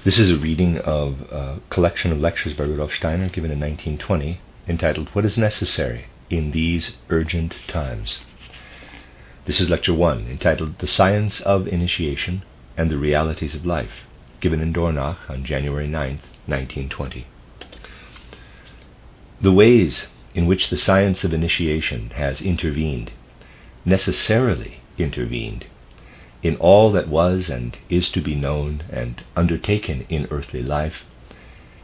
This is a reading of a collection of lectures by Rudolf Steiner given in 1920, entitled What is Necessary in These Urgent Times? This is Lecture 1, entitled The Science of Initiation and the Realities of Life, given in Dornach on January 9, 1920. The ways in which the science of initiation has intervened, necessarily intervened, in all that was and is to be known and undertaken in earthly life,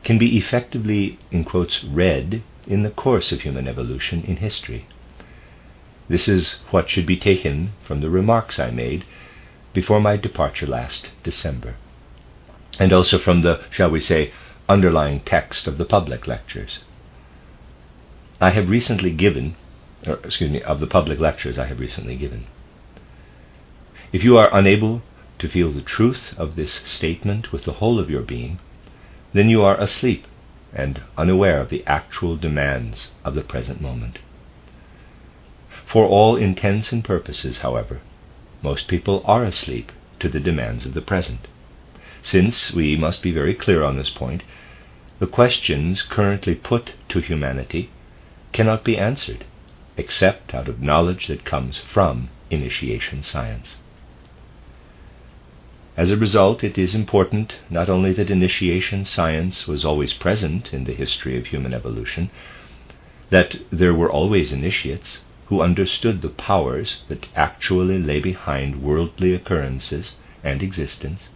can be effectively, in quotes, read in the course of human evolution in history. This is what should be taken from the remarks I made before my departure last December, and also from the, shall we say, underlying text of the public lectures. Of the public lectures I have recently given. If you are unable to feel the truth of this statement with the whole of your being, then you are asleep and unaware of the actual demands of the present moment. For all intents and purposes, however, most people are asleep to the demands of the present. Since, we must be very clear on this point, the questions currently put to humanity cannot be answered except out of knowledge that comes from initiation science. As a result, it is important not only that initiation science was always present in the history of human evolution, that there were always initiates who understood the powers that actually lay behind worldly occurrences and existence.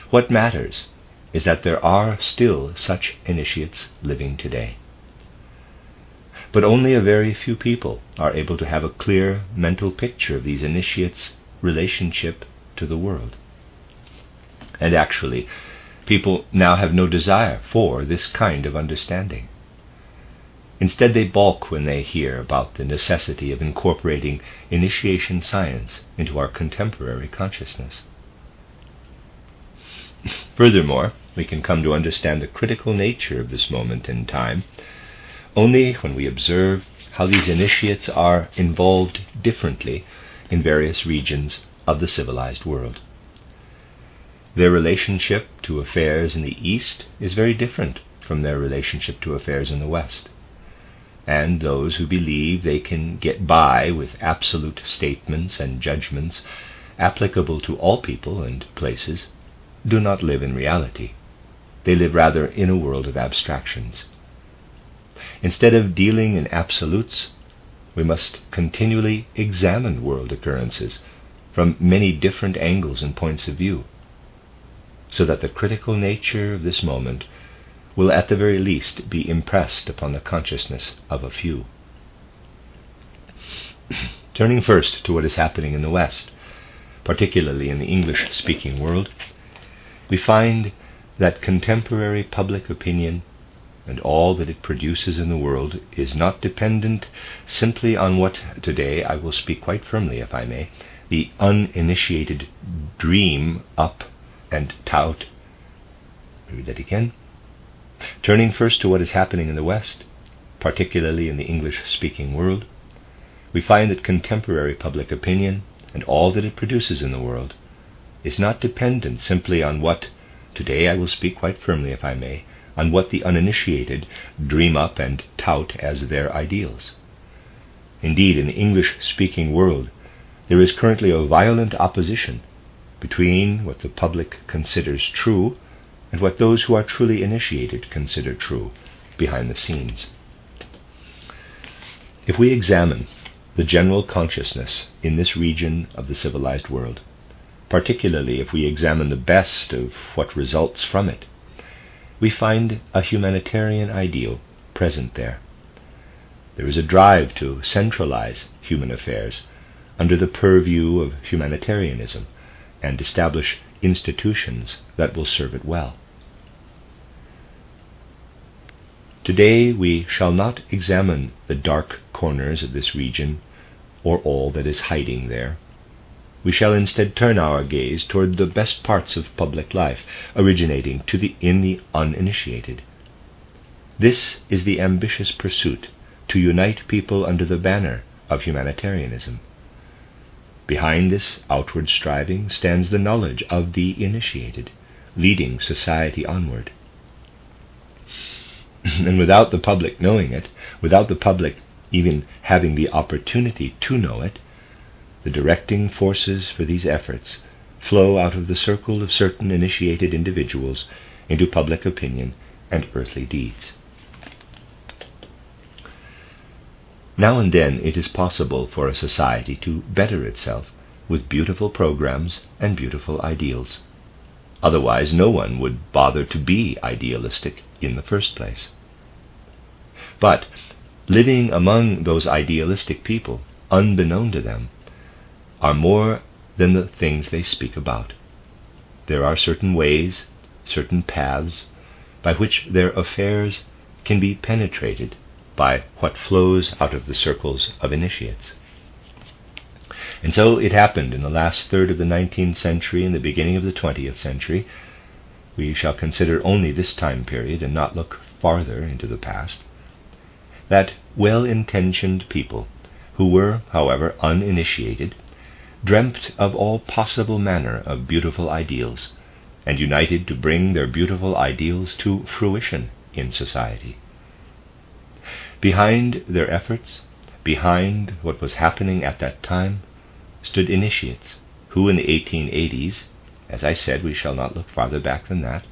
What matters is that there are still such initiates living today. But only a very few people are able to have a clear mental picture of these initiates' relationship to the world. And actually, people now have no desire for this kind of understanding. Instead, they balk when they hear about the necessity of incorporating initiation science into our contemporary consciousness. Furthermore, we can come to understand the critical nature of this moment in time only when we observe how these initiates are involved differently in various regions of the civilized world. Their relationship to affairs in the East is very different from their relationship to affairs in the West. And those who believe they can get by with absolute statements and judgments applicable to all people and places do not live in reality. They live rather in a world of abstractions. Instead of dealing in absolutes, we must continually examine world occurrences from many different angles and points of view, so that the critical nature of this moment will at the very least be impressed upon the consciousness of a few. Turning first to what is happening in the West, particularly in the English-speaking world, we find that contemporary public opinion and all that it produces in the world is not dependent simply on what today, I will speak quite firmly if I may, the uninitiated dream up and tout. Read that again. Turning first to what is happening in the West, particularly in the English-speaking world, we find that contemporary public opinion and all that it produces in the world is not dependent simply on what, today I will speak quite firmly if I may, on what the uninitiated dream up and tout as their ideals. Indeed, in the English-speaking world, there is currently a violent opposition between what the public considers true and what those who are truly initiated consider true behind the scenes. If we examine the general consciousness in this region of the civilized world, particularly if we examine the best of what results from it, we find a humanitarian ideal present there. There is a drive to centralize human affairs under the purview of humanitarianism and establish institutions that will serve it well. Today we shall not examine the dark corners of this region or all that is hiding there. We shall instead turn our gaze toward the best parts of public life, originating in the uninitiated. This is the ambitious pursuit to unite people under the banner of humanitarianism. Behind this outward striving stands the knowledge of the initiated, leading society onward. And without the public knowing it, without the public even having the opportunity to know it, the directing forces for these efforts flow out of the circle of certain initiated individuals into public opinion and earthly deeds. Now and then it is possible for a society to better itself with beautiful programs and beautiful ideals. Otherwise, no one would bother to be idealistic in the first place. But living among those idealistic people, unbeknown to them, are more than the things they speak about. There are certain ways, certain paths, by which their affairs can be penetrated by what flows out of the circles of initiates. And so it happened in the last third of the 19th century and the beginning of the 20th century. We shall consider only this time period and not look farther into the past, that well-intentioned people, who were, however, uninitiated, dreamt of all possible manner of beautiful ideals, and united to bring their beautiful ideals to fruition in society. Behind their efforts, behind what was happening at that time, stood initiates, who in the 1880s, as I said, we shall not look farther back than that,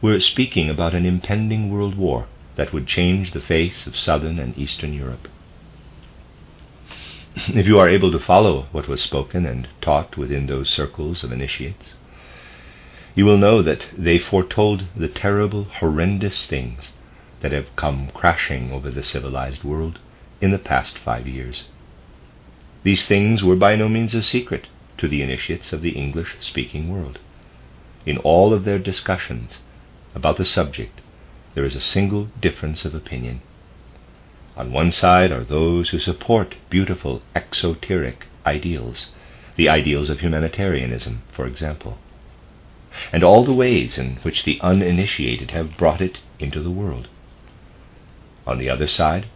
were speaking about an impending world war that would change the face of Southern and Eastern Europe. If you are able to follow what was spoken and taught within those circles of initiates, you will know that they foretold the terrible, horrendous things that have come crashing over the civilized world in the past 5 years. These things were by no means a secret to the initiates of the English-speaking world. In all of their discussions about the subject, there is a single difference of opinion. On one side are those who support beautiful exoteric ideals, the ideals of humanitarianism, for example, and all the ways in which the uninitiated have brought it into the world. On the other side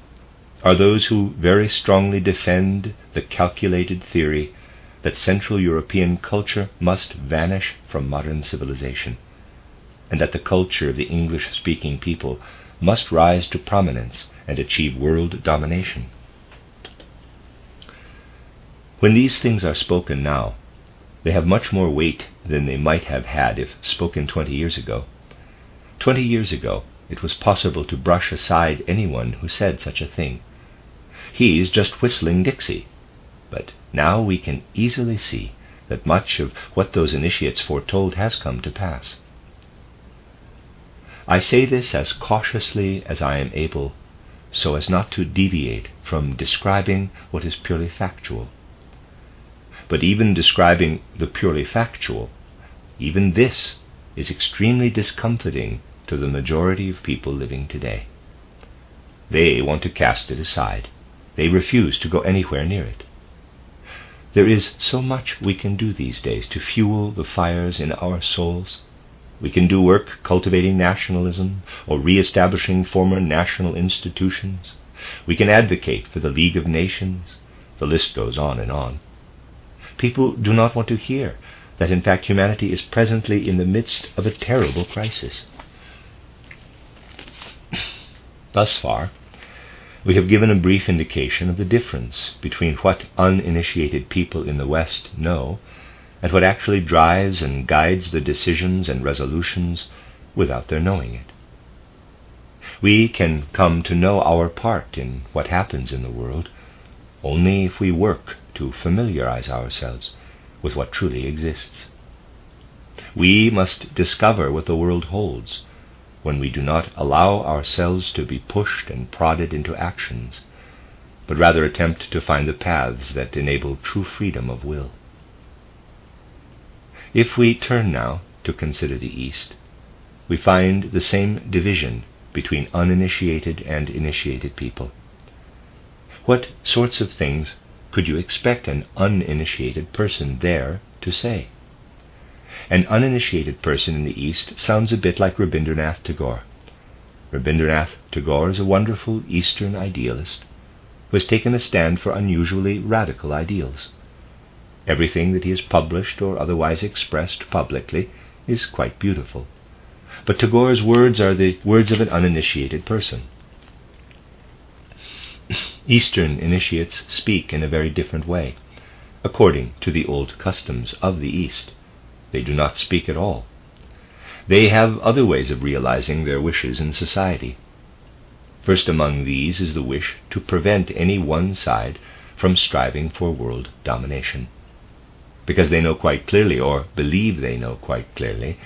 are those who very strongly defend the calculated theory that Central European culture must vanish from modern civilization, and that the culture of the English-speaking people must rise to prominence and achieve world domination. When these things are spoken now, they have much more weight than they might have had if spoken 20 years ago. 20 years ago, it was possible to brush aside anyone who said such a thing. He's just whistling Dixie. But now we can easily see that much of what those initiates foretold has come to pass. I say this as cautiously as I am able, so as not to deviate from describing what is purely factual. But even describing the purely factual, even this is extremely discomforting to the majority of people living today. They want to cast it aside. They refuse to go anywhere near it. There is so much we can do these days to fuel the fires in our souls. We can do work cultivating nationalism or re-establishing former national institutions. We can advocate for the League of Nations. The list goes on and on. People do not want to hear that in fact humanity is presently in the midst of a terrible crisis. Thus far, we have given a brief indication of the difference between what uninitiated people in the West know and what actually drives and guides the decisions and resolutions without their knowing it. We can come to know our part in what happens in the world only if we work to familiarize ourselves with what truly exists. We must discover what the world holds when we do not allow ourselves to be pushed and prodded into actions, but rather attempt to find the paths that enable true freedom of will. If we turn now to consider the East, we find the same division between uninitiated and initiated people. What sorts of things could you expect an uninitiated person there to say? An uninitiated person in the East sounds a bit like Rabindranath Tagore. Rabindranath Tagore is a wonderful Eastern idealist who has taken a stand for unusually radical ideals. Everything that he has published or otherwise expressed publicly is quite beautiful. But Tagore's words are the words of an uninitiated person. Eastern initiates speak in a very different way, according to the old customs of the East. They do not speak at all. They have other ways of realizing their wishes in society. First among these is the wish to prevent any one side from striving for world domination, because they know quite clearly, or believe they know quite clearly,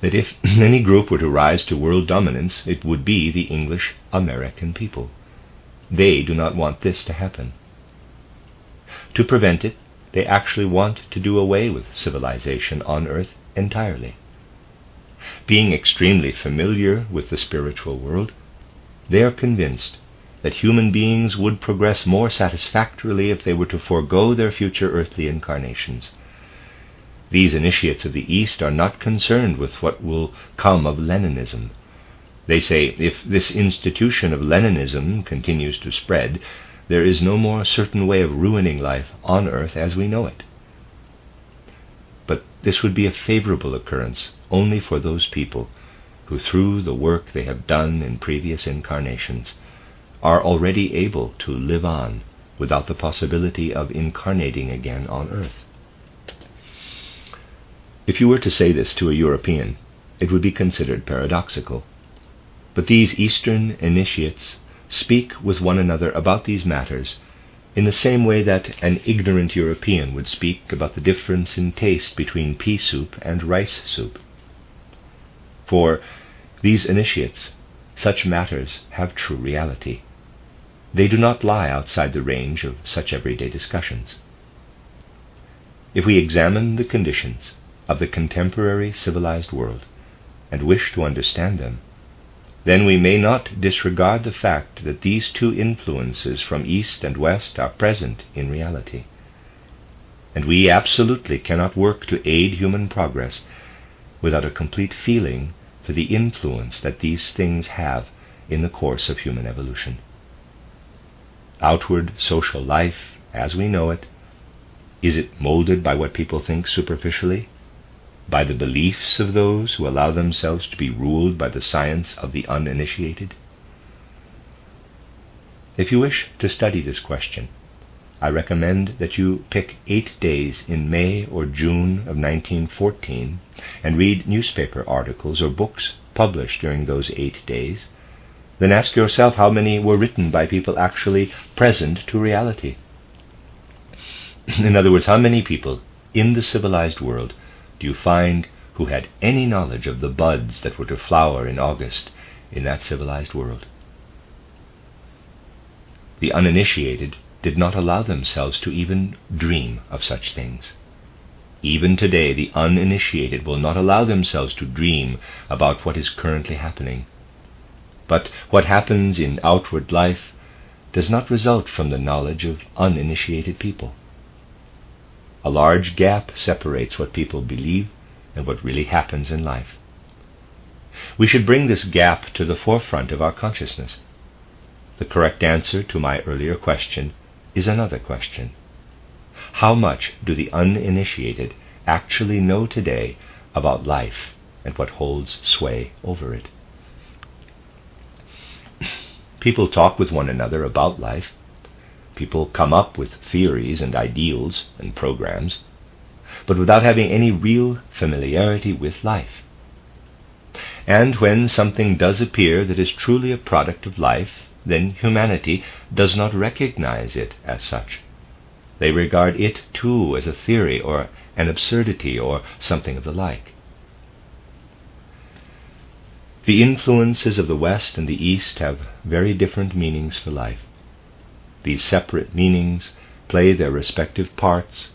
that if any group were to rise to world dominance, it would be the English American people. They do not want this to happen. To prevent it, they actually want to do away with civilization on earth entirely. Being extremely familiar with the spiritual world, they are convinced that human beings would progress more satisfactorily if they were to forego their future earthly incarnations. These initiates of the East are not concerned with what will come of Leninism. They say, if this institution of Leninism continues to spread, there is no more certain way of ruining life on earth as we know it. But this would be a favorable occurrence only for those people who, through the work they have done in previous incarnations, are already able to live on without the possibility of incarnating again on earth. If you were to say this to a European, it would be considered paradoxical. But these Eastern initiates speak with one another about these matters in the same way that an ignorant European would speak about the difference in taste between pea soup and rice soup. For these initiates, such matters have true reality. They do not lie outside the range of such everyday discussions. If we examine the conditions of the contemporary civilized world and wish to understand them, then we may not disregard the fact that these two influences from East and West are present in reality. And we absolutely cannot work to aid human progress without a complete feeling for the influence that these things have in the course of human evolution. Outward social life, as we know it, is it molded by what people think superficially? By the beliefs of those who allow themselves to be ruled by the science of the uninitiated? If you wish to study this question, I recommend that you pick 8 days in May or June of 1914 and read newspaper articles or books published during those 8 days. Then ask yourself how many were written by people actually present to reality. In other words, how many people in the civilized world do you find who had any knowledge of the buds that were to flower in August in that civilized world? The uninitiated did not allow themselves to even dream of such things. Even today, the uninitiated will not allow themselves to dream about what is currently happening. But what happens in outward life does not result from the knowledge of uninitiated people. A large gap separates what people believe and what really happens in life. We should bring this gap to the forefront of our consciousness. The correct answer to my earlier question is another question. How much do the uninitiated actually know today about life and what holds sway over it? People talk with one another about life. People come up with theories and ideals and programs, but without having any real familiarity with life. And when something does appear that is truly a product of life, then humanity does not recognize it as such. They regard it too as a theory or an absurdity or something of the like. The influences of the West and the East have very different meanings for life. These separate meanings play their respective parts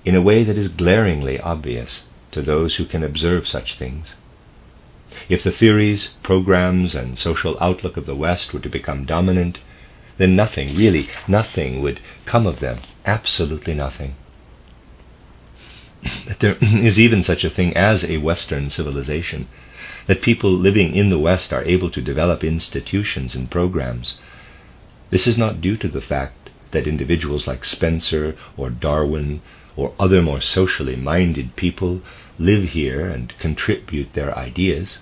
in a way that is glaringly obvious to those who can observe such things. If the theories, programs, and social outlook of the West were to become dominant, then nothing, really nothing, would come of them, absolutely nothing. That there is even such a thing as a Western civilization, that people living in the West are able to develop institutions and programs. This is not due to the fact that individuals like Spencer or Darwin or other more socially minded people live here and contribute their ideas,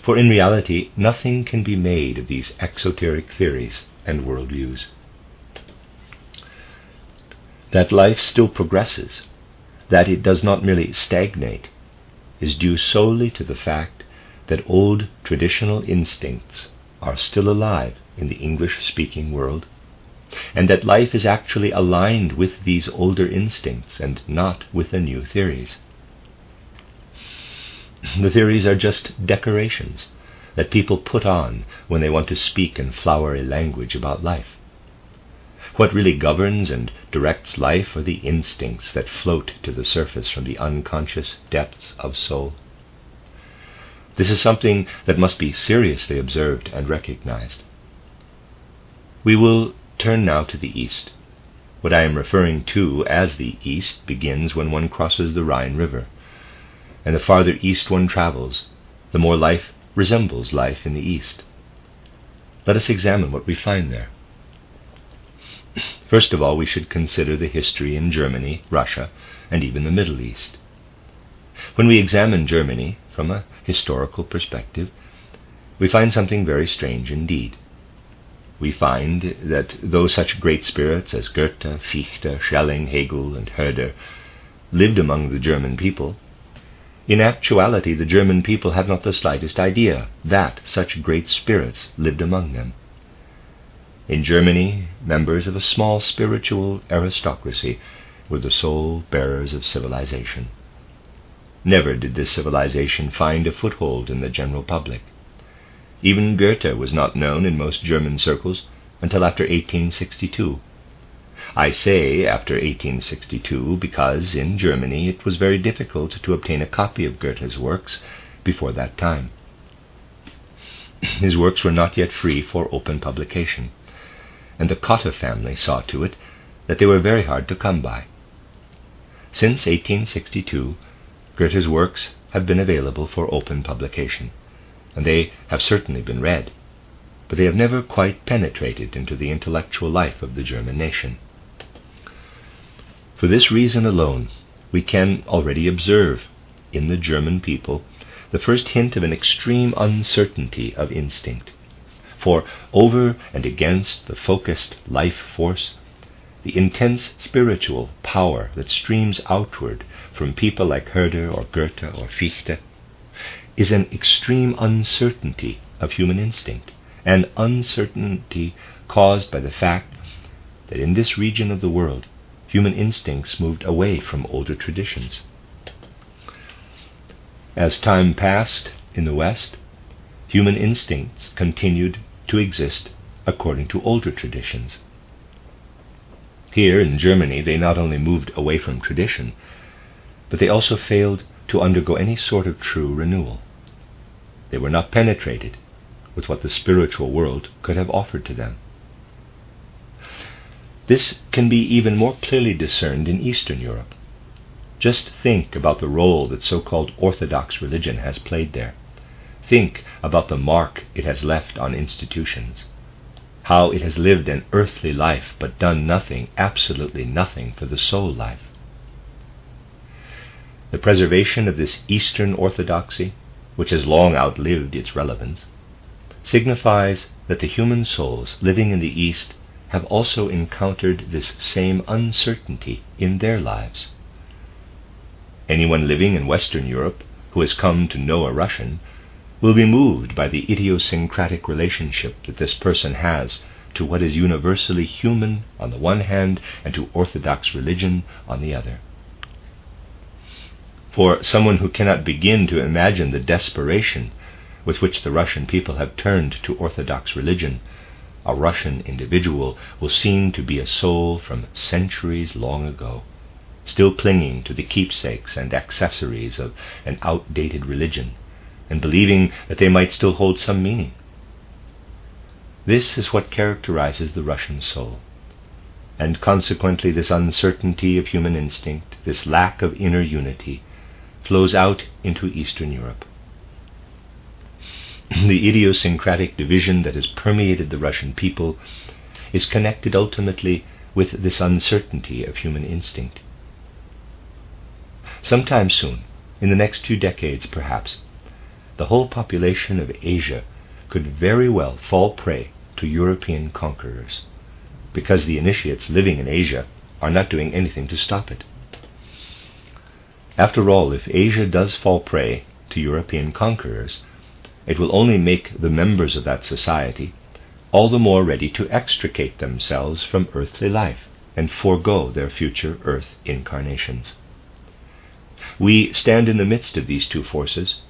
for in reality nothing can be made of these exoteric theories and worldviews. That life still progresses, that it does not merely stagnate, is due solely to the fact that old traditional instincts are still alive in the English-speaking world, and that life is actually aligned with these older instincts and not with the new theories. The theories are just decorations that people put on when they want to speak in flowery language about life. What really governs and directs life are the instincts that float to the surface from the unconscious depths of soul. This is something that must be seriously observed and recognized. We will turn now to the East. What I am referring to as the East begins when one crosses the Rhine River, and the farther east one travels, the more life resembles life in the East. Let us examine what we find there. First of all, we should consider the history in Germany, Russia, and even the Middle East. When we examine Germany from a historical perspective, we find something very strange indeed. We find that though such great spirits as Goethe, Fichte, Schelling, Hegel, and Herder lived among the German people, in actuality the German people have not the slightest idea that such great spirits lived among them. In Germany, members of a small spiritual aristocracy were the sole bearers of civilization. Never did this civilization find a foothold in the general public. Even Goethe was not known in most German circles until after 1862. I say after 1862 because in Germany it was very difficult to obtain a copy of Goethe's works before that time. His works were not yet free for open publication, and the Cotta family saw to it that they were very hard to come by. Since 1862, Goethe's works have been available for open publication, and they have certainly been read, but they have never quite penetrated into the intellectual life of the German nation. For this reason alone, we can already observe in the German people the first hint of an extreme uncertainty of instinct. For over and against the focused life force, the intense spiritual power that streams outward from people like Herder or Goethe or Fichte, is an extreme uncertainty of human instinct, an uncertainty caused by the fact that in this region of the world, human instincts moved away from older traditions. As time passed in the West, human instincts continued to exist according to older traditions. Here in Germany, they not only moved away from tradition, but they also failed to undergo any sort of true renewal. They were not penetrated with what the spiritual world could have offered to them. This can be even more clearly discerned in Eastern Europe. Just think about the role that so-called Orthodox religion has played there. Think about the mark it has left on institutions, how it has lived an earthly life but done nothing, absolutely nothing, for the soul life. The preservation of this Eastern orthodoxy, which has long outlived its relevance, signifies that the human souls living in the East have also encountered this same uncertainty in their lives. Anyone living in Western Europe who has come to know a Russian will be moved by the idiosyncratic relationship that this person has to what is universally human on the one hand and to Orthodox religion on the other. For someone who cannot begin to imagine the desperation with which the Russian people have turned to Orthodox religion, a Russian individual will seem to be a soul from centuries long ago, still clinging to the keepsakes and accessories of an outdated religion, and believing that they might still hold some meaning. This is what characterizes the Russian soul, and consequently this uncertainty of human instinct, this lack of inner unity, flows out into Eastern Europe. The idiosyncratic division that has permeated the Russian people is connected ultimately with this uncertainty of human instinct. Sometime soon, in the next few decades perhaps, the whole population of Asia could very well fall prey to European conquerors, because the initiates living in Asia are not doing anything to stop it. After all, if Asia does fall prey to European conquerors, it will only make the members of that society all the more ready to extricate themselves from earthly life and forego their future earth incarnations. We stand in the midst of these two forces,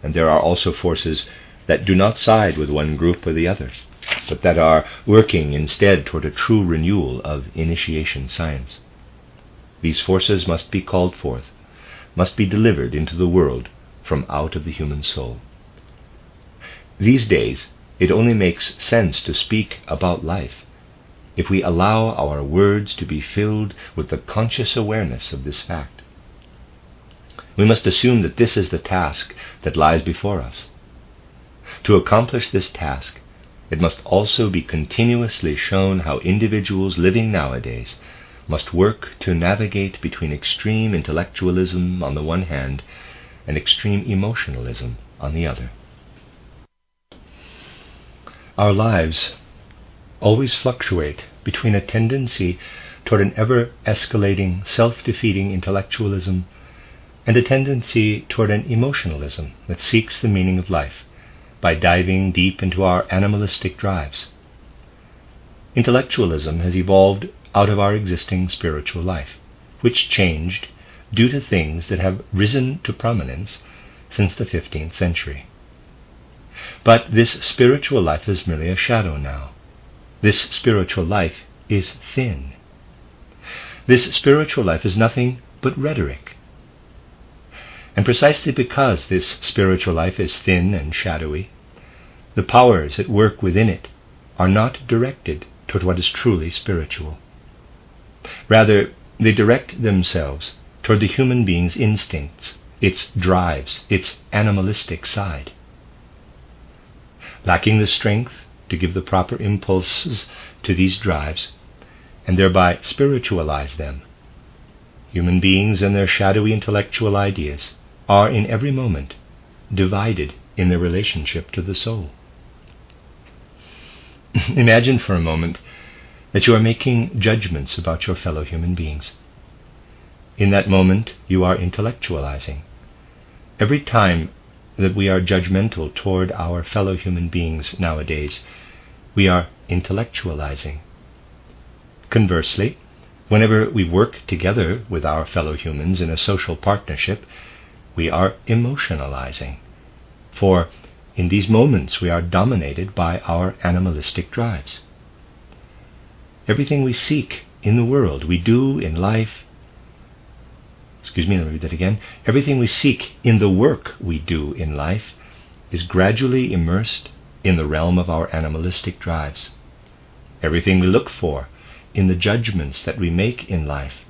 and there are also forces that do not side with one group or the other, but that are working instead toward a true renewal of initiation science. These forces must be called forth, must be delivered into the world from out of the human soul. These days, it only makes sense to speak about life if we allow our words to be filled with the conscious awareness of this fact. We must assume that this is the task that lies before us. To accomplish this task, it must also be continuously shown how individuals living nowadays must work to navigate between extreme intellectualism on the one hand and extreme emotionalism on the other. Our lives always fluctuate between a tendency toward an ever-escalating, self-defeating intellectualism and a tendency toward an emotionalism that seeks the meaning of life by diving deep into our animalistic drives. Intellectualism has evolved out of our existing spiritual life, which changed due to things that have risen to prominence since the 15th century. But this spiritual life is merely a shadow now. This spiritual life is thin. This spiritual life is nothing but rhetoric. And precisely because this spiritual life is thin and shadowy, the powers at work within it are not directed toward what is truly spiritual. Rather, they direct themselves toward the human being's instincts, its drives, its animalistic side. Lacking the strength to give the proper impulses to these drives, and thereby spiritualize them, human beings and their shadowy intellectual ideas are in every moment divided in their relationship to the soul. Imagine for a moment that you are making judgments about your fellow human beings. In that moment, you are intellectualizing. Every time that we are judgmental toward our fellow human beings nowadays, we are intellectualizing. Conversely, whenever we work together with our fellow humans in a social partnership, we are emotionalizing. For in these moments we are dominated by our animalistic drives. Everything we seek in the world, we do in life. Let me read that again. Everything we seek in the work we do in life is gradually immersed in the realm of our animalistic drives. Everything we look for in the judgments that we make in life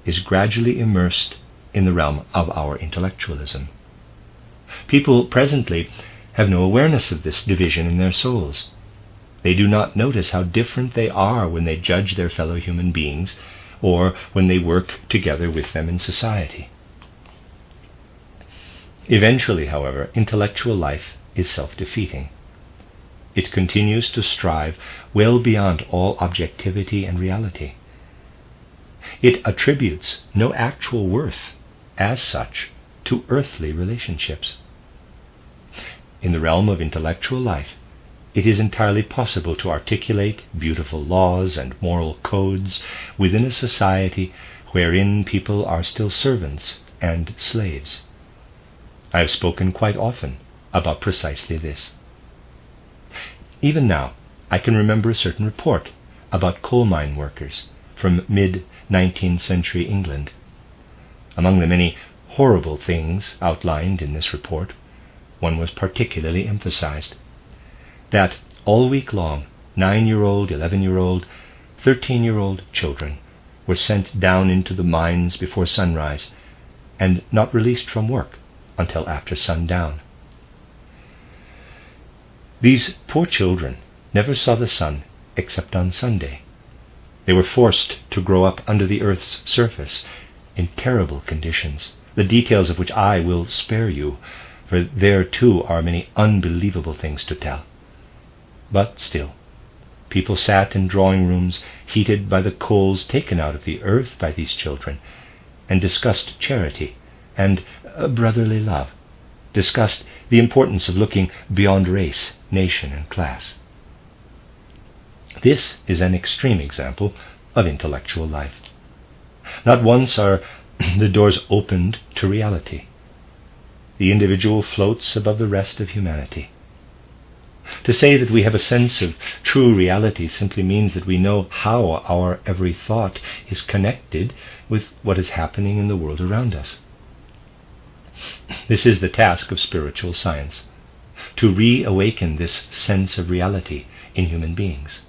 is gradually immersed in the realm of our intellectualism. People presently have no awareness of this division in their souls. They do not notice how different they are when they judge their fellow human beings or when they work together with them in society. Eventually, however, intellectual life is self-defeating. It continues to strive well beyond all objectivity and reality. It attributes no actual worth, as such, to earthly relationships. In the realm of intellectual life, it is entirely possible to articulate beautiful laws and moral codes within a society wherein people are still servants and slaves. I have spoken quite often about precisely this. Even now, I can remember a certain report about coal mine workers from mid-19th century England. Among the many horrible things outlined in this report, one was particularly emphasized: that all week long 9-year-old, 11-year-old, 13-year-old children were sent down into the mines before sunrise and not released from work until after sundown. These poor children never saw the sun except on Sunday. They were forced to grow up under the earth's surface in terrible conditions, the details of which I will spare you, for there too are many unbelievable things to tell. But still, people sat in drawing rooms heated by the coals taken out of the earth by these children, and discussed charity and brotherly love, discussed the importance of looking beyond race, nation, and class. This is an extreme example of intellectual life. Not once are the doors opened to reality. The individual floats above the rest of humanity. To say that we have a sense of true reality simply means that we know how our every thought is connected with what is happening in the world around us. This is the task of spiritual science, to reawaken this sense of reality in human beings.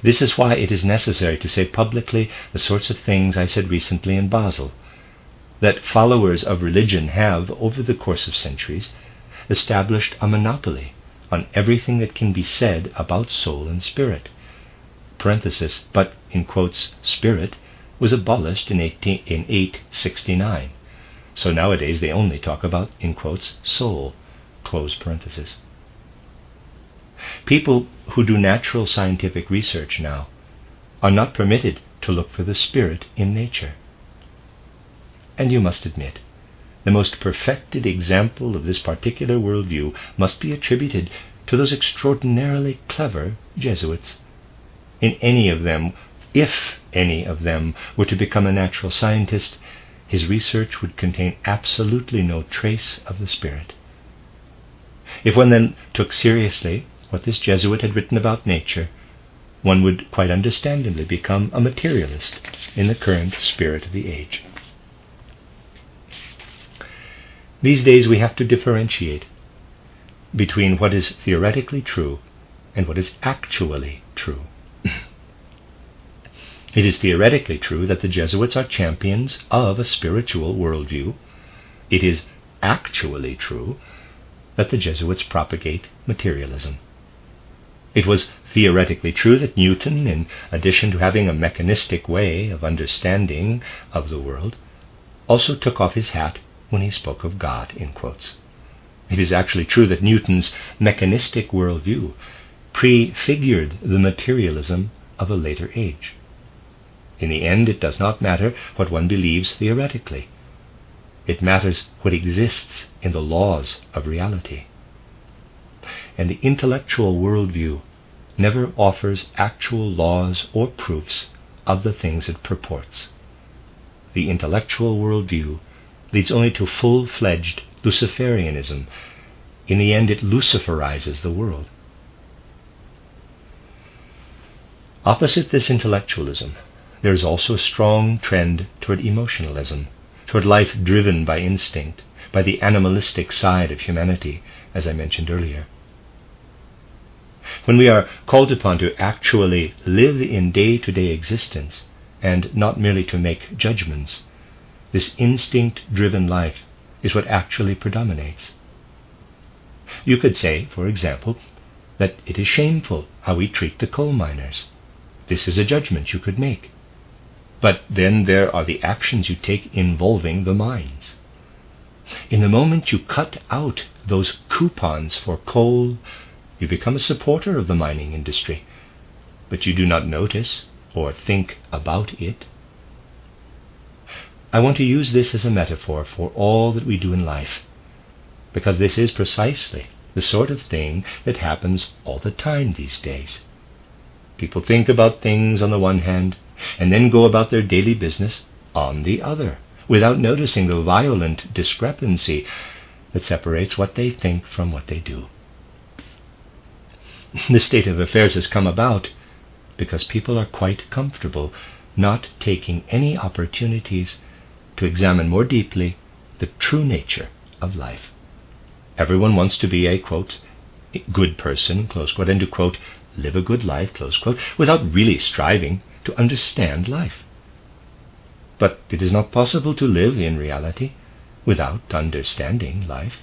This is why it is necessary to say publicly the sorts of things I said recently in Basel, that followers of religion have, over the course of centuries, established a monopoly on everything that can be said about soul and spirit. Parenthesis, but, in quotes, spirit was abolished in 869. So nowadays they only talk about, in quotes, soul, close parenthesis. People who do natural scientific research now are not permitted to look for the spirit in nature. And you must admit, the most perfected example of this particular worldview must be attributed to those extraordinarily clever Jesuits. If any of them were to become a natural scientist, his research would contain absolutely no trace of the spirit. If one then took seriously what this Jesuit had written about nature, one would quite understandably become a materialist in the current spirit of the age. These days we have to differentiate between what is theoretically true and what is actually true. It is theoretically true that the Jesuits are champions of a spiritual worldview. It is actually true that the Jesuits propagate materialism. It was theoretically true that Newton, in addition to having a mechanistic way of understanding of the world, also took off his hat when he spoke of God, in quotes. It is actually true that Newton's mechanistic worldview prefigured the materialism of a later age. In the end, it does not matter what one believes theoretically. It matters what exists in the laws of reality. And the intellectual worldview never offers actual laws or proofs of the things it purports. The intellectual worldview leads only to full-fledged Luciferianism. In the end, it luciferizes the world. Opposite this intellectualism, there is also a strong trend toward emotionalism, toward life driven by instinct, by the animalistic side of humanity, as I mentioned earlier. When we are called upon to actually live in day-to-day existence, and not merely to make judgments, this instinct-driven life is what actually predominates. You could say, for example, that it is shameful how we treat the coal miners. This is a judgment you could make. But then there are the actions you take involving the mines. In the moment you cut out those coupons for coal, you become a supporter of the mining industry, but you do not notice or think about it. I want to use this as a metaphor for all that we do in life, because this is precisely the sort of thing that happens all the time these days. People think about things on the one hand, and then go about their daily business on the other, without noticing the violent discrepancy that separates what they think from what they do. This state of affairs has come about because people are quite comfortable not taking any opportunities to examine more deeply the true nature of life. Everyone wants to be a, quote, good person, close quote, and to, quote, live a good life, close quote, without really striving to understand life. But it is not possible to live in reality without understanding life.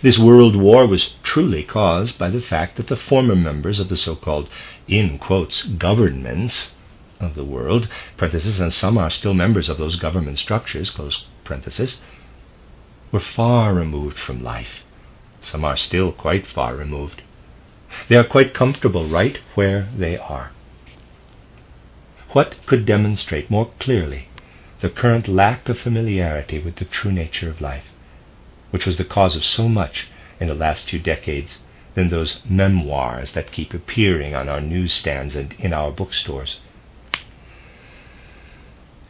This world war was truly caused by the fact that the former members of the so-called, in quotes, governments of the world, parenthesis, and some are still members of those government structures, close parenthesis, were far removed from life. Some are still quite far removed. They are quite comfortable right where they are. What could demonstrate more clearly the current lack of familiarity with the true nature of life, which was the cause of so much in the last few decades, than those memoirs that keep appearing on our newsstands and in our bookstores?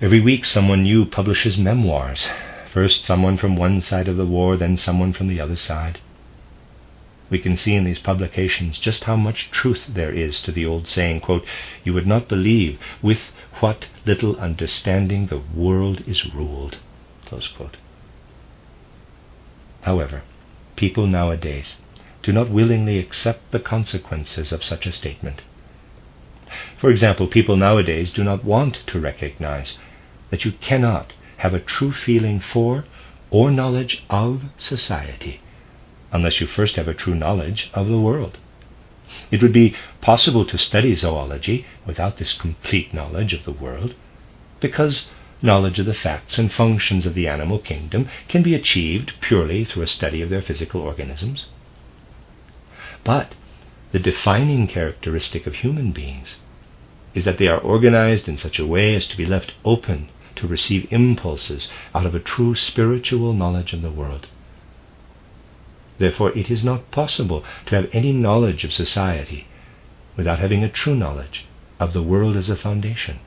Every week someone new publishes memoirs. First someone from one side of the war, then someone from the other side. We can see in these publications just how much truth there is to the old saying, quote, "You would not believe with what little understanding the world is ruled," close quote. However, people nowadays do not willingly accept the consequences of such a statement. For example, people nowadays do not want to recognize that you cannot have a true feeling for or knowledge of society unless you first have a true knowledge of the world. It would be possible to study zoology without this complete knowledge of the world, because knowledge of the facts and functions of the animal kingdom can be achieved purely through a study of their physical organisms. But the defining characteristic of human beings is that they are organized in such a way as to be left open to receive impulses out of a true spiritual knowledge of the world. Therefore, it is not possible to have any knowledge of society without having a true knowledge of the world as a foundation.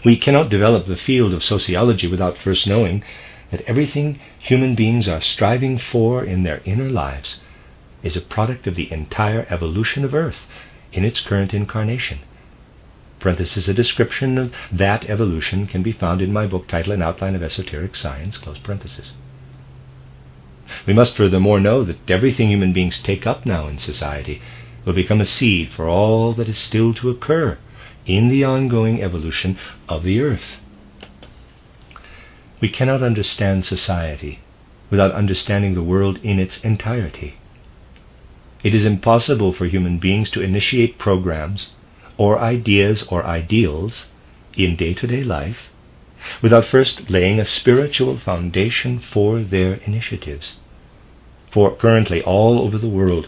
We cannot develop the field of sociology without first knowing that everything human beings are striving for in their inner lives is a product of the entire evolution of Earth in its current incarnation. Parenthesis, a description of that evolution can be found in my book titled An Outline of Esoteric Science, close parenthesis. We must furthermore know that everything human beings take up now in society will become a seed for all that is still to occur in the ongoing evolution of the Earth. We cannot understand society without understanding the world in its entirety. It is impossible for human beings to initiate programs or ideas or ideals in day-to-day life without first laying a spiritual foundation for their initiatives. For currently all over the world,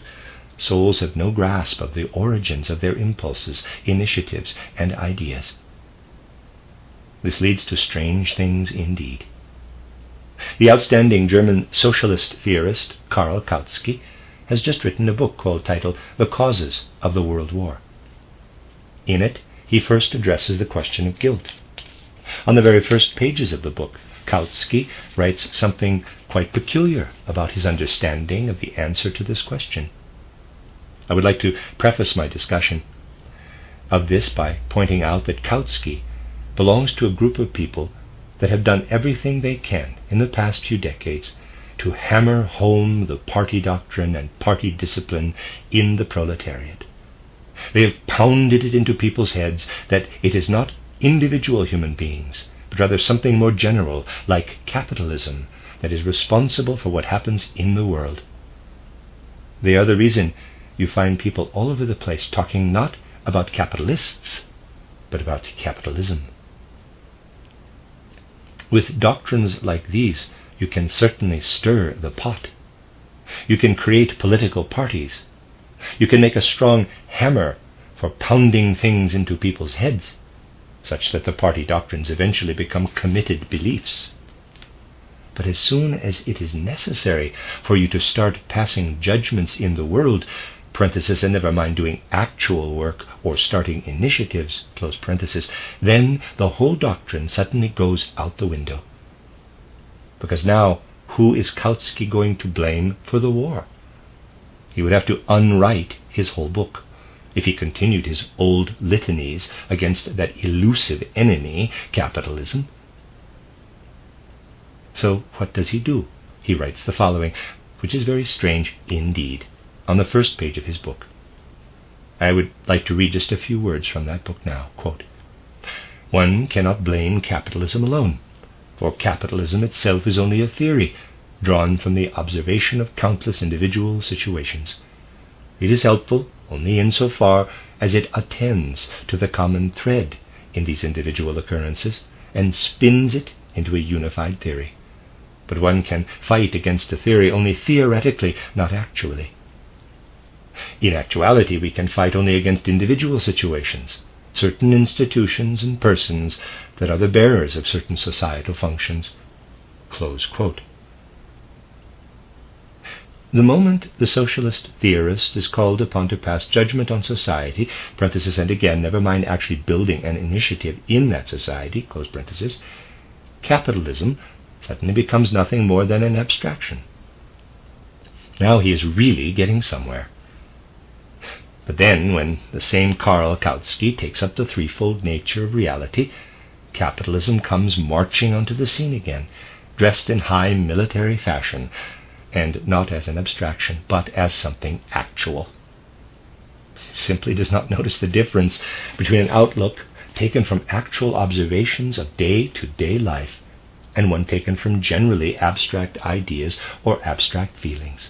souls have no grasp of the origins of their impulses, initiatives, and ideas. This leads to strange things indeed. The outstanding German socialist theorist Karl Kautsky has just written a book titled The Causes of the World War. In it, he first addresses the question of guilt. On the very first pages of the book, Kautsky writes something quite peculiar about his understanding of the answer to this question. I would like to preface my discussion of this by pointing out that Kautsky belongs to a group of people that have done everything they can in the past few decades to hammer home the party doctrine and party discipline in the proletariat. They have pounded it into people's heads that it is not individual human beings, but rather something more general, like capitalism, that is responsible for what happens in the world. They are the reason you find people all over the place talking not about capitalists, but about capitalism. With doctrines like these, you can certainly stir the pot. You can create political parties. You can make a strong hammer for pounding things into people's heads, such that the party doctrines eventually become committed beliefs. But as soon as it is necessary for you to start passing judgments in the world, parenthesis, and never mind doing actual work or starting initiatives, close parenthesis, then the whole doctrine suddenly goes out the window. Because now, who is Kautsky going to blame for the war? He would have to unwrite his whole book if he continued his old litanies against that elusive enemy, capitalism. So what does he do? He writes the following, which is very strange indeed, on the first page of his book. I would like to read just a few words from that book now. Quote, "One cannot blame capitalism alone, for capitalism itself is only a theory, drawn from the observation of countless individual situations. It is helpful only insofar as it attends to the common thread in these individual occurrences and spins it into a unified theory. But one can fight against a theory only theoretically, not actually. In actuality, we can fight only against individual situations, certain institutions and persons that are the bearers of certain societal functions." Close quote. The moment the socialist theorist is called upon to pass judgment on society, parenthesis, and again, never mind actually building an initiative in that society, close parenthesis, capitalism suddenly becomes nothing more than an abstraction. Now he is really getting somewhere. But then, when the same Karl Kautsky takes up the threefold nature of reality, capitalism comes marching onto the scene again, dressed in high military fashion, and not as an abstraction, but as something actual. It simply does not notice the difference between an outlook taken from actual observations of day-to-day life and one taken from generally abstract ideas or abstract feelings.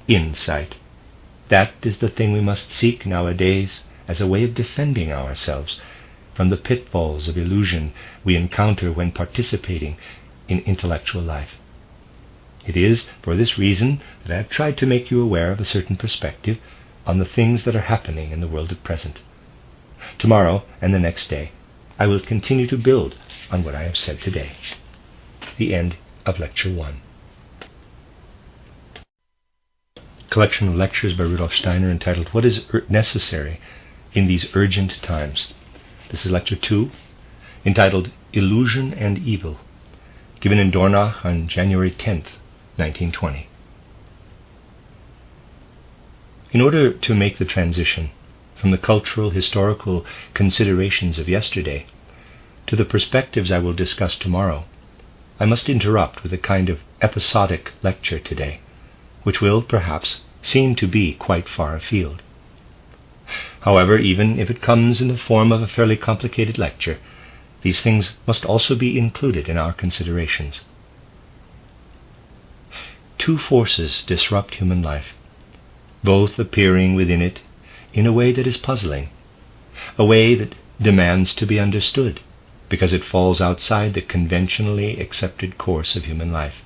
Insight. That is the thing we must seek nowadays as a way of defending ourselves from the pitfalls of illusion we encounter when participating in intellectual life. It is for this reason that I have tried to make you aware of a certain perspective on the things that are happening in the world at present. Tomorrow and the next day, I will continue to build on what I have said today. The end of Lecture 1. Collection of lectures by Rudolf Steiner entitled "What is Necessary in These Urgent Times?" This is Lecture 2, entitled "Illusion and Evil," given in Dornach on January 10th, 1920. In order to make the transition from the cultural, historical considerations of yesterday to the perspectives I will discuss tomorrow, I must interrupt with a kind of episodic lecture today, which will, perhaps, seem to be quite far afield. However, even if it comes in the form of a fairly complicated lecture, these things must also be included in our considerations. Two forces disrupt human life, both appearing within it in a way that is puzzling, a way that demands to be understood, because it falls outside the conventionally accepted course of human life.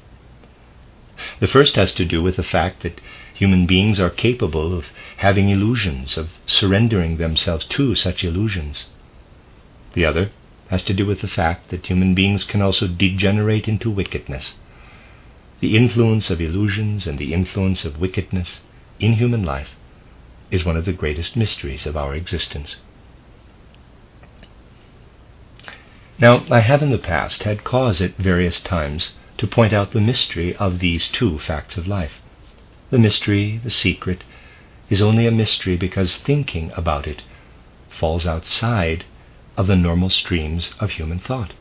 The first has to do with the fact that human beings are capable of having illusions, of surrendering themselves to such illusions. The other has to do with the fact that human beings can also degenerate into wickedness. The influence of illusions and the influence of wickedness in human life is one of the greatest mysteries of our existence. Now, I have in the past had cause at various times to point out the mystery of these two facts of life. The mystery, the secret, is only a mystery because thinking about it falls outside of the normal streams of human thought.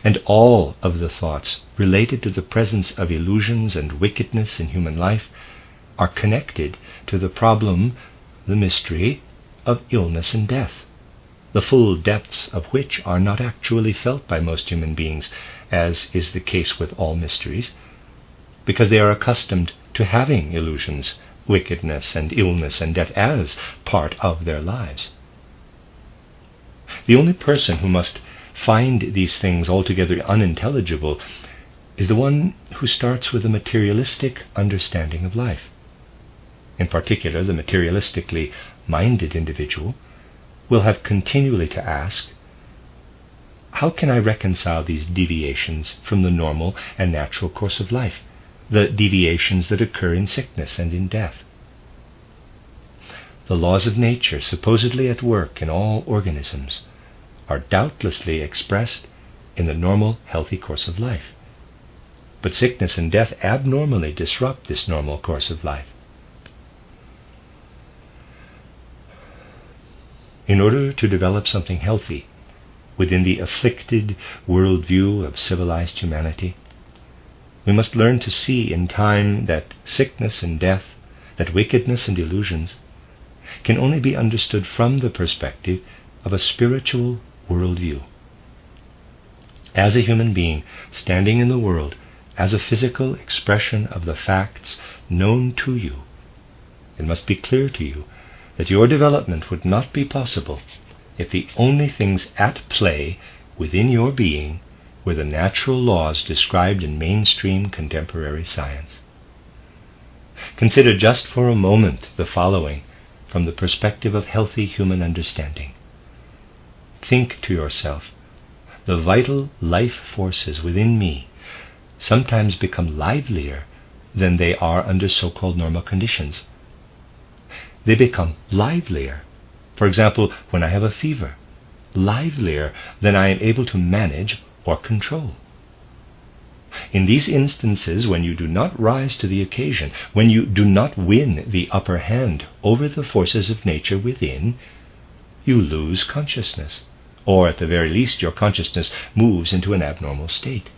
And all of the thoughts related to the presence of illusions and wickedness in human life are connected to the problem, the mystery, of illness and death, the full depths of which are not actually felt by most human beings, as is the case with all mysteries, because they are accustomed to having illusions, wickedness, and illness and death as part of their lives. The only person who must find these things altogether unintelligible is the one who starts with a materialistic understanding of life. In particular, the materialistically minded individual will have continually to ask, how can I reconcile these deviations from the normal and natural course of life, the deviations that occur in sickness and in death? The laws of nature, supposedly at work in all organisms, are doubtlessly expressed in the normal, healthy course of life. But sickness and death abnormally disrupt this normal course of life. In order to develop something healthy within the afflicted worldview of civilized humanity, we must learn to see in time that sickness and death, that wickedness and illusions, can only be understood from the perspective of a spiritual worldview. as a human being, standing in the world as a physical expression of the facts known to you, it must be clear to you that your development would not be possible if the only things at play within your being were the natural laws described in mainstream contemporary science. Consider just for a moment the following from the perspective of healthy human understanding. Think to yourself, the vital life forces within me sometimes become livelier than they are under so-called normal conditions. They become livelier, for example, when I have a fever, livelier than I am able to manage or control. In these instances, when you do not rise to the occasion, when you do not win the upper hand over the forces of nature within, you lose consciousness, or at the very least your consciousness moves into an abnormal state.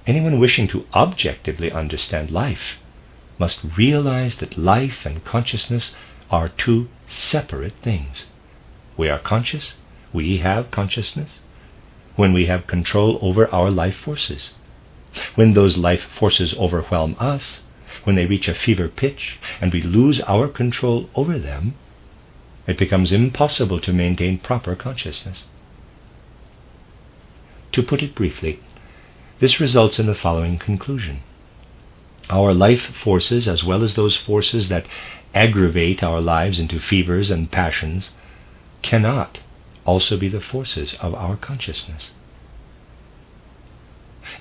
Anyone wishing to objectively understand life must realize that life and consciousness are two separate things. We are conscious, we have consciousness, when we have control over our life forces. When those life forces overwhelm us, when they reach a fever pitch and we lose our control over them, it becomes impossible to maintain proper consciousness. To put it briefly, this results in the following conclusion. Our life forces, as well as those forces that aggravate our lives into fevers and passions, cannot also be the forces of our consciousness.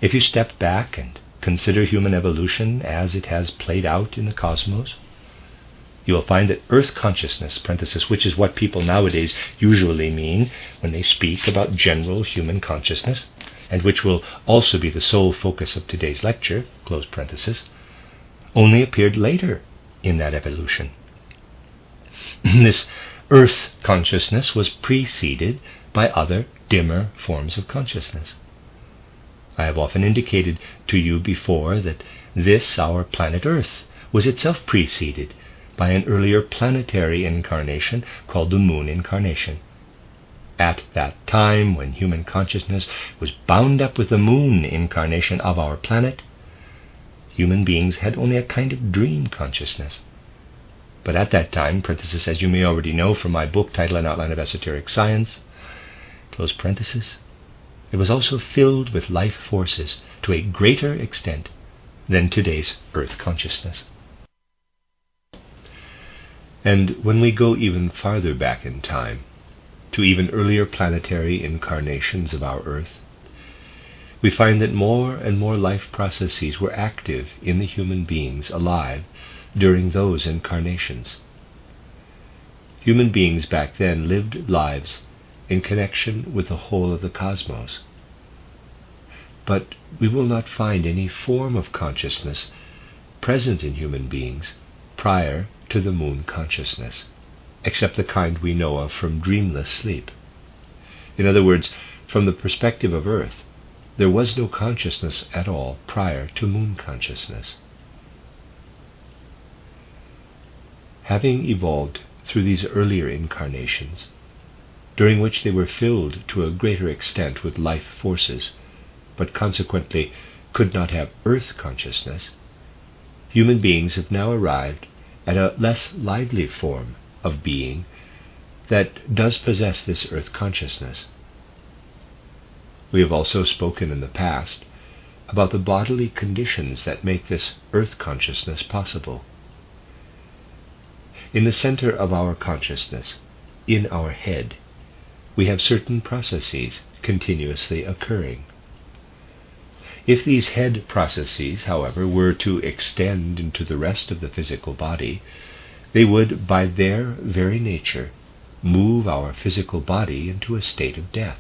If you step back and consider human evolution as it has played out in the cosmos, you will find that earth consciousness, parenthesis, which is what people nowadays usually mean when they speak about general human consciousness, and which will also be the sole focus of today's lecture, close parenthesis, only appeared later in that evolution. This earth consciousness was preceded by other, dimmer forms of consciousness. I have often indicated to you before that this, our planet Earth, was itself preceded by an earlier planetary incarnation called the moon incarnation. At that time, when human consciousness was bound up with the moon incarnation of our planet, human beings had only a kind of dream consciousness. But at that time, parenthesis, as you may already know from my book, Title and Outline of Esoteric Science, close parenthesis, it was also filled with life forces to a greater extent than today's earth consciousness. And when we go even farther back in time, to even earlier planetary incarnations of our earth, we find that more and more life processes were active in the human beings alive during those incarnations. Human beings back then lived lives in connection with the whole of the cosmos. But we will not find any form of consciousness present in human beings prior to the moon consciousness, except the kind we know of from dreamless sleep. In other words, from the perspective of Earth, there was no consciousness at all prior to moon consciousness. Having evolved through these earlier incarnations, during which they were filled to a greater extent with life forces, but consequently could not have earth consciousness, human beings have now arrived at a less lively form of being that does possess this earth consciousness. We have also spoken in the past about the bodily conditions that make this earth consciousness possible. In the center of our consciousness, in our head, we have certain processes continuously occurring. If these head processes, however, were to extend into the rest of the physical body, they would, by their very nature, move our physical body into a state of death.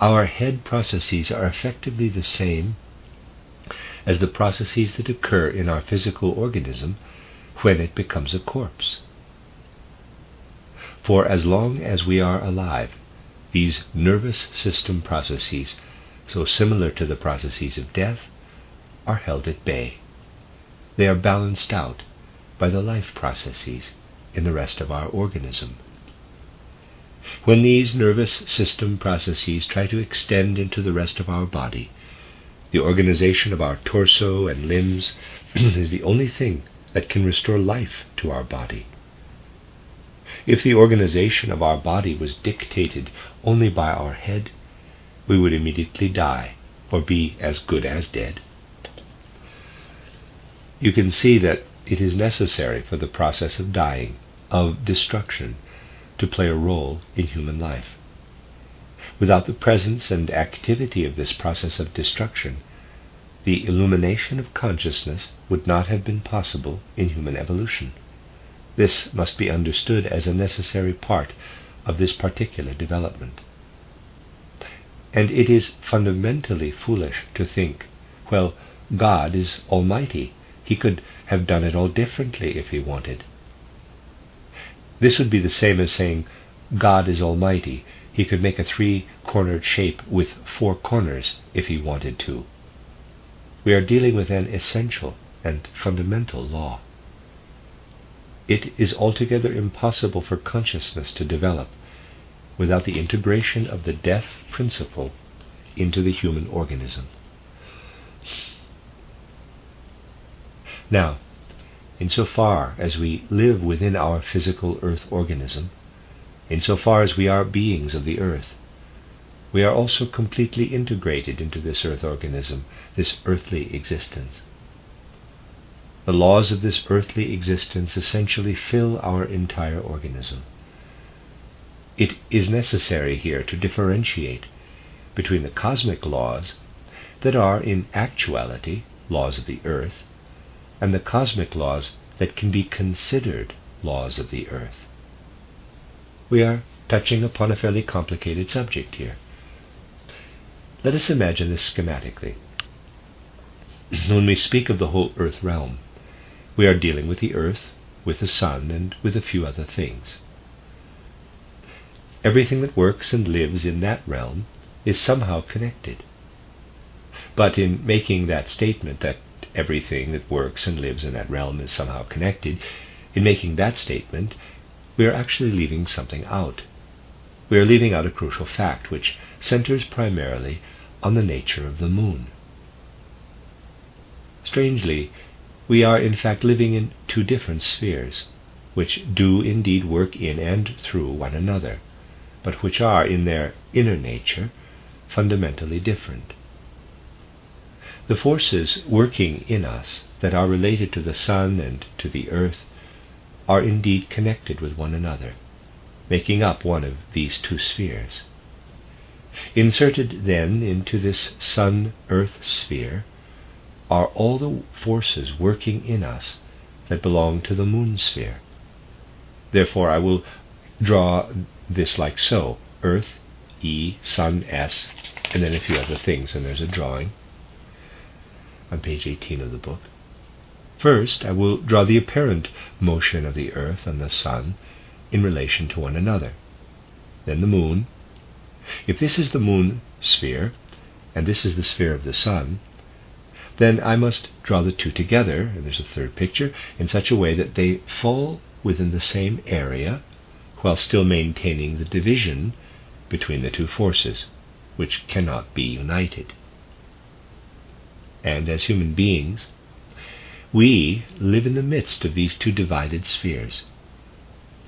Our head processes are effectively the same as the processes that occur in our physical organism when it becomes a corpse. For as long as we are alive, these nervous system processes, so similar to the processes of death, are held at bay. They are balanced out by the life processes in the rest of our organism. When these nervous system processes try to extend into the rest of our body, the organization of our torso and limbs is the only thing that can restore life to our body. If the organization of our body was dictated only by our head, we would immediately die, or be as good as dead. You can see that it is necessary for the process of dying, of destruction, to play a role in human life. Without the presence and activity of this process of destruction, the illumination of consciousness would not have been possible in human evolution. This must be understood as a necessary part of this particular development. And it is fundamentally foolish to think, well, God is almighty. He could have done it all differently if he wanted. This would be the same as saying, God is almighty. He could make a 3-cornered shape with 4 corners if he wanted to. We are dealing with an essential and fundamental law. It is altogether impossible for consciousness to develop without the integration of the death principle into the human organism. Now, insofar as we live within our physical earth organism, insofar as we are beings of the earth, we are also completely integrated into this earth organism, this earthly existence. The laws of this earthly existence essentially fill our entire organism. It is necessary here to differentiate between the cosmic laws that are in actuality laws of the earth and the cosmic laws that can be considered laws of the earth. We are touching upon a fairly complicated subject here. Let us imagine this schematically. When we speak of the whole earth realm, we are dealing with the earth, with the sun, and with a few other things. Everything that works and lives in that realm is somehow connected. But in making that statement that everything that works and lives in that realm is somehow connected, in making that statement, we are actually leaving something out. We are leaving out a crucial fact which centers primarily on the nature of the moon. Strangely, we are in fact living in 2 different spheres, which do indeed work in and through one another, but which are, in their inner nature, fundamentally different. The forces working in us that are related to the sun and to the earth are indeed connected with one another, making up one of these 2 spheres. Inserted then into this sun-earth sphere are all the forces working in us that belong to the moon sphere. Therefore I will draw this like so: Earth, E, Sun, S, and then a few other things, and there's a drawing on page 18 of the book. First, I will draw the apparent motion of the earth and the sun in relation to one another. Then the moon. If this is the moon sphere, and this is the sphere of the sun, then I must draw the 2 together, and there's a third picture, in such a way that they fall within the same area, while still maintaining the division between the 2 forces, which cannot be united. And as human beings, we live in the midst of these 2 divided spheres.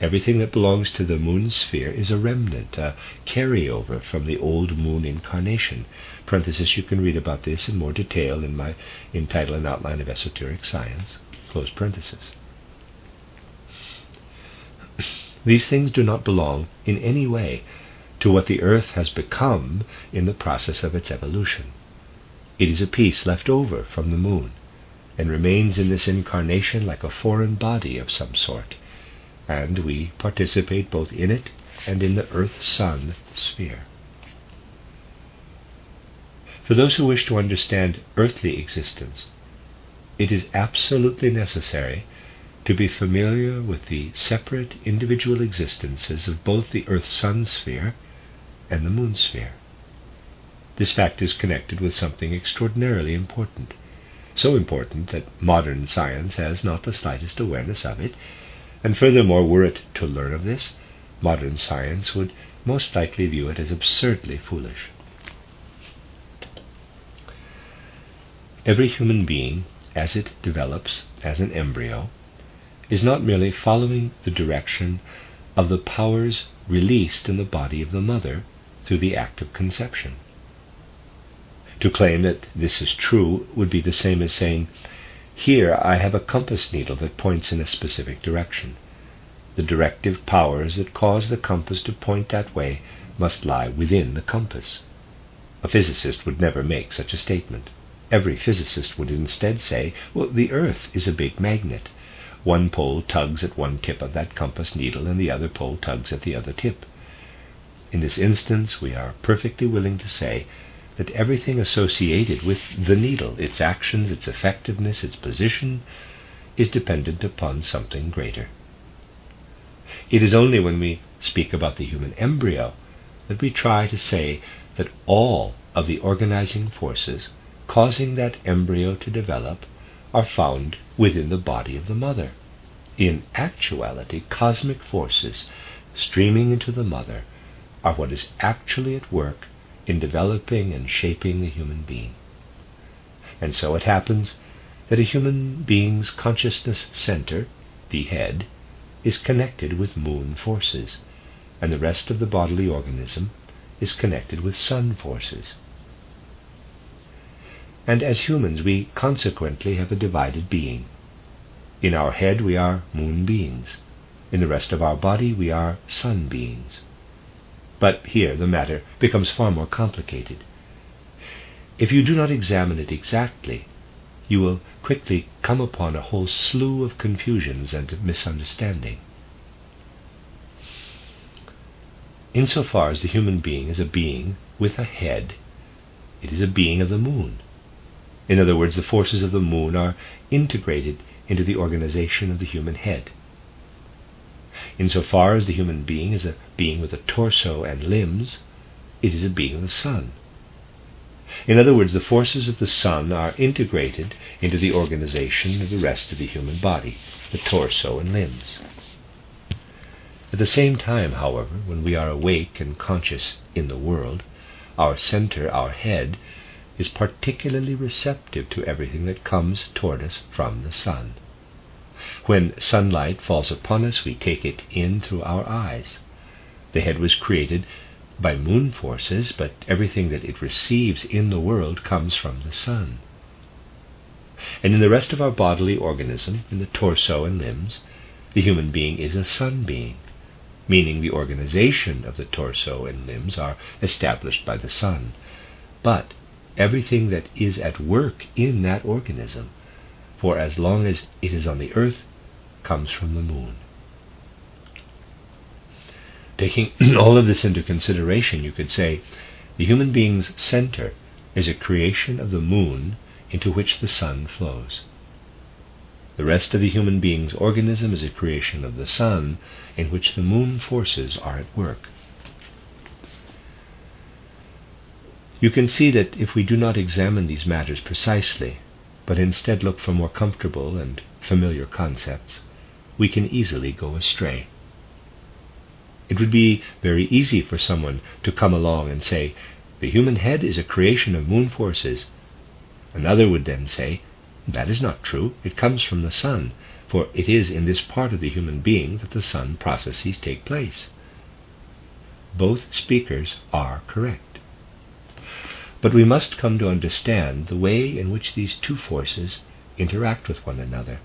Everything that belongs to the moon sphere is a remnant, a carryover from the old moon incarnation. Parenthesis, you can read about this in more detail in my Entitled An Outline of Esoteric Science. Close parenthesis. These things do not belong in any way to what the earth has become in the process of its evolution. It is a piece left over from the moon, and remains in this incarnation like a foreign body of some sort, and we participate both in it and in the earth-sun sphere. For those who wish to understand earthly existence, it is absolutely necessary to be familiar with the separate individual existences of both the earth-sun sphere and the moon sphere. This fact is connected with something extraordinarily important, so important that modern science has not the slightest awareness of it, and furthermore, were it to learn of this, modern science would most likely view it as absurdly foolish. Every human being, as it develops as an embryo, is not merely following the direction of the powers released in the body of the mother through the act of conception. To claim that this is true would be the same as saying, "Here I have a compass needle that points in a specific direction. The directive powers that cause the compass to point that way must lie within the compass." A physicist would never make such a statement. Every physicist would instead say, well, the Earth is a big magnet. One pole tugs at one tip of that compass needle and the other pole tugs at the other tip. In this instance, we are perfectly willing to say that everything associated with the needle, its actions, its effectiveness, its position, is dependent upon something greater. It is only when we speak about the human embryo that we try to say that all of the organizing forces causing that embryo to develop are found within the body of the mother. In actuality, cosmic forces streaming into the mother are what is actually at work in developing and shaping the human being. And so it happens that a human being's consciousness center, the head, is connected with moon forces, and the rest of the bodily organism is connected with sun forces. And as humans, we consequently have a divided being. In our head we are moon beings. In the rest of our body we are sun beings. But here the matter becomes far more complicated. If you do not examine it exactly, you will quickly come upon a whole slew of confusions and misunderstanding. Insofar as the human being is a being with a head, it is a being of the moon. In other words, the forces of the moon are integrated into the organization of the human head. Insofar as the human being is a being with a torso and limbs, it is a being of the sun. In other words, the forces of the sun are integrated into the organization of the rest of the human body, the torso and limbs. At the same time, however, when we are awake and conscious in the world, our center, our head, is particularly receptive to everything that comes toward us from the sun. When sunlight falls upon us, we take it in through our eyes. The head was created by moon forces, but everything that it receives in the world comes from the sun. And in the rest of our bodily organism, in the torso and limbs, the human being is a sun being, meaning the organization of the torso and limbs are established by the sun. But everything that is at work in that organism, for as long as it is on the earth, comes from the moon. Taking all of this into consideration, you could say the human being's center is a creation of the moon into which the sun flows. The rest of the human being's organism is a creation of the sun in which the moon forces are at work. You can see that if we do not examine these matters precisely, but instead look for more comfortable and familiar concepts, we can easily go astray. It would be very easy for someone to come along and say, the human head is a creation of moon forces. Another would then say, that is not true, it comes from the sun, for it is in this part of the human being that the sun processes take place. Both speakers are correct. But we must come to understand the way in which these two forces interact with one another.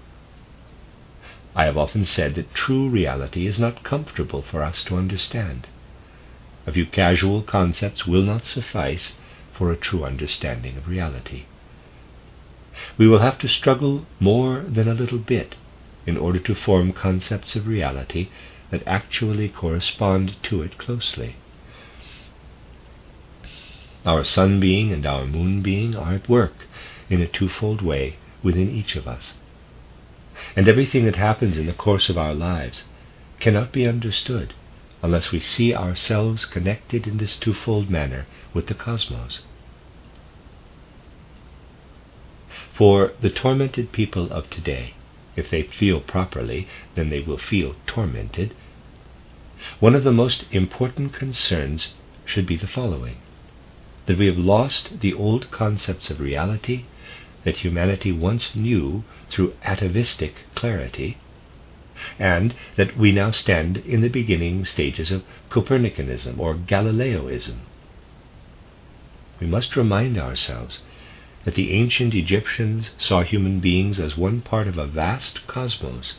I have often said that true reality is not comfortable for us to understand. A few casual concepts will not suffice for a true understanding of reality. We will have to struggle more than a little bit in order to form concepts of reality that actually correspond to it closely. Our sun being and our moon being are at work in a twofold way within each of us. And everything that happens in the course of our lives cannot be understood unless we see ourselves connected in this twofold manner with the cosmos. For the tormented people of today, if they feel properly, then they will feel tormented. one of the most important concerns should be the following: that we have lost the old concepts of reality that humanity once knew through atavistic clarity, and that we now stand in the beginning stages of Copernicanism or Galileoism. We must remind ourselves that the ancient Egyptians saw human beings as one part of a vast cosmos,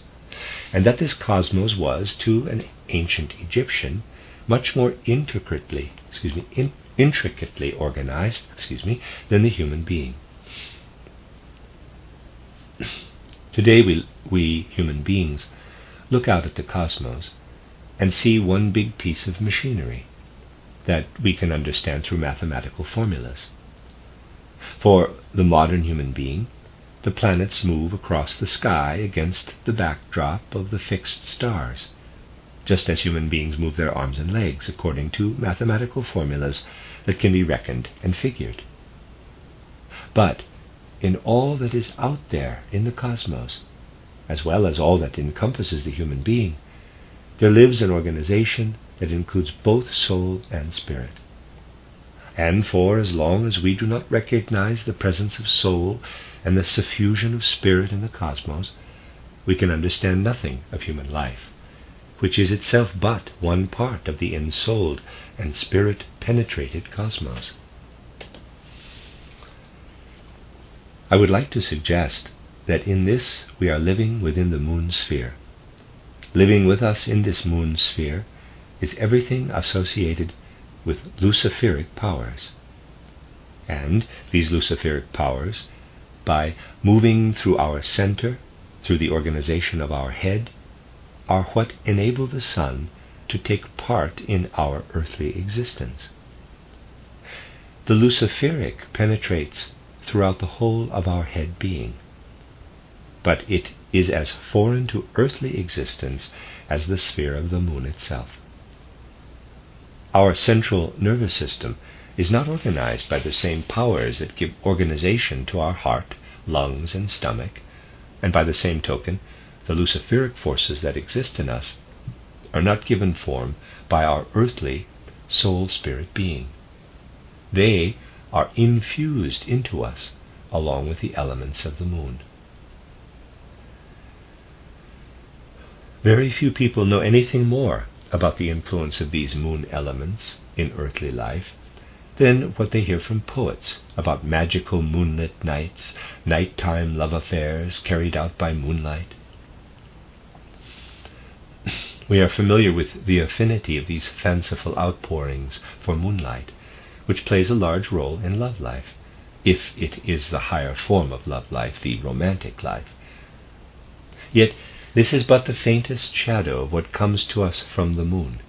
and that this cosmos was, to an ancient Egyptian, much more intricately organized than the human being. Today we human beings look out at the cosmos and see one big piece of machinery that we can understand through mathematical formulas. For the modern human being, the planets move across the sky against the backdrop of the fixed stars, just as human beings move their arms and legs according to mathematical formulas that can be reckoned and figured. But in all that is out there in the cosmos, as well as all that encompasses the human being, there lives an organization that includes both soul and spirit. And for as long as we do not recognize the presence of soul and the suffusion of spirit in the cosmos, we can understand nothing of human life, which is itself but one part of the ensouled and spirit-penetrated cosmos. I would like to suggest that in this we are living within the moon sphere. Living with us in this moon sphere is everything associated with luciferic powers. And these luciferic powers, by moving through our center, through the organization of our head, are what enable the sun to take part in our earthly existence. The luciferic penetrates throughout the whole of our head being, but it is as foreign to earthly existence as the sphere of the moon itself. Our central nervous system is not organized by the same powers that give organization to our heart, lungs, and stomach, and by the same token, the luciferic forces that exist in us are not given form by our earthly soul-spirit being. They are infused into us along with the elements of the moon. Very few people know anything more about the influence of these moon elements in earthly life than what they hear from poets about magical moonlit nights, nighttime love affairs carried out by moonlight. We are familiar with the affinity of these fanciful outpourings for moonlight, which plays a large role in love life, if it is the higher form of love life, the romantic life. Yet this is but the faintest shadow of what comes to us from the moon.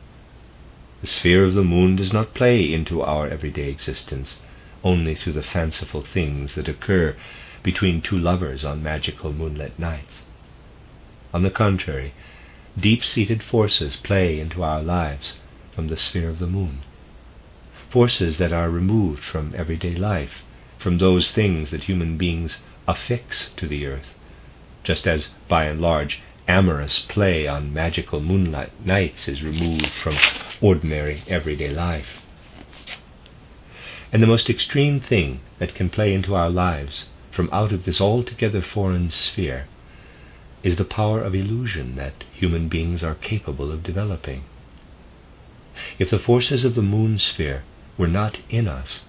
The sphere of the moon does not play into our everyday existence only through the fanciful things that occur between two lovers on magical moonlit nights. On the contrary, deep-seated forces play into our lives from the sphere of the moon, forces that are removed from everyday life, from those things that human beings affix to the earth, just as, by and large, amorous play on magical moonlight nights is removed from ordinary everyday life. And the most extreme thing that can play into our lives from out of this altogether foreign sphere is the power of illusion that human beings are capable of developing. If the forces of the moon sphere were not in us,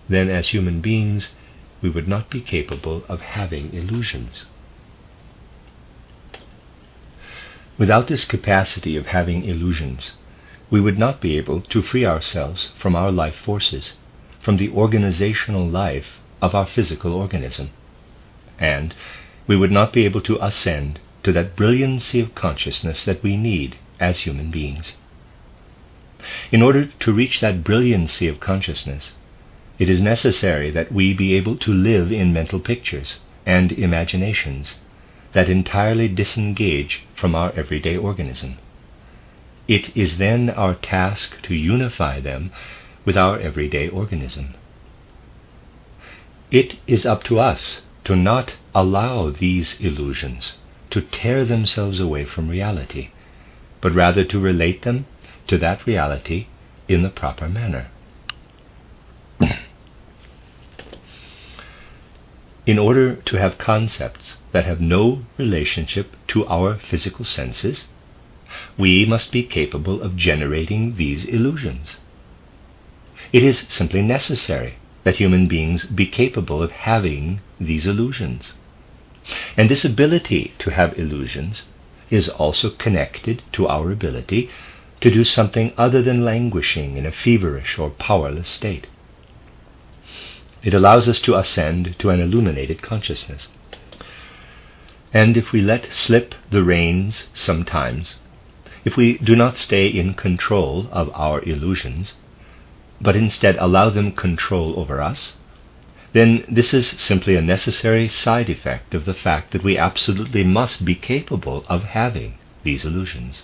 then as human beings we would not be capable of having illusions. Without this capacity of having illusions, we would not be able to free ourselves from our life forces, from the organizational life of our physical organism, and we would not be able to ascend to that brilliancy of consciousness that we need as human beings. In order to reach that brilliancy of consciousness, it is necessary that we be able to live in mental pictures and imaginations that entirely disengage from our everyday organism. It is then our task to unify them with our everyday organism. It is up to us to not allow these illusions to tear themselves away from reality, but rather to relate them to that reality in the proper manner. In order to have concepts that have no relationship to our physical senses, we must be capable of generating these illusions. It is simply necessary that human beings be capable of having these illusions. And this ability to have illusions is also connected to our ability to do something other than languishing in a feverish or powerless state. It allows us to ascend to an illuminated consciousness. And if we let slip the reins sometimes, if we do not stay in control of our illusions, but instead allow them control over us, then this is simply a necessary side effect of the fact that we absolutely must be capable of having these illusions.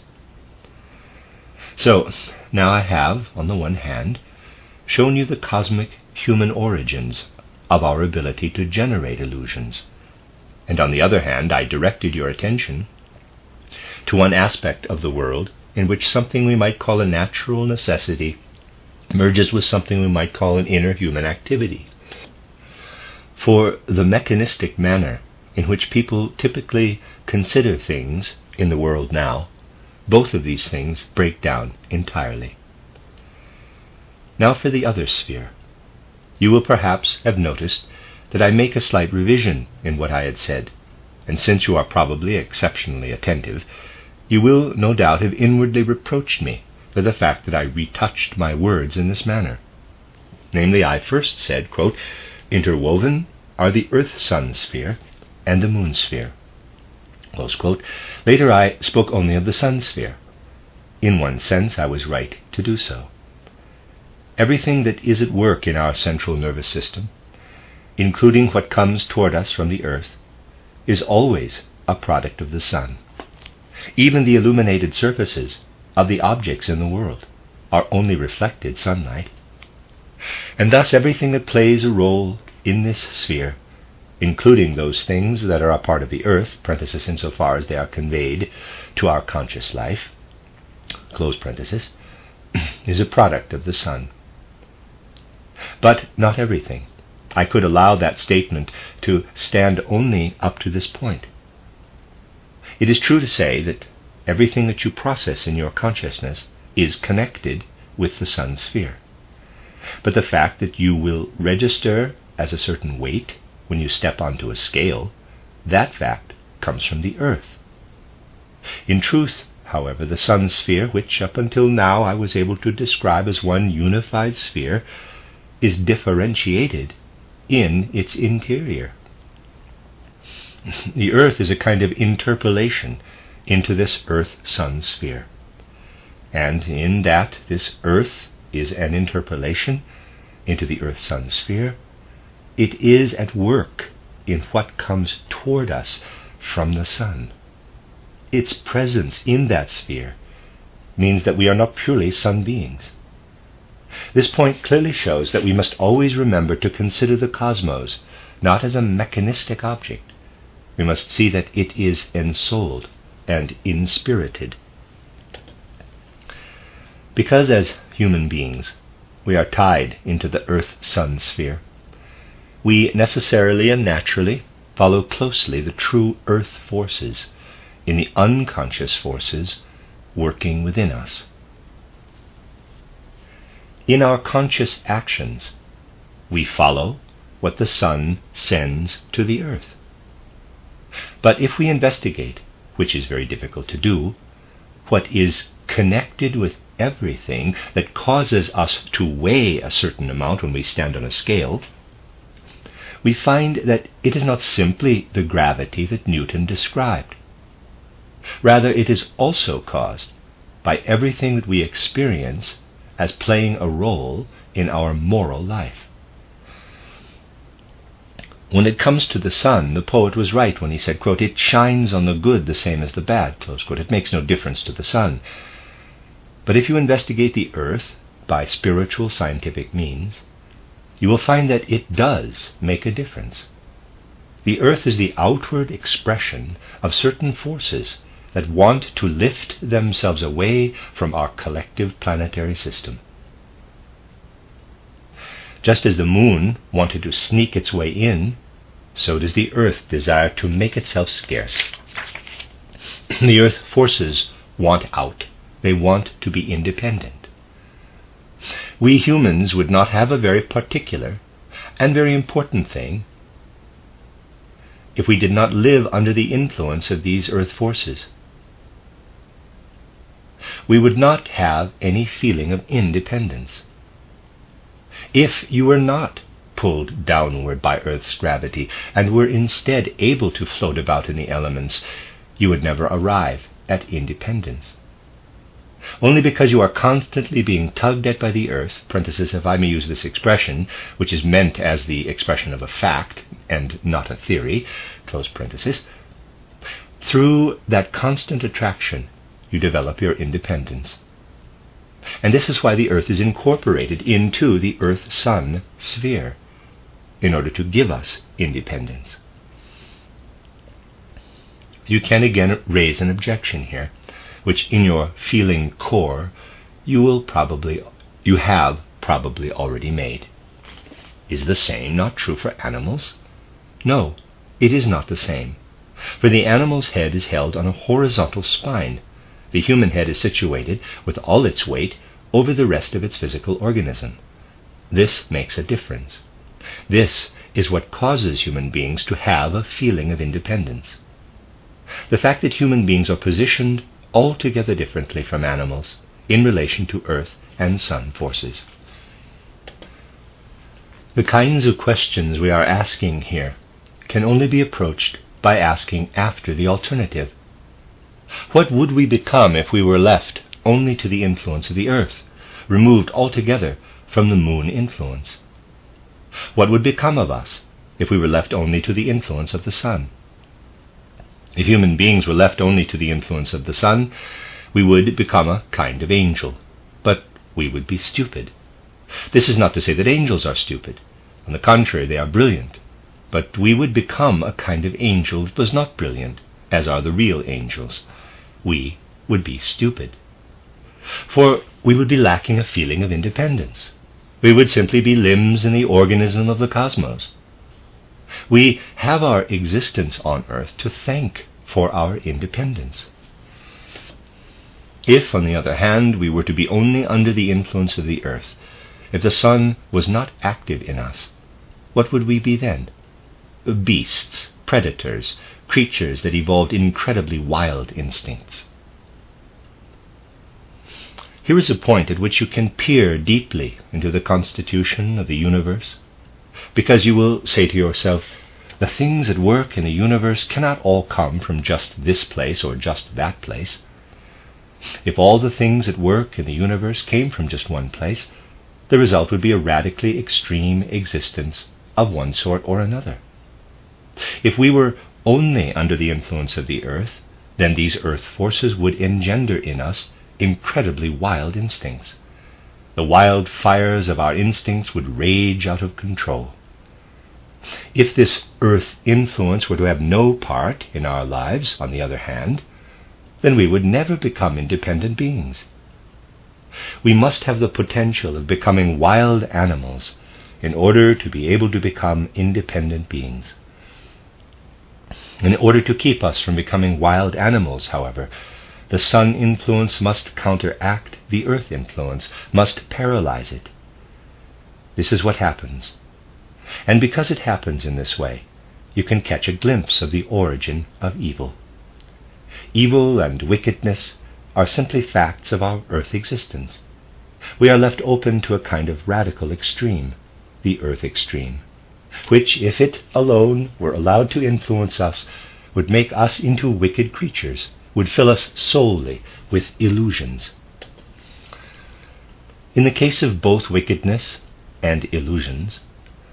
So, now I have, on the one hand, shown you the cosmic human origins of our ability to generate illusions, and on the other hand, I directed your attention to one aspect of the world in which something we might call a natural necessity merges with something we might call an inner human activity. For the mechanistic manner in which people typically consider things in the world now, both of these things break down entirely. Now for the other sphere. You will perhaps have noticed that I make a slight revision in what I had said, and since you are probably exceptionally attentive, you will no doubt have inwardly reproached me for the fact that I retouched my words in this manner. Namely, I first said, quote, "Interwoven are the Earth-Sun sphere and the Moon sphere." Close quote. Later I spoke only of the Sun sphere. In one sense, I was right to do so. Everything that is at work in our central nervous system, including what comes toward us from the Earth, is always a product of the Sun. Even the illuminated surfaces of the objects in the world are only reflected sunlight. And thus everything that plays a role in this sphere, including those things that are a part of the Earth, parenthesis, insofar as they are conveyed to our conscious life, close parenthesis, is a product of the Sun. But not everything. I could allow that statement to stand only up to this point. It is true to say that everything that you process in your consciousness is connected with the Sun sphere. But the fact that you will register as a certain weight when you step onto a scale, that fact comes from the Earth. In truth, however, the Sun sphere, which up until now I was able to describe as one unified sphere, is differentiated in its interior. The Earth is a kind of interpolation into this Earth-Sun sphere. And in that this Earth is an interpolation into the Earth-Sun sphere, it is at work in what comes toward us from the Sun. Its presence in that sphere means that we are not purely Sun beings. This point clearly shows that we must always remember to consider the cosmos not as a mechanistic object. We must see that it is ensouled and inspirited. Because as human beings we are tied into the Earth-Sun sphere, we necessarily and naturally follow closely the true Earth forces in the unconscious forces working within us. In our conscious actions, we follow what the Sun sends to the Earth. But if we investigate, which is very difficult to do, what is connected with everything that causes us to weigh a certain amount when we stand on a scale, we find that it is not simply the gravity that Newton described. Rather, it is also caused by everything that we experience as playing a role in our moral life. When it comes to the Sun, the poet was right when he said, quote, "It shines on the good the same as the bad," close quote. It makes no difference to the Sun. But if you investigate the Earth by spiritual scientific means, you will find that it does make a difference. The Earth is the outward expression of certain forces that want to lift themselves away from our collective planetary system. Just as the moon wanted to sneak its way in, so does the earth desire to make itself scarce. The earth forces want out. They want to be independent. We humans would not have a very particular and very important thing if we did not live under the influence of these earth forces. We would not have any feeling of independence. If you were not pulled downward by Earth's gravity and were instead able to float about in the elements, you would never arrive at independence. Only because you are constantly being tugged at by the earth, parenthesis, if I may use this expression, which is meant as the expression of a fact and not a theory, close parenthesis, through that constant attraction you develop your independence. And this is why the earth is incorporated into the Earth-Sun sphere, in order to give us independence. You can again raise an objection here, which in your feeling core you have probably already made. Is the same not true for animals? No, it is not the same. For the animal's head is held on a horizontal spine. The human head is situated with all its weight over the rest of its physical organism. This makes a difference. This is what causes human beings to have a feeling of independence. The fact that human beings are positioned altogether differently from animals in relation to earth and sun forces. The kinds of questions we are asking here can only be approached by asking after the alternative. What would we become if we were left only to the influence of the earth, removed altogether from the moon influence? What would become of us if we were left only to the influence of the sun? If human beings were left only to the influence of the sun, we would become a kind of angel, but we would be stupid. This is not to say that angels are stupid. On the contrary, they are brilliant. But we would become a kind of angel that was not brilliant, as are the real angels. We would be stupid. For we would be lacking a feeling of independence. We would simply be limbs in the organism of the cosmos. We have our existence on earth to thank for our independence. If, on the other hand, we were to be only under the influence of the earth, if the sun was not active in us, what would we be then? Beasts, predators, creatures that evolved incredibly wild instincts. Here is a point at which you can peer deeply into the constitution of the universe, because you will say to yourself, the things at work in the universe cannot all come from just this place or just that place. If all the things at work in the universe came from just one place, the result would be a radically extreme existence of one sort or another. If we were only under the influence of the earth, then these earth forces would engender in us incredibly wild instincts. The wild fires of our instincts would rage out of control. If this earth influence were to have no part in our lives, on the other hand, then we would never become independent beings. We must have the potential of becoming wild animals in order to be able to become independent beings. In order to keep us from becoming wild animals, however, the sun influence must counteract the earth influence, must paralyze it. This is what happens. And because it happens in this way, you can catch a glimpse of the origin of evil. Evil and wickedness are simply facts of our earth existence. We are left open to a kind of radical extreme, the earth extreme, which, if it alone were allowed to influence us, would make us into wicked creatures, would fill us solely with illusions. In the case of both wickedness and illusions,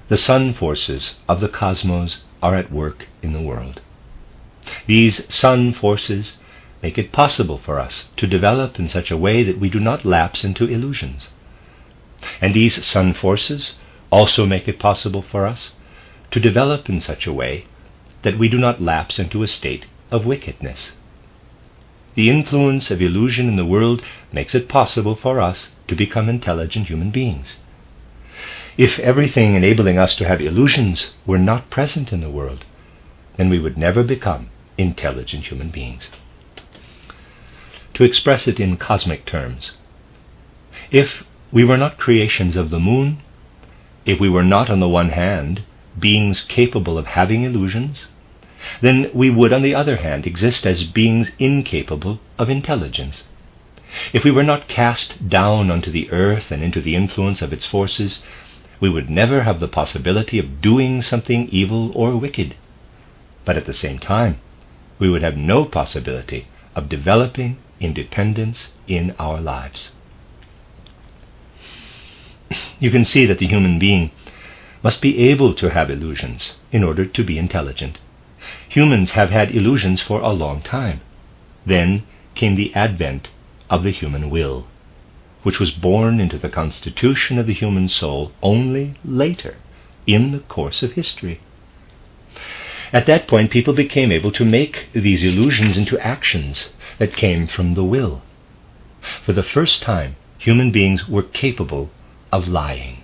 the sun forces of the cosmos are at work in the world. These sun forces make it possible for us to develop in such a way that we do not lapse into illusions. And these sun forces also make it possible for us to develop in such a way that we do not lapse into a state of wickedness. the influence of illusion in the world makes it possible for us to become intelligent human beings. If everything enabling us to have illusions were not present in the world, then we would never become intelligent human beings. To express it in cosmic terms, if we were not creations of the moon, if we were not, on the one hand, beings capable of having illusions, then we would, on the other hand, exist as beings incapable of intelligence. If we were not cast down onto the earth and into the influence of its forces, we would never have the possibility of doing something evil or wicked. But at the same time, we would have no possibility of developing independence in our lives. You can see that the human being must be able to have illusions in order to be intelligent. Humans have had illusions for a long time. Then came the advent of the human will, which was born into the constitution of the human soul only later in the course of history. At that point, people became able to make these illusions into actions that came from the will. For the first time, human beings were capable of lying.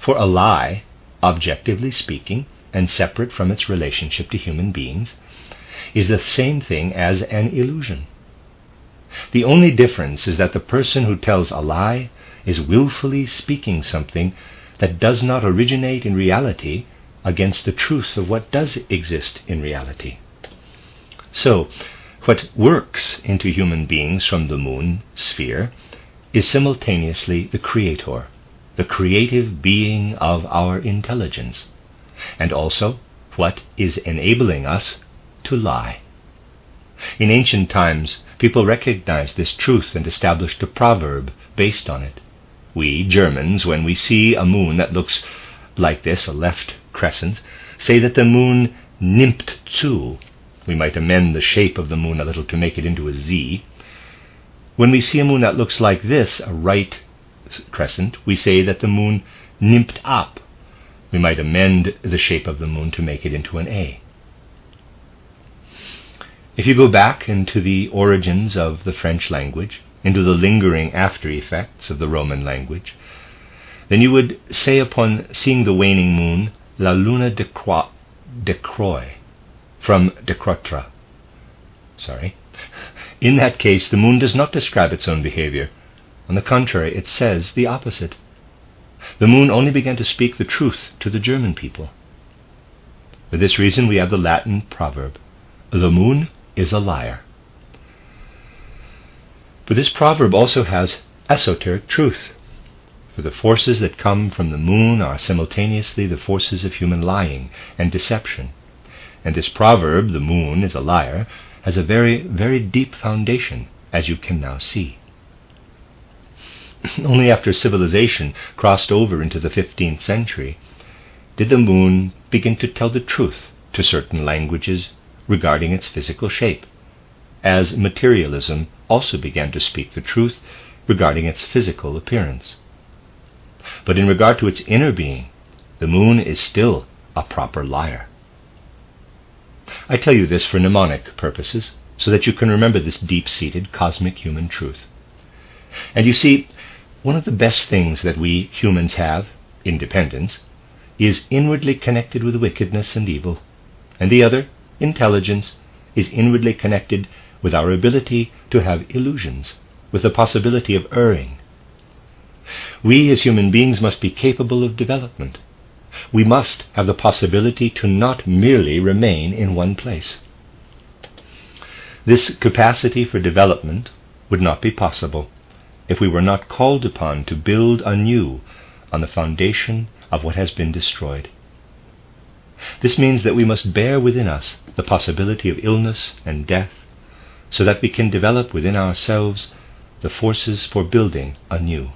For a lie, objectively speaking, and separate from its relationship to human beings, is the same thing as an illusion. The only difference is that the person who tells a lie is willfully speaking something that does not originate in reality against the truth of what does exist in reality. So, what works into human beings from the moon sphere is simultaneously the creator, the creative being of our intelligence, and also what is enabling us to lie. In ancient times, people recognized this truth and established a proverb based on it. We, Germans, when we see a moon that looks like this, a left crescent, say that the moon nimmt zu. We might amend the shape of the moon a little to make it into a Z. When we see a moon that looks like this, a right crescent, we say that the moon nimmt ab. We might amend the shape of the moon to make it into an A. If you go back into the origins of the French language, into the lingering after effects of the Roman language, then you would say upon seeing the waning moon, la luna décroît, from décroître. In that case, the moon does not describe its own behavior. On the contrary, it says the opposite. The moon only began to speak the truth to the German people. For this reason, we have the Latin proverb, the moon is a liar. But this proverb also has esoteric truth. For the forces that come from the moon are simultaneously the forces of human lying and deception. And this proverb, the moon is a liar, has a very, very deep foundation, as you can now see. Only after civilization crossed over into the 15th century did the moon begin to tell the truth to certain languages regarding its physical shape, as materialism also began to speak the truth regarding its physical appearance. But in regard to its inner being, the moon is still a proper liar. I tell you this for mnemonic purposes, so that you can remember this deep-seated cosmic human truth. And you see, one of the best things that we humans have, independence, is inwardly connected with wickedness and evil, and the other, intelligence, is inwardly connected with our ability to have illusions, with the possibility of erring. We as human beings must be capable of development. We must have the possibility to not merely remain in one place. This capacity for development would not be possible if we were not called upon to build anew on the foundation of what has been destroyed. This means that we must bear within us the possibility of illness and death, so that we can develop within ourselves the forces for building anew.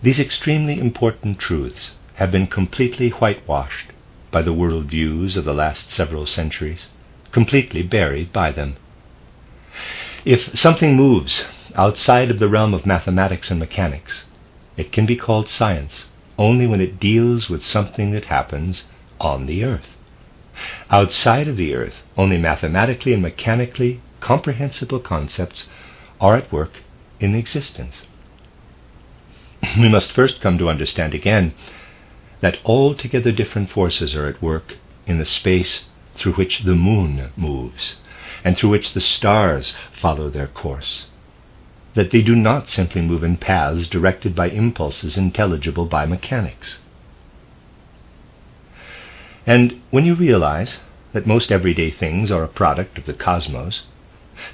These extremely important truths have been completely whitewashed by the world views of the last several centuries, completely buried by them. If something moves outside of the realm of mathematics and mechanics, it can be called science only when it deals with something that happens on the earth. Outside of the earth, only mathematically and mechanically comprehensible concepts are at work in existence. We must first come to understand again that altogether different forces are at work in the space through which the moon moves and through which the stars follow their course, that they do not simply move in paths directed by impulses intelligible by mechanics. And when you realize that most everyday things are a product of the cosmos,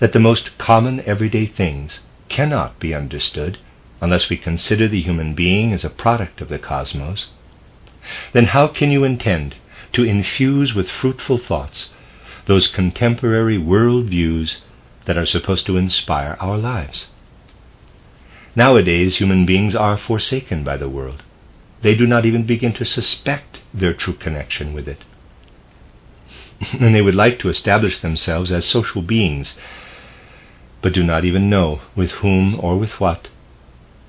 that the most common everyday things cannot be understood unless we consider the human being as a product of the cosmos, then how can you intend to infuse with fruitful thoughts those contemporary world views that are supposed to inspire our lives? Nowadays, human beings are forsaken by the world. They do not even begin to suspect their true connection with it. And they would like to establish themselves as social beings, but do not even know with whom or with what,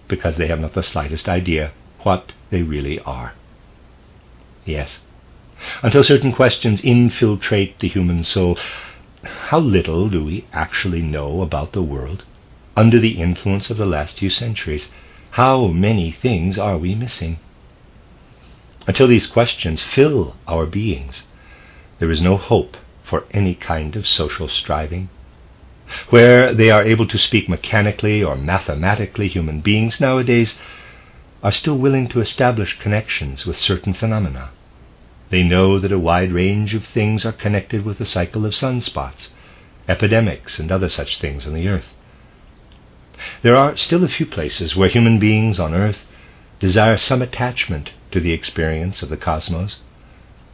because they have not the slightest idea what they really are. Yes, until certain questions infiltrate the human soul, how little do we actually know about the world under the influence of the last few centuries? How many things are we missing? Until these questions fill our beings, there is no hope for any kind of social striving. Where they are able to speak mechanically or mathematically, human beings nowadays are still willing to establish connections with certain phenomena. They know that a wide range of things are connected with the cycle of sunspots, epidemics, and other such things on the earth. There are still a few places where human beings on earth desire some attachment to the experience of the cosmos,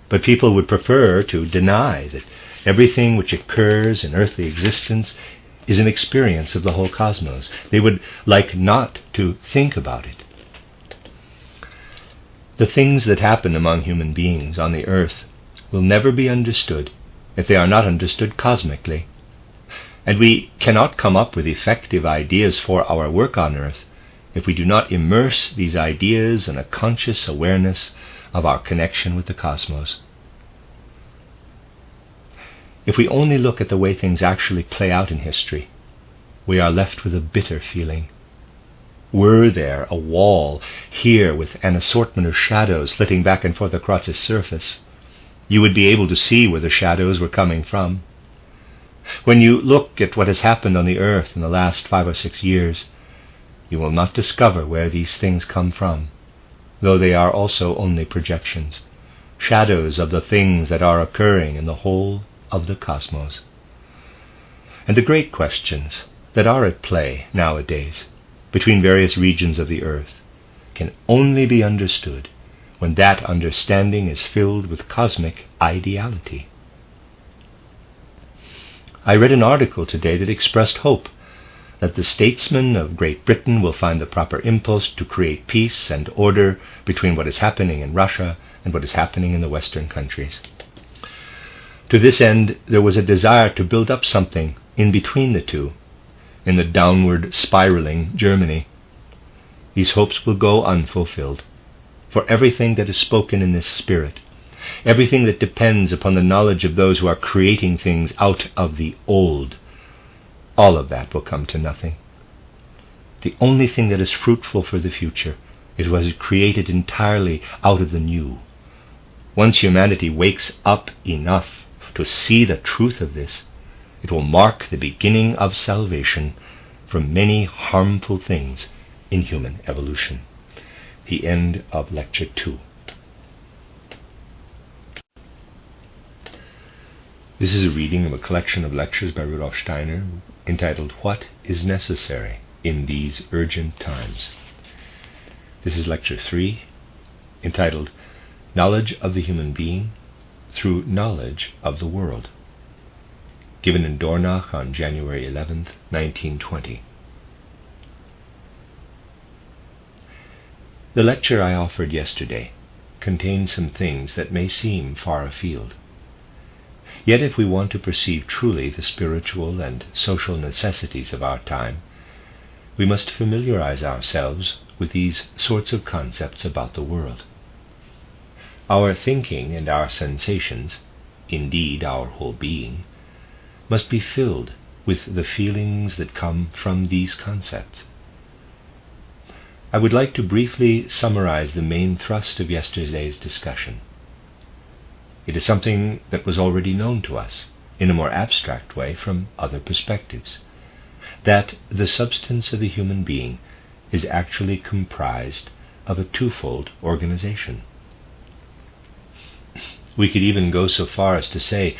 but people would prefer to deny that everything which occurs in earthly existence is an experience of the whole cosmos. They would like not to think about it. The things that happen among human beings on the earth will never be understood if they are not understood cosmically. And we cannot come up with effective ideas for our work on earth if we do not immerse these ideas in a conscious awareness of our connection with the cosmos. If we only look at the way things actually play out in history, we are left with a bitter feeling. Were there a wall here with an assortment of shadows flitting back and forth across its surface, you would be able to see where the shadows were coming from. When you look at what has happened on the earth in the last 5 or 6 years, you will not discover where these things come from, though they are also only projections, shadows of the things that are occurring in the whole of the cosmos. And the great questions that are at play nowadays between various regions of the earth can only be understood when that understanding is filled with cosmic ideality. I read an article today that expressed hope that the statesmen of Great Britain will find the proper impulse to create peace and order between what is happening in Russia and what is happening in the Western countries. To this end, there was a desire to build up something in between the two, in the downward spiraling Germany. These hopes will go unfulfilled, for everything that is spoken in this spirit, everything that depends upon the knowledge of those who are creating things out of the old, all of that will come to nothing. The only thing that is fruitful for the future is what is created entirely out of the new. Once humanity wakes up enough to see the truth of this, it will mark the beginning of salvation from many harmful things in human evolution. The end of Lecture 2. This is a reading of a collection of lectures by Rudolf Steiner entitled What is Necessary in These Urgent Times. This is Lecture 3, entitled Knowledge of the Human Being Through Knowledge of the World, given in Dornach on January 11, 1920. The lecture I offered yesterday contains some things that may seem far afield. Yet if we want to perceive truly the spiritual and social necessities of our time, we must familiarize ourselves with these sorts of concepts about the world. Our thinking and our sensations indeed our whole being, must be filled with the feelings that come from these concepts. I would like to briefly summarize the main thrust of yesterday's discussion. It is something that was already known to us in a more abstract way from other perspectives, that the substance of the human being is actually comprised of a twofold organization. We could even go so far as to say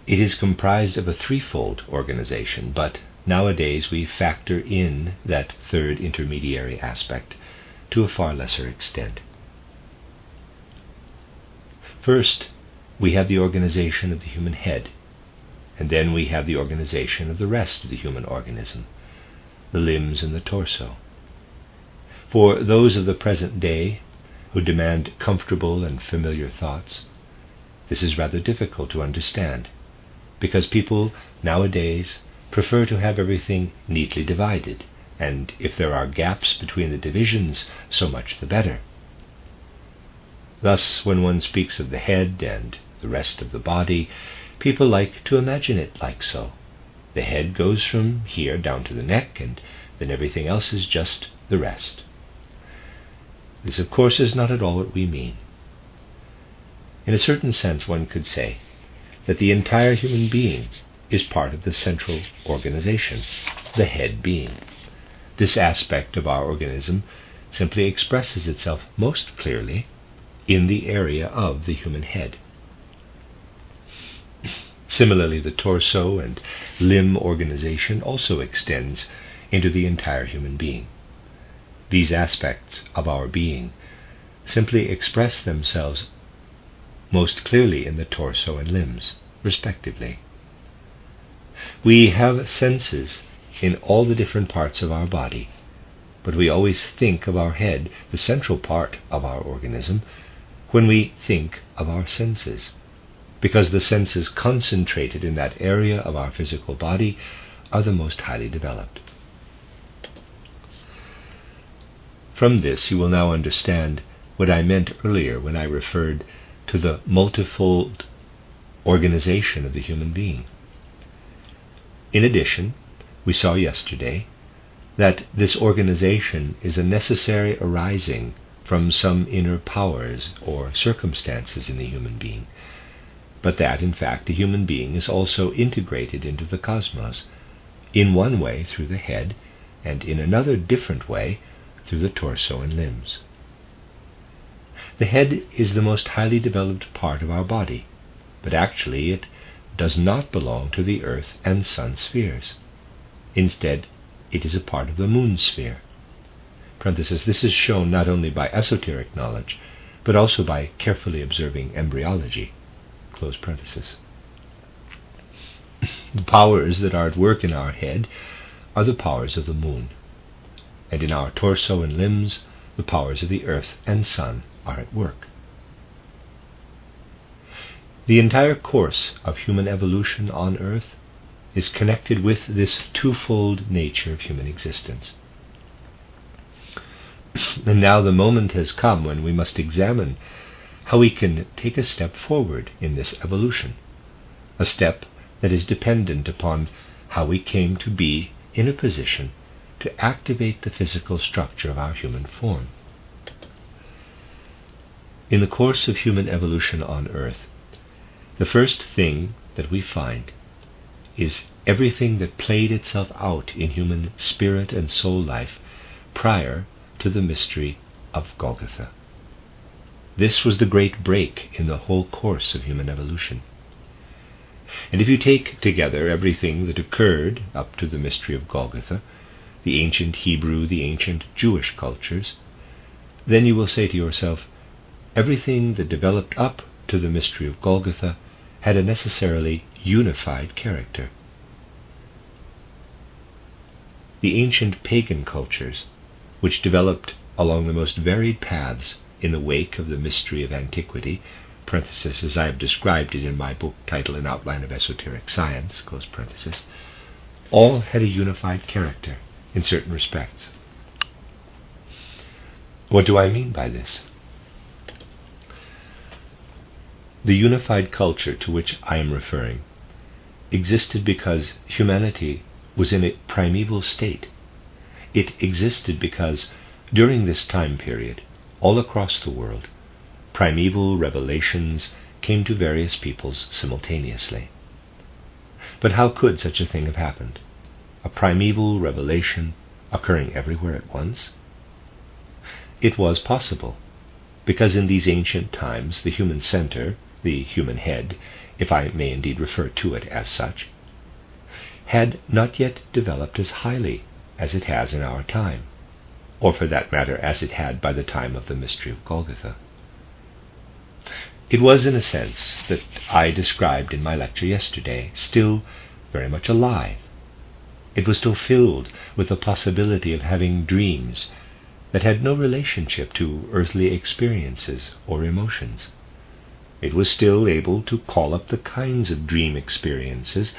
it is comprised of a threefold organization, but nowadays we factor in that third intermediary aspect to a far lesser extent. First, we have the organization of the human head, and then we have the organization of the rest of the human organism, the limbs and the torso. For those of the present day who demand comfortable and familiar thoughts, this is rather difficult to understand, because people nowadays prefer to have everything neatly divided, and if there are gaps between the divisions, so much the better. Thus, when one speaks of the head and the rest of the body, people like to imagine it like so. The head goes from here down to the neck, and then everything else is just the rest. This, of course, is not at all what we mean. In a certain sense, one could say that the entire human being is part of the central organization, the head being. This aspect of our organism simply expresses itself most clearly in the area of the human head. Similarly, the torso and limb organization also extends into the entire human being. These aspects of our being simply express themselves most clearly in the torso and limbs, respectively. We have senses in all the different parts of our body, but we always think of our head, the central part of our organism, when we think of our senses, because the senses concentrated in that area of our physical body are the most highly developed. From this you will now understand what I meant earlier when I referred to the multifold organization of the human being. In addition, we saw yesterday that this organization is a necessary arising from some inner powers or circumstances in the human being, but that, in fact, the human being is also integrated into the cosmos, in one way through the head, and in another different way through the torso and limbs. The head is the most highly developed part of our body, but actually it does not belong to the earth and sun spheres. Instead, it is a part of the moon sphere. Parenthesis, this is shown not only by esoteric knowledge, but also by carefully observing embryology. Close parenthesis. The powers that are at work in our head are the powers of the moon, and in our torso and limbs, the powers of the earth and sun are at work. The entire course of human evolution on earth is connected with this twofold nature of human existence. And now the moment has come when we must examine how we can take a step forward in this evolution, a step that is dependent upon how we came to be in a position to activate the physical structure of our human form. In the course of human evolution on earth, the first thing that we find is everything that played itself out in human spirit and soul life prior to the mystery of Golgotha. This was the great break in the whole course of human evolution. And if you take together everything that occurred up to the mystery of Golgotha, the ancient Hebrew, the ancient Jewish cultures, then you will say to yourself, everything that developed up to the mystery of Golgotha had a necessarily unified character. The ancient pagan cultures, which developed along the most varied paths in the wake of the mystery of antiquity, parenthesis, as I have described it in my book titled An Outline of Esoteric Science, close parenthesis, all had a unified character in certain respects. What do I mean by this? The unified culture to which I am referring existed because humanity was in a primeval state. It existed because, during this time period, all across the world, primeval revelations came to various peoples simultaneously. But how could such a thing have happened? A primeval revelation occurring everywhere at once? It was possible, because in these ancient times the human center, the human head, if I may indeed refer to it as such, had not yet developed as highly as it has in our time, or for that matter as it had by the time of the mystery of Golgotha. It was, in a sense, that I described in my lecture yesterday, still very much alive. It was still filled with the possibility of having dreams that had no relationship to earthly experiences or emotions. It was still able to call up the kinds of dream experiences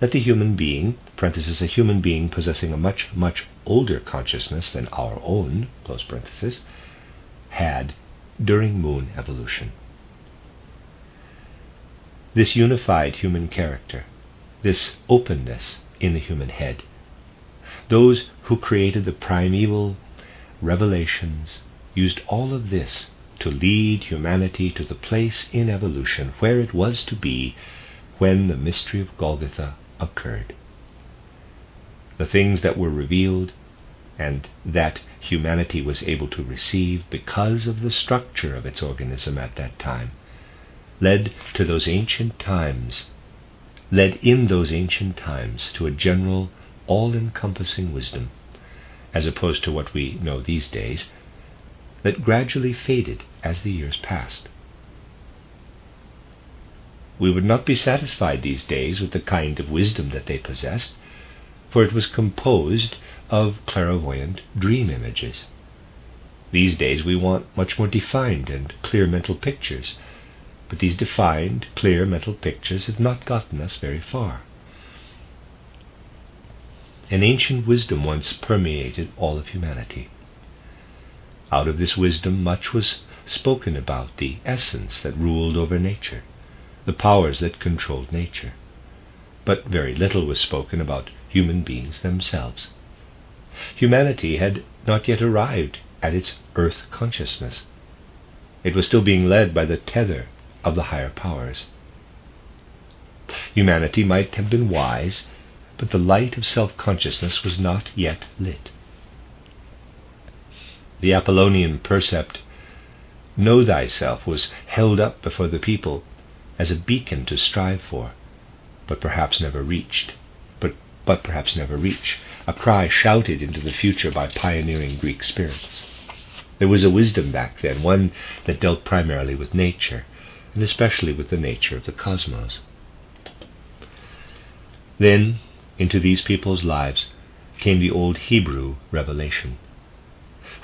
that the human being, parenthesis, a human being possessing a much, much older consciousness than our own, close parenthesis, had during moon evolution. This unified human character, this openness in the human head, those who created the primeval revelations used all of this to lead humanity to the place in evolution where it was to be when the mystery of Golgotha occurred. The things that were revealed and that humanity was able to receive because of the structure of its organism at that time led in those ancient times to a general, all-encompassing wisdom, as opposed to what we know these days, that gradually faded as the years passed. We would not be satisfied these days with the kind of wisdom that they possessed, for it was composed of clairvoyant dream images. These days we want much more defined and clear mental pictures, but these defined, clear mental pictures have not gotten us very far. An ancient wisdom once permeated all of humanity. Out of this wisdom much was spoken about the essence that ruled over nature, the powers that controlled nature, but very little was spoken about human beings themselves. Humanity had not yet arrived at its earth consciousness. It was still being led by the tether of the higher powers. Humanity might have been wise, but the light of self-consciousness was not yet lit. The Apollonian percept, "Know thyself," was held up before the people as a beacon to strive for, but perhaps never reach, a cry shouted into the future by pioneering Greek spirits. There was a wisdom back then, one that dealt primarily with nature, and especially with the nature of the cosmos. Then, into these people's lives came the old Hebrew revelation.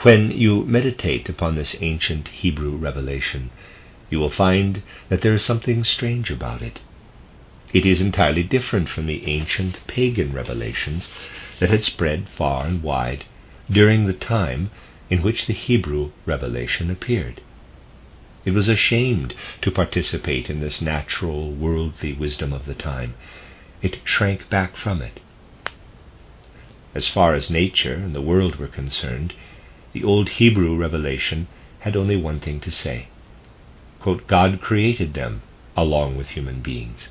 When you meditate upon this ancient Hebrew revelation, you will find that there is something strange about it. It is entirely different from the ancient pagan revelations that had spread far and wide during the time in which the Hebrew revelation appeared. It was ashamed to participate in this natural, worldly wisdom of the time. It shrank back from it. As far as nature and the world were concerned, the old Hebrew revelation had only one thing to say. Quote, "God created them along with human beings,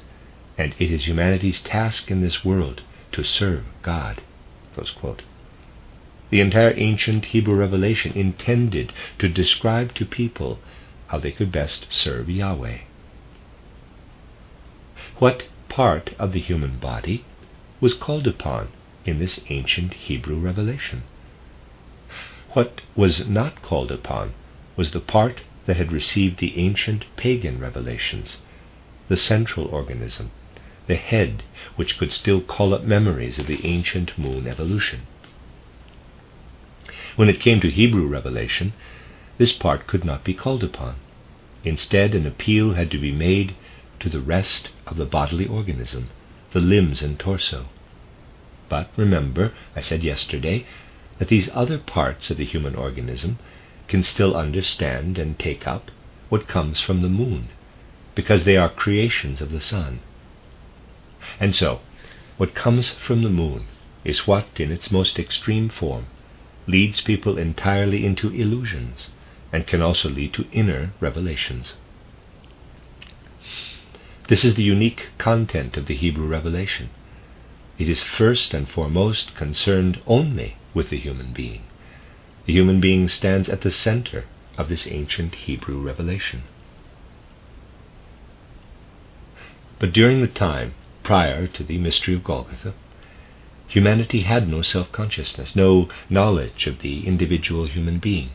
and it is humanity's task in this world to serve God." Close quote. The entire ancient Hebrew revelation intended to describe to people how they could best serve Yahweh. What part of the human body was called upon in this ancient Hebrew revelation? What was not called upon was the part that had received the ancient pagan revelations, the central organism, the head which could still call up memories of the ancient moon evolution. When it came to Hebrew revelation, this part could not be called upon. Instead, an appeal had to be made to the rest of the bodily organism, the limbs and torso. But remember, I said yesterday, that these other parts of the human organism can still understand and take up what comes from the moon, because they are creations of the sun. And so, what comes from the moon is what, in its most extreme form, leads people entirely into illusions, and can also lead to inner revelations. This is the unique content of the Hebrew revelation. It is first and foremost concerned only with the human being. The human being stands at the center of this ancient Hebrew revelation. But during the time prior to the mystery of Golgotha, humanity had no self-consciousness, no knowledge of the individual human being.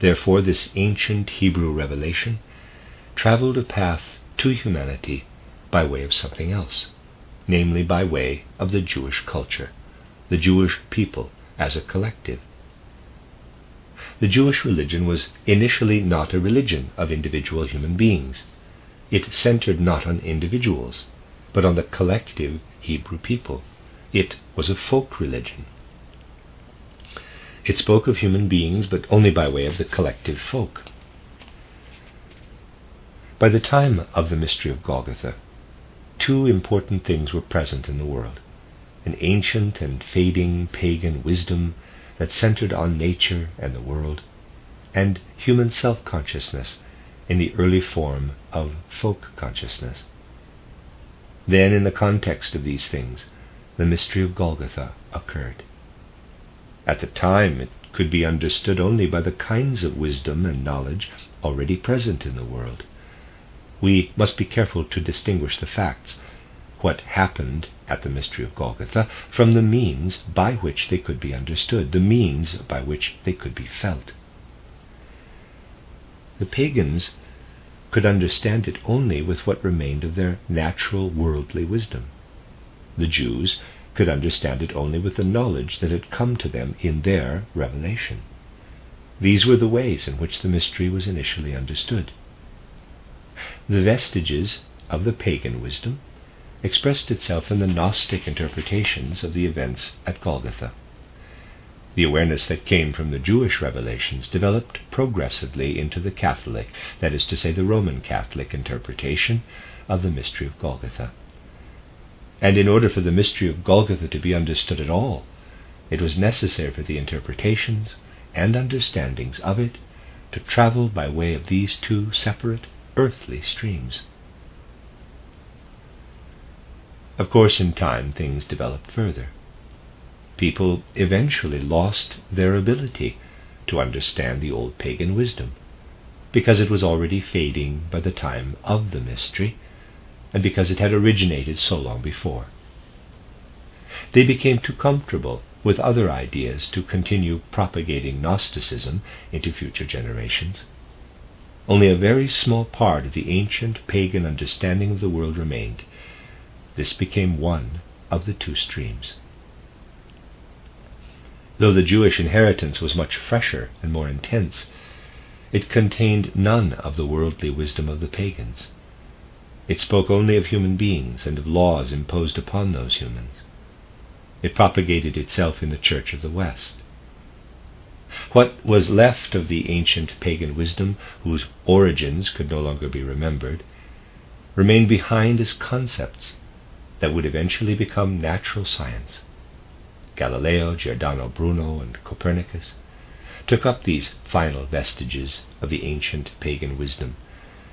Therefore, this ancient Hebrew revelation traveled a path to humanity by way of something else, namely by way of the Jewish culture, the Jewish people as a collective. The Jewish religion was initially not a religion of individual human beings. It centered not on individuals, but on the collective Hebrew people. It was a folk religion. It spoke of human beings, but only by way of the collective folk. By the time of the mystery of Golgotha, two important things were present in the world: an ancient and fading pagan wisdom that centered on nature and the world, and human self-consciousness in the early form of folk consciousness. Then, in the context of these things, the mystery of Golgotha occurred. At the time, it could be understood only by the kinds of wisdom and knowledge already present in the world. We must be careful to distinguish the facts, what happened at the mystery of Golgotha, from the means by which they could be understood, the means by which they could be felt. The pagans could understand it only with what remained of their natural worldly wisdom. The Jews could understand it only with the knowledge that had come to them in their revelation. These were the ways in which the mystery was initially understood. The vestiges of the pagan wisdom expressed itself in the Gnostic interpretations of the events at Golgotha. The awareness that came from the Jewish revelations developed progressively into the Catholic, that is to say, the Roman Catholic interpretation of the mystery of Golgotha. And in order for the mystery of Golgotha to be understood at all, it was necessary for the interpretations and understandings of it to travel by way of these two separate earthly streams. Of course, in time, things developed further. People eventually lost their ability to understand the old pagan wisdom, because it was already fading by the time of the mystery, and because it had originated so long before. They became too comfortable with other ideas to continue propagating Gnosticism into future generations. Only a very small part of the ancient pagan understanding of the world remained. This became one of the two streams. Though the Jewish inheritance was much fresher and more intense, it contained none of the worldly wisdom of the pagans. It spoke only of human beings and of laws imposed upon those humans. It propagated itself in the Church of the West. What was left of the ancient pagan wisdom, whose origins could no longer be remembered, remained behind as concepts that would eventually become natural science. Galileo, Giordano Bruno, and Copernicus took up these final vestiges of the ancient pagan wisdom,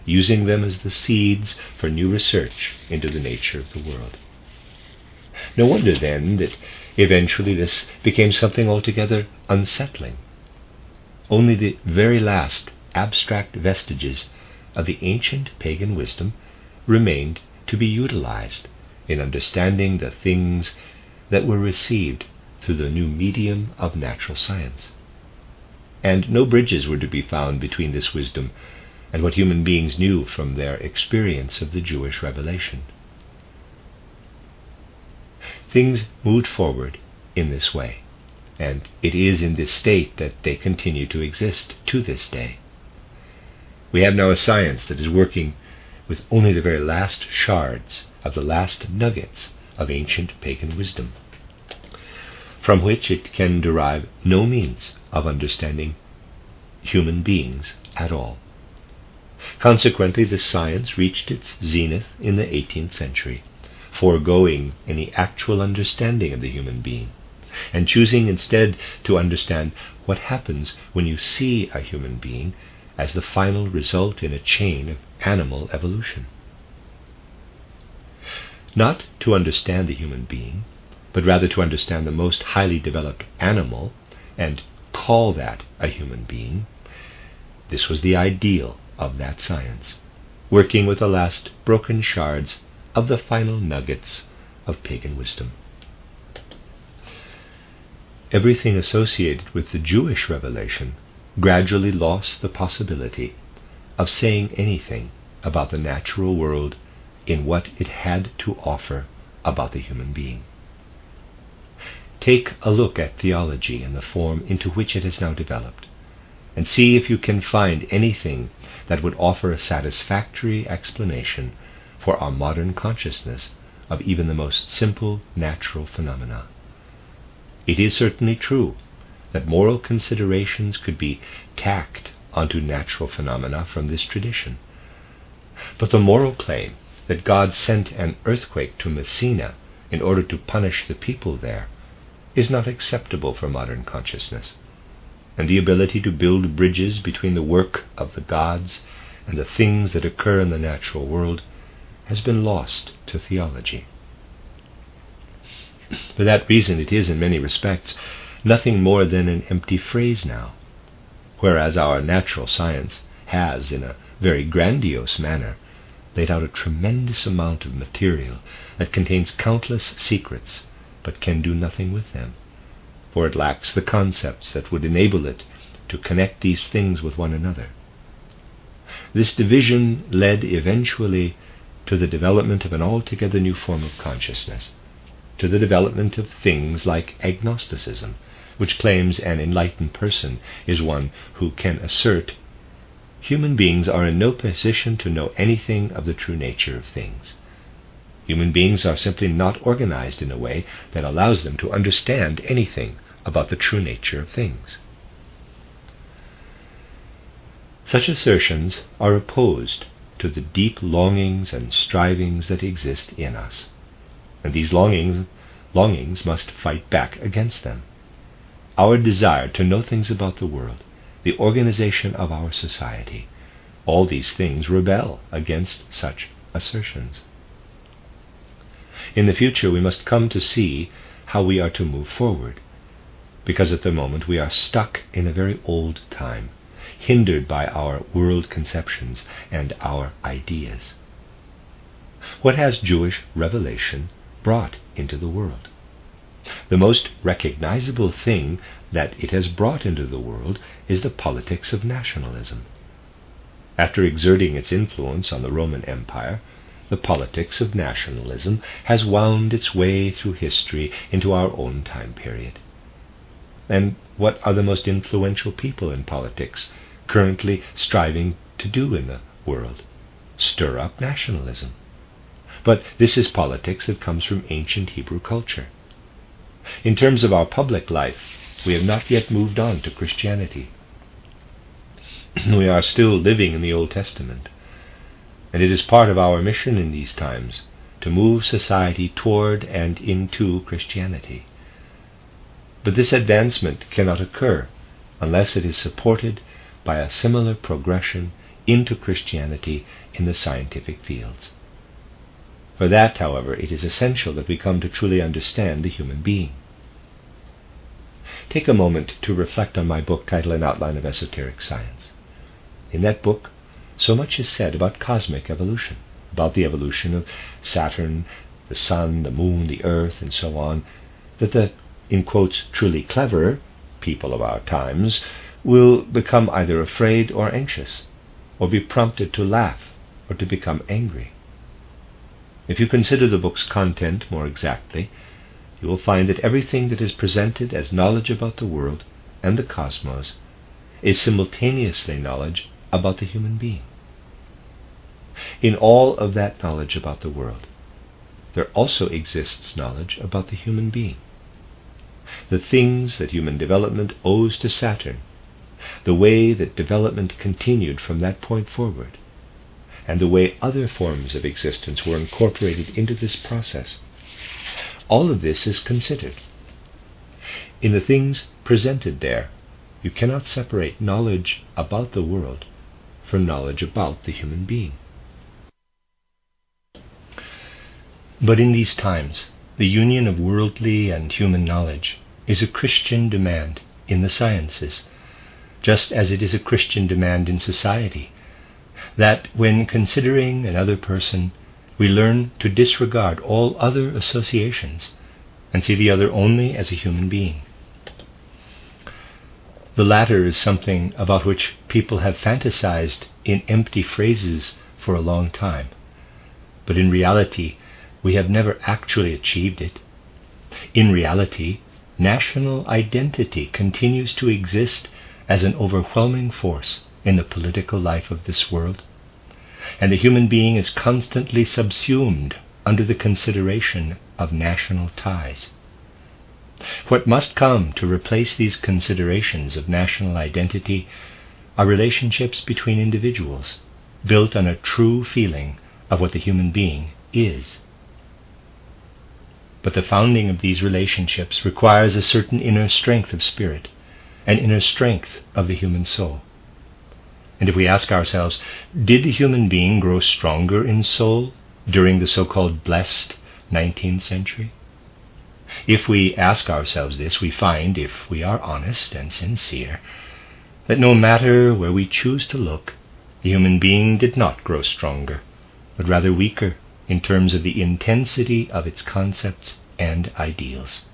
using them as the seeds for new research into the nature of the world. No wonder, then, that eventually this became something altogether unsettling. Only the very last abstract vestiges of the ancient pagan wisdom remained to be utilized in understanding the things that were received through the new medium of natural science. And no bridges were to be found between this wisdom and what human beings knew from their experience of the Jewish revelation. Things moved forward in this way, and it is in this state that they continue to exist to this day. We have now a science that is working with only the very last shards of the last nuggets of ancient pagan wisdom, from which it can derive no means of understanding human beings at all. Consequently, this science reached its zenith in the 18th century, foregoing any actual understanding of the human being, and choosing instead to understand what happens when you see a human being as the final result in a chain of animal evolution. Not to understand the human being, but rather to understand the most highly developed animal and call that a human being, this was the ideal of that science, working with the last broken shards of the final nuggets of pagan wisdom. Everything associated with the Jewish revelation gradually lost the possibility of saying anything about the natural world in what it had to offer about the human being. Take a look at theology in the form into which it has now developed, and see if you can find anything that would offer a satisfactory explanation for our modern consciousness of even the most simple natural phenomena. It is certainly true that moral considerations could be tacked onto natural phenomena from this tradition, but the moral claim that God sent an earthquake to Messina in order to punish the people there is not acceptable for modern consciousness, and the ability to build bridges between the work of the gods and the things that occur in the natural world has been lost to theology. For that reason, it is in many respects nothing more than an empty phrase now, whereas our natural science has, in a very grandiose manner, laid out a tremendous amount of material that contains countless secrets, but can do nothing with them, for it lacks the concepts that would enable it to connect these things with one another. This division led eventually to the development of an altogether new form of consciousness, to the development of things like agnosticism, which claims an enlightened person is one who can assert human beings are in no position to know anything of the true nature of things. Human beings are simply not organized in a way that allows them to understand anything about the true nature of things. Such assertions are opposed to the deep longings and strivings that exist in us, and these longings must fight back against them. Our desire to know things about the world, the organization of our society, all these things rebel against such assertions. In the future we must come to see how we are to move forward, because at the moment we are stuck in a very old time, hindered by our world conceptions and our ideas. What has Jewish revelation brought into the world? The most recognizable thing that it has brought into the world is the politics of nationalism. After exerting its influence on the Roman Empire, the politics of nationalism has wound its way through history into our own time period. And what are the most influential people in politics currently striving to do in the world? Stir up nationalism. But this is politics that comes from ancient Hebrew culture. In terms of our public life, we have not yet moved on to Christianity. We are still living in the Old Testament, and it is part of our mission in these times to move society toward and into Christianity. But this advancement cannot occur unless it is supported by a similar progression into Christianity in the scientific fields. For that, however, it is essential that we come to truly understand the human being. Take a moment to reflect on my book titled An Outline of Esoteric Science. In that book, so much is said about cosmic evolution, about the evolution of Saturn, the Sun, the Moon, the Earth, and so on, that the, in quotes, truly clever people of our times will become either afraid or anxious, or be prompted to laugh or to become angry. If you consider the book's content more exactly, you will find that everything that is presented as knowledge about the world and the cosmos is simultaneously knowledge about the human being. In all of that knowledge about the world, there also exists knowledge about the human being. The things that human development owes to Saturn, the way that development continued from that point forward, and the way other forms of existence were incorporated into this process. All of this is considered. In the things presented there, you cannot separate knowledge about the world from knowledge about the human being. But in these times, the union of worldly and human knowledge is a Christian demand in the sciences, just as it is a Christian demand in society, that when considering another person, we learn to disregard all other associations and see the other only as a human being. The latter is something about which people have fantasized in empty phrases for a long time, but in reality, we have never actually achieved it. In reality, national identity continues to exist as an overwhelming force in the political life of this world, and the human being is constantly subsumed under the consideration of national ties. What must come to replace these considerations of national identity are relationships between individuals, built on a true feeling of what the human being is. But the founding of these relationships requires a certain inner strength of spirit, an inner strength of the human soul. And if we ask ourselves, did the human being grow stronger in soul during the so-called blessed 19th century? If we ask ourselves this, we find, if we are honest and sincere, that no matter where we choose to look, the human being did not grow stronger, but rather weaker in terms of the intensity of its concepts and ideals.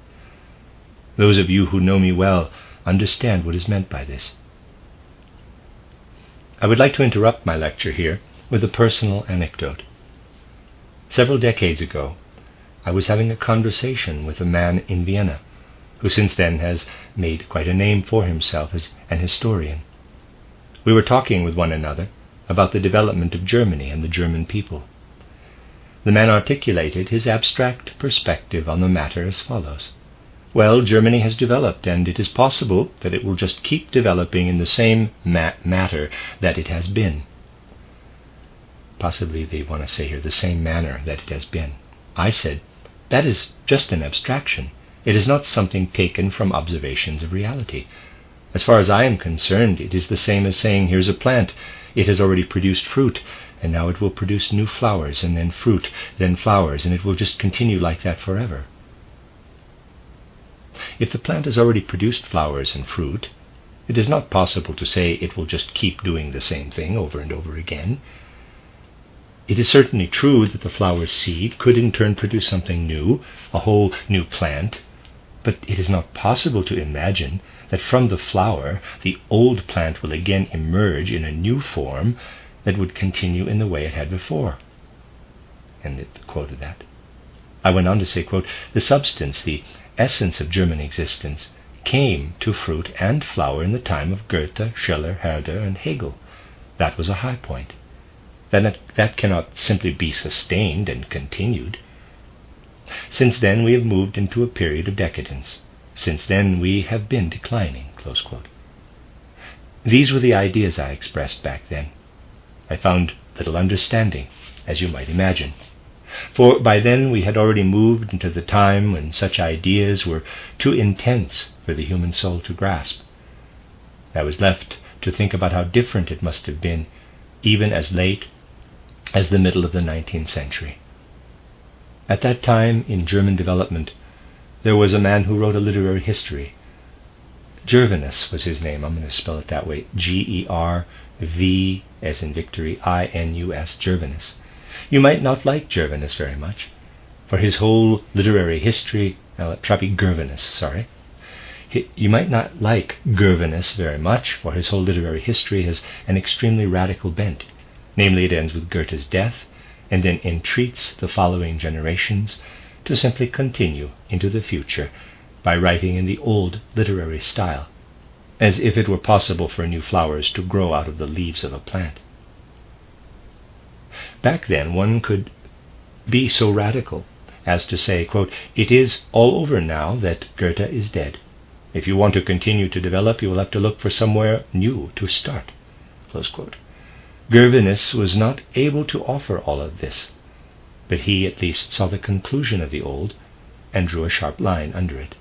Those of you who know me well understand what is meant by this. I would like to interrupt my lecture here with a personal anecdote. Several decades ago, I was having a conversation with a man in Vienna, who since then has made quite a name for himself as an historian. We were talking with one another about the development of Germany and the German people. The man articulated his abstract perspective on the matter as follows. Well, Germany has developed, and it is possible that it will just keep developing in the same matter that it has been. Possibly they want to say here the same manner that it has been. I said, that is just an abstraction. It is not something taken from observations of reality. As far as I am concerned, it is the same as saying, here's a plant. It has already produced fruit, and now it will produce new flowers, and then fruit, then flowers, and it will just continue like that forever. If the plant has already produced flowers and fruit, it is not possible to say it will just keep doing the same thing over and over again. It is certainly true that the flower's seed could in turn produce something new, a whole new plant, but it is not possible to imagine that from the flower the old plant will again emerge in a new form that would continue in the way it had before. And it quoted that. I went on to say, quote, the substance, the essence of German existence, came to fruit and flower in the time of Goethe, Schiller, Herder, and Hegel. That was a high point. That cannot simply be sustained and continued. Since then we have moved into a period of decadence. Since then we have been declining, close quote. These were the ideas I expressed back then. I found little understanding, as you might imagine. For by then we had already moved into the time when such ideas were too intense for the human soul to grasp. I was left to think about how different it must have been, even as late as the middle of the 19th century. At that time in German development, there was a man who wrote a literary history. Gervinus was his name. I'm going to spell it that way. G-E-R-V as in victory, I-N-U-S, Gervinus. You might not like Gervinus very much, for his whole literary history, Gervinus, sorry. You might not like Gervinus very much, for his whole literary history has an extremely radical bent. Namely, it ends with Goethe's death, and then entreats the following generations to simply continue into the future by writing in the old literary style, as if it were possible for new flowers to grow out of the leaves of a plant. Back then one could be so radical as to say, quote, it is all over now that Goethe is dead. If you want to continue to develop, you will have to look for somewhere new to start, close quote. Gervinus was not able to offer all of this, but he at least saw the conclusion of the old and drew a sharp line under it.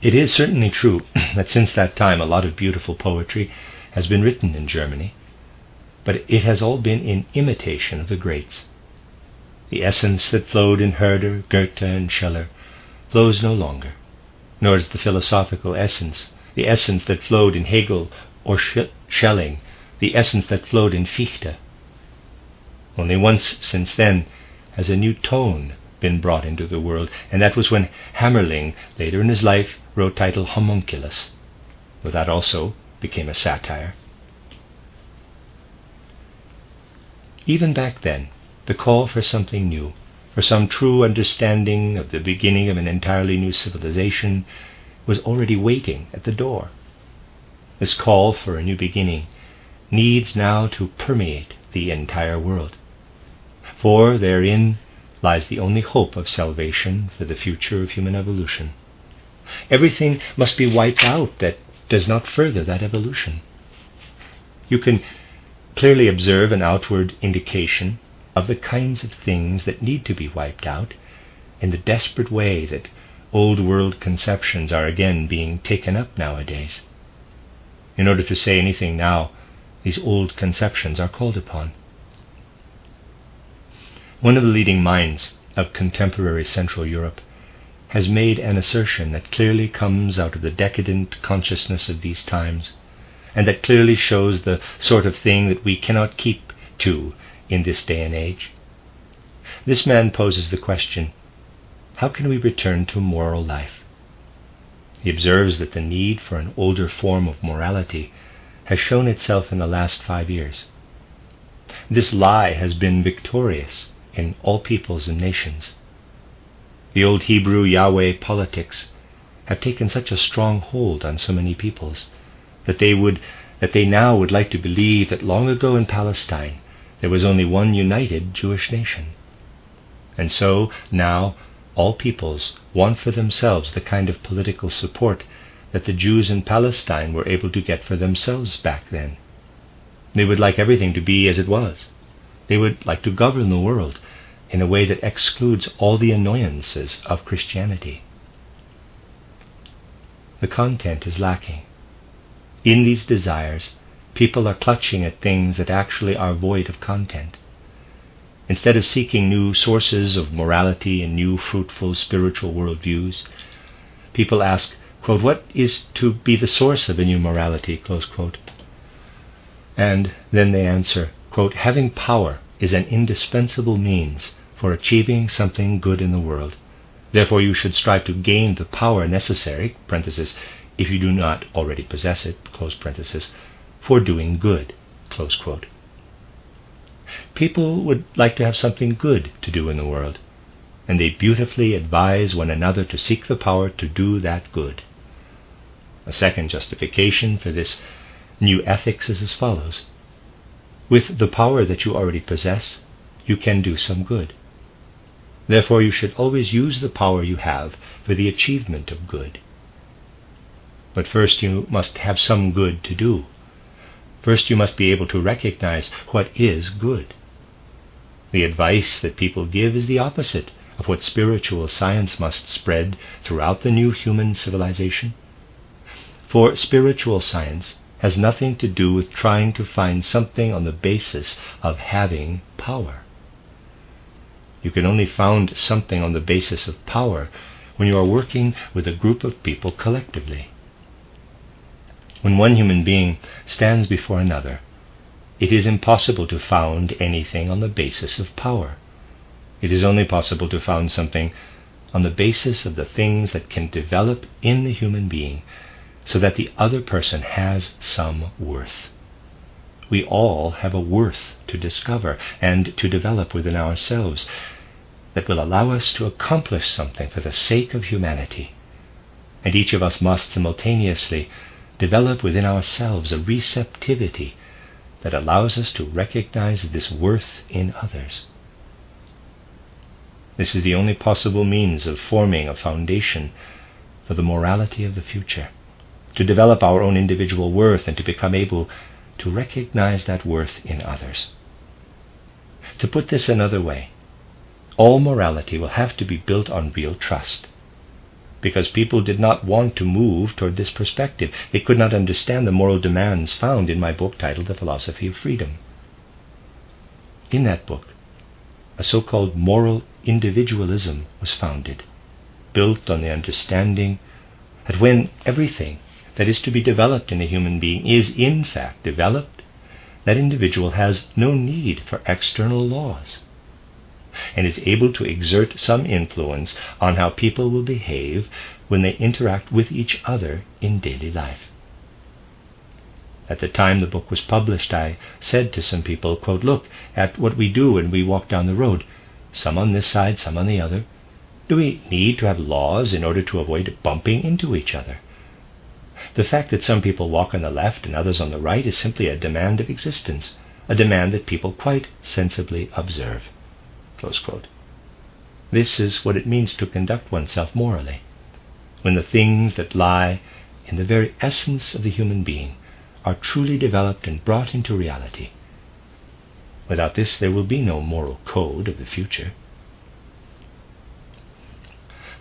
It is certainly true that since that time a lot of beautiful poetry has been written in Germany, but it has all been in imitation of the greats. The essence that flowed in Herder, Goethe, and Schiller flows no longer, nor is the philosophical essence, the essence that flowed in Hegel or Schelling, the essence that flowed in Fichte. Only once since then has a new tone been brought into the world, and that was when Hammerling, later in his life, wrote titled Homunculus, though that also became a satire. Even back then, the call for something new, for some true understanding of the beginning of an entirely new civilization, was already waiting at the door. This call for a new beginning needs now to permeate the entire world, for therein lies the only hope of salvation for the future of human evolution. Everything must be wiped out that does not further that evolution. You can clearly observe an outward indication of the kinds of things that need to be wiped out in the desperate way that old world conceptions are again being taken up nowadays. In order to say anything now, these old conceptions are called upon. One of the leading minds of contemporary Central Europe has made an assertion that clearly comes out of the decadent consciousness of these times, and that clearly shows the sort of thing that we cannot keep to in this day and age. This man poses the question, how can we return to moral life? He observes that the need for an older form of morality has shown itself in the last 5 years. This lie has been victorious in all peoples and nations. The old Hebrew Yahweh politics have taken such a strong hold on so many peoples that they now would like to believe that long ago in Palestine there was only one united Jewish nation. And so now all peoples want for themselves the kind of political support that the Jews in Palestine were able to get for themselves back then. They would like everything to be as it was. They would like to govern the world in a way that excludes all the annoyances of Christianity. The content is lacking. In these desires, people are clutching at things that actually are void of content. Instead of seeking new sources of morality and new fruitful spiritual worldviews, people ask, quote, what is to be the source of a new morality, close quote. And then they answer, quote, having power is an indispensable means for achieving something good in the world. Therefore you should strive to gain the power necessary, parenthesis, if you do not already possess it, close parenthesis, for doing good, close quote. People would like to have something good to do in the world, and they beautifully advise one another to seek the power to do that good. A second justification for this new ethics is as follows. With the power that you already possess, you can do some good. Therefore you should always use the power you have for the achievement of good. But first you must have some good to do. First you must be able to recognize what is good. The advice that people give is the opposite of what spiritual science must spread throughout the new human civilization. For spiritual science has nothing to do with trying to find something on the basis of having power. You can only found something on the basis of power when you are working with a group of people collectively. When one human being stands before another, it is impossible to found anything on the basis of power. It is only possible to found something on the basis of the things that can develop in the human being so that the other person has some worth. We all have a worth to discover and to develop within ourselves that will allow us to accomplish something for the sake of humanity. And each of us must simultaneously develop within ourselves a receptivity that allows us to recognize this worth in others. This is the only possible means of forming a foundation for the morality of the future, to develop our own individual worth and to become able to recognize that worth in others. To put this another way, all morality will have to be built on real trust, because people did not want to move toward this perspective. They could not understand the moral demands found in my book titled The Philosophy of Freedom. In that book, a so-called moral individualism was founded, built on the understanding that when everything that is to be developed in a human being is in fact developed, that individual has no need for external laws, and is able to exert some influence on how people will behave when they interact with each other in daily life. At the time the book was published, I said to some people, quote, "Look at what we do when we walk down the road, some on this side, some on the other. Do we need to have laws in order to avoid bumping into each other? The fact that some people walk on the left and others on the right is simply a demand of existence, a demand that people quite sensibly observe." Close quote. This is what it means to conduct oneself morally, when the things that lie in the very essence of the human being are truly developed and brought into reality. Without this, there will be no moral code of the future.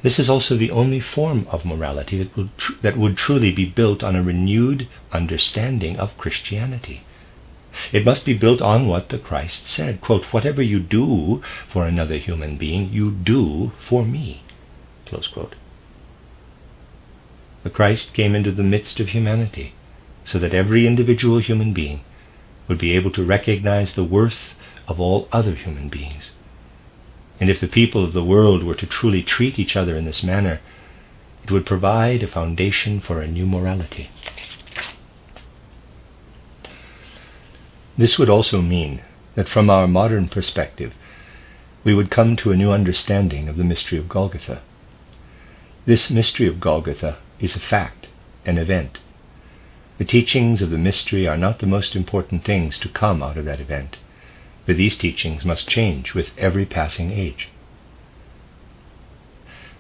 This is also the only form of morality that would truly be built on a renewed understanding of Christianity. It must be built on what the Christ said, quote, "Whatever you do for another human being, you do for me." Close quote. The Christ came into the midst of humanity so that every individual human being would be able to recognize the worth of all other human beings. And if the people of the world were to truly treat each other in this manner, it would provide a foundation for a new morality. This would also mean that from our modern perspective, we would come to a new understanding of the mystery of Golgotha. This mystery of Golgotha is a fact, an event. The teachings of the mystery are not the most important things to come out of that event, but these teachings must change with every passing age.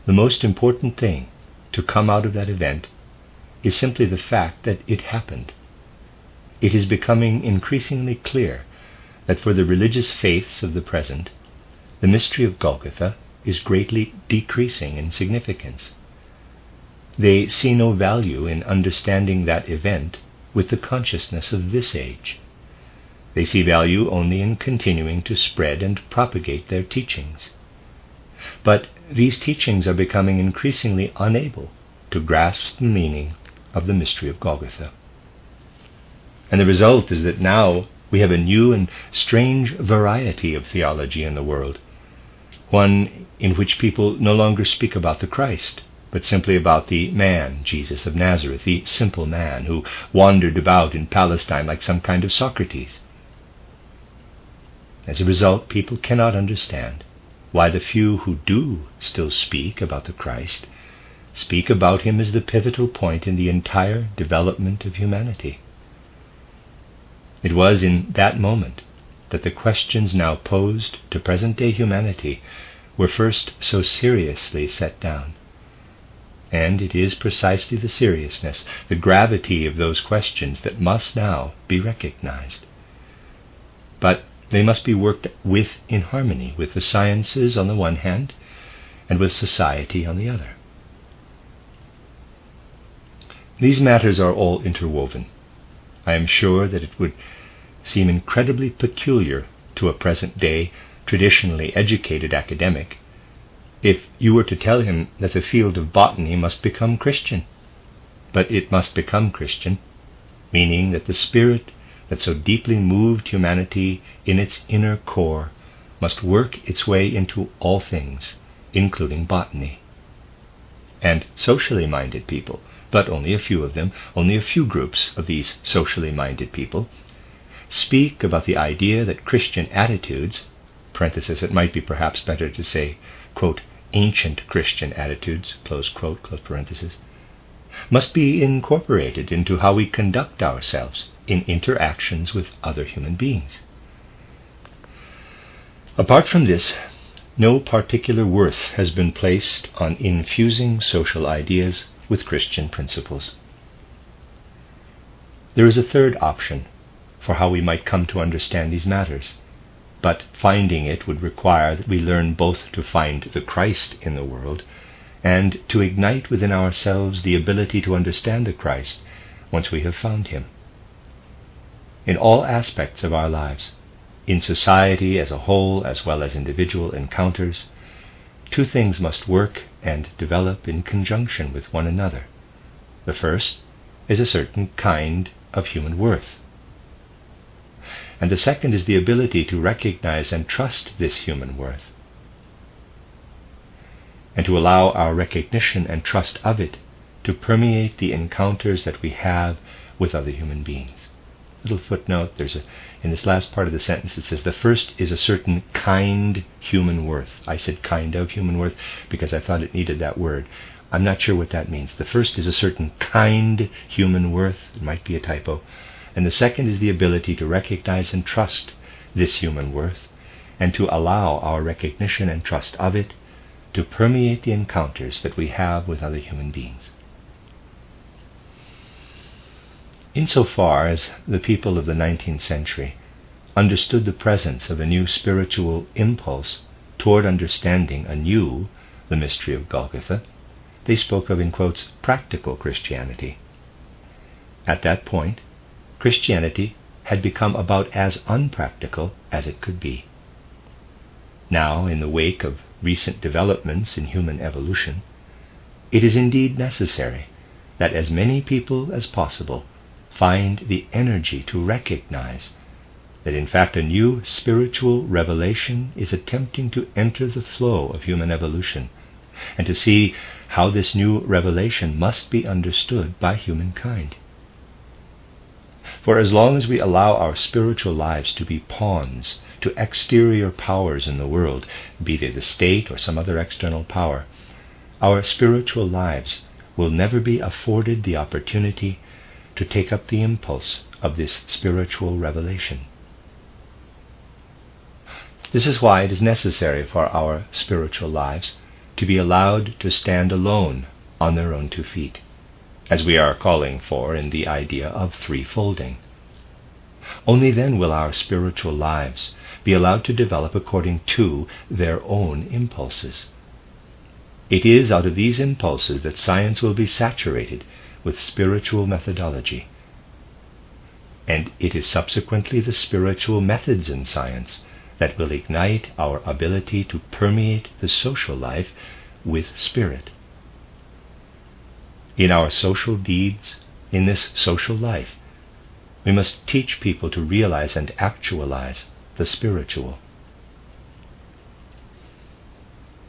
The most important thing to come out of that event is simply the fact that it happened. It is becoming increasingly clear that for the religious faiths of the present, the mystery of Golgotha is greatly decreasing in significance. They see no value in understanding that event with the consciousness of this age. They see value only in continuing to spread and propagate their teachings. But these teachings are becoming increasingly unable to grasp the meaning of the mystery of Golgotha. And the result is that now we have a new and strange variety of theology in the world, one in which people no longer speak about the Christ, but simply about the man, Jesus of Nazareth, the simple man who wandered about in Palestine like some kind of Socrates. As a result, people cannot understand why the few who do still speak about the Christ speak about him as the pivotal point in the entire development of humanity. It was in that moment that the questions now posed to present-day humanity were first so seriously set down. And it is precisely the seriousness, the gravity of those questions that must now be recognized. But they must be worked with in harmony with the sciences on the one hand and with society on the other. These matters are all interwoven. I am sure that it would seem incredibly peculiar to a present-day, traditionally educated academic if you were to tell him that the field of botany must become Christian. But it must become Christian, meaning that the spirit that so deeply moved humanity in its inner core must work its way into all things, including botany. And socially minded people, but only a few of them, only a few groups of these socially minded people, speak about the idea that Christian attitudes, parenthesis, it might be perhaps better to say, quote, ancient Christian attitudes, close quote, close parenthesis, must be incorporated into how we conduct ourselves in interactions with other human beings. Apart from this, no particular worth has been placed on infusing social ideas with Christian principles. There is a third option for how we might come to understand these matters. But finding it would require that we learn both to find the Christ in the world and to ignite within ourselves the ability to understand the Christ once we have found him. In all aspects of our lives, in society as a whole as well as individual encounters, two things must work and develop in conjunction with one another. The first is a certain kind of human worth, and the second is the ability to recognize and trust this human worth, and to allow our recognition and trust of it to permeate the encounters that we have with other human beings. Little footnote, in this last part of the sentence it says the first is a certain kind human worth. I said kind of human worth because I thought it needed that word. I'm not sure what that means. The first is a certain kind human worth. It might be a typo. And the second is the ability to recognize and trust this human worth, and to allow our recognition and trust of it to permeate the encounters that we have with other human beings. Insofar as the people of the 19th century understood the presence of a new spiritual impulse toward understanding anew the mystery of Golgotha, they spoke of, in quotes, practical Christianity. At that point, Christianity had become about as unpractical as it could be. Now, in the wake of recent developments in human evolution, it is indeed necessary that as many people as possible find the energy to recognize that in fact a new spiritual revelation is attempting to enter the flow of human evolution, and to see how this new revelation must be understood by humankind. For as long as we allow our spiritual lives to be pawns to exterior powers in the world, be they the state or some other external power, our spiritual lives will never be afforded the opportunity to take up the impulse of this spiritual revelation. This is why it is necessary for our spiritual lives to be allowed to stand alone on their own 2 feet, as we are calling for in the idea of threefolding. Only then will our spiritual lives be allowed to develop according to their own impulses. It is out of these impulses that science will be saturated with spiritual methodology, and it is subsequently the spiritual methods in science that will ignite our ability to permeate the social life with spirit. In our social deeds, in this social life, we must teach people to realize and actualize the spiritual.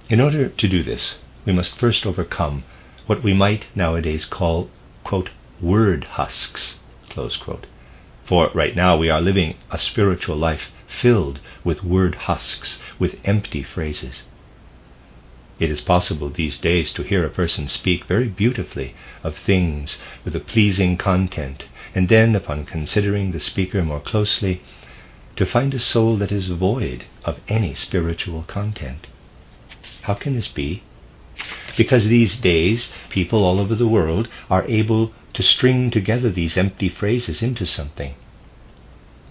In order to do this, we must first overcome what we might nowadays call, quote, word husks, close quote. For right now we are living a spiritual life filled with word husks, with empty phrases. It is possible these days to hear a person speak very beautifully of things with a pleasing content, and then, upon considering the speaker more closely, to find a soul that is void of any spiritual content. How can this be? Because these days people all over the world are able to string together these empty phrases into something.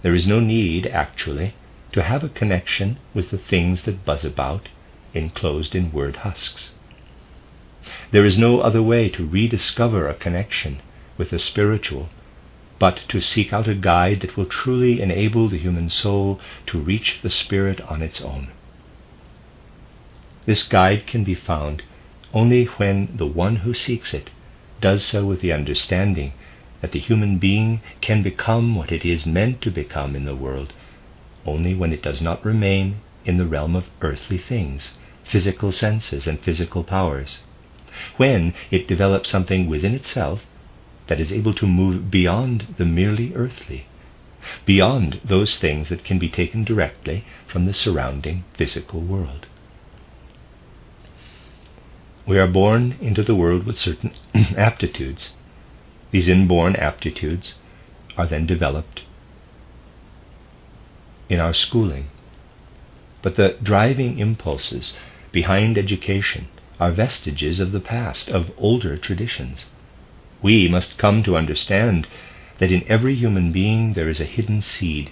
There is no need, actually, to have a connection with the things that buzz about, enclosed in word husks. There is no other way to rediscover a connection with the spiritual but to seek out a guide that will truly enable the human soul to reach the spirit on its own. This guide can be found only when the one who seeks it does so with the understanding that the human being can become what it is meant to become in the world only when it does not remain in the realm of earthly things, physical senses and physical powers, when it develops something within itself that is able to move beyond the merely earthly, beyond those things that can be taken directly from the surrounding physical world. We are born into the world with certain aptitudes. These inborn aptitudes are then developed in our schooling. But the driving impulses behind education are vestiges of the past, of older traditions. We must come to understand that in every human being there is a hidden seed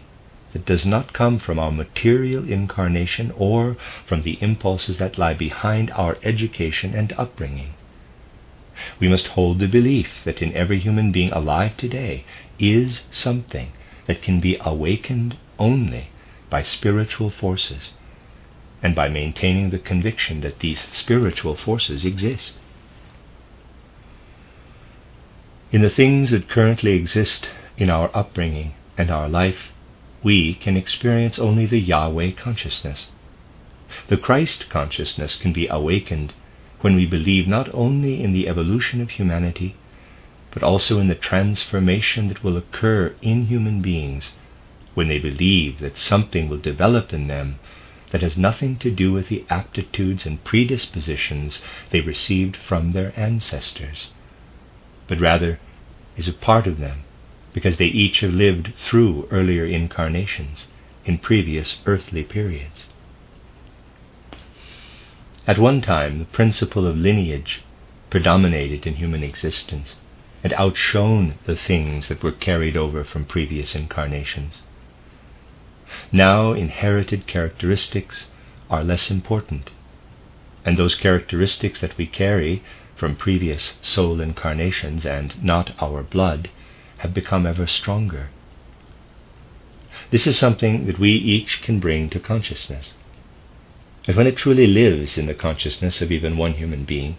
that does not come from our material incarnation or from the impulses that lie behind our education and upbringing. We must hold the belief that in every human being alive today is something that can be awakened only by spiritual forces, and by maintaining the conviction that these spiritual forces exist. In the things that currently exist in our upbringing and our life, we can experience only the Yahweh consciousness. The Christ consciousness can be awakened when we believe not only in the evolution of humanity, but also in the transformation that will occur in human beings when they believe that something will develop in them that has nothing to do with the aptitudes and predispositions they received from their ancestors, but rather is a part of them because they each have lived through earlier incarnations in previous earthly periods. At one time, the principle of lineage predominated in human existence and outshone the things that were carried over from previous incarnations. Now, inherited characteristics are less important, and those characteristics that we carry from previous soul incarnations and not our blood have become ever stronger. This is something that we each can bring to consciousness. And when it truly lives in the consciousness of even one human being,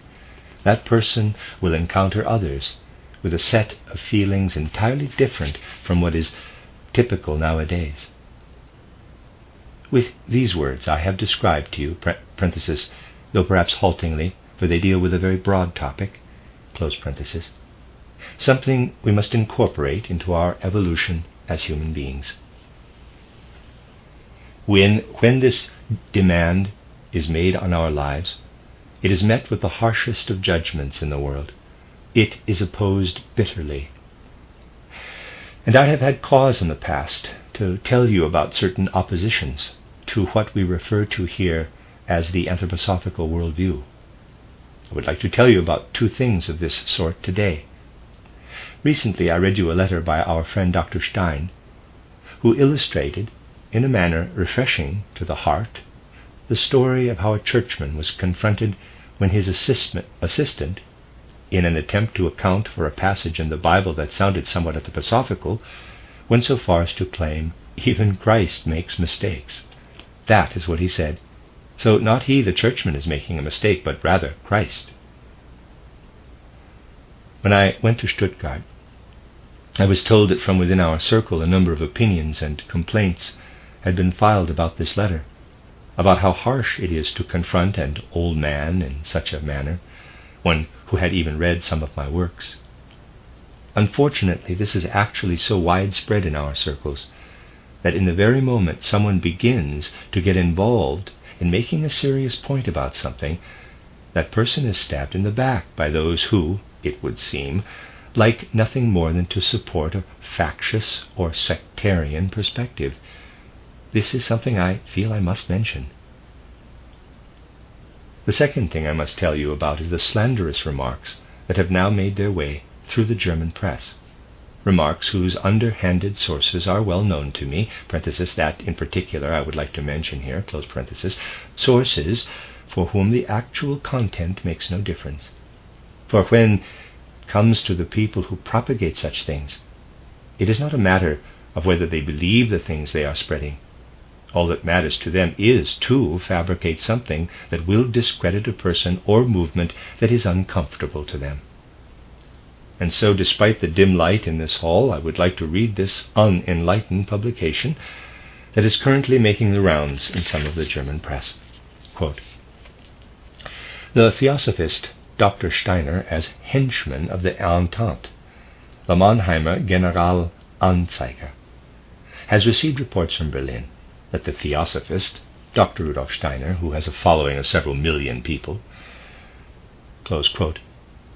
that person will encounter others with a set of feelings entirely different from what is typical nowadays. With these words I have described to you, parenthesis, though perhaps haltingly, for they deal with a very broad topic, close parenthesis, something we must incorporate into our evolution as human beings. When this demand is made on our lives, it is met with the harshest of judgments in the world. It is opposed bitterly. And I have had cause in the past to tell you about certain oppositions to what we refer to here as the anthroposophical worldview. I would like to tell you about two things of this sort today. Recently I read you a letter by our friend Dr. Stein, who illustrated, in a manner refreshing to the heart, the story of how a churchman was confronted when his assistant, in an attempt to account for a passage in the Bible that sounded somewhat anthroposophical, went so far as to claim, even Christ makes mistakes. That is what he said. So not he, the churchman, is making a mistake, but rather Christ. When I went to Stuttgart, I was told that from within our circle a number of opinions and complaints had been filed about this letter, about how harsh it is to confront an old man in such a manner, one who had even read some of my works. Unfortunately, this is actually so widespread in our circles that in the very moment someone begins to get involved in making a serious point about something, that person is stabbed in the back by those who, it would seem, like nothing more than to support a factious or sectarian perspective. This is something I feel I must mention. The second thing I must tell you about is the slanderous remarks that have now made their way through the German press. Remarks whose underhanded sources are well known to me, parenthesis, that in particular I would like to mention here, close parenthesis, sources for whom the actual content makes no difference. For when it comes to the people who propagate such things, it is not a matter of whether they believe the things they are spreading. All that matters to them is to fabricate something that will discredit a person or movement that is uncomfortable to them. And so, despite the dim light in this hall, I would like to read this unenlightened publication that is currently making the rounds in some of the German press. Quote, "The Theosophist Dr. Steiner, as henchman of the Entente, the Mannheimer Generalanzeiger, has received reports from Berlin that the Theosophist, Dr. Rudolf Steiner, who has a following of several million people," close quote.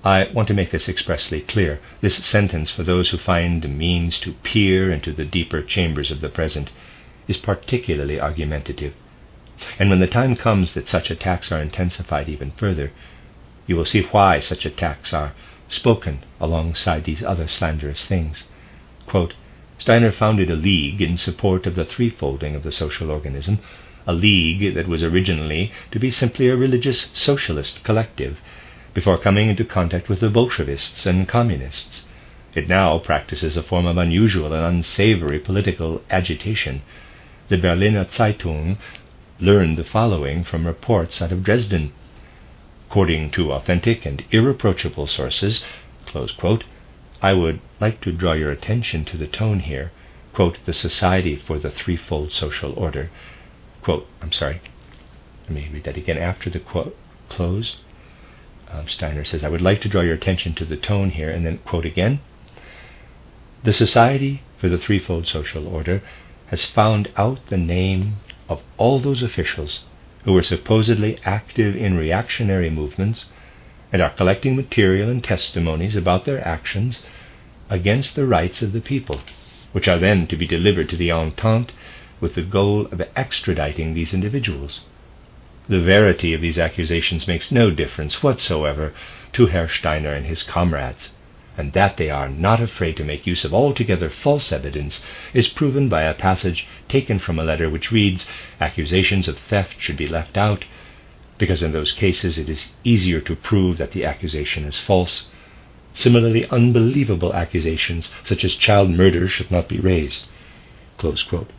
I want to make this expressly clear. This sentence, for those who find the means to peer into the deeper chambers of the present, is particularly argumentative. And when the time comes that such attacks are intensified even further, you will see why such attacks are spoken alongside these other slanderous things. Quote, Steiner founded a league in support of the threefolding of the social organism, a league that was originally to be simply a religious socialist collective, before coming into contact with the Bolshevists and communists. It now practices a form of unusual and unsavory political agitation. The Berliner Zeitung learned the following from reports out of Dresden. According to authentic and irreproachable sources, close quote, I would like to draw your attention to the tone here, quote, the Society for the Threefold Social Order, quote, let me read that again after the quote closed. Steiner says, I would like to draw your attention to the tone here, and then quote again. The Society for the Threefold Social Order has found out the name of all those officials who were supposedly active in reactionary movements and are collecting material and testimonies about their actions against the rights of the people, which are then to be delivered to the Entente with the goal of extraditing these individuals. The verity of these accusations makes no difference whatsoever to Herr Steiner and his comrades, and that they are not afraid to make use of altogether false evidence is proven by a passage taken from a letter which reads, accusations of theft should be left out, because in those cases it is easier to prove that the accusation is false. Similarly, unbelievable accusations such as child murder should not be raised. Close quote.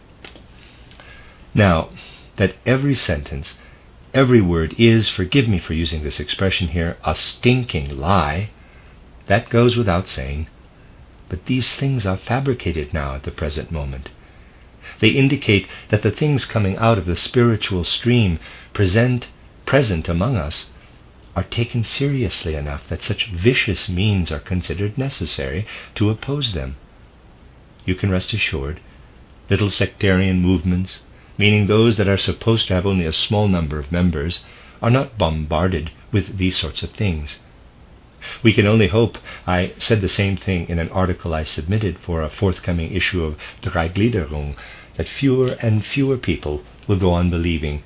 Now, that every sentence, every word is, forgive me for using this expression here, a stinking lie, that goes without saying. But these things are fabricated now at the present moment. They indicate that the things coming out of the spiritual stream present among us are taken seriously enough that such vicious means are considered necessary to oppose them. You can rest assured, little sectarian movements, meaning those that are supposed to have only a small number of members, are not bombarded with these sorts of things. We can only hope, I said the same thing in an article I submitted for a forthcoming issue of Dreigliederung, that fewer and fewer people will go on believing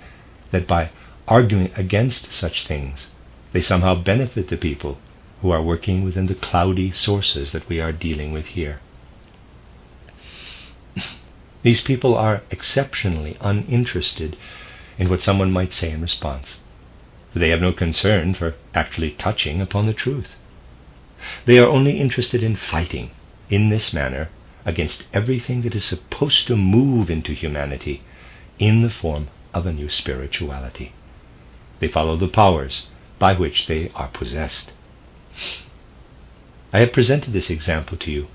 that by arguing against such things, they somehow benefit the people who are working within the cloudy sources that we are dealing with here. These people are exceptionally uninterested in what someone might say in response. They have no concern for actually touching upon the truth. They are only interested in fighting, in this manner, against everything that is supposed to move into humanity in the form of a new spirituality. They follow the powers by which they are possessed. I have presented this example to you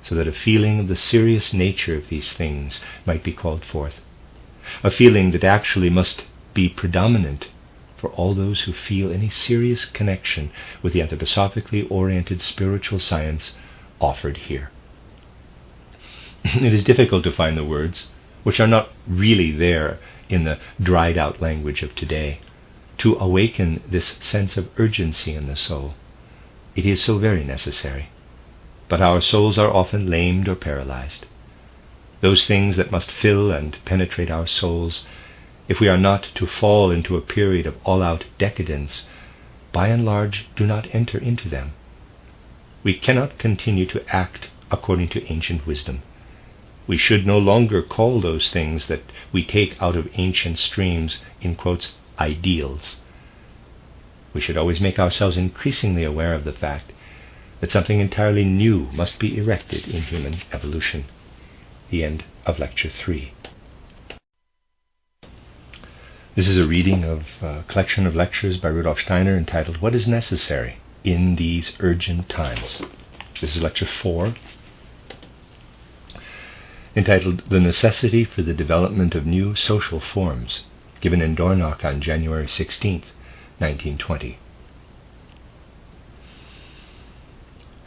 so that a feeling of the serious nature of these things might be called forth, a feeling that actually must be predominant for all those who feel any serious connection with the anthroposophically oriented spiritual science offered here. It is difficult to find the words, which are not really there in the dried-out language of today, to awaken this sense of urgency in the soul. It is so very necessary. But our souls are often lamed or paralyzed. Those things that must fill and penetrate our souls, if we are not to fall into a period of all-out decadence, by and large do not enter into them. We cannot continue to act according to ancient wisdom. We should no longer call those things that we take out of ancient streams, in quotes, ideals. We should always make ourselves increasingly aware of the fact that something entirely new must be erected in human evolution. The end of Lecture 3. This is a reading of a collection of lectures by Rudolf Steiner entitled, What is Necessary in These Urgent Times? This is Lecture 4, entitled The Necessity for the Development of New Social Forms, given in Dornach on January 16, 1920.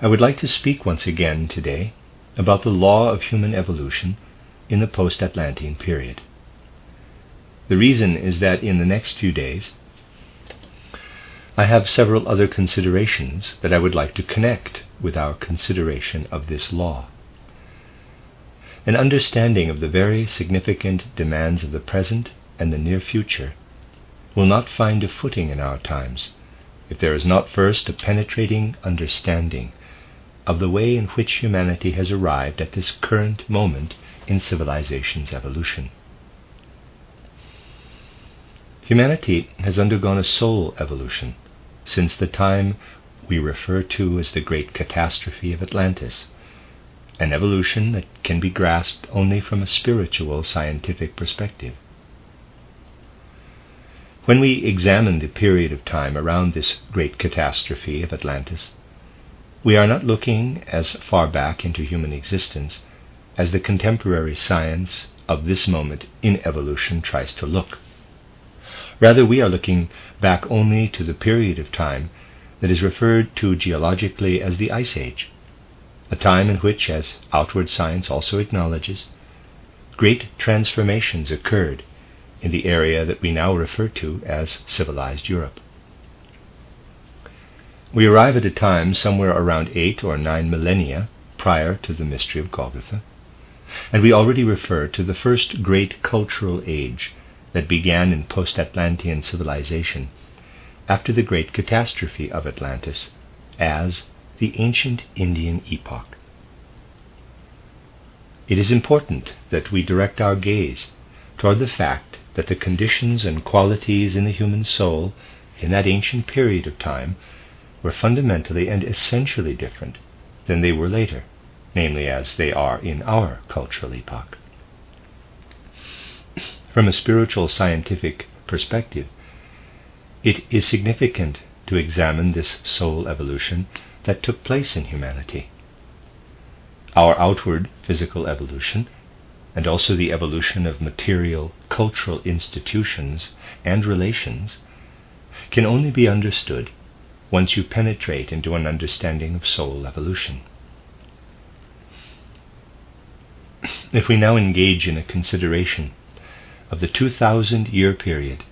I would like to speak once again today about the law of human evolution in the post-Atlantean period. The reason is that in the next few days I have several other considerations that I would like to connect with our consideration of this law. An understanding of the very significant demands of the present and the near future will not find a footing in our times if there is not first a penetrating understanding of the way in which humanity has arrived at this current moment in civilization's evolution. Humanity has undergone a soul evolution since the time we refer to as the Great Catastrophe of Atlantis, an evolution that can be grasped only from a spiritual scientific perspective. When we examine the period of time around this Great Catastrophe of Atlantis, we are not looking as far back into human existence as the contemporary science of this moment in evolution tries to look. Rather, we are looking back only to the period of time that is referred to geologically as the Ice Age, a time in which, as outward science also acknowledges, great transformations occurred in the area that we now refer to as civilized Europe. We arrive at a time somewhere around 8 or 9 millennia prior to the mystery of Golgotha, and we already refer to the first great cultural age that began in post-Atlantean civilization after the great catastrophe of Atlantis as the ancient Indian epoch. It is important that we direct our gaze toward the fact that the conditions and qualities in the human soul in that ancient period of time were fundamentally and essentially different than they were later, namely as they are in our cultural epoch. From a spiritual scientific perspective, it is significant to examine this soul evolution that took place in humanity. Our outward physical evolution, and also the evolution of material cultural institutions and relations, can only be understood once you penetrate into an understanding of soul evolution. If we now engage in a consideration of the 2,000-year period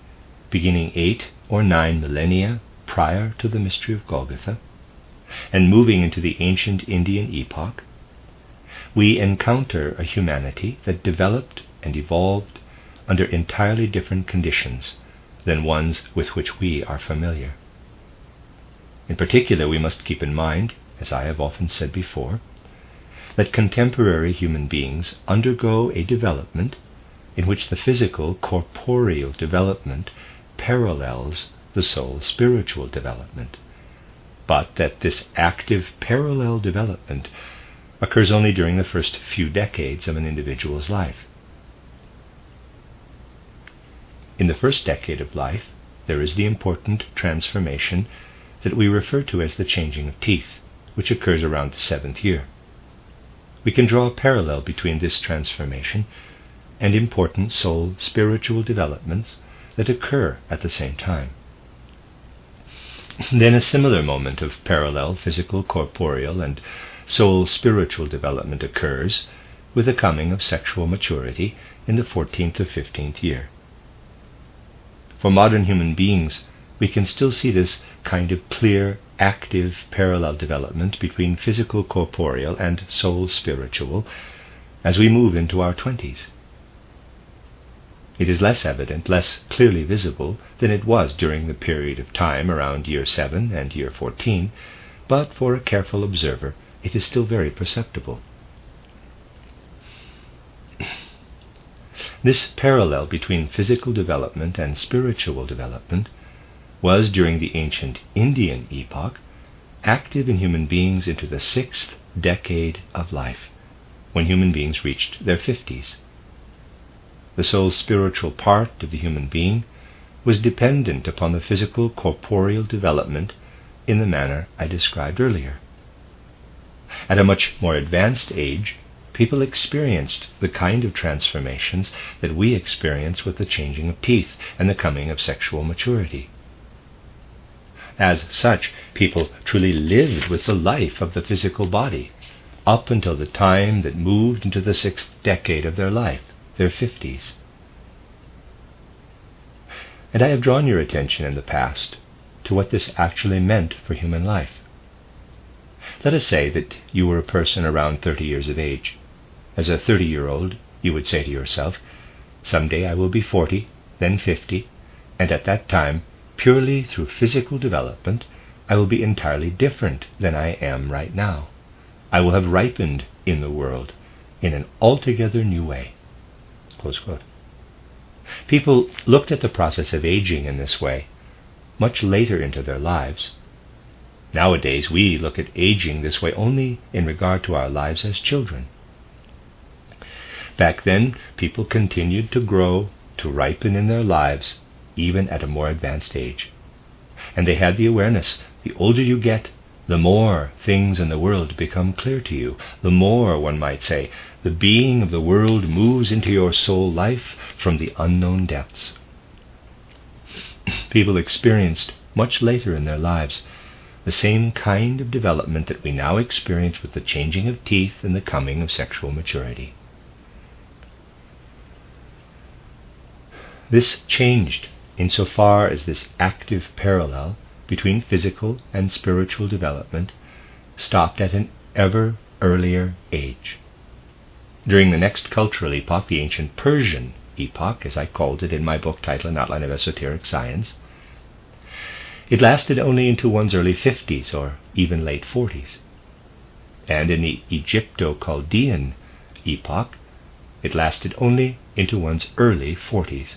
beginning 8 or 9 millennia prior to the mystery of Golgotha and moving into the ancient Indian epoch, we encounter a humanity that developed and evolved under entirely different conditions than ones with which we are familiar. In particular, we must keep in mind, as I have often said before, that contemporary human beings undergo a development in which the physical, corporeal development parallels the soul's spiritual development, but that this active parallel development occurs only during the first few decades of an individual's life. In the first decade of life, there is the important transformation that we refer to as the changing of teeth, which occurs around the 7th year. We can draw a parallel between this transformation and important soul spiritual developments that occur at the same time. Then a similar moment of parallel physical, corporeal, and soul spiritual development occurs with the coming of sexual maturity in the 14th or 15th year. For modern human beings, we can still see this kind of clear, active parallel development between physical, corporeal, and soul spiritual as we move into our 20s. It is less evident, less clearly visible than it was during the period of time around year 7 and year 14, but for a careful observer, it is still very perceptible. This parallel between physical development and spiritual development was, during the ancient Indian epoch, active in human beings into the 6th decade of life, when human beings reached their 50s. The soul spiritual part of the human being was dependent upon the physical corporeal development in the manner I described earlier. At a much more advanced age, people experienced the kind of transformations that we experience with the changing of teeth and the coming of sexual maturity. As such, people truly lived with the life of the physical body up until the time that moved into the 6th decade of their life, their 50s. And I have drawn your attention in the past to what this actually meant for human life. Let us say that you were a person around 30 years of age. As a 30-year-old, you would say to yourself, "Someday I will be 40, then 50, and at that time, purely through physical development, I will be entirely different than I am right now. I will have ripened in the world in an altogether new way. Close quote. People looked at the process of aging in this way much later into their lives. Nowadays, we look at aging this way only in regard to our lives as children. Back then, people continued to grow, to ripen in their lives, even at a more advanced age. And they had the awareness, the older you get, the more things in the world become clear to you. The more, one might say, the being of the world moves into your soul life from the unknown depths. People experienced much later in their lives the same kind of development that we now experience with the changing of teeth and the coming of sexual maturity. This changed insofar as this active parallel between physical and spiritual development stopped at an ever earlier age. During the next cultural epoch, the ancient Persian epoch, as I called it in my book titled An Outline of Esoteric Science, it lasted only into one's early 50s or even late 40s. And in the Egypto-Chaldean epoch, it lasted only into one's early 40s.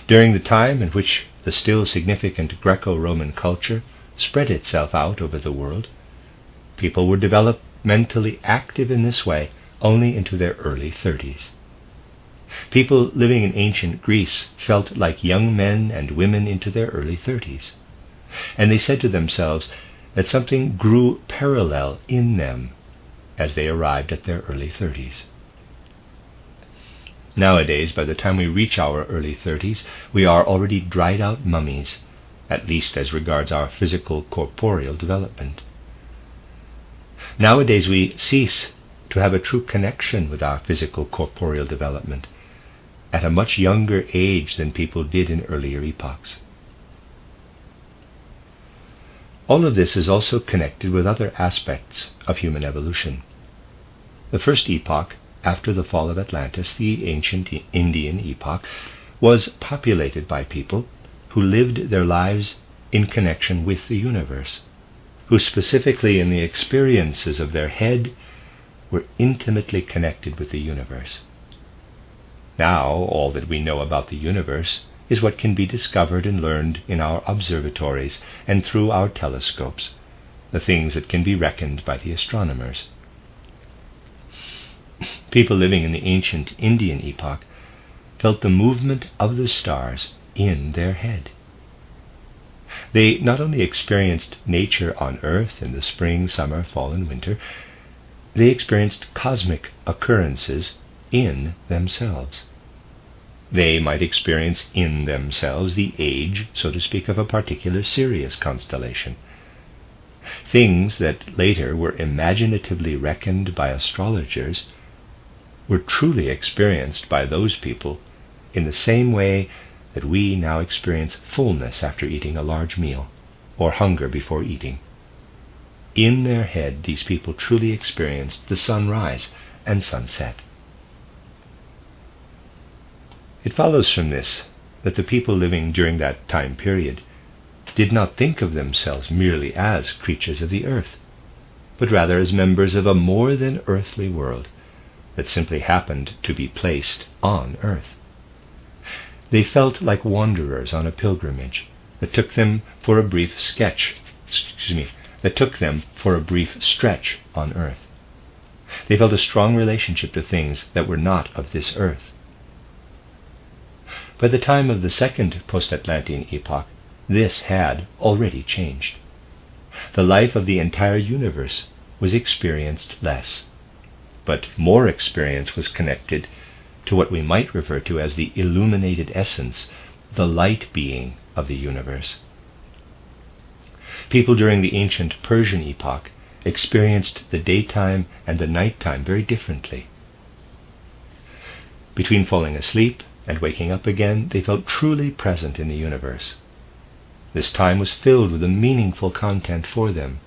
During the time in which the still significant Greco-Roman culture spread itself out over the world, people were developmentally active in this way only into their early 30s. People living in ancient Greece felt like young men and women into their early 30s, and they said to themselves that something grew parallel in them as they arrived at their early 30s. Nowadays, by the time we reach our early 30s, we are already dried out mummies, at least as regards our physical corporeal development. Nowadays we cease to have a true connection with our physical corporeal development at a much younger age than people did in earlier epochs. All of this is also connected with other aspects of human evolution. The first epoch, after the fall of Atlantis, the ancient Indian epoch, was populated by people who lived their lives in connection with the universe, who specifically in the experiences of their head were intimately connected with the universe. Now, all that we know about the universe is what can be discovered and learned in our observatories and through our telescopes, the things that can be reckoned by the astronomers. People living in the ancient Indian epoch felt the movement of the stars in their head. They not only experienced nature on Earth in the spring, summer, fall, and winter, they experienced cosmic occurrences in themselves. They might experience in themselves the age, so to speak, of a particular Sirius constellation. Things that later were imaginatively reckoned by astrologers were truly experienced by those people in the same way that we now experience fullness after eating a large meal, or hunger before eating. In their head, these people truly experienced the sunrise and sunset. It follows from this that the people living during that time period did not think of themselves merely as creatures of the earth, but rather as members of a more than earthly world that simply happened to be placed on earth. They felt like wanderers on a pilgrimage that took them for a brief stretch on earth. They felt a strong relationship to things that were not of this earth. By the time of the second post-Atlantean epoch, this had already changed. The life of the entire universe was experienced less, but more experience was connected to what we might refer to as the illuminated essence, the light being of the universe. People during the ancient Persian epoch experienced the daytime and the nighttime very differently. Between falling asleep and waking up again, they felt truly present in the universe. This time was filled with a meaningful content for them,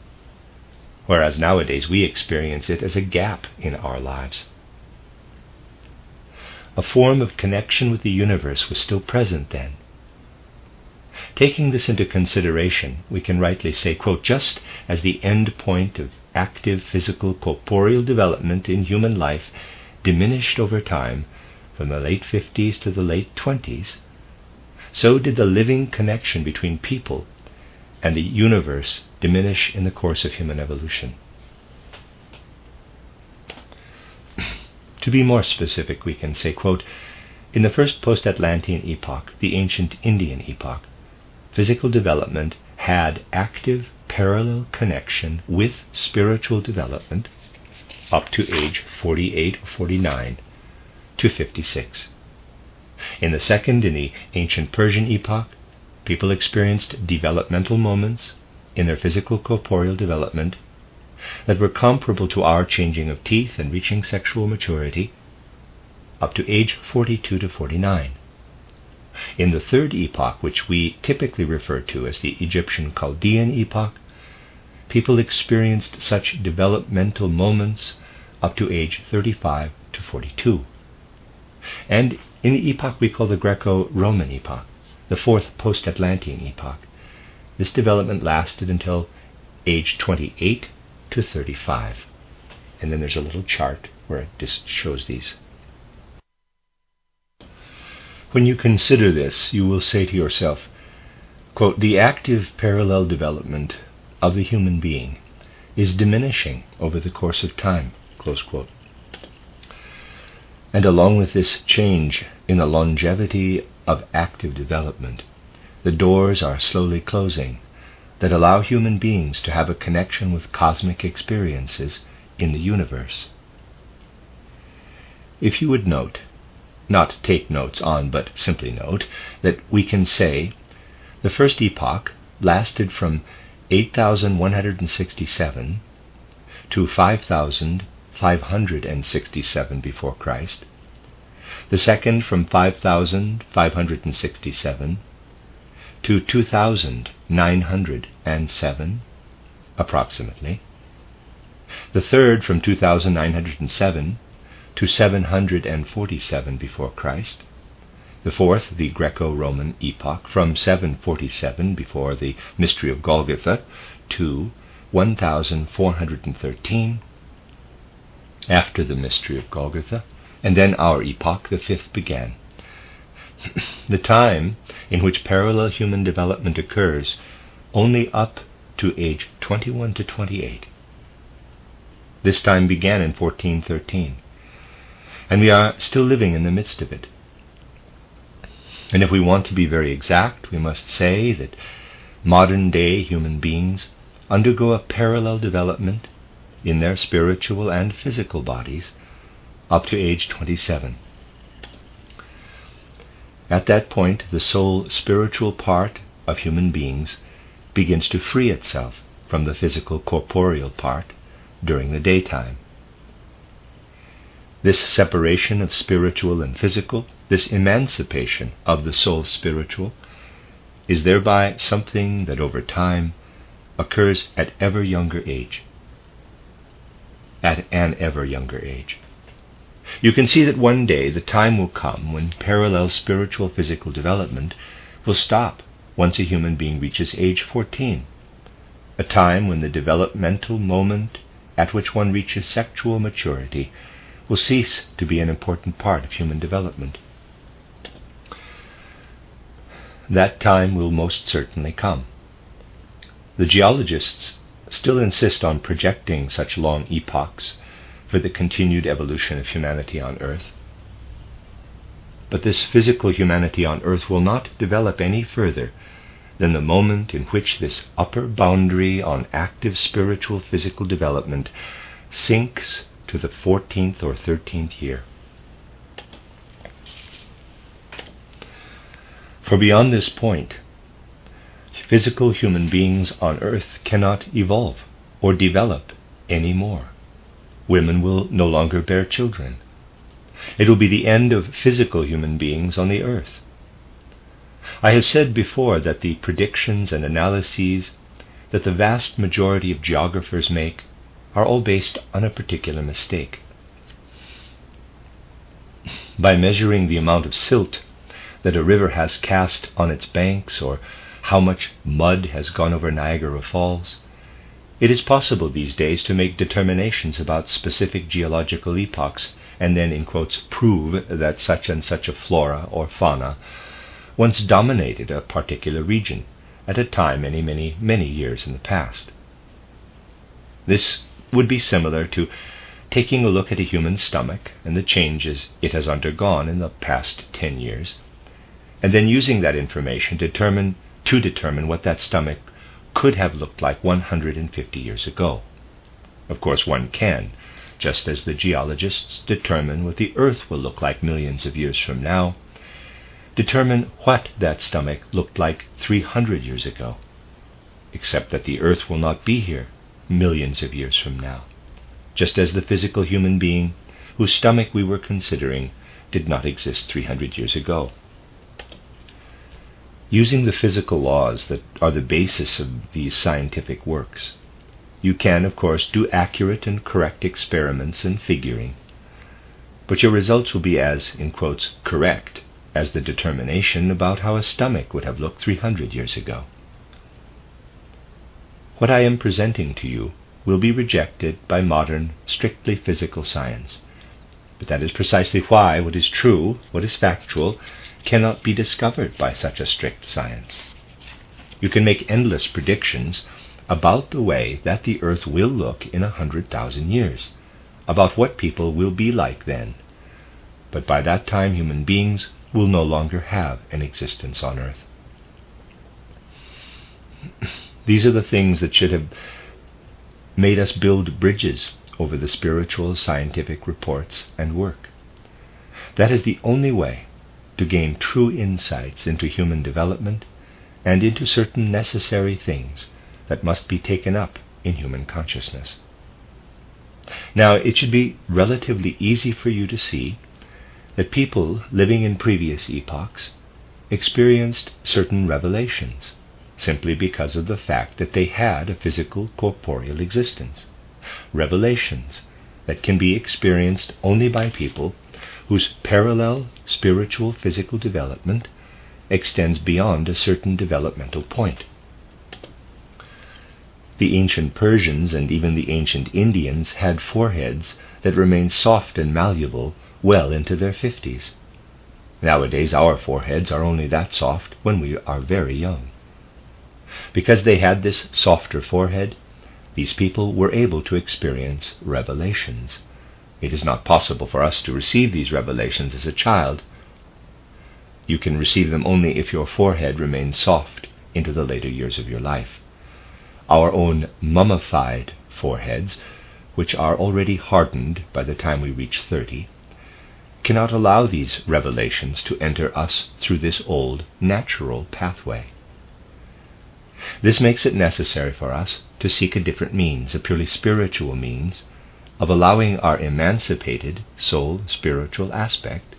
whereas nowadays we experience it as a gap in our lives. A form of connection with the universe was still present then. Taking this into consideration, we can rightly say, quote, just as the end point of active physical corporeal development in human life diminished over time from the late 50s to the late 20s, so did the living connection between people and the universe diminish in the course of human evolution. To be more specific, we can say, quote, in the first post-Atlantean epoch, the ancient Indian epoch, physical development had active parallel connection with spiritual development up to age 48 or 49 to 56. In the second, in the ancient Persian epoch, people experienced developmental moments in their physical corporeal development that were comparable to our changing of teeth and reaching sexual maturity up to age 42 to 49. In the third epoch, which we typically refer to as the Egyptian Chaldean epoch, people experienced such developmental moments up to age 35 to 42. And in the epoch we call the Greco-Roman epoch, the fourth post-Atlantean epoch, this development lasted until age 28 to 35. And then there's a little chart where it just shows these. When you consider this, you will say to yourself, quote, the active parallel development of the human being is diminishing over the course of time, close quote. And along with this change in the longevity of active development, the doors are slowly closing that allow human beings to have a connection with cosmic experiences in the universe. If you would note, not take notes on, but simply note, that we can say the first epoch lasted from 8,167 to 5,567 before Christ, the second from 5,567 to 2,907 approximately, the third from 2,907 to 747 before Christ, the fourth, the Greco-Roman epoch, from 747 before the mystery of Golgotha to 1,413 after the mystery of Golgotha, and then our epoch, the fifth, began. The time in which parallel human development occurs only up to age 21 to 28. This time began in 1413, and we are still living in the midst of it. And if we want to be very exact, we must say that modern-day human beings undergo a parallel development in their spiritual and physical bodies up to age 27. At that point, the soul spiritual part of human beings begins to free itself from the physical corporeal part during the daytime. This separation of spiritual and physical, this emancipation of the soul spiritual, is thereby something that over time occurs at ever younger age. At an ever younger age. You can see that one day the time will come when parallel spiritual physical development will stop once a human being reaches age 14, a time when the developmental moment at which one reaches sexual maturity will cease to be an important part of human development. That time will most certainly come. The geologists still insist on projecting such long epochs for the continued evolution of humanity on Earth. But this physical humanity on Earth will not develop any further than the moment in which this upper boundary on active spiritual physical development sinks to the 14th or 13th year. For beyond this point, physical human beings on Earth cannot evolve or develop any more. Women will no longer bear children. It will be the end of physical human beings on the Earth. I have said before that the predictions and analyses that the vast majority of geographers make are all based on a particular mistake. By measuring the amount of silt that a river has cast on its banks, or how much mud has gone over Niagara Falls, It is possible these days to make determinations about specific geological epochs and then, in quotes, prove that such and such a flora or fauna once dominated a particular region at a time many years in the past. This would be similar to taking a look at a human stomach and the changes it has undergone in the past 10 years, and then using that information to determine what that stomach could have looked like 150 years ago. Of course, one can, just as the geologists determine what the Earth will look like millions of years from now, determine what that stomach looked like 300 years ago, except that the Earth will not be here millions of years from now, just as the physical human being whose stomach we were considering did not exist 300 years ago. Using the physical laws that are the basis of these scientific works, you can, of course, do accurate and correct experiments and figuring, but your results will be as, in quotes, correct as the determination about how a stomach would have looked 300 years ago. What I am presenting to you will be rejected by modern, strictly physical science, but that is precisely why what is true, what is factual, cannot be discovered by such a strict science. You can make endless predictions about the way that the Earth will look in 100,000 years, about what people will be like then, but by that time human beings will no longer have an existence on Earth. These are the things that should have made us build bridges over the spiritual scientific reports and work. That is the only way to gain true insights into human development and into certain necessary things that must be taken up in human consciousness. Now, it should be relatively easy for you to see that people living in previous epochs experienced certain revelations simply because of the fact that they had a physical corporeal existence. Revelations that can be experienced only by people whose parallel spiritual physical development extends beyond a certain developmental point. The ancient Persians and even the ancient Indians had foreheads that remained soft and malleable well into their 50s. Nowadays our foreheads are only that soft when we are very young. Because they had this softer forehead, these people were able to experience revelations. It is not possible for us to receive these revelations as a child. You can receive them only if your forehead remains soft into the later years of your life. Our own mummified foreheads, which are already hardened by the time we reach 30, cannot allow these revelations to enter us through this old, natural pathway. This makes it necessary for us to seek a different means, a purely spiritual means, of allowing our emancipated soul spiritual aspect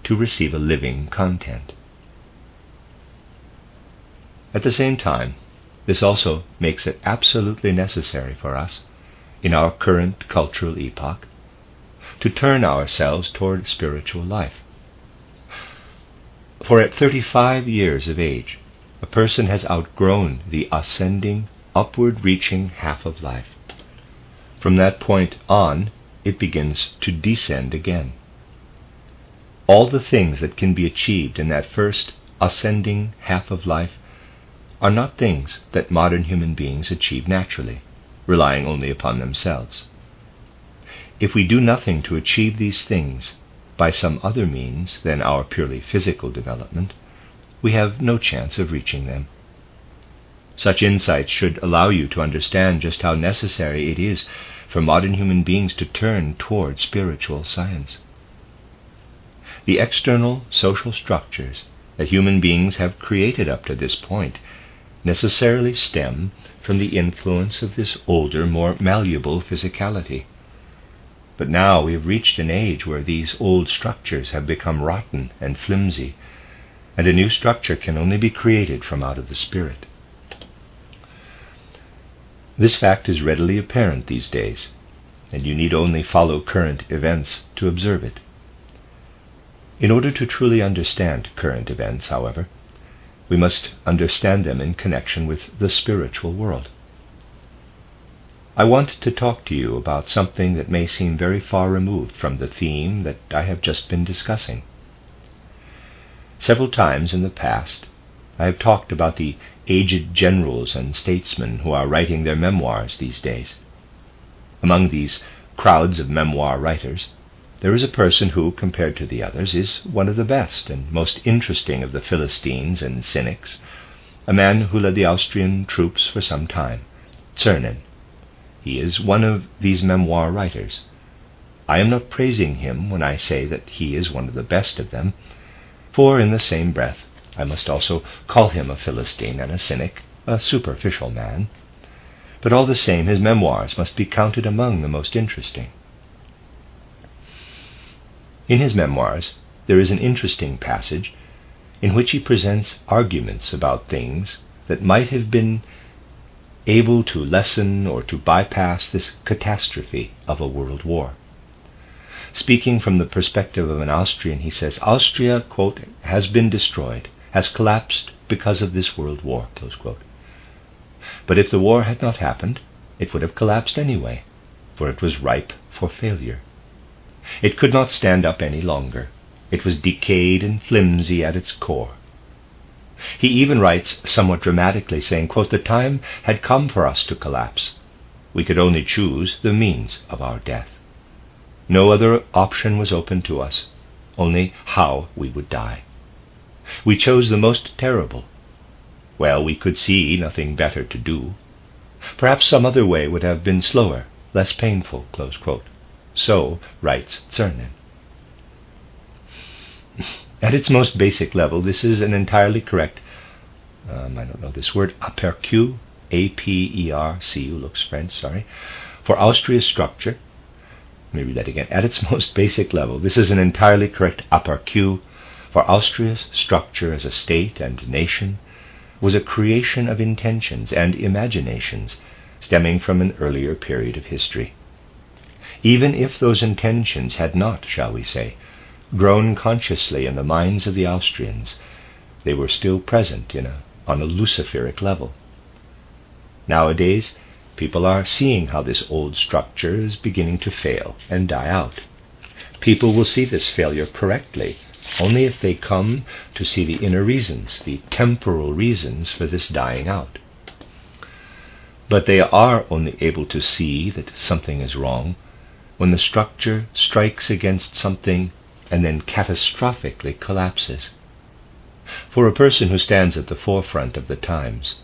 to receive a living content. At the same time, this also makes it absolutely necessary for us, in our current cultural epoch, to turn ourselves toward spiritual life. For at 35 years of age, a person has outgrown the ascending, upward-reaching half of life. From that point on, it begins to descend again. All the things that can be achieved in that first ascending half of life are not things that modern human beings achieve naturally, relying only upon themselves. If we do nothing to achieve these things by some other means than our purely physical development, we have no chance of reaching them. Such insights should allow you to understand just how necessary it is for modern human beings to turn toward spiritual science. The external social structures that human beings have created up to this point necessarily stem from the influence of this older, more malleable physicality. But now we have reached an age where these old structures have become rotten and flimsy, and a new structure can only be created from out of the spirit. This fact is readily apparent these days, and you need only follow current events to observe it. In order to truly understand current events, however, we must understand them in connection with the spiritual world. I want to talk to you about something that may seem very far removed from the theme that I have just been discussing. Several times in the past, I have talked about the aged generals and statesmen who are writing their memoirs these days. Among these crowds of memoir writers, there is a person who, compared to the others, is one of the best and most interesting of the Philistines and cynics, a man who led the Austrian troops for some time, Czernin. He is one of these memoir writers. I am not praising him when I say that he is one of the best of them, for in the same breath I must also call him a Philistine and a cynic, a superficial man. But all the same, his memoirs must be counted among the most interesting. In his memoirs, there is an interesting passage in which he presents arguments about things that might have been able to lessen or to bypass this catastrophe of a world war. Speaking from the perspective of an Austrian, he says, Austria, quote, has been destroyed, has collapsed because of this world war, close quote. But if the war had not happened, it would have collapsed anyway, for it was ripe for failure. It could not stand up any longer. It was decayed and flimsy at its core. He even writes somewhat dramatically, saying, quote, the time had come for us to collapse. We could only choose the means of our death. No other option was open to us, only how we would die. We chose the most terrible. Well, we could see nothing better to do. Perhaps some other way would have been slower, less painful, close quote. So writes Czernin. At its most basic level, this is an entirely correct, I don't know this word, apercu, A-P-E-R-C-U, looks French, sorry, for Austria's structure. Let me read that again. At its most basic level, this is an entirely correct apercu, for Austria's structure as a state and nation was a creation of intentions and imaginations stemming from an earlier period of history. Even if those intentions had not, shall we say, grown consciously in the minds of the Austrians, they were still present on a luciferic level. Nowadays, people are seeing how this old structure is beginning to fail and die out. People will see this failure correctly only if they come to see the inner reasons, the temporal reasons for this dying out. But they are only able to see that something is wrong when the structure strikes against something and then catastrophically collapses. For a person who stands at the forefront of the times,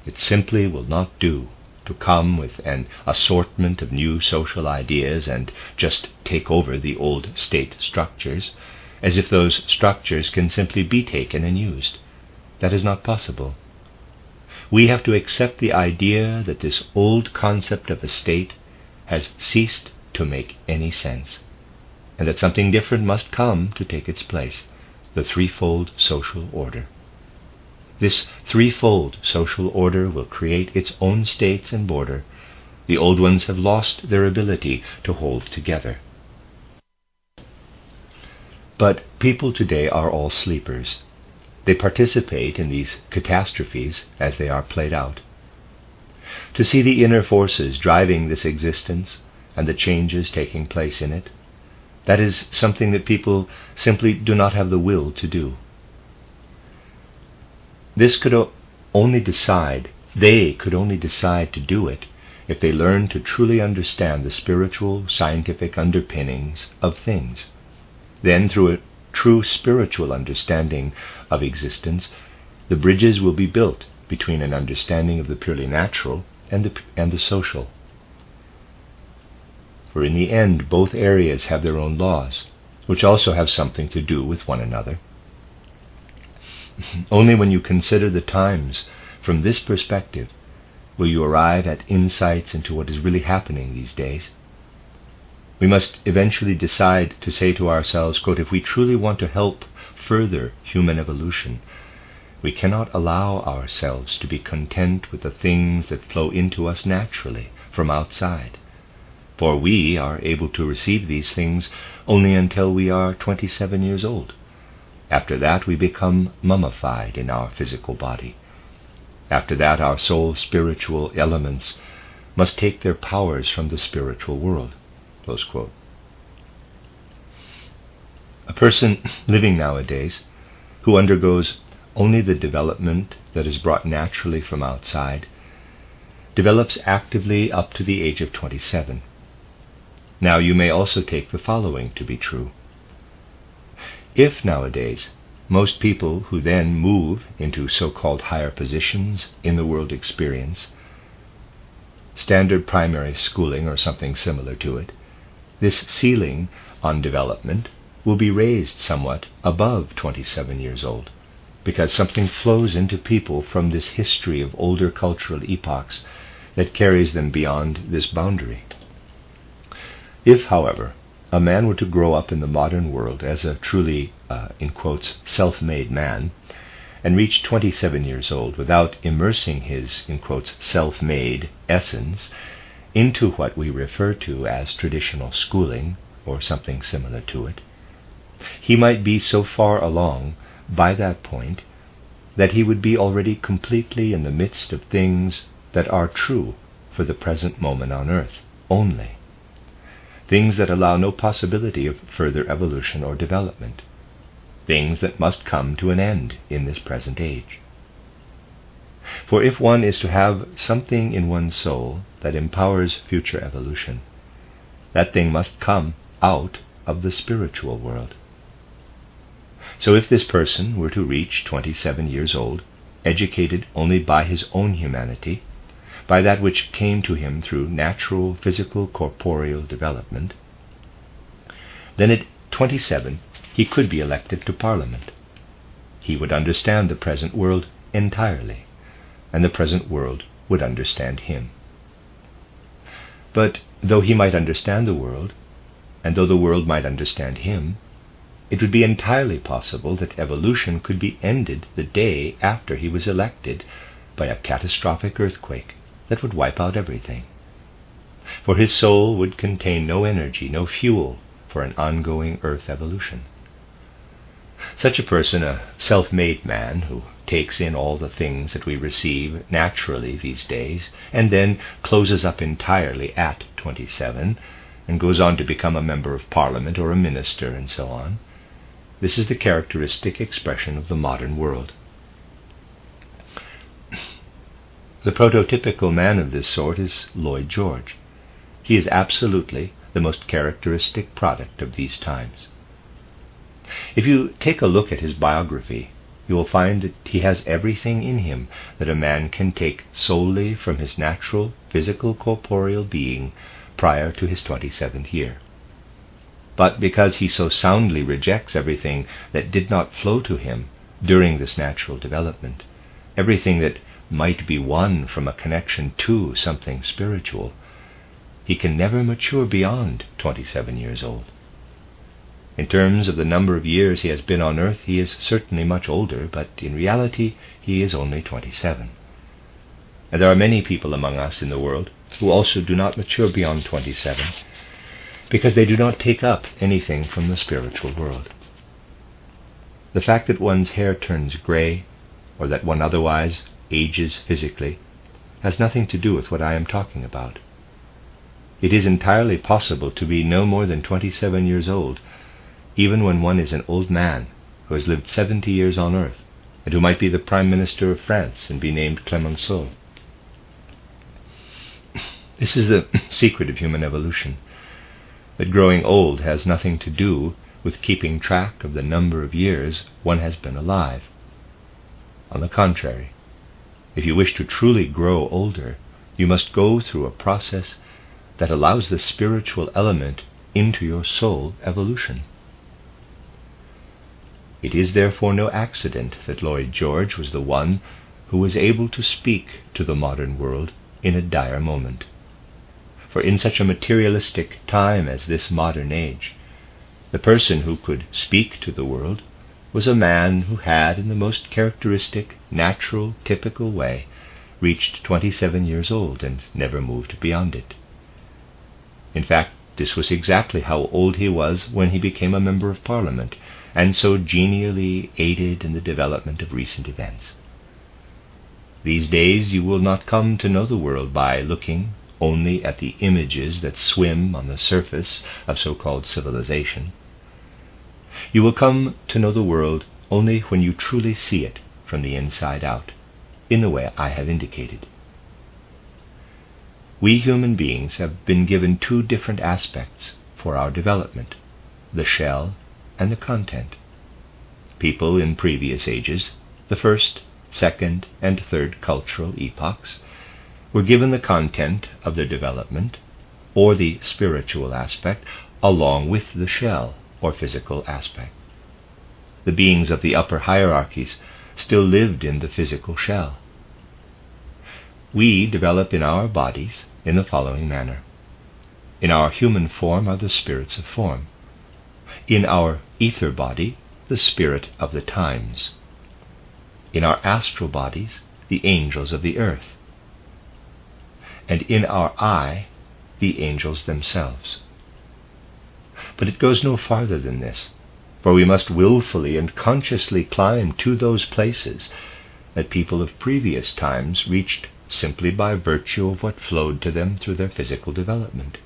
it simply will not do to come with an assortment of new social ideas and just take over the old state structures, as if those structures can simply be taken and used. That is not possible. We have to accept the idea that this old concept of a state has ceased to make any sense, and that something different must come to take its place, the threefold social order. This threefold social order will create its own states and border. The old ones have lost their ability to hold together. But people today are all sleepers. They participate in these catastrophes as they are played out. To see the inner forces driving this existence and the changes taking place in it, that is something that people simply do not have the will to do. They could only decide to do it if they learn to truly understand the spiritual, scientific underpinnings of things. Then, through a true spiritual understanding of existence, the bridges will be built between an understanding of the purely natural and the social. For in the end, both areas have their own laws, which also have something to do with one another. Only when you consider the times from this perspective will you arrive at insights into what is really happening these days. We must eventually decide to say to ourselves, quote, if we truly want to help further human evolution, we cannot allow ourselves to be content with the things that flow into us naturally from outside. For we are able to receive these things only until we are 27 years old. After that, we become mummified in our physical body. After that, our soul spiritual elements must take their powers from the spiritual world." Close quote. A person living nowadays who undergoes only the development that is brought naturally from outside develops actively up to the age of 27. Now you may also take the following to be true. If nowadays most people who then move into so-called higher positions in the world experience standard primary schooling or something similar to it, this ceiling on development will be raised somewhat above 27 years old, because something flows into people from this history of older cultural epochs that carries them beyond this boundary. If, however, a man were to grow up in the modern world as a truly, in quotes, self-made man, and reach 27 years old without immersing his, in quotes, self-made essence into what we refer to as traditional schooling, or something similar to it, he might be so far along by that point that he would be already completely in the midst of things that are true for the present moment on earth only, things that allow no possibility of further evolution or development, things that must come to an end in this present age. For if one is to have something in one's soul that empowers future evolution, that thing must come out of the spiritual world. So if this person were to reach 27 years old, educated only by his own humanity, by that which came to him through natural, physical, corporeal development, then at 27 he could be elected to Parliament. He would understand the present world entirely, and the present world would understand him. But though he might understand the world, and though the world might understand him, it would be entirely possible that evolution could be ended the day after he was elected by a catastrophic earthquake that would wipe out everything. For his soul would contain no energy, no fuel for an ongoing earth evolution. Such a person, a self-made man who takes in all the things that we receive naturally these days, and then closes up entirely at 27, and goes on to become a member of Parliament or a minister and so on, this is the characteristic expression of the modern world. The prototypical man of this sort is Lloyd George. He is absolutely the most characteristic product of these times. If you take a look at his biography, you will find that he has everything in him that a man can take solely from his natural, physical, corporeal being prior to his 27th year. But because he so soundly rejects everything that did not flow to him during this natural development, everything that might be won from a connection to something spiritual, he can never mature beyond 27 years old. In terms of the number of years he has been on earth, he is certainly much older, but in reality he is only 27. And there are many people among us in the world who also do not mature beyond 27, because they do not take up anything from the spiritual world. The fact that one's hair turns gray, or that one otherwise ages physically, has nothing to do with what I am talking about. It is entirely possible to be no more than 27 years old, even when one is an old man who has lived 70 years on earth, and who might be the Prime Minister of France and be named Clemenceau. This is the secret of human evolution, that growing old has nothing to do with keeping track of the number of years one has been alive. On the contrary, if you wish to truly grow older, you must go through a process that allows the spiritual element into your soul evolution. It is therefore no accident that Lloyd George was the one who was able to speak to the modern world in a dire moment. For in such a materialistic time as this modern age, the person who could speak to the world was a man who had, in the most characteristic, natural, typical way, reached 27 years old and never moved beyond it. In fact, this was exactly how old he was when he became a member of Parliament, and so genially aided in the development of recent events. These days you will not come to know the world by looking only at the images that swim on the surface of so-called civilization. You will come to know the world only when you truly see it from the inside out, in the way I have indicated. We human beings have been given two different aspects for our development, the shell and the content. People in previous ages, the first, second, and third cultural epochs, were given the content of their development, or the spiritual aspect, along with the shell, or physical aspect. The beings of the upper hierarchies still lived in the physical shell. We develop in our bodies in the following manner. In our human form are the spirits of form. In our ether body, the spirit of the times. In our astral bodies, the angels of the earth. And in our I, the angels themselves. But it goes no farther than this, for we must willfully and consciously climb to those places that people of previous times reached simply by virtue of what flowed to them through their physical development.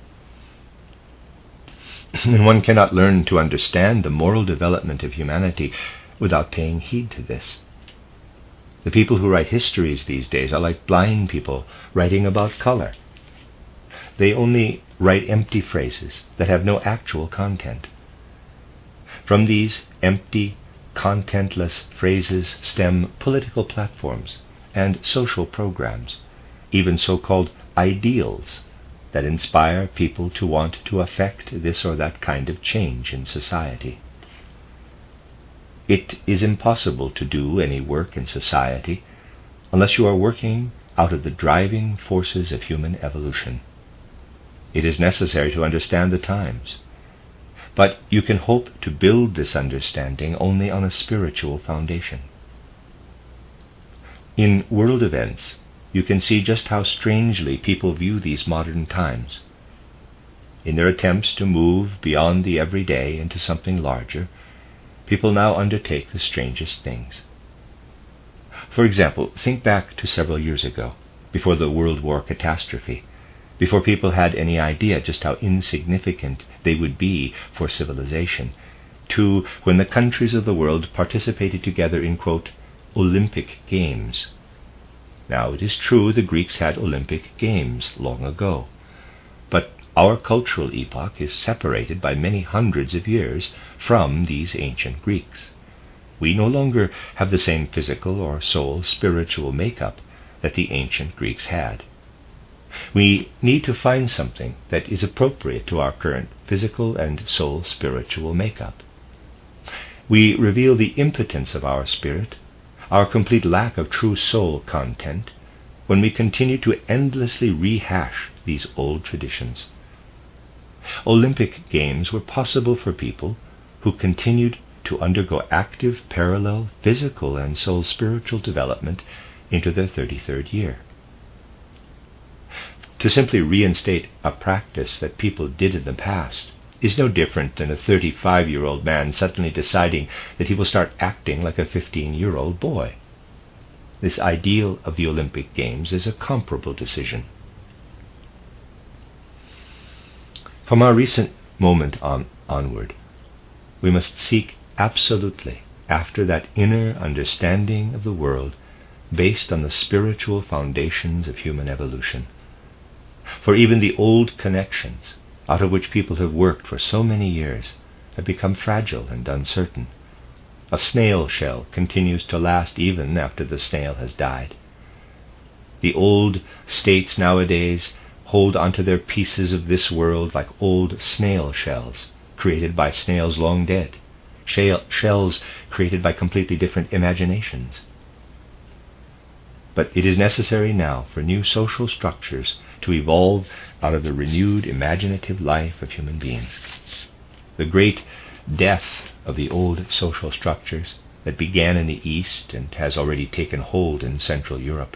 And one cannot learn to understand the moral development of humanity without paying heed to this. The people who write histories these days are like blind people writing about color. They only write empty phrases that have no actual content. From these empty, contentless phrases stem political platforms and social programs, even so-called ideals that inspire people to want to affect this or that kind of change in society. It is impossible to do any work in society unless you are working out of the driving forces of human evolution. It is necessary to understand the times, but you can hope to build this understanding only on a spiritual foundation. In world events, you can see just how strangely people view these modern times. In their attempts to move beyond the everyday into something larger, people now undertake the strangest things. For example, think back to several years ago, before the World War catastrophe, before people had any idea just how insignificant they would be for civilization, to when the countries of the world participated together in, quote, Olympic Games. Now, it is true the Greeks had Olympic Games long ago, but our cultural epoch is separated by many hundreds of years from these ancient Greeks. We no longer have the same physical or soul-spiritual makeup that the ancient Greeks had. We need to find something that is appropriate to our current physical and soul-spiritual makeup. We reveal the impotence of our spirit, our complete lack of true soul content, when we continue to endlessly rehash these old traditions. Olympic Games were possible for people who continued to undergo active parallel physical and soul-spiritual development into their 33rd year. To simply reinstate a practice that people did in the past is no different than a 35-year-old man suddenly deciding that he will start acting like a 15-year-old boy. This ideal of the Olympic Games is a comparable decision. From our recent moment onward, we must seek absolutely after that inner understanding of the world based on the spiritual foundations of human evolution. For even the old connections, out of which people have worked for so many years, have become fragile and uncertain. A snail shell continues to last even after the snail has died. The old states nowadays hold onto their pieces of this world like old snail shells, created by snails long dead, shells created by completely different imaginations. But it is necessary now for new social structures to evolve out of the renewed imaginative life of human beings. The great death of the old social structures that began in the East and has already taken hold in Central Europe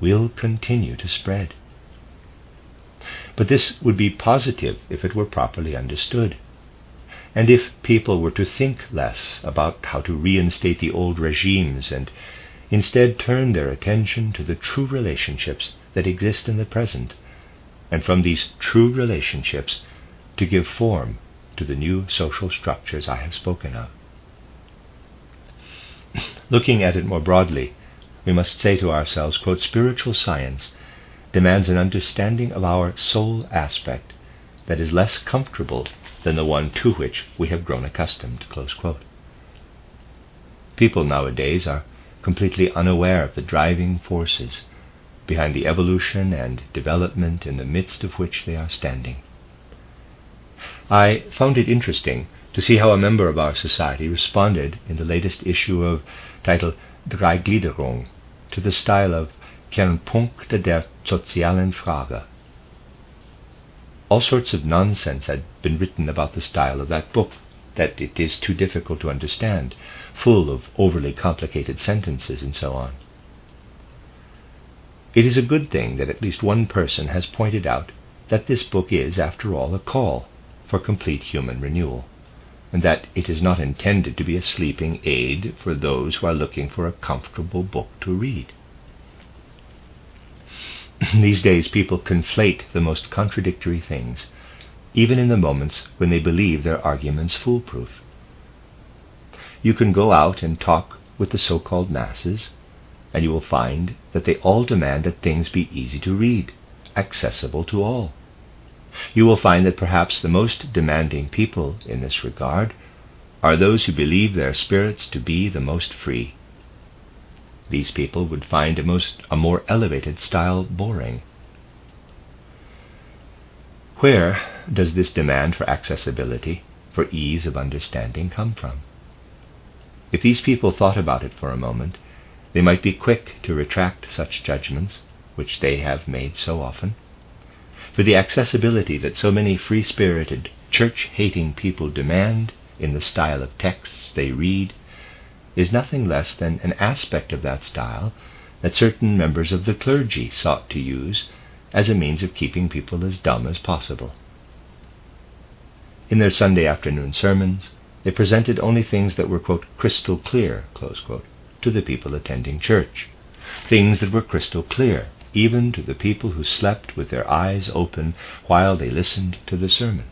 will continue to spread. But this would be positive if it were properly understood, and if people were to think less about how to reinstate the old regimes and instead turn their attention to the true relationships that exist in the present, and from these true relationships to give form to the new social structures I have spoken of. Looking at it more broadly, we must say to ourselves, quote, spiritual science demands an understanding of our soul aspect that is less comfortable than the one to which we have grown accustomed, close quote. People nowadays are completely unaware of the driving forces behind the evolution and development in the midst of which they are standing. I found it interesting to see how a member of our society responded in the latest issue of titled Dreigliederung to the style of Kernpunkte der sozialen Frage. All sorts of nonsense had been written about the style of that book, that it is too difficult to understand, full of overly complicated sentences and so on. It is a good thing that at least one person has pointed out that this book is, after all, a call for complete human renewal, and that it is not intended to be a sleeping aid for those who are looking for a comfortable book to read. These days people conflate the most contradictory things, even in the moments when they believe their arguments foolproof. You can go out and talk with the so-called masses, and you will find that they all demand that things be easy to read, accessible to all. You will find that perhaps the most demanding people in this regard are those who believe their spirits to be the most free. These people would find a more elevated style boring. Where does this demand for accessibility, for ease of understanding, come from? If these people thought about it for a moment, they might be quick to retract such judgments, which they have made so often. For the accessibility that so many free-spirited, church-hating people demand in the style of texts they read is nothing less than an aspect of that style that certain members of the clergy sought to use as a means of keeping people as dumb as possible. In their Sunday afternoon sermons, they presented only things that were, quote, crystal clear, close quote, to the people attending church, things that were crystal clear even to the people who slept with their eyes open while they listened to the sermon.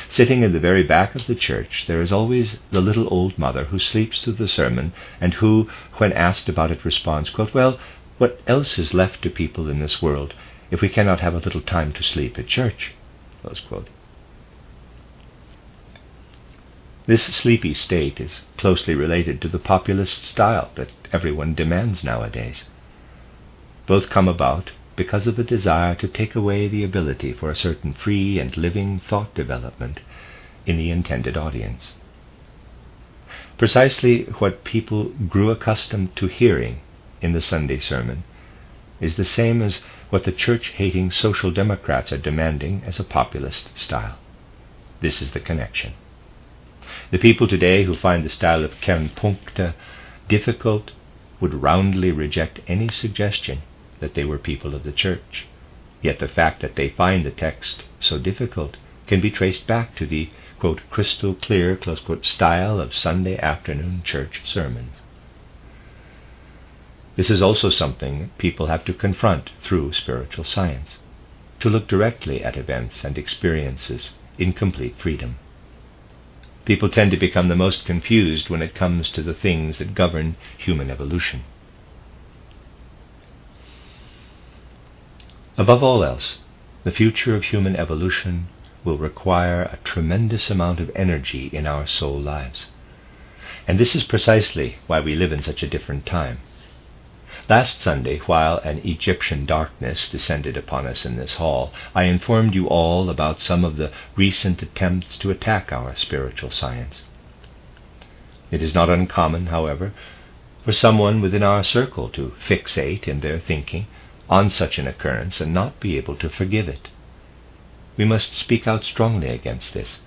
Sitting in the very back of the church, there is always the little old mother who sleeps through the sermon and who, when asked about it, responds, quote, well, what else is left to people in this world if we cannot have a little time to sleep at church? Close quote. This sleepy state is closely related to the populist style that everyone demands nowadays. Both come about because of the desire to take away the ability for a certain free and living thought development in the intended audience. Precisely what people grew accustomed to hearing in the Sunday sermon is the same as what the church-hating social democrats are demanding as a populist style. This is the connection. The people today who find the style of Kernpunkte difficult would roundly reject any suggestion that they were people of the church. Yet the fact that they find the text so difficult can be traced back to the, quote, crystal clear, close quote, style of Sunday afternoon church sermons. This is also something people have to confront through spiritual science, to look directly at events and experiences in complete freedom. People tend to become the most confused when it comes to the things that govern human evolution. Above all else, the future of human evolution will require a tremendous amount of energy in our soul lives. And this is precisely why we live in such a different time. Last Sunday, while an Egyptian darkness descended upon us in this hall, I informed you all about some of the recent attempts to attack our spiritual science. It is not uncommon, however, for someone within our circle to fixate in their thinking on such an occurrence and not be able to forgive it. We must speak out strongly against this,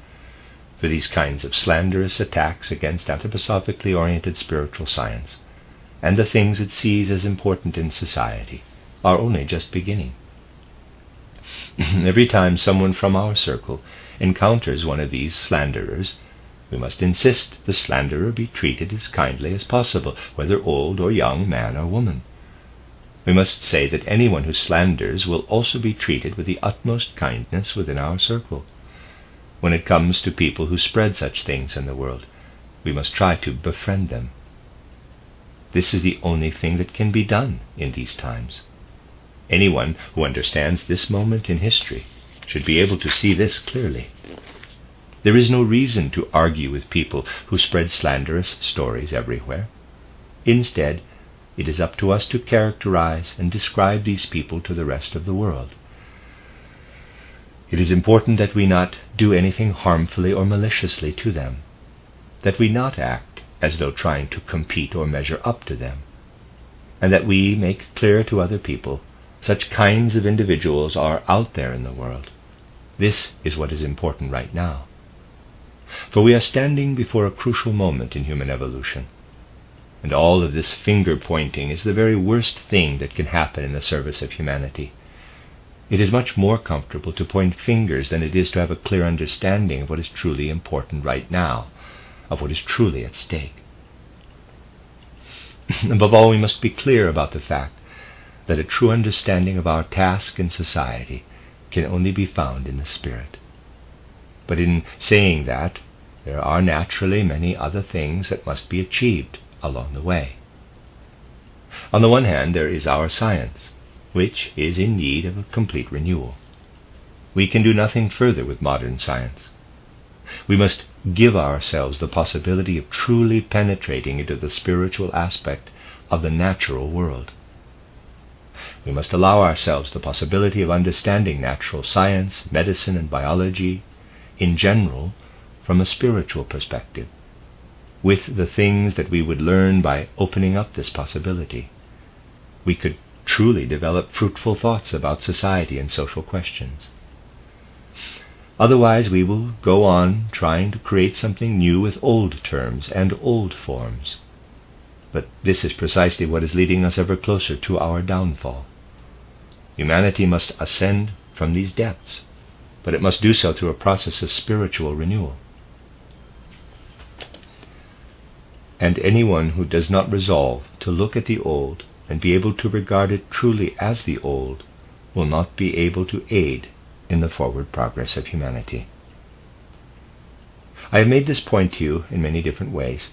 for these kinds of slanderous attacks against anthroposophically oriented spiritual science and the things it sees as important in society are only just beginning. Every time someone from our circle encounters one of these slanderers, we must insist the slanderer be treated as kindly as possible, whether old or young, man or woman. We must say that anyone who slanders will also be treated with the utmost kindness within our circle. When it comes to people who spread such things in the world, we must try to befriend them. This is the only thing that can be done in these times. Anyone who understands this moment in history should be able to see this clearly. There is no reason to argue with people who spread slanderous stories everywhere. Instead, it is up to us to characterize and describe these people to the rest of the world. It is important that we not do anything harmfully or maliciously to them, that we not act as though trying to compete or measure up to them, and that we make clear to other people such kinds of individuals are out there in the world. This is what is important right now. For we are standing before a crucial moment in human evolution, and all of this finger-pointing is the very worst thing that can happen in the service of humanity. It is much more comfortable to point fingers than it is to have a clear understanding of what is truly important right now, of what is truly at stake. Above all, we must be clear about the fact that a true understanding of our task in society can only be found in the Spirit. But in saying that, there are naturally many other things that must be achieved along the way. On the one hand, there is our science, which is in need of a complete renewal. We can do nothing further with modern science. We must give ourselves the possibility of truly penetrating into the spiritual aspect of the natural world. We must allow ourselves the possibility of understanding natural science, medicine, and biology in general from a spiritual perspective, with the things that we would learn by opening up this possibility. We could truly develop fruitful thoughts about society and social questions. Otherwise, we will go on trying to create something new with old terms and old forms. But this is precisely what is leading us ever closer to our downfall. Humanity must ascend from these depths, but it must do so through a process of spiritual renewal. And anyone who does not resolve to look at the old and be able to regard it truly as the old will not be able to aid in the forward progress of humanity. I have made this point to you in many different ways.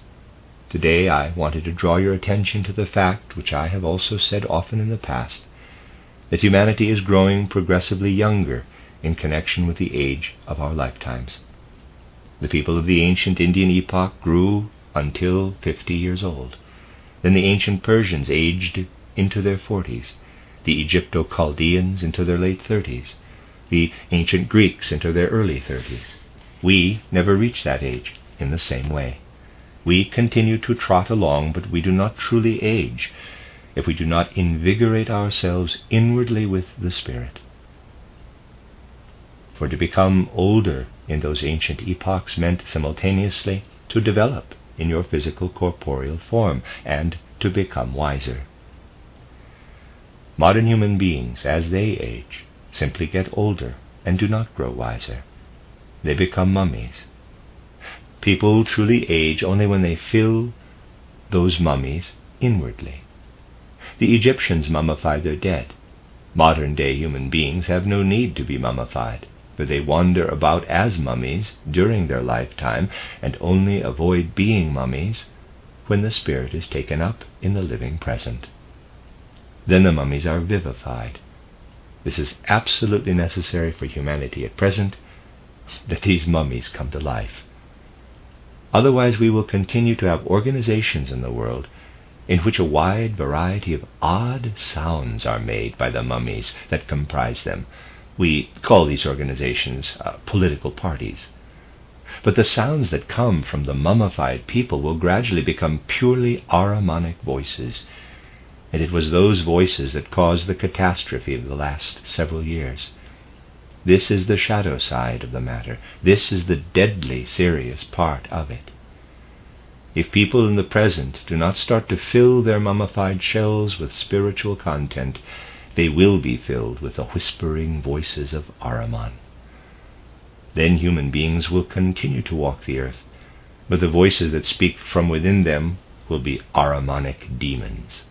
Today I wanted to draw your attention to the fact, which I have also said often in the past, that humanity is growing progressively younger in connection with the age of our lifetimes. The people of the ancient Indian epoch grew until 50 years old. Then the ancient Persians aged into their 40s, the Egypto-Chaldeans into their late 30s, the ancient Greeks into their early 30s. We never reach that age in the same way. We continue to trot along, but we do not truly age if we do not invigorate ourselves inwardly with the Spirit. For to become older in those ancient epochs meant simultaneously to develop in your physical corporeal form and to become wiser. Modern human beings, as they age, simply get older and do not grow wiser. They become mummies. People truly age only when they fill those mummies inwardly. The Egyptians mummified their dead. Modern-day human beings have no need to be mummified, for they wander about as mummies during their lifetime and only avoid being mummies when the spirit is taken up in the living present. Then the mummies are vivified. This is absolutely necessary for humanity at present, that these mummies come to life. Otherwise we will continue to have organizations in the world in which a wide variety of odd sounds are made by the mummies that comprise them. We call these organizations political parties. But the sounds that come from the mummified people will gradually become purely Ahrimanic voices, and it was those voices that caused the catastrophe of the last several years. This is the shadow side of the matter. This is the deadly serious part of it. If people in the present do not start to fill their mummified shells with spiritual content, they will be filled with the whispering voices of Ahriman. Then human beings will continue to walk the earth, but the voices that speak from within them will be Ahrimanic demons.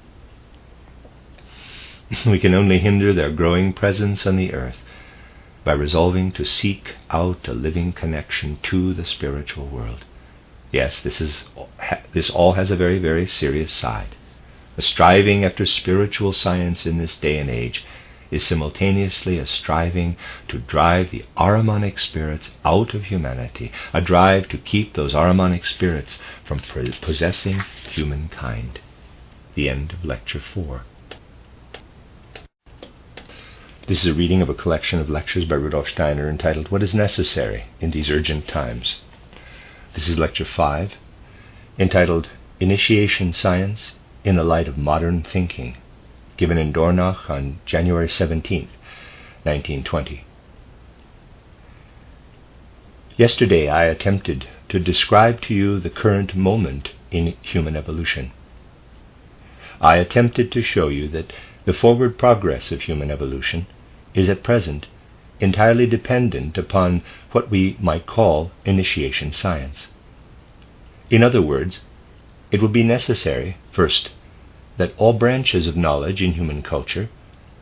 We can only hinder their growing presence on the earth by resolving to seek out a living connection to the spiritual world. Yes, this all has a very, very serious side. The striving after spiritual science in this day and age is simultaneously a striving to drive the Ahrimanic spirits out of humanity, a drive to keep those Ahrimanic spirits from possessing humankind. The end of Lecture 4. This is a reading of a collection of lectures by Rudolf Steiner entitled What is Necessary in These Urgent Times. This is Lecture 5, entitled Initiation Science in the Light of Modern Thinking, given in Dornach on January 17, 1920. Yesterday I attempted to describe to you the current moment in human evolution. I attempted to show you that the forward progress of human evolution is at present entirely dependent upon what we might call initiation science. In other words, it will be necessary, first, that all branches of knowledge in human culture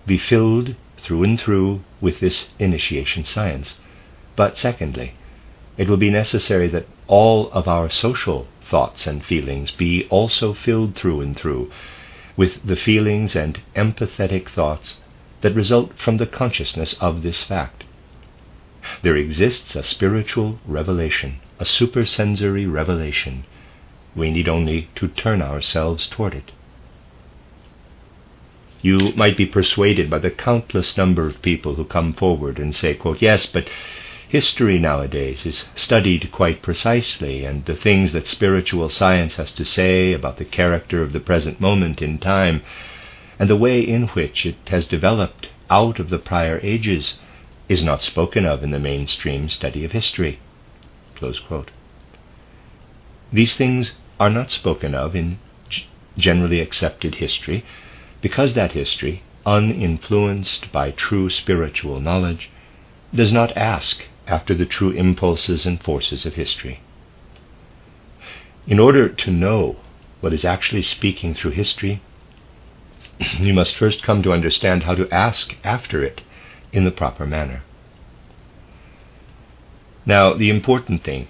be filled through and through with this initiation science. But secondly, it will be necessary that all of our social thoughts and feelings be also filled through and through with the feelings and empathetic thoughts that result from the consciousness of this fact. There exists a spiritual revelation, a supersensory revelation. We need only to turn ourselves toward it. You might be persuaded by the countless number of people who come forward and say, quote, yes, but history nowadays is studied quite precisely, and the things that spiritual science has to say about the character of the present moment in time and the way in which it has developed out of the prior ages is not spoken of in the mainstream study of history. Close quote. These things are not spoken of in generally accepted history because that history, uninfluenced by true spiritual knowledge, does not ask after the true impulses and forces of history. In order to know what is actually speaking through history, you must first come to understand how to ask after it in the proper manner. Now, the important thing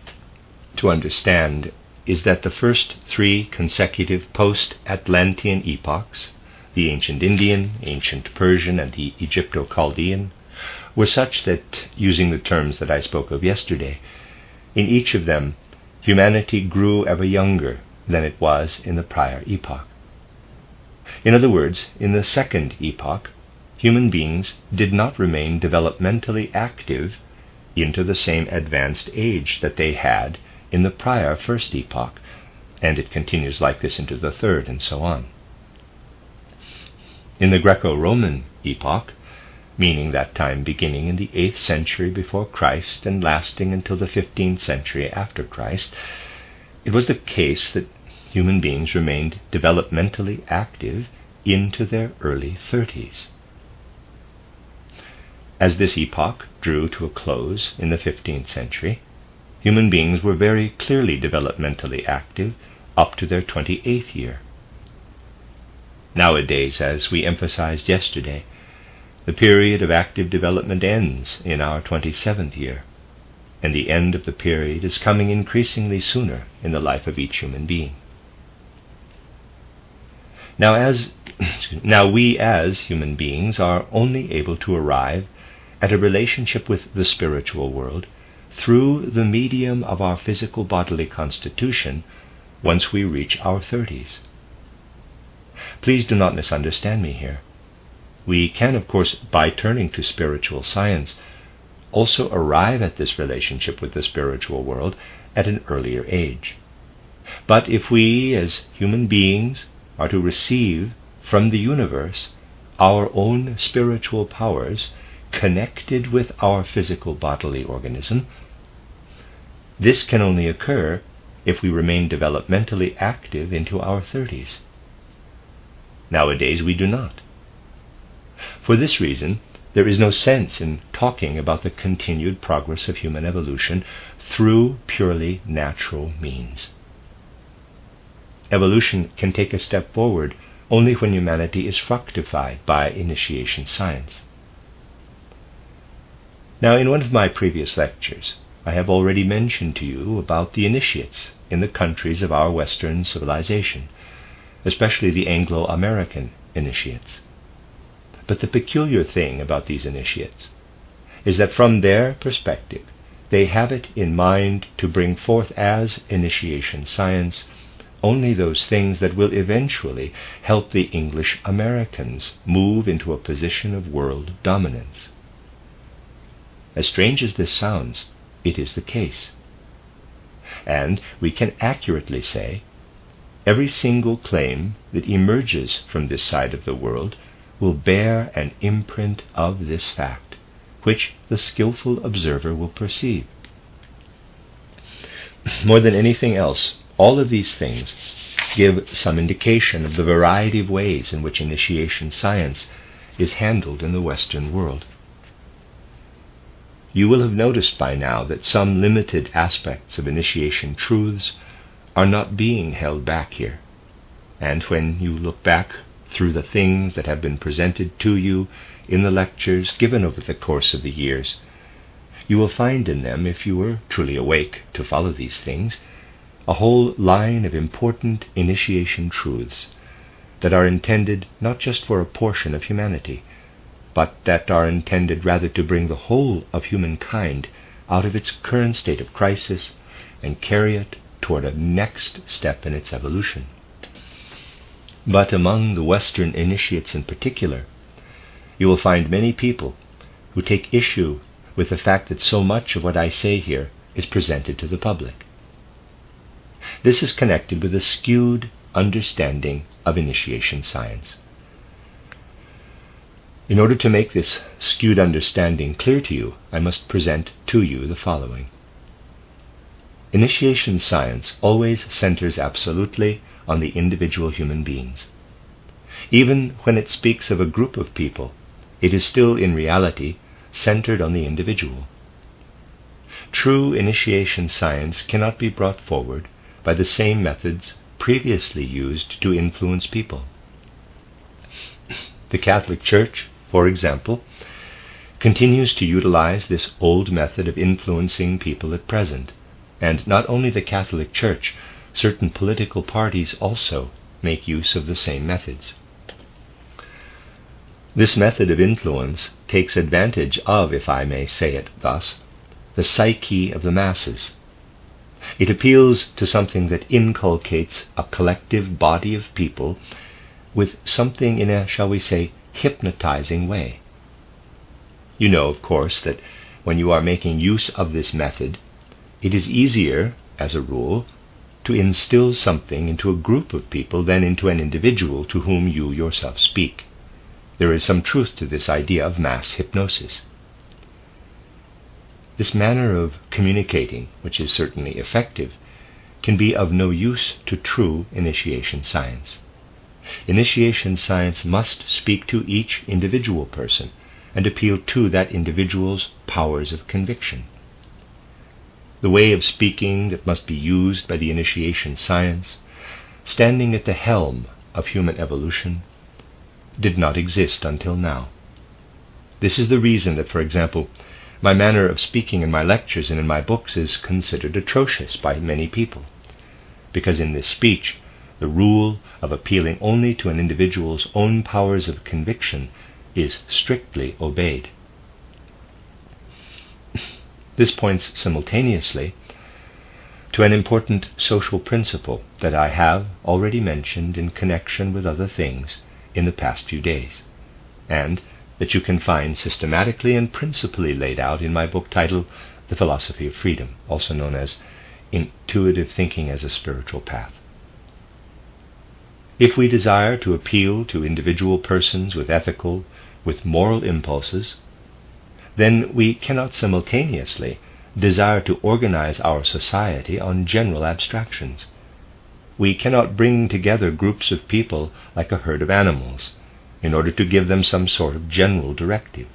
to understand is that the first three consecutive post-Atlantean epochs, the ancient Indian, ancient Persian, and the Egypto-Chaldean, were such that, using the terms that I spoke of yesterday, in each of them humanity grew ever younger than it was in the prior epoch. In other words, in the second epoch, human beings did not remain developmentally active into the same advanced age that they had in the prior first epoch, and it continues like this into the third, and so on. In the Greco-Roman epoch, meaning that time beginning in the 8th century before Christ and lasting until the 15th century after Christ, it was the case that human beings remained developmentally active into their early 30s. As this epoch drew to a close in the 15th century, human beings were very clearly developmentally active up to their 28th year. Nowadays, as we emphasized yesterday, the period of active development ends in our 27th year, and the end of the period is coming increasingly sooner in the life of each human being. Now we as human beings are only able to arrive at a relationship with the spiritual world through the medium of our physical bodily constitution once we reach our 30s. Please do not misunderstand me here. We can, of course, by turning to spiritual science, also arrive at this relationship with the spiritual world at an earlier age. But if we, as human beings, are to receive from the universe our own spiritual powers connected with our physical bodily organism, this can only occur if we remain developmentally active into our 30s. Nowadays we do not. For this reason, there is no sense in talking about the continued progress of human evolution through purely natural means. Evolution can take a step forward only when humanity is fructified by initiation science. Now, in one of my previous lectures, I have already mentioned to you about the initiates in the countries of our Western civilization, especially the Anglo-American initiates. But the peculiar thing about these initiates is that from their perspective, they have it in mind to bring forth as initiation science only those things that will eventually help the English Americans move into a position of world dominance. As strange as this sounds, it is the case. And we can accurately say, every single claim that emerges from this side of the world will bear an imprint of this fact, which the skillful observer will perceive. More than anything else, all of these things give some indication of the variety of ways in which initiation science is handled in the Western world. You will have noticed by now that some limited aspects of initiation truths are not being held back here. And when you look back through the things that have been presented to you in the lectures given over the course of the years, you will find in them, if you were truly awake to follow these things, a whole line of important initiation truths that are intended not just for a portion of humanity, but that are intended rather to bring the whole of humankind out of its current state of crisis and carry it toward a next step in its evolution. But among the Western initiates in particular, you will find many people who take issue with the fact that so much of what I say here is presented to the public. This is connected with a skewed understanding of initiation science. In order to make this skewed understanding clear to you, I must present to you the following. Initiation science always centers absolutely on the individual human beings. Even when it speaks of a group of people, it is still in reality centered on the individual. True initiation science cannot be brought forward by the same methods previously used to influence people. The Catholic Church, for example, continues to utilize this old method of influencing people at present, and not only the Catholic Church, certain political parties also make use of the same methods. This method of influence takes advantage of, if I may say it thus, the psyche of the masses. It appeals to something that inculcates a collective body of people with something in a, shall we say, hypnotizing way. You know, of course, that when you are making use of this method, it is easier, as a rule, to instill something into a group of people than into an individual to whom you yourself speak. There is some truth to this idea of mass hypnosis. This manner of communicating, which is certainly effective, can be of no use to true initiation science. Initiation science must speak to each individual person and appeal to that individual's powers of conviction. The way of speaking that must be used by the initiation science, standing at the helm of human evolution, did not exist until now. This is the reason that, for example, my manner of speaking in my lectures and in my books is considered atrocious by many people, because in this speech the rule of appealing only to an individual's own powers of conviction is strictly obeyed. This points simultaneously to an important social principle that I have already mentioned in connection with other things in the past few days, and that you can find systematically and principally laid out in my book titled The Philosophy of Freedom, also known as Intuitive Thinking as a Spiritual Path. If we desire to appeal to individual persons with ethical, with moral impulses, then we cannot simultaneously desire to organize our society on general abstractions. We cannot bring together groups of people like a herd of animals in order to give them some sort of general directive.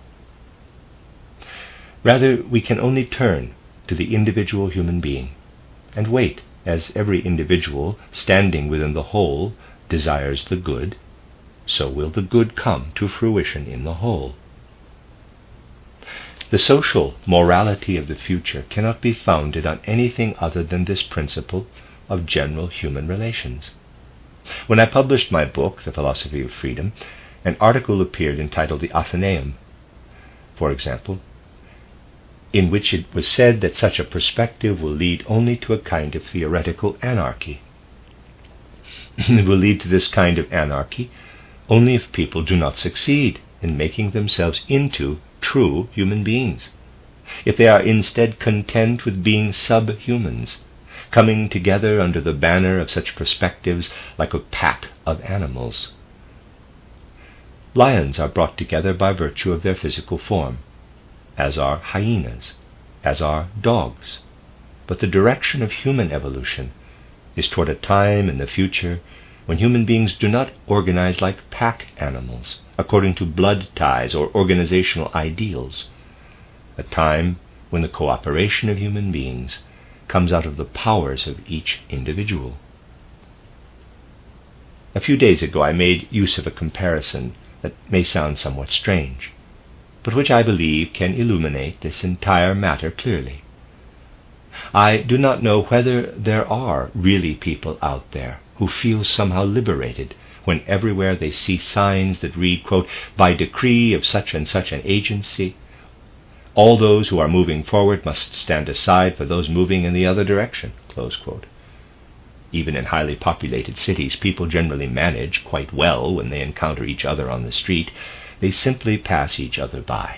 Rather, we can only turn to the individual human being and wait, as every individual standing within the whole desires the good, so will the good come to fruition in the whole. The social morality of the future cannot be founded on anything other than this principle of general human relations. When I published my book, The Philosophy of Freedom, an article appeared entitled The Athenaeum, for example, in which it was said that such a perspective will lead only to a kind of theoretical anarchy. It will lead to this kind of anarchy only if people do not succeed in making themselves into true human beings, if they are instead content with being subhumans, coming together under the banner of such perspectives like a pack of animals. Lions are brought together by virtue of their physical form, as are hyenas, as are dogs. But the direction of human evolution is toward a time in the future when human beings do not organize like pack animals, according to blood ties or organizational ideals, a time when the cooperation of human beings comes out of the powers of each individual. A few days ago I made use of a comparison that may sound somewhat strange, but which I believe can illuminate this entire matter clearly. I do not know whether there are really people out there who feel somehow liberated when everywhere they see signs that read, quote, "By decree of such and such an agency, all those who are moving forward must stand aside for those moving in the other direction," close quote. Even in highly populated cities, people generally manage quite well when they encounter each other on the street. They simply pass each other by.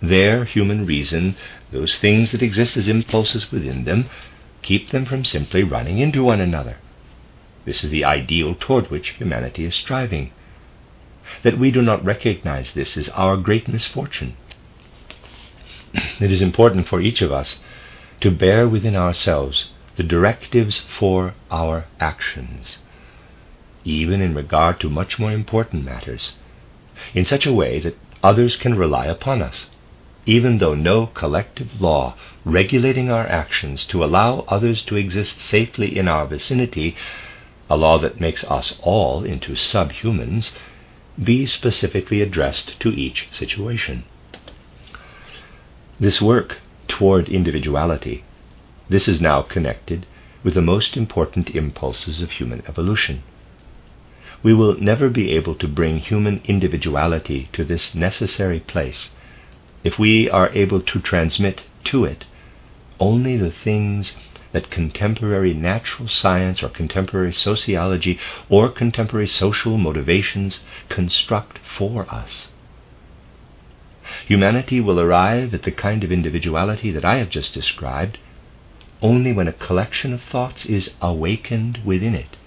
Their human reason, those things that exist as impulses within them, keep them from simply running into one another. This is the ideal toward which humanity is striving. That we do not recognize this is our great misfortune. It is important for each of us to bear within ourselves the directives for our actions, even in regard to much more important matters, in such a way that others can rely upon us, even though no collective law regulating our actions to allow others to exist safely in our vicinity, a law that makes us all into subhumans, be specifically addressed to each situation. This work toward individuality, this is now connected with the most important impulses of human evolution. We will never be able to bring human individuality to this necessary place if we are able to transmit to it only the things that contemporary natural science or contemporary sociology or contemporary social motivations construct for us. Humanity will arrive at the kind of individuality that I have just described only when a collection of thoughts is awakened within it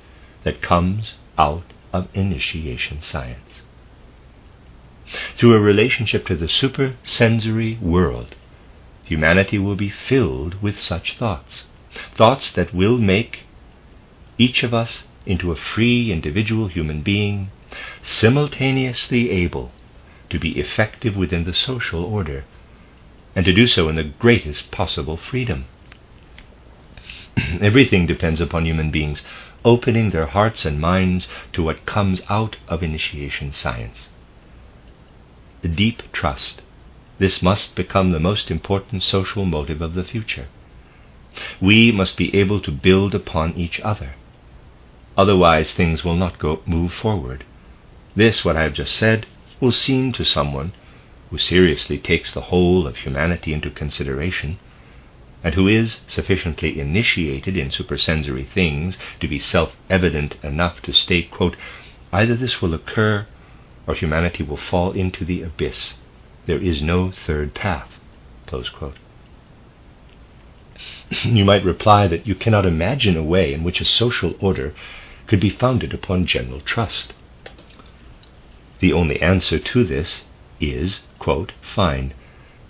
that comes out of initiation science. Through a relationship to the supersensory world, humanity will be filled with such thoughts, thoughts that will make each of us into a free individual human being, simultaneously able to be effective within the social order, and to do so in the greatest possible freedom. Everything depends upon human beings opening their hearts and minds to what comes out of initiation science. The deep trust. This must become the most important social motive of the future. We must be able to build upon each other. Otherwise things will not move forward. This, what I have just said, will seem to someone who seriously takes the whole of humanity into consideration, and who is sufficiently initiated in supersensory things to be self-evident enough to state, quote, "Either this will occur, or humanity will fall into the abyss. There is no third path," close quote. You might reply that you cannot imagine a way in which a social order could be founded upon general trust. The only answer to this is, quote, "Fine.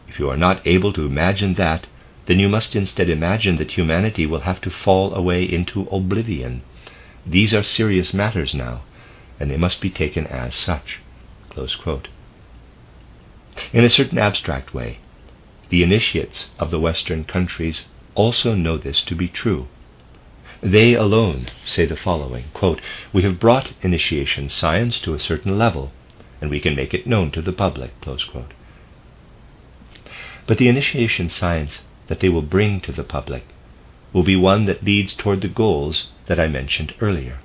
If you are not able to imagine that, then you must instead imagine that humanity will have to fall away into oblivion. These are serious matters now, and they must be taken as such," close quote. In a certain abstract way, the initiates of the Western countries also know this to be true. They alone say the following, quote, "We have brought initiation science to a certain level, and we can make it known to the public," close quote. But the initiation science that they will bring to the public will be one that leads toward the goals that I mentioned earlier.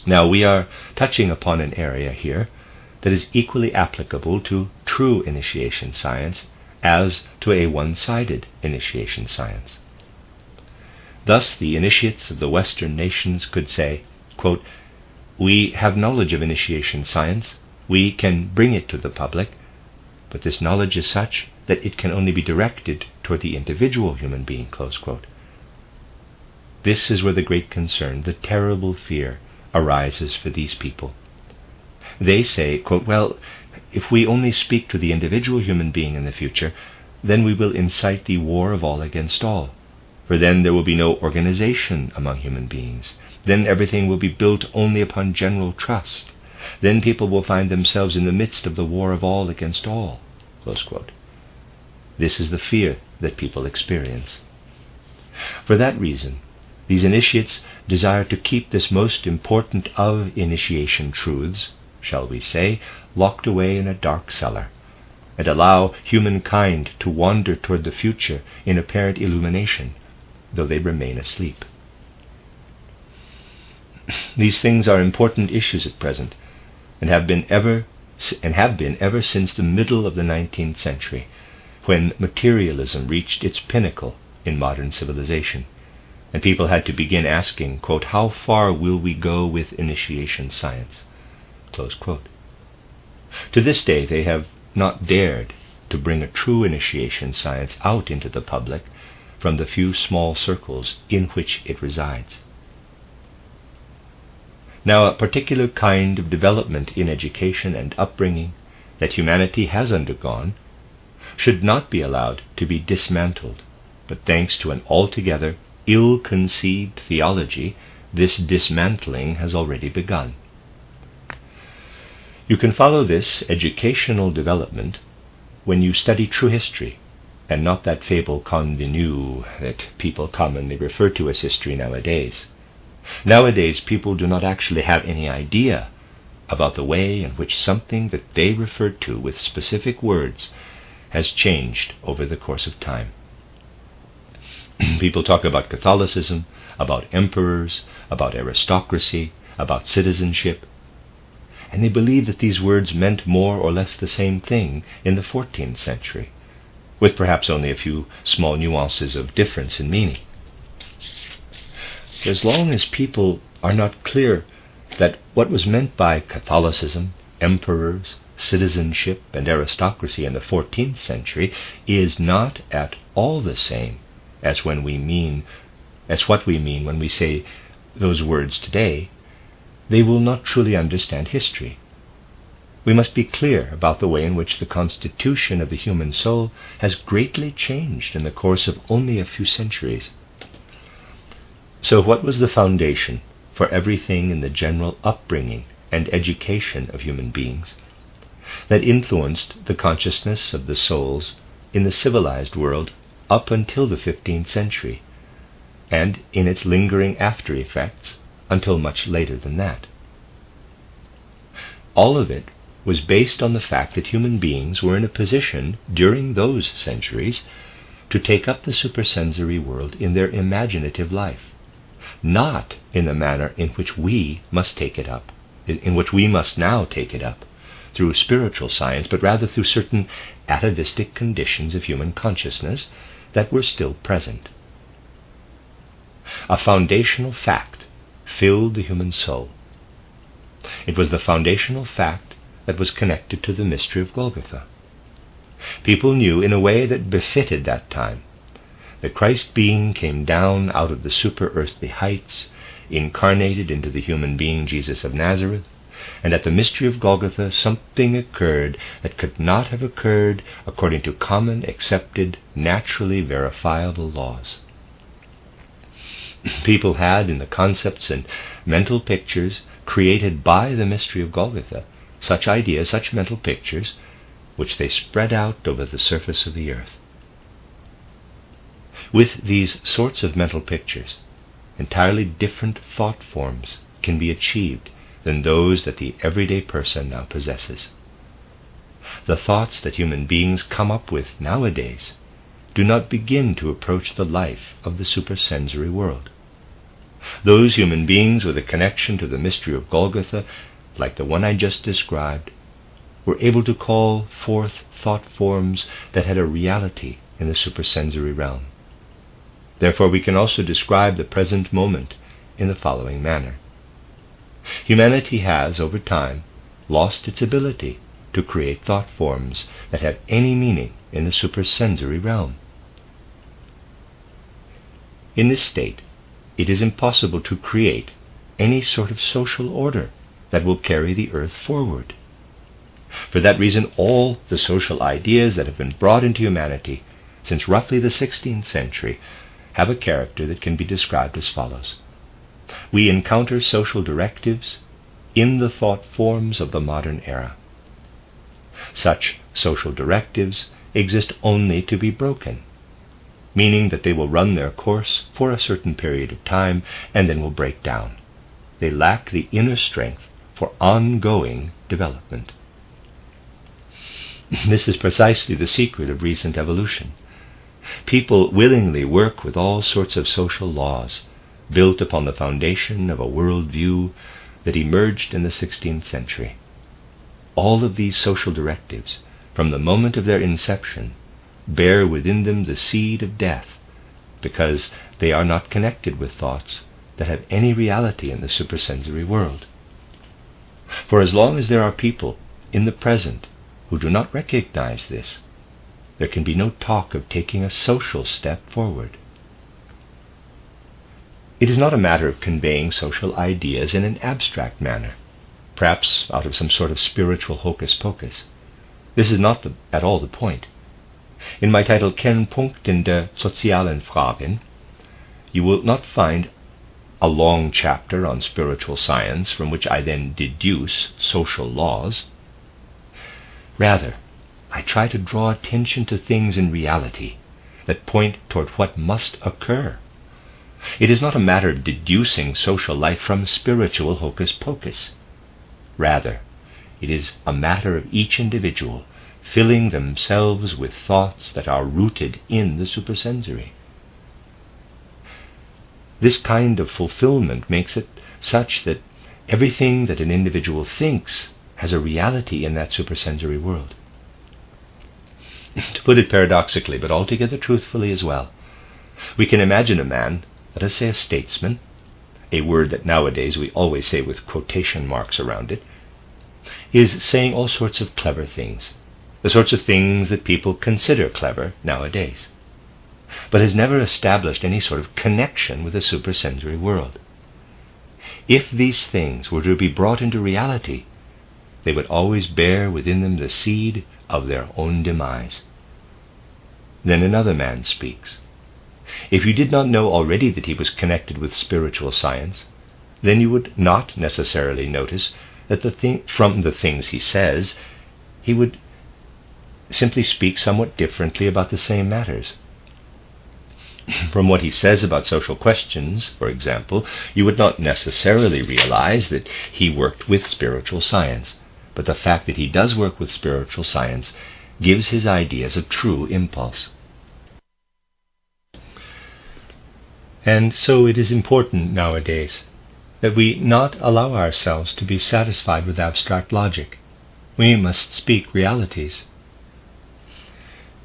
Now, we are touching upon an area here that is equally applicable to true initiation science as to a one-sided initiation science. Thus, the initiates of the Western nations could say, quote, "We have knowledge of initiation science, we can bring it to the public, but this knowledge is such that it can only be directed toward the individual human being," close quote. This is where the great concern, the terrible fear, arises for these people. They say, quote, "Well, if we only speak to the individual human being in the future, then we will incite the war of all against all. For then there will be no organization among human beings. Then everything will be built only upon general trust. Then people will find themselves in the midst of the war of all against all," close quote. This is the fear that people experience. For that reason, these initiates desire to keep this most important of initiation truths, shall we say, locked away in a dark cellar, and allow humankind to wander toward the future in apparent illumination, though they remain asleep. These things are important issues at present, and have been ever since the middle of the 19th century, when materialism reached its pinnacle in modern civilization, and people had to begin asking, quote, "How far will we go with initiation science?" close quote. To this day, they have not dared to bring a true initiation science out into the public from the few small circles in which it resides. Now, a particular kind of development in education and upbringing that humanity has undergone should not be allowed to be dismantled, but thanks to an altogether ill-conceived theology, this dismantling has already begun. You can follow this educational development when you study true history, and not that fable convenue that people commonly refer to as history nowadays. Nowadays, people do not actually have any idea about the way in which something that they referred to with specific words has changed over the course of time. People talk about Catholicism, about emperors, about aristocracy, about citizenship, and they believe that these words meant more or less the same thing in the 14th century, with perhaps only a few small nuances of difference in meaning. As long as people are not clear that what was meant by Catholicism, emperors, citizenship, and aristocracy in the 14th century is not at all the same as what we mean when we say those words today, they will not truly understand history. We must be clear about the way in which the constitution of the human soul has greatly changed in the course of only a few centuries. So what was the foundation for everything in the general upbringing and education of human beings that influenced the consciousness of the souls in the civilized world up until the 15th century, and in its lingering after effects until much later than that? All of it was based on the fact that human beings were in a position during those centuries to take up the supersensory world in their imaginative life, not in the manner in which we must take it up, in which we must now take it up through spiritual science, but rather through certain atavistic conditions of human consciousness that were still present. A foundational fact filled the human soul. It was the foundational fact that was connected to the mystery of Golgotha. People knew in a way that befitted that time that Christ being came down out of the super-earthly heights, incarnated into the human being Jesus of Nazareth, and at the mystery of Golgotha something occurred that could not have occurred according to common, accepted, naturally verifiable laws. People had, in the concepts and mental pictures created by the mystery of Golgotha, such ideas, such mental pictures, which they spread out over the surface of the earth. With these sorts of mental pictures, entirely different thought forms can be achieved than those that the everyday person now possesses. The thoughts that human beings come up with nowadays do not begin to approach the life of the supersensory world. Those human beings with a connection to the mystery of Golgotha, like the one I just described, were able to call forth thought forms that had a reality in the supersensory realm. Therefore we can also describe the present moment in the following manner. Humanity has, over time, lost its ability to create thought forms that have any meaning in the supersensory realm. In this state, it is impossible to create any sort of social order that will carry the earth forward. For that reason, all the social ideas that have been brought into humanity since roughly the 16th century have a character that can be described as follows. We encounter social directives in the thought forms of the modern era. Such social directives exist only to be broken, meaning that they will run their course for a certain period of time and then will break down. They lack the inner strength for ongoing development. This is precisely the secret of recent evolution. People willingly work with all sorts of social laws built upon the foundation of a world view that emerged in the 16th century. All of these social directives, from the moment of their inception, bear within them the seed of death, because they are not connected with thoughts that have any reality in the supersensory world. For as long as there are people in the present who do not recognize this, there can be no talk of taking a social step forward. It is not a matter of conveying social ideas in an abstract manner, perhaps out of some sort of spiritual hocus-pocus. This is not at all the point. In my title Kernpunkten der sozialen Fragen, you will not find a long chapter on spiritual science from which I then deduce social laws. Rather, I try to draw attention to things in reality that point toward what must occur. It is not a matter of deducing social life from spiritual hocus-pocus. Rather, it is a matter of each individual filling themselves with thoughts that are rooted in the supersensory. This kind of fulfillment makes it such that everything that an individual thinks has a reality in that supersensory world. To put it paradoxically, but altogether truthfully as well, we can imagine a man, let us say a statesman, a word that nowadays we always say with quotation marks around it, is saying all sorts of clever things, the sorts of things that people consider clever nowadays, but has never established any sort of connection with the supersensory world. If these things were to be brought into reality, they would always bear within them the seed of their own demise. Then another man speaks. If you did not know already that he was connected with spiritual science, then you would not necessarily notice that from the things he says, he would simply speak somewhat differently about the same matters. From what he says about social questions, for example, you would not necessarily realize that he worked with spiritual science, but the fact that he does work with spiritual science gives his ideas a true impulse. And so it is important nowadays that we not allow ourselves to be satisfied with abstract logic. We must speak realities.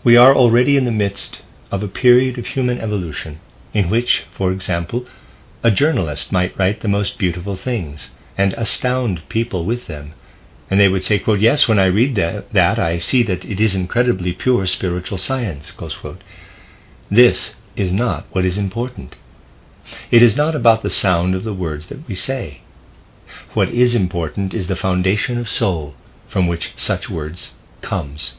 We are already in the midst of a period of human evolution in which, for example, a journalist might write the most beautiful things and astound people with them, and they would say, quote, "Yes, when I read that, I see that it is incredibly pure spiritual science," close quote. This is not what is important. It is not about the sound of the words that we say. What is important is the foundation of soul from which such words comes.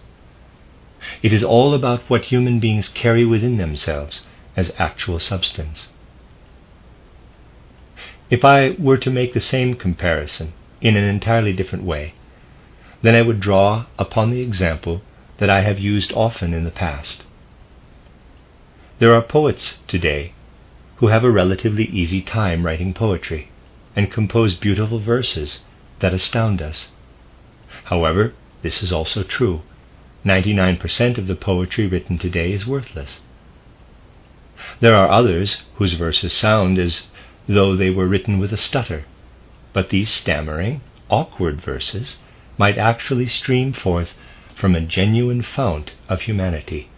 It is all about what human beings carry within themselves as actual substance. If I were to make the same comparison in an entirely different way, then I would draw upon the example that I have used often in the past. There are poets today who have a relatively easy time writing poetry and compose beautiful verses that astound us. However, this is also true. 99% of the poetry written today is worthless. There are others whose verses sound as though they were written with a stutter, but these stammering, awkward verses might actually stream forth from a genuine fount of humanity,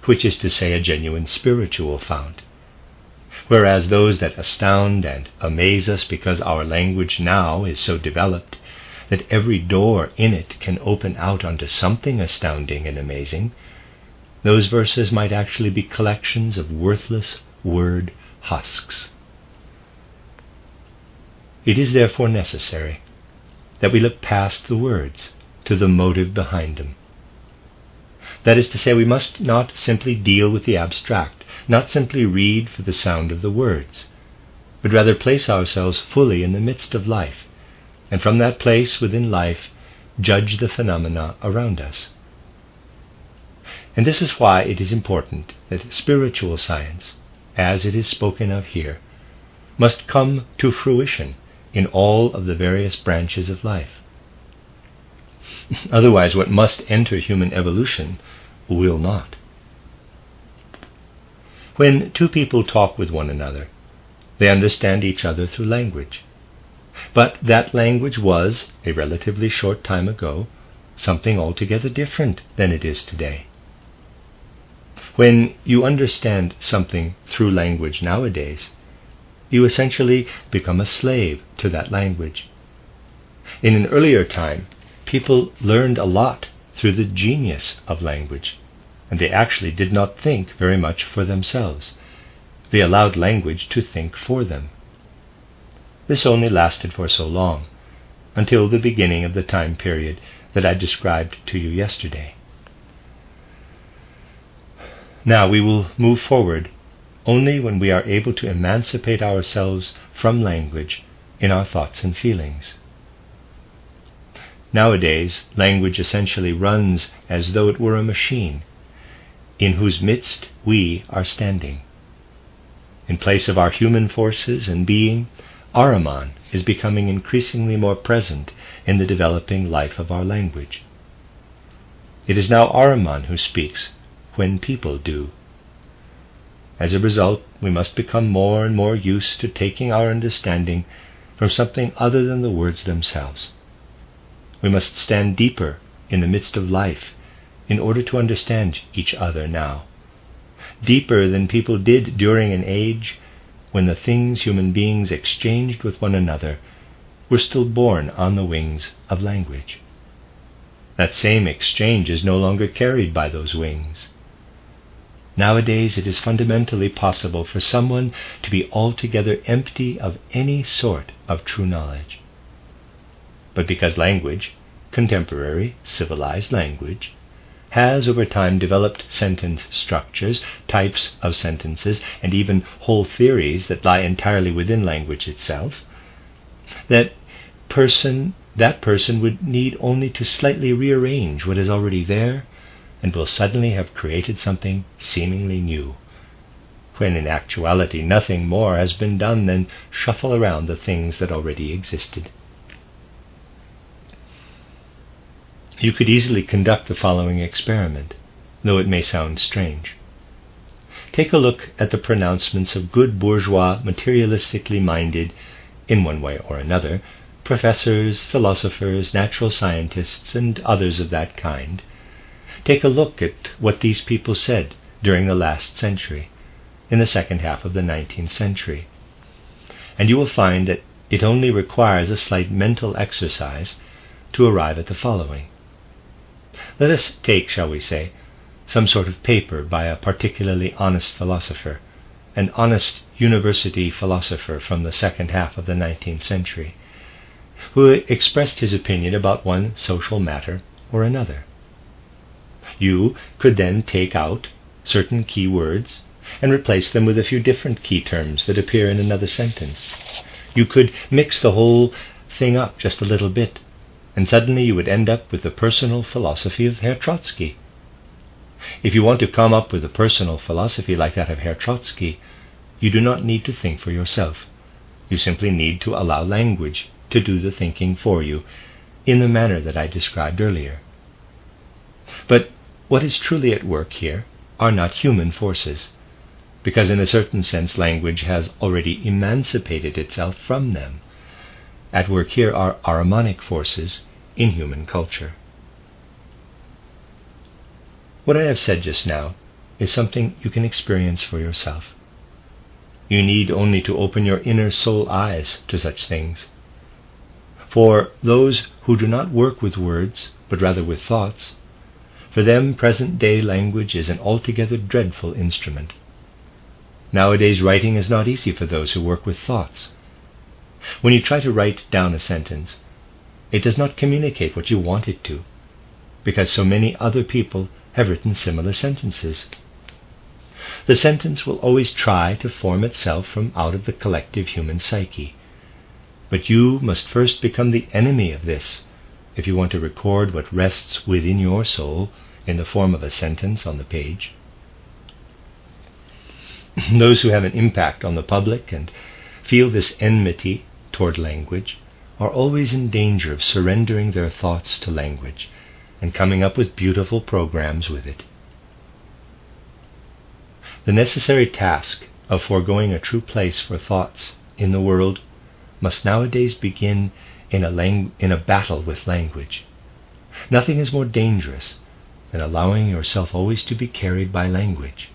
which is to say a genuine spiritual fount, whereas those that astound and amaze us because our language now is so developed that every door in it can open out onto something astounding and amazing, those verses might actually be collections of worthless word husks. It is therefore necessary that we look past the words to the motive behind them. That is to say, we must not simply deal with the abstract, not simply read for the sound of the words, but rather place ourselves fully in the midst of life, and from that place within life judge the phenomena around us. And this is why it is important that spiritual science, as it is spoken of here, must come to fruition in all of the various branches of life. Otherwise, what must enter human evolution will not. When two people talk with one another, they understand each other through language. But that language was, a relatively short time ago, something altogether different than it is today. When you understand something through language nowadays, you essentially become a slave to that language. In an earlier time, people learned a lot through the genius of language, and they actually did not think very much for themselves. They allowed language to think for them. This only lasted for so long, until the beginning of the time period that I described to you yesterday. Now we will move forward only when we are able to emancipate ourselves from language in our thoughts and feelings. Nowadays, language essentially runs as though it were a machine, in whose midst we are standing. In place of our human forces and being, Ahriman is becoming increasingly more present in the developing life of our language. It is now Ahriman who speaks when people do. As a result, we must become more and more used to taking our understanding from something other than the words themselves. We must stand deeper in the midst of life in order to understand each other now, deeper than people did during an age when the things human beings exchanged with one another were still born on the wings of language. That same exchange is no longer carried by those wings. Nowadays it is fundamentally possible for someone to be altogether empty of any sort of true knowledge. But because language, contemporary, civilized language, has over time developed sentence structures, types of sentences, and even whole theories that lie entirely within language itself, that person would need only to slightly rearrange what is already there and will suddenly have created something seemingly new, when in actuality nothing more has been done than shuffle around the things that already existed. You could easily conduct the following experiment, though it may sound strange. Take a look at the pronouncements of good bourgeois, materialistically minded, in one way or another, professors, philosophers, natural scientists, and others of that kind. Take a look at what these people said during the last century, in the second half of the 19th century, and you will find that it only requires a slight mental exercise to arrive at the following. Let us take, shall we say, some sort of paper by a particularly honest philosopher, an honest university philosopher from the second half of the 19th century, who expressed his opinion about one social matter or another. You could then take out certain key words and replace them with a few different key terms that appear in another sentence. You could mix the whole thing up just a little bit, and suddenly you would end up with the personal philosophy of Herr Trotsky. If you want to come up with a personal philosophy like that of Herr Trotsky, you do not need to think for yourself. You simply need to allow language to do the thinking for you in the manner that I described earlier. But what is truly at work here are not human forces, because in a certain sense language has already emancipated itself from them. At work here are harmonic forces in human culture. What I have said just now is something you can experience for yourself. You need only to open your inner soul eyes to such things. For those who do not work with words, but rather with thoughts, for them present-day language is an altogether dreadful instrument. Nowadays writing is not easy for those who work with thoughts. When you try to write down a sentence, it does not communicate what you want it to, because so many other people have written similar sentences. The sentence will always try to form itself from out of the collective human psyche. But you must first become the enemy of this, if you want to record what rests within your soul in the form of a sentence on the page. Those who have an impact on the public and feel this enmity toward language are always in danger of surrendering their thoughts to language and coming up with beautiful programs with it. The necessary task of foregoing a true place for thoughts in the world must nowadays begin in a battle with language. Nothing is more dangerous than allowing yourself always to be carried by language,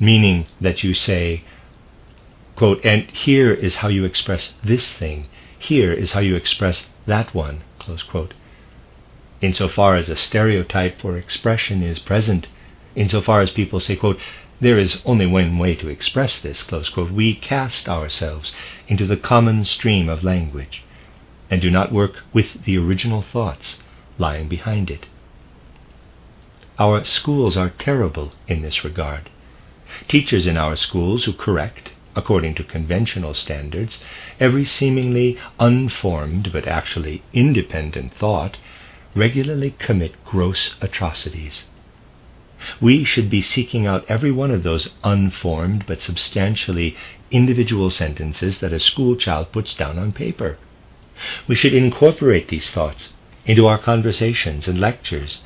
meaning that you say, quote, and here is how you express this thing, here is how you express that one, close quote. Insofar as a stereotype or expression is present, insofar as people say, quote, there is only one way to express this, close quote, we cast ourselves into the common stream of language and do not work with the original thoughts lying behind it. Our schools are terrible in this regard. Teachers in our schools who correct, according to conventional standards, every seemingly unformed but actually independent thought regularly commit gross atrocities. We should be seeking out every one of those unformed but substantially individual sentences that a school child puts down on paper. We should incorporate these thoughts into our conversations and lectures,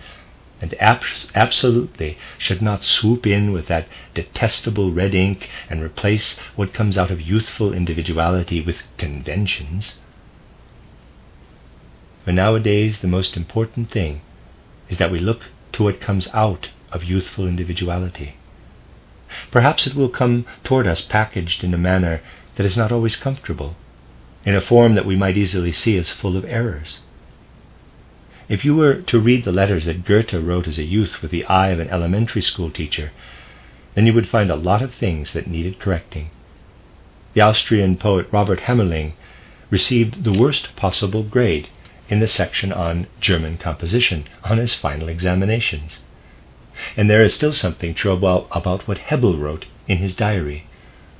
and absolutely should not swoop in with that detestable red ink and replace what comes out of youthful individuality with conventions. For nowadays the most important thing is that we look to what comes out of youthful individuality. Perhaps it will come toward us packaged in a manner that is not always comfortable, in a form that we might easily see as full of errors. If you were to read the letters that Goethe wrote as a youth with the eye of an elementary school teacher, then you would find a lot of things that needed correcting. The Austrian poet Robert Hemmerling received the worst possible grade in the section on German composition on his final examinations. And there is still something true about what Hebel wrote in his diary.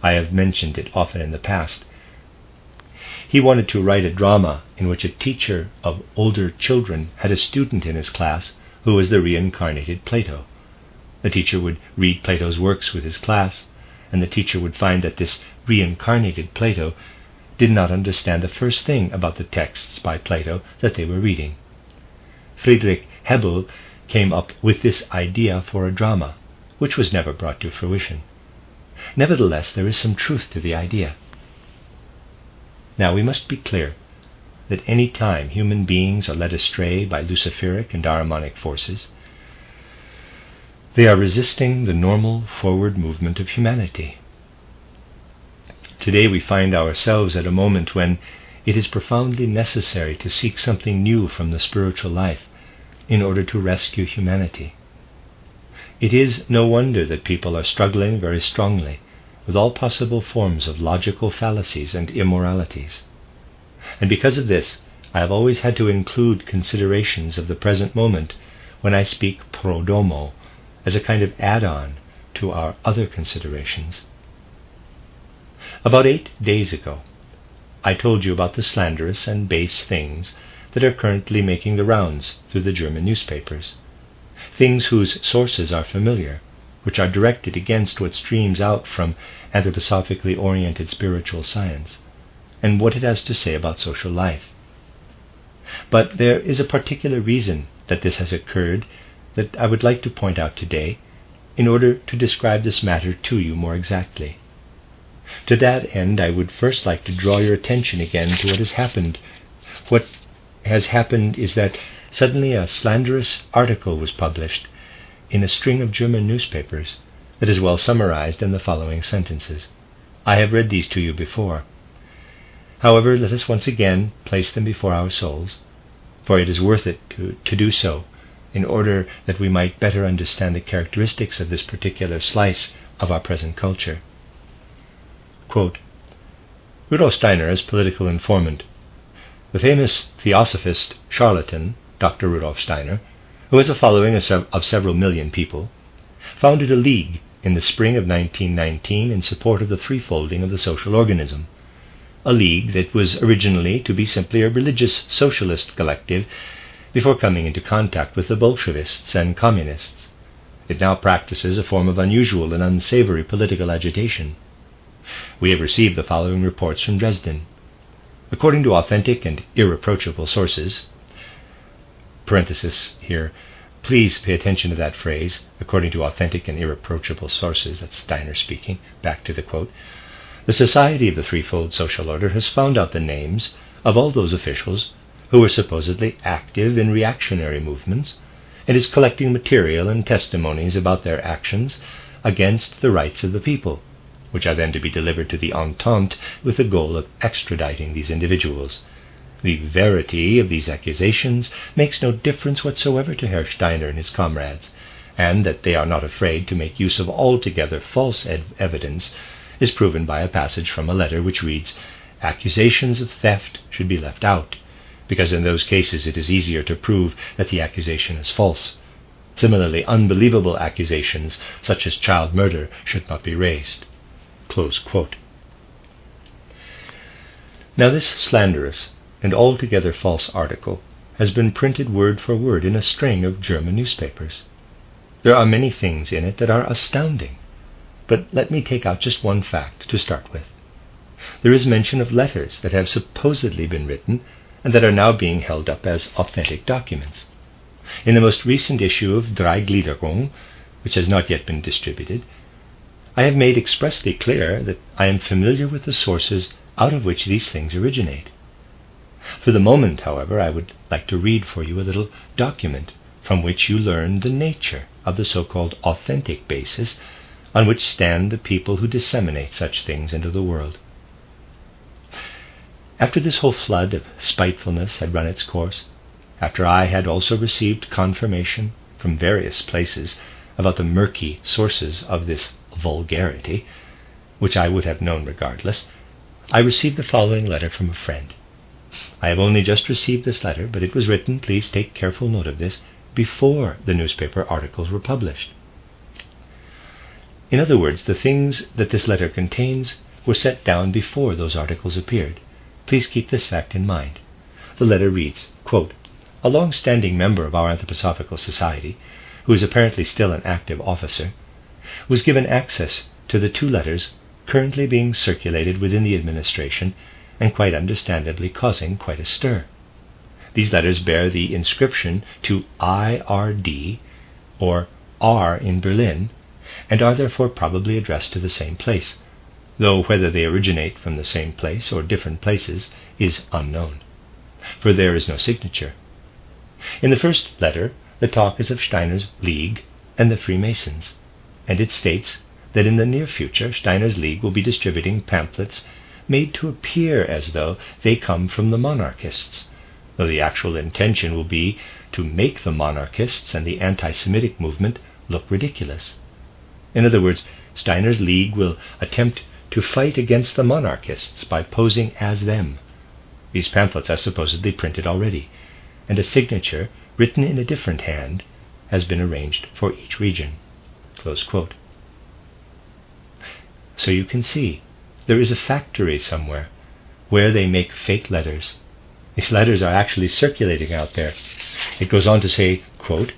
I have mentioned it often in the past. He wanted to write a drama in which a teacher of older children had a student in his class who was the reincarnated Plato. The teacher would read Plato's works with his class, and the teacher would find that this reincarnated Plato did not understand the first thing about the texts by Plato that they were reading. Friedrich Hebel came up with this idea for a drama, which was never brought to fruition. Nevertheless, there is some truth to the idea. Now, we must be clear that any time human beings are led astray by luciferic and harmonic forces, they are resisting the normal forward movement of humanity. Today we find ourselves at a moment when it is profoundly necessary to seek something new from the spiritual life in order to rescue humanity. It is no wonder that people are struggling very strongly with all possible forms of logical fallacies and immoralities. And because of this, I have always had to include considerations of the present moment when I speak pro domo, as a kind of add-on to our other considerations. About 8 days ago, I told you about the slanderous and base things that are currently making the rounds through the German newspapers, things whose sources are familiar, which are directed against what streams out from anthroposophically oriented spiritual science, and what it has to say about social life. But there is a particular reason that this has occurred that I would like to point out today in order to describe this matter to you more exactly. To that end, I would first like to draw your attention again to what has happened. What has happened is that suddenly a slanderous article was published in a string of German newspapers that is well summarized in the following sentences. I have read these to you before. However, let us once again place them before our souls, for it is worth it to do so, in order that we might better understand the characteristics of this particular slice of our present culture. Quote, Rudolf Steiner as political informant. The famous theosophist charlatan, Dr. Rudolf Steiner, who has a following of several million people, founded a league in the spring of 1919 in support of the threefolding of the social organism, a league that was originally to be simply a religious socialist collective before coming into contact with the Bolshevists and communists. It now practices a form of unusual and unsavory political agitation. We have received the following reports from Dresden. According to authentic and irreproachable sources, parenthesis here, please pay attention to that phrase, according to authentic and irreproachable sources, that's Steiner speaking, back to the quote, the Society of the Threefold Social Order has found out the names of all those officials who were supposedly active in reactionary movements, and is collecting material and testimonies about their actions against the rights of the people, which are then to be delivered to the Entente with the goal of extraditing these individuals. The verity of these accusations makes no difference whatsoever to Herr Steiner and his comrades, and that they are not afraid to make use of altogether false evidence is proven by a passage from a letter which reads, accusations of theft should be left out, because in those cases it is easier to prove that the accusation is false. Similarly, unbelievable accusations, such as child murder, should not be raised. Close quote. Now this slanderous and altogether false article has been printed word for word in a string of German newspapers. There are many things in it that are astounding, but let me take out just one fact to start with. There is mention of letters that have supposedly been written and that are now being held up as authentic documents. In the most recent issue of Dreigliederung, which has not yet been distributed, I have made expressly clear that I am familiar with the sources out of which these things originate. For the moment, however, I would like to read for you a little document from which you learn the nature of the so-called authentic basis on which stand the people who disseminate such things into the world. After this whole flood of spitefulness had run its course, after I had also received confirmation from various places about the murky sources of this vulgarity, which I would have known regardless, I received the following letter from a friend. I have only just received this letter, but it was written, please take careful note of this, before the newspaper articles were published. In other words, the things that this letter contains were set down before those articles appeared. Please keep this fact in mind. The letter reads, quote, a long-standing member of our Anthroposophical Society, who is apparently still an active officer, was given access to the 2 letters currently being circulated within the administration and quite understandably causing quite a stir. These letters bear the inscription to IRD, or R in Berlin, and are therefore probably addressed to the same place, though whether they originate from the same place or different places is unknown, for there is no signature. In the first letter, the talk is of Steiner's League and the Freemasons, and it states that in the near future Steiner's League will be distributing pamphlets made to appear as though they come from the monarchists, though the actual intention will be to make the monarchists and the anti-Semitic movement look ridiculous. In other words, Steiner's League will attempt to fight against the monarchists by posing as them. These pamphlets are supposedly printed already, and a signature, written in a different hand, has been arranged for each region. Close quote. So you can see, there is a factory somewhere where they make fake letters. These letters are actually circulating out there. It goes on to say, quote,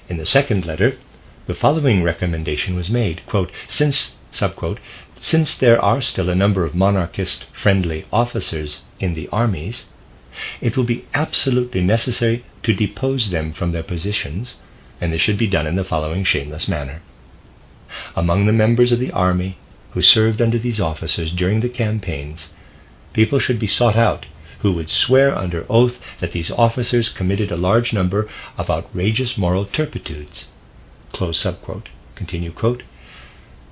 in the second letter, the following recommendation was made, quote, since there are still a number of monarchist-friendly officers in the armies, it will be absolutely necessary to depose them from their positions, and this should be done in the following shameless manner. Among the members of the army who served under these officers during the campaigns, people should be sought out who would swear under oath that these officers committed a large number of outrageous moral turpitudes. Close subquote. Continue quote.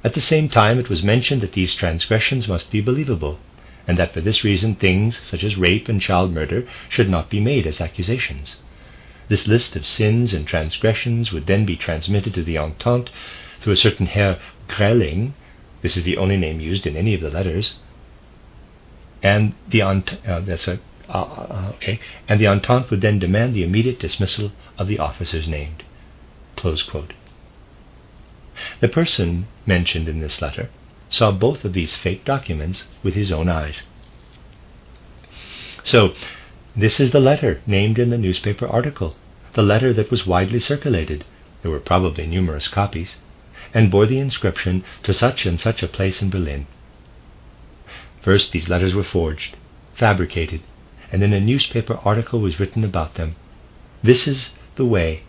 At the same time, it was mentioned that these transgressions must be believable, and that for this reason things such as rape and child murder should not be made as accusations. This list of sins and transgressions would then be transmitted to the Entente through a certain Herr Grelling. This is the only name used in any of the letters, and the Entente would then demand the immediate dismissal of the officers named. Close quote. The person mentioned in this letter saw both of these fake documents with his own eyes. So, this is the letter named in the newspaper article, the letter that was widely circulated, there were probably numerous copies, and bore the inscription, to such and such a place in Berlin. First, these letters were forged, fabricated, and then a newspaper article was written about them. This is the way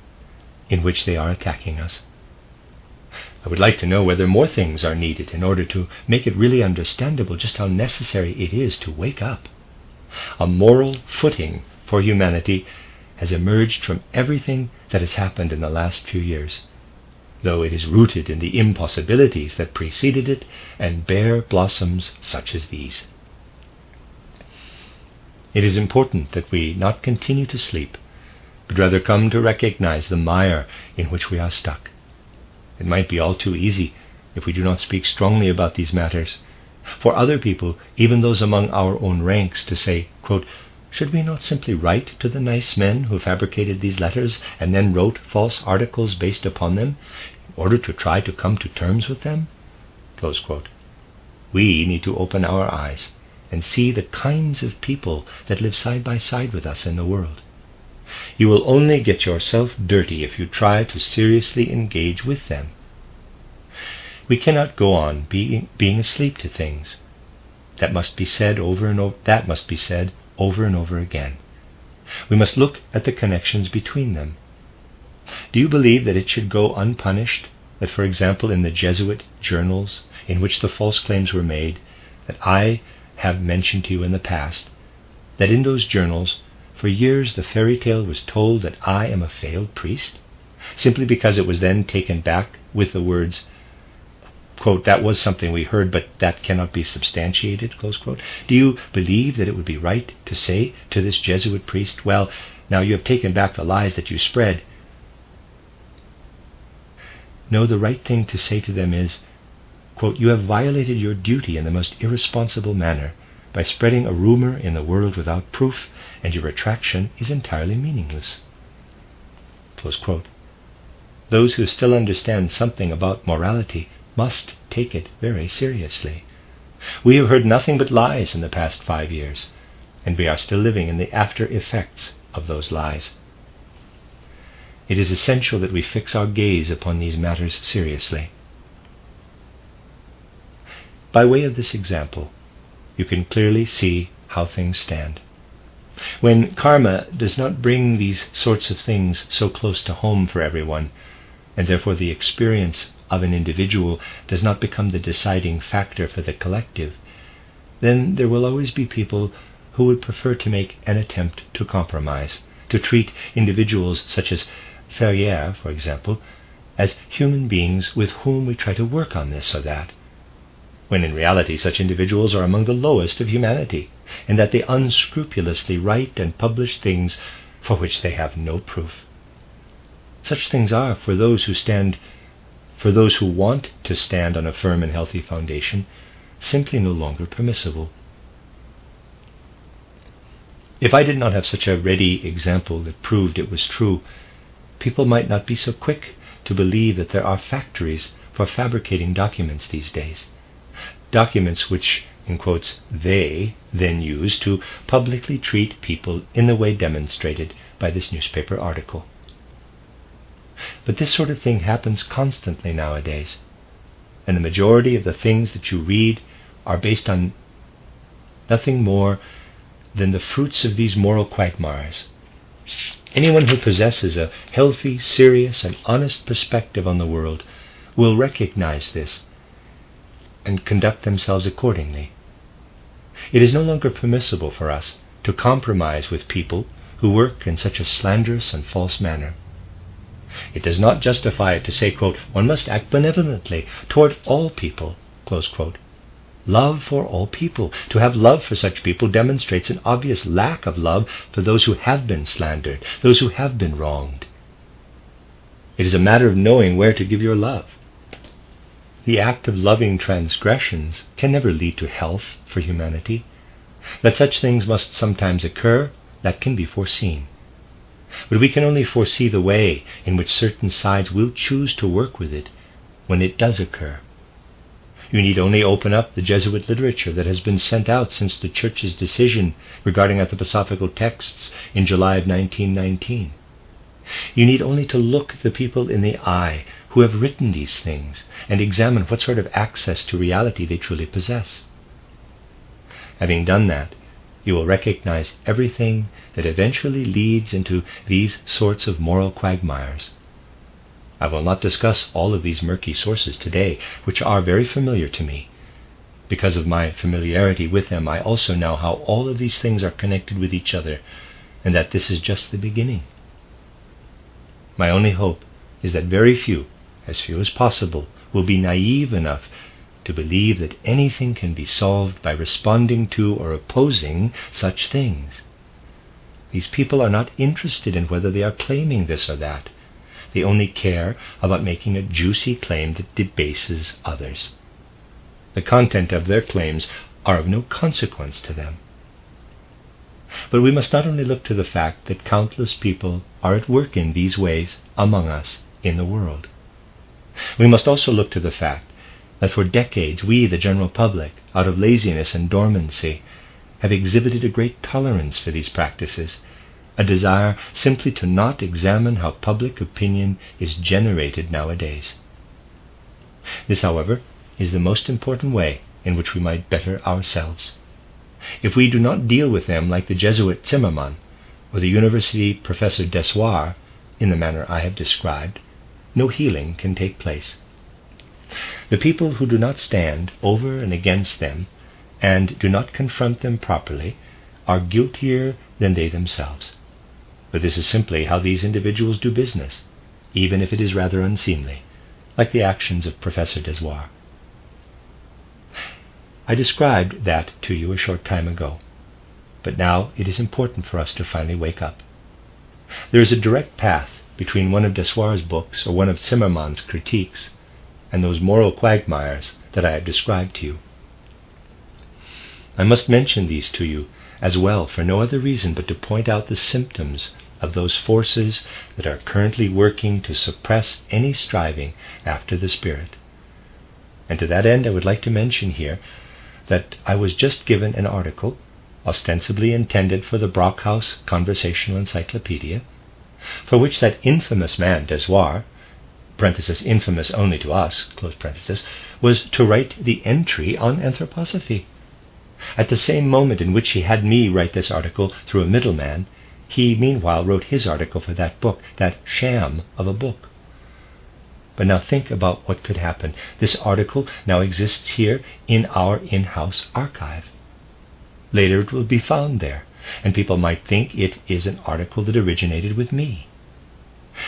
in which they are attacking us. I would like to know whether more things are needed in order to make it really understandable just how necessary it is to wake up. A moral footing for humanity has emerged from everything that has happened in the last few years, though it is rooted in the impossibilities that preceded it and bear blossoms such as these. It is important that we not continue to sleep, but rather come to recognize the mire in which we are stuck. It might be all too easy, if we do not speak strongly about these matters, for other people, even those among our own ranks, to say, quote, should we not simply write to the nice men who fabricated these letters and then wrote false articles based upon them in order to try to come to terms with them? Close quote. We need to open our eyes and see the kinds of people that live side by side with us in the world. You will only get yourself dirty if you try to seriously engage with them. We cannot go on being asleep to things. That must be said over and over again. We must look at the connections between them. Do you believe that it should go unpunished, that, for example, in the Jesuit journals in which the false claims were made, that I have mentioned to you in the past, that in those journals for years the fairy tale was told that I am a failed priest, simply because it was then taken back with the words, quote, that was something we heard, but that cannot be substantiated, close quote. Do you believe that it would be right to say to this Jesuit priest, well, now you have taken back the lies that you spread? No, the right thing to say to them is, quote, you have violated your duty in the most irresponsible manner by spreading a rumor in the world without proof, and your retraction is entirely meaningless. Close quote. Those who still understand something about morality must take it very seriously. We have heard nothing but lies in the past 5 years, and we are still living in the after effects of those lies. It is essential that we fix our gaze upon these matters seriously. By way of this example, you can clearly see how things stand. When karma does not bring these sorts of things so close to home for everyone, and therefore the experience of an individual does not become the deciding factor for the collective, then there will always be people who would prefer to make an attempt to compromise, to treat individuals such as Ferrier, for example, as human beings with whom we try to work on this or that, when in reality such individuals are among the lowest of humanity, and that they unscrupulously write and publish things for which they have no proof. Such things are, for those who want to stand on a firm and healthy foundation, simply no longer permissible. If I did not have such a ready example that proved it was true, people might not be so quick to believe that there are factories for fabricating documents these days. Documents which, in quotes, they then use to publicly treat people in the way demonstrated by this newspaper article. But this sort of thing happens constantly nowadays, and the majority of the things that you read are based on nothing more than the fruits of these moral quagmires. Anyone who possesses a healthy, serious, and honest perspective on the world will recognize this and conduct themselves accordingly. It is no longer permissible for us to compromise with people who work in such a slanderous and false manner. It does not justify it to say, quote, one must act benevolently toward all people, close quote. Love for all people. To have love for such people demonstrates an obvious lack of love for those who have been slandered, those who have been wronged. It is a matter of knowing where to give your love. The act of loving transgressions can never lead to health for humanity. That such things must sometimes occur, that can be foreseen. But we can only foresee the way in which certain sides will choose to work with it when it does occur. You need only open up the Jesuit literature that has been sent out since the Church's decision regarding anthroposophical texts in July of 1919. You need only to look the people in the eye who have written these things and examine what sort of access to reality they truly possess. Having done that, you will recognize everything that eventually leads into these sorts of moral quagmires. I will not discuss all of these murky sources today, which are very familiar to me. Because of my familiarity with them, I also know how all of these things are connected with each other, and that this is just the beginning. My only hope is that very few, as few as possible, will be naive enough to believe that anything can be solved by responding to or opposing such things. These people are not interested in whether they are claiming this or that. They only care about making a juicy claim that debases others. The content of their claims are of no consequence to them. But we must not only look to the fact that countless people are at work in these ways among us in the world. We must also look to the fact that for decades we, the general public, out of laziness and dormancy, have exhibited a great tolerance for these practices, a desire simply to not examine how public opinion is generated nowadays. This, however, is the most important way in which we might better ourselves. If we do not deal with them like the Jesuit Zimmermann or the University Professor Dessoir in the manner I have described, no healing can take place. The people who do not stand over and against them and do not confront them properly are guiltier than they themselves. But this is simply how these individuals do business, even if it is rather unseemly, like the actions of Professor Dessoir. I described that to you a short time ago, but now it is important for us to finally wake up. There is a direct path between one of Dessoir's books or one of Zimmermann's critiques and those moral quagmires that I have described to you. I must mention these to you as well for no other reason but to point out the symptoms of those forces that are currently working to suppress any striving after the Spirit. And to that end I would like to mention here that I was just given an article, ostensibly intended for the Brockhaus Conversational Encyclopedia, for which that infamous man, Dessoir, parenthesis, infamous only to us, close parenthesis, was to write the entry on anthroposophy. At the same moment in which he had me write this article through a middleman, he meanwhile wrote his article for that book, that sham of a book. But now think about what could happen. This article now exists here in our in-house archive. Later it will be found there, and people might think it is an article that originated with me.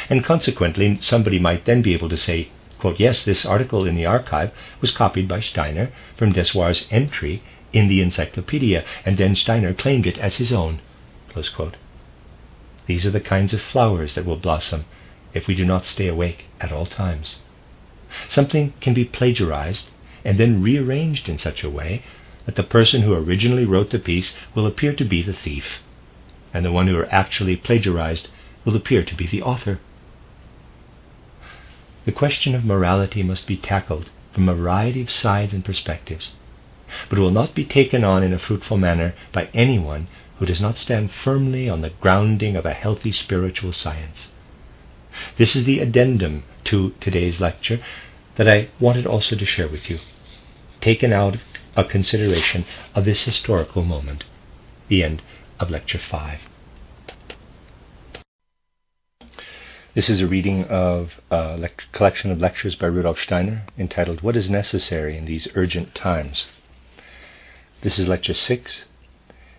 And consequently, somebody might then be able to say, quote, yes, this article in the archive was copied by Steiner from Dessoir's entry in the encyclopedia, and then Steiner claimed it as his own, close quote. These are the kinds of flowers that will blossom if we do not stay awake at all times. Something can be plagiarized and then rearranged in such a way that the person who originally wrote the piece will appear to be the thief, and the one who actually plagiarized will appear to be the author. The question of morality must be tackled from a variety of sides and perspectives, but will not be taken on in a fruitful manner by anyone who does not stand firmly on the grounding of a healthy spiritual science. This is the addendum to today's lecture that I wanted also to share with you, taken out of consideration of this historical moment, the end of Lecture 5. This is a reading of a collection of lectures by Rudolf Steiner entitled What is Necessary in These Urgent Times? This is Lecture 6,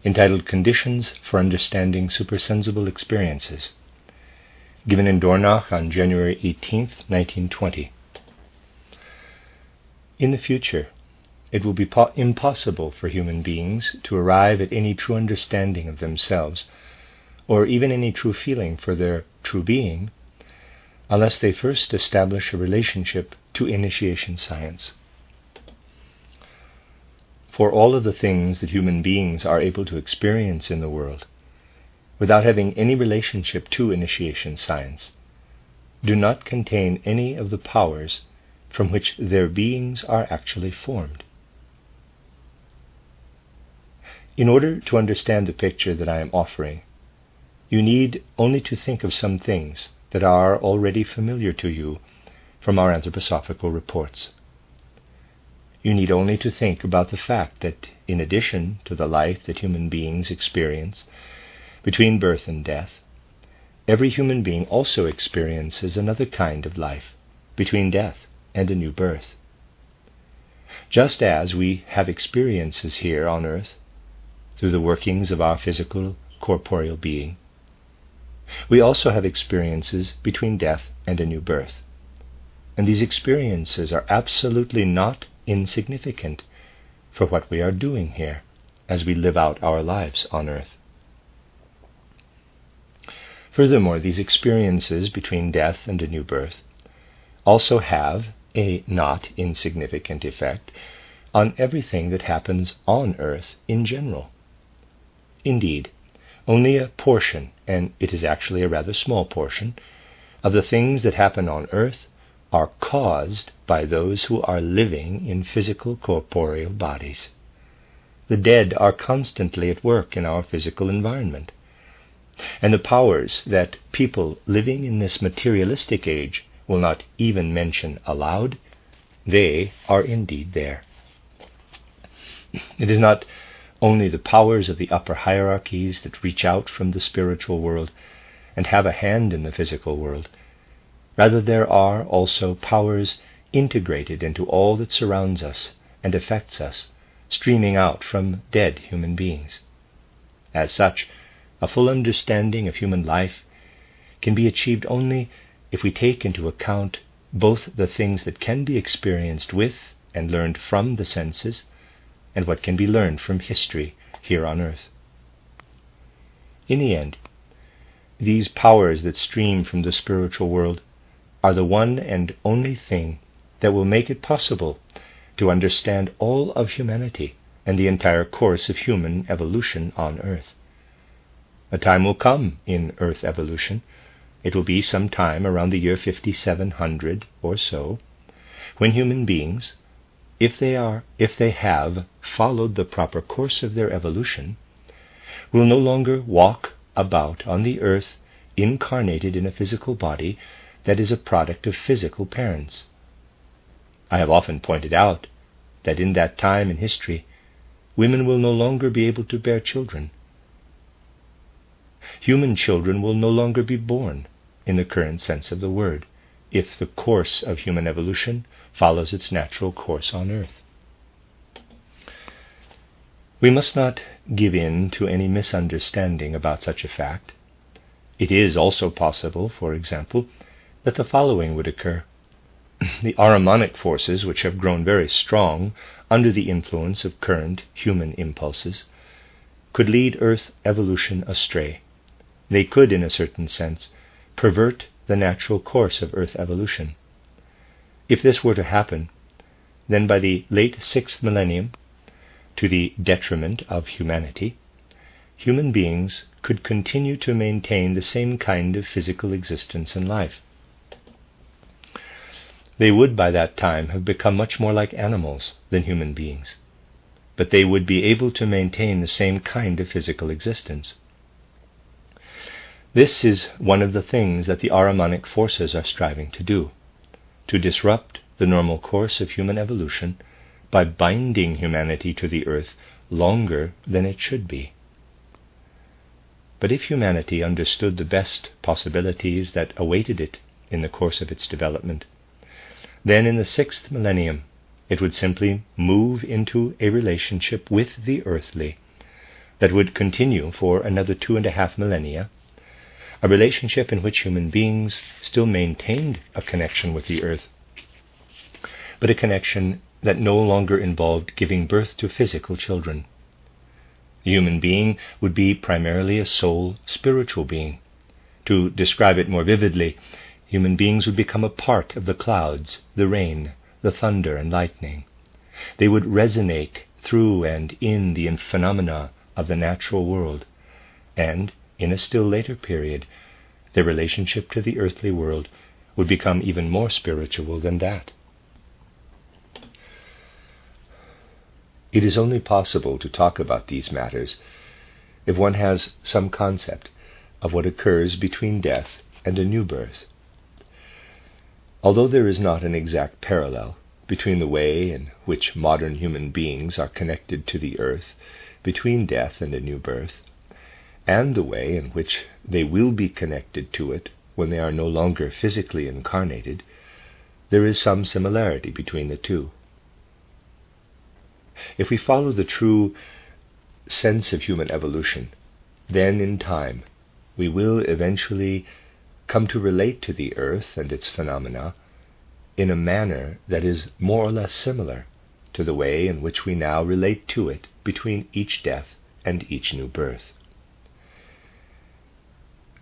entitled Conditions for Understanding Supersensible Experiences, given in Dornach on January 18th, 1920. In the future, it will be impossible for human beings to arrive at any true understanding of themselves, or even any true feeling for their true being, unless they first establish a relationship to initiation science. For all of the things that human beings are able to experience in the world, without having any relationship to initiation science, do not contain any of the powers from which their beings are actually formed. In order to understand the picture that I am offering, you need only to think of some things that are already familiar to you from our anthroposophical reports. You need only to think about the fact that, in addition to the life that human beings experience between birth and death, every human being also experiences another kind of life between death and a new birth. Just as we have experiences here on earth through the workings of our physical, corporeal being, we also have experiences between death and a new birth. And these experiences are absolutely not insignificant for what we are doing here as we live out our lives on earth. Furthermore, these experiences between death and a new birth also have a not insignificant effect on everything that happens on earth in general. Indeed, only a portion, and it is actually a rather small portion, of the things that happen on earth are caused by those who are living in physical corporeal bodies. The dead are constantly at work in our physical environment, and the powers that people living in this materialistic age will not even mention aloud, they are indeed there. It is not only the powers of the upper hierarchies that reach out from the spiritual world and have a hand in the physical world. Rather, there are also powers integrated into all that surrounds us and affects us, streaming out from dead human beings. As such, a full understanding of human life can be achieved only if we take into account both the things that can be experienced with and learned from the senses, and what can be learned from history here on earth. In the end, these powers that stream from the spiritual world are the one and only thing that will make it possible to understand all of humanity and the entire course of human evolution on earth. A time will come in earth evolution, it will be some time around the year 5700 or so, when human beings, if they have followed the proper course of their evolution, will no longer walk about on the earth incarnated in a physical body that is a product of physical parents. I have often pointed out that in that time in history, women will no longer be able to bear children. Human children will no longer be born in the current sense of the word, if the course of human evolution follows its natural course on earth. We must not give in to any misunderstanding about such a fact. It is also possible, for example, that the following would occur. The Ahrimanic forces, which have grown very strong under the influence of current human impulses, could lead Earth evolution astray. They could, in a certain sense, pervert the natural course of Earth evolution. If this were to happen, then by the late 6th millennium, to the detriment of humanity, human beings could continue to maintain the same kind of physical existence and life. They would by that time have become much more like animals than human beings, but they would be able to maintain the same kind of physical existence. This is one of the things that the Ahrimanic forces are striving to do, to disrupt the normal course of human evolution by binding humanity to the earth longer than it should be. But if humanity understood the best possibilities that awaited it in the course of its development, then in the 6th millennium it would simply move into a relationship with the earthly that would continue for another 2.5 millennia, a relationship in which human beings still maintained a connection with the earth, but a connection that no longer involved giving birth to physical children. The human being would be primarily a soul spiritual being. To describe it more vividly, human beings would become a part of the clouds, the rain, the thunder and lightning. They would resonate through and in the phenomena of the natural world, and in a still later period, their relationship to the earthly world would become even more spiritual than that. It is only possible to talk about these matters if one has some concept of what occurs between death and a new birth. Although there is not an exact parallel between the way in which modern human beings are connected to the earth between death and a new birth, and the way in which they will be connected to it when they are no longer physically incarnated, there is some similarity between the two. If we follow the true sense of human evolution, then in time we will eventually come to relate to the earth and its phenomena in a manner that is more or less similar to the way in which we now relate to it between each death and each new birth.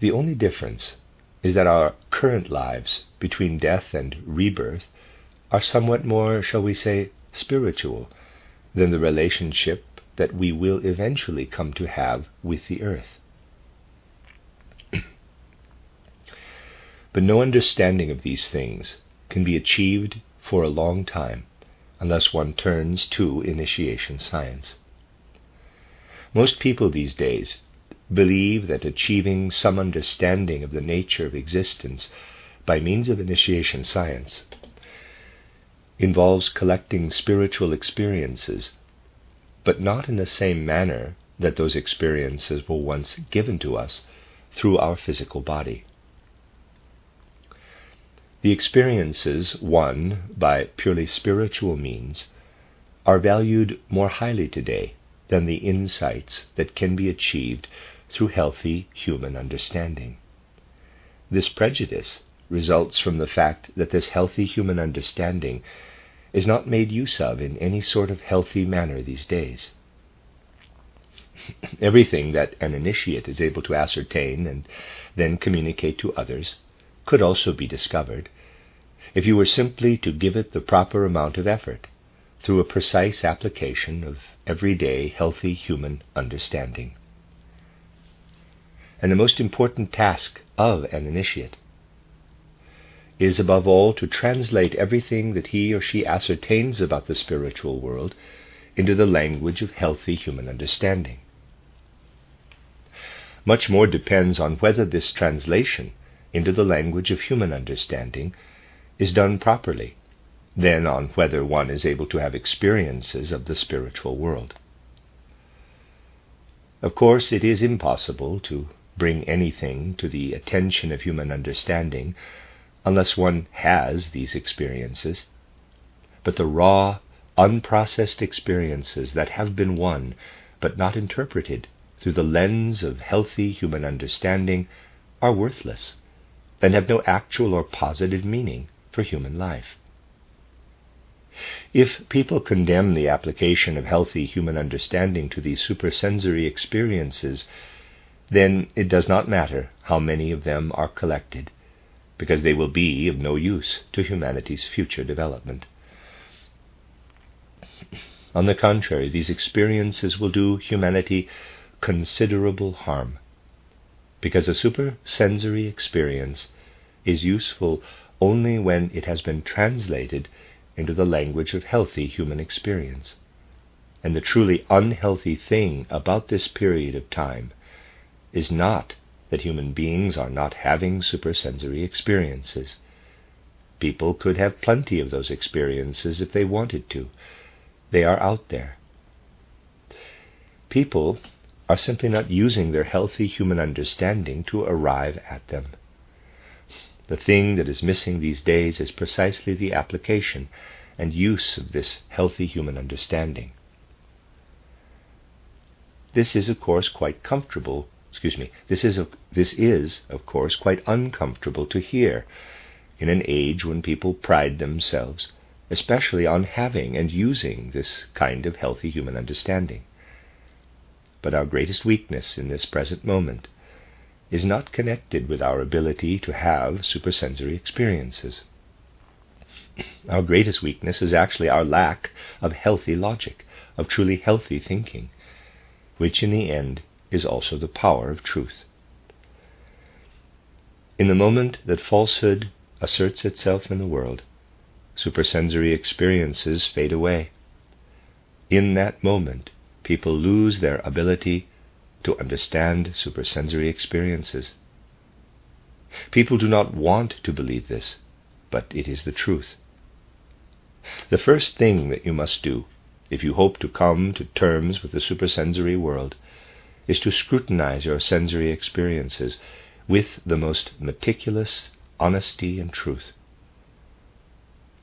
The only difference is that our current lives between death and rebirth are somewhat more, shall we say, spiritual than the relationship that we will eventually come to have with the earth. But no understanding of these things can be achieved for a long time unless one turns to initiation science. Most people these days believe that achieving some understanding of the nature of existence by means of initiation science involves collecting spiritual experiences, but not in the same manner that those experiences were once given to us through our physical body. The experiences won by purely spiritual means are valued more highly today than the insights that can be achieved through healthy human understanding. This prejudice results from the fact that this healthy human understanding is not made use of in any sort of healthy manner these days. Everything that an initiate is able to ascertain and then communicate to others could also be discovered if you were simply to give it the proper amount of effort through a precise application of everyday healthy human understanding. And the most important task of an initiate is above all to translate everything that he or she ascertains about the spiritual world into the language of healthy human understanding. Much more depends on whether this translation into the language of human understanding is done properly than on whether one is able to have experiences of the spiritual world. Of course, it is impossible to bring anything to the attention of human understanding unless one has these experiences. But the raw, unprocessed experiences that have been won but not interpreted through the lens of healthy human understanding are worthless and have no actual or positive meaning for human life. If people condemn the application of healthy human understanding to these supersensory experiences, then it does not matter how many of them are collected, because they will be of no use to humanity's future development. On the contrary, these experiences will do humanity considerable harm, because a supersensory experience is useful only when it has been translated into the language of healthy human experience. And the truly unhealthy thing about this period of time is not that human beings are not having supersensory experiences. People could have plenty of those experiences if they wanted to. They are out there. People are simply not using their healthy human understanding to arrive at them. The thing that is missing these days is precisely the application and use of this healthy human understanding. This is, of course, quite uncomfortable to hear in an age when people pride themselves, especially on having and using this kind of healthy human understanding. But our greatest weakness in this present moment is not connected with our ability to have supersensory experiences. Our greatest weakness is actually our lack of healthy logic, of truly healthy thinking, which in the end is also the power of truth. In the moment that falsehood asserts itself in the world, supersensory experiences fade away. In that moment, people lose their ability to understand supersensory experiences. People do not want to believe this, but it is the truth. The first thing that you must do, if you hope to come to terms with the supersensory world, is to scrutinize your sensory experiences with the most meticulous honesty and truth.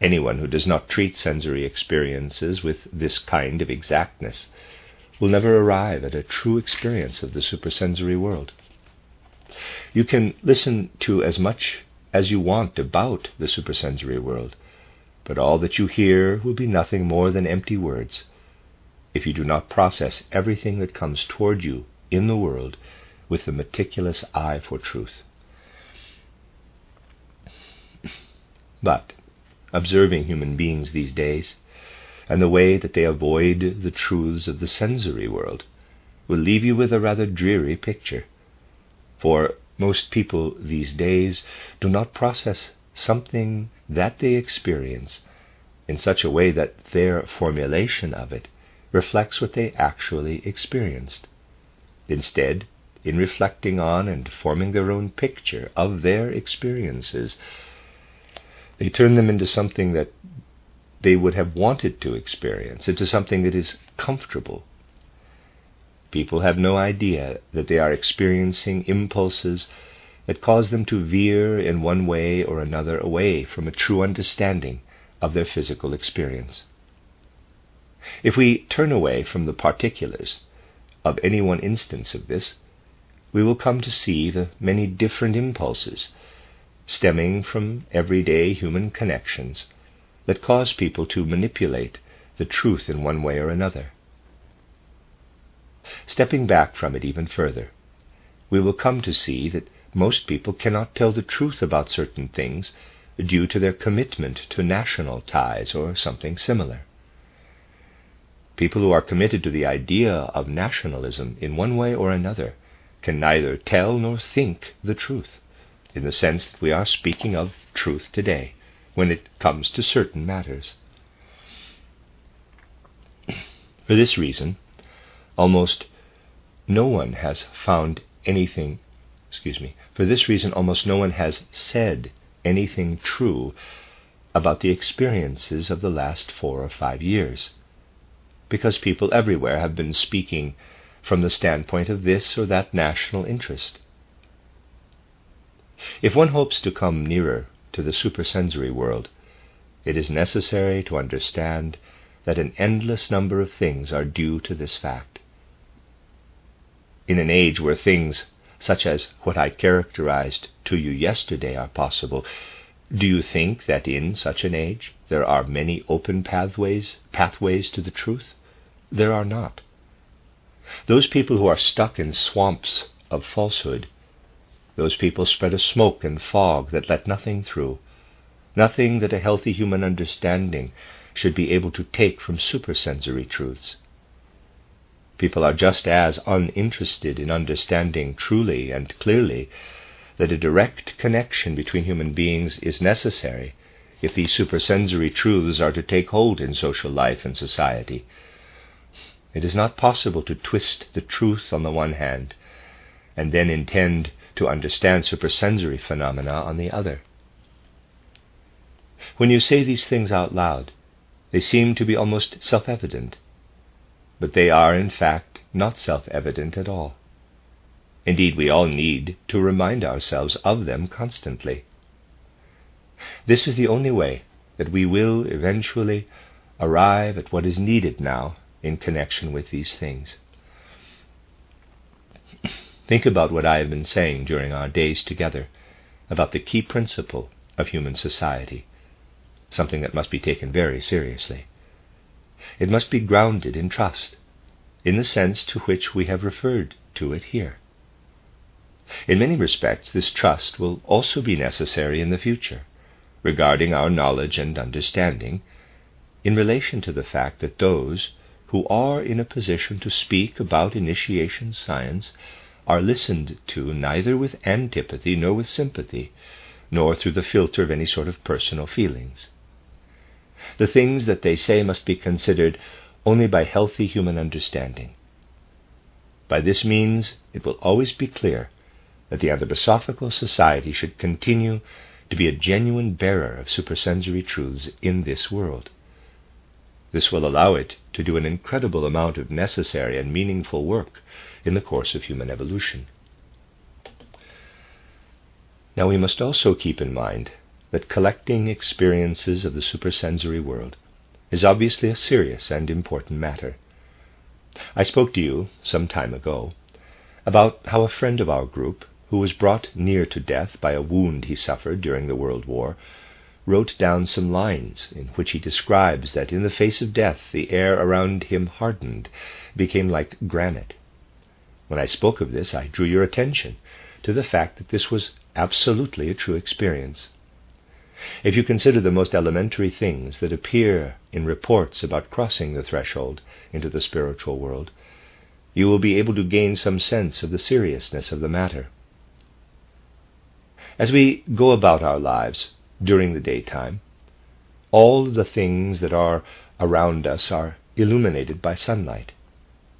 Anyone who does not treat sensory experiences with this kind of exactness will never arrive at a true experience of the supersensory world. You can listen to as much as you want about the supersensory world, but all that you hear will be nothing more than empty words if you do not process everything that comes toward you in the world with the meticulous eye for truth. But, observing human beings these days, and the way that they avoid the truths of the sensory world, will leave you with a rather dreary picture. For most people these days do not process something that they experience in such a way that their formulation of it reflects what they actually experienced. Instead, in reflecting on and forming their own picture of their experiences, they turn them into something that they would have wanted to experience, into something that is comfortable. People have no idea that they are experiencing impulses that cause them to veer in one way or another away from a true understanding of their physical experience. If we turn away from the particulars of any one instance of this, we will come to see the many different impulses stemming from everyday human connections that cause people to manipulate the truth in one way or another. Stepping back from it even further, we will come to see that most people cannot tell the truth about certain things due to their commitment to national ties or something similar. People who are committed to the idea of nationalism in one way or another can neither tell nor think the truth, in the sense that we are speaking of truth today, when it comes to certain matters. For this reason, almost no one has said anything true about the experiences of the last 4 or 5 years, because people everywhere have been speaking from the standpoint of this or that national interest. If one hopes to come nearer to the supersensory world, it is necessary to understand that an endless number of things are due to this fact. In an age where things such as what I characterized to you yesterday are possible, do you think that in such an age there are many open pathways to the truth? There are not. Those people who are stuck in swamps of falsehood, those people spread a smoke and fog that let nothing through, nothing that a healthy human understanding should be able to take from supersensory truths. People are just as uninterested in understanding truly and clearly that a direct connection between human beings is necessary if these supersensory truths are to take hold in social life and society. It is not possible to twist the truth on the one hand and then intend to understand supersensory phenomena on the other. When you say these things out loud, they seem to be almost self-evident, but they are in fact not self-evident at all. Indeed, we all need to remind ourselves of them constantly. This is the only way that we will eventually arrive at what is needed now in connection with these things. Think about what I have been saying during our days together about the key principle of human society, something that must be taken very seriously. It must be grounded in trust, in the sense to which we have referred to it here. In many respects, this trust will also be necessary in the future, regarding our knowledge and understanding, in relation to the fact that those who are in a position to speak about initiation science are listened to neither with antipathy nor with sympathy, nor through the filter of any sort of personal feelings. The things that they say must be considered only by healthy human understanding. By this means, it will always be clear that the Anthroposophical Society should continue to be a genuine bearer of supersensory truths in this world. This will allow it to do an incredible amount of necessary and meaningful work in the course of human evolution. Now we must also keep in mind that collecting experiences of the supersensory world is obviously a serious and important matter. I spoke to you some time ago about how a friend of our group, who was brought near to death by a wound he suffered during the World War, wrote down some lines in which he describes that in the face of death the air around him hardened, became like granite. When I spoke of this, I drew your attention to the fact that this was absolutely a true experience. If you consider the most elementary things that appear in reports about crossing the threshold into the spiritual world, you will be able to gain some sense of the seriousness of the matter. As we go about our lives during the daytime, all the things that are around us are illuminated by sunlight,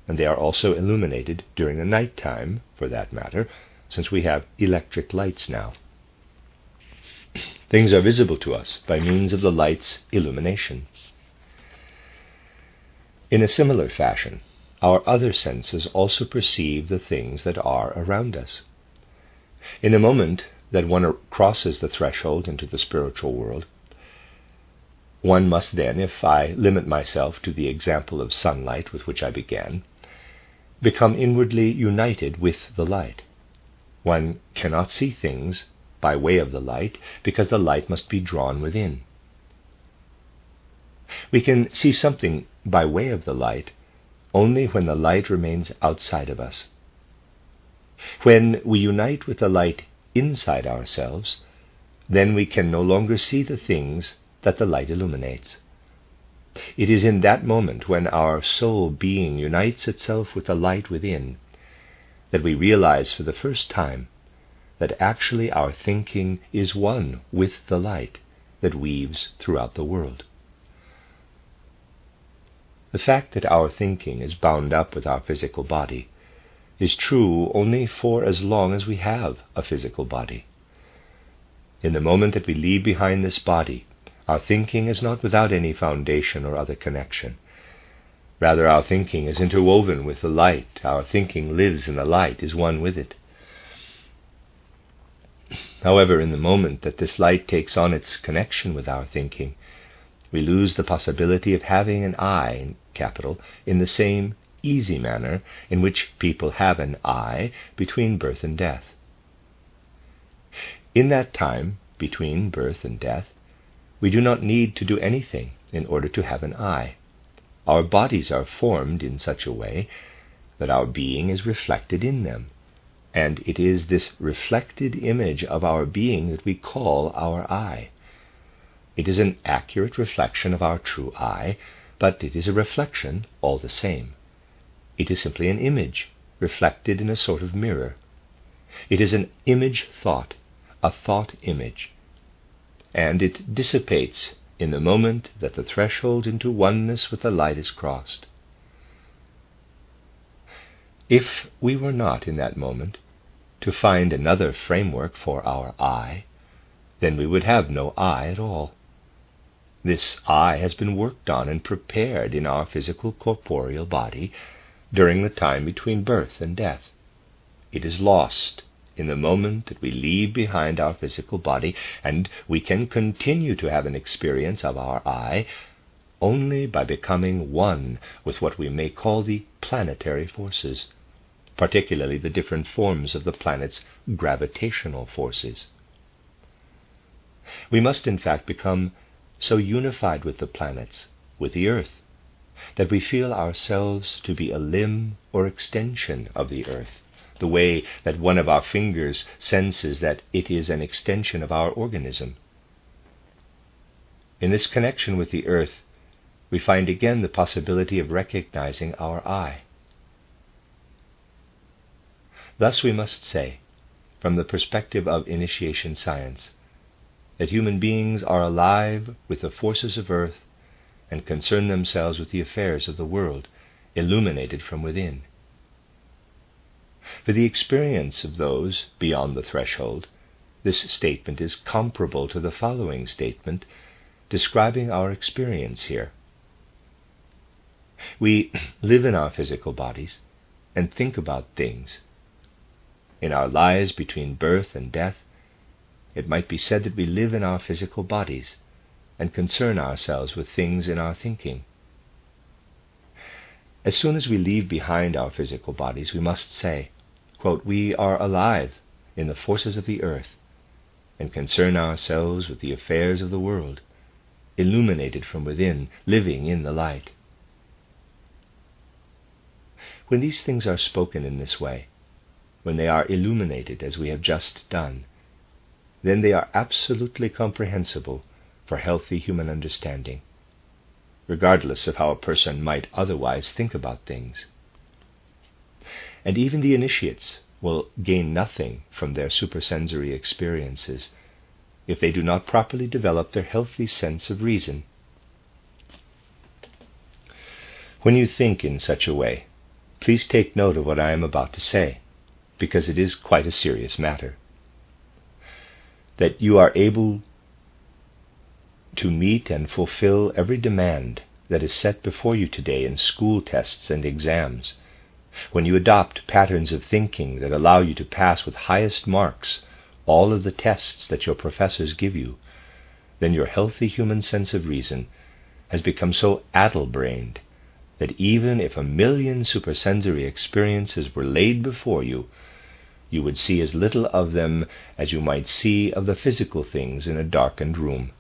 and they are also illuminated during the night time, for that matter, since we have electric lights now. Things are visible to us by means of the light's illumination. In a similar fashion, our other senses also perceive the things that are around us. In a moment that one crosses the threshold into the spiritual world, one must then, if I limit myself to the example of sunlight with which I began, become inwardly united with the light. One cannot see things by way of the light, because the light must be drawn within. We can see something by way of the light only when the light remains outside of us. When we unite with the light inside ourselves, then we can no longer see the things that the light illuminates. It is in that moment, when our soul being unites itself with the light within, that we realize for the first time that actually our thinking is one with the light that weaves throughout the world. The fact that our thinking is bound up with our physical body is true only for as long as we have a physical body. In the moment that we leave behind this body, our thinking is not without any foundation or other connection. Rather, our thinking is interwoven with the light. Our thinking lives in the light, is one with it. However, in the moment that this light takes on its connection with our thinking, we lose the possibility of having an I, capital, in the same easy manner in which people have an I between birth and death. In that time between birth and death, we do not need to do anything in order to have an I. Our bodies are formed in such a way that our being is reflected in them, and it is this reflected image of our being that we call our I. It is an accurate reflection of our true I, but it is a reflection all the same. It is simply an image, reflected in a sort of mirror. It is an image thought, a thought image, and it dissipates in the moment that the threshold into oneness with the light is crossed. If we were not in that moment to find another framework for our I, then we would have no I at all. This I has been worked on and prepared in our physical corporeal body during the time between birth and death. It is lost in the moment that we leave behind our physical body, and we can continue to have an experience of our I only by becoming one with what we may call the planetary forces, particularly the different forms of the planet's gravitational forces. We must in fact become so unified with the planets, with the earth, that we feel ourselves to be a limb or extension of the earth, the way that one of our fingers senses that it is an extension of our organism. In this connection with the earth, we find again the possibility of recognizing our I. Thus we must say, from the perspective of initiation science, that human beings are alive with the forces of earth and concern themselves with the affairs of the world, illuminated from within. For the experience of those beyond the threshold, this statement is comparable to the following statement describing our experience here. We live in our physical bodies and think about things. In our lives between birth and death, it might be said that we live in our physical bodies and concern ourselves with things in our thinking. As soon as we leave behind our physical bodies, we must say, quote, "We are alive in the forces of the earth and concern ourselves with the affairs of the world, illuminated from within, living in the light." When these things are spoken in this way, when they are illuminated as we have just done, then they are absolutely comprehensible for healthy human understanding, regardless of how a person might otherwise think about things. And even the initiates will gain nothing from their supersensory experiences if they do not properly develop their healthy sense of reason. When you think in such a way, please take note of what I am about to say, because it is quite a serious matter. That you are able to meet and fulfill every demand that is set before you today in school tests and exams, when you adopt patterns of thinking that allow you to pass with highest marks all of the tests that your professors give you, then your healthy human sense of reason has become so addle-brained that even if 1,000,000 supersensory experiences were laid before you, you would see as little of them as you might see of the physical things in a darkened room.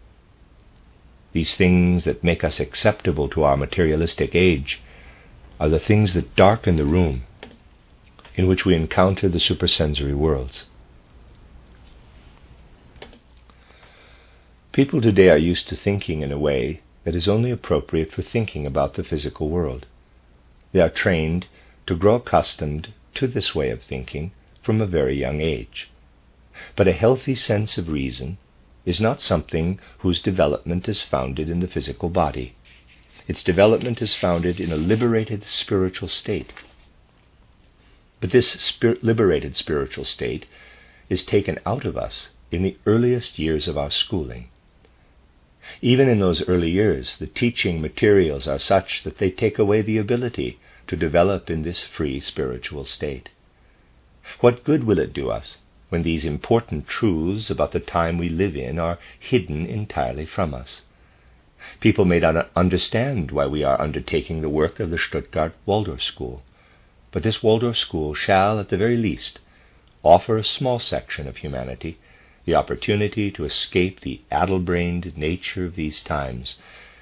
These things that make us acceptable to our materialistic age are the things that darken the room in which we encounter the supersensory worlds. People today are used to thinking in a way that is only appropriate for thinking about the physical world. They are trained to grow accustomed to this way of thinking from a very young age. But a healthy sense of reason is not something whose development is founded in the physical body. Its development is founded in a liberated spiritual state. But this liberated spiritual state is taken out of us in the earliest years of our schooling. Even in those early years, the teaching materials are such that they take away the ability to develop in this free spiritual state. What good will it do us when these important truths about the time we live in are hidden entirely from us? People may not understand why we are undertaking the work of the Stuttgart Waldorf School, but this Waldorf School shall, at the very least, offer a small section of humanity the opportunity to escape the addle-brained nature of these times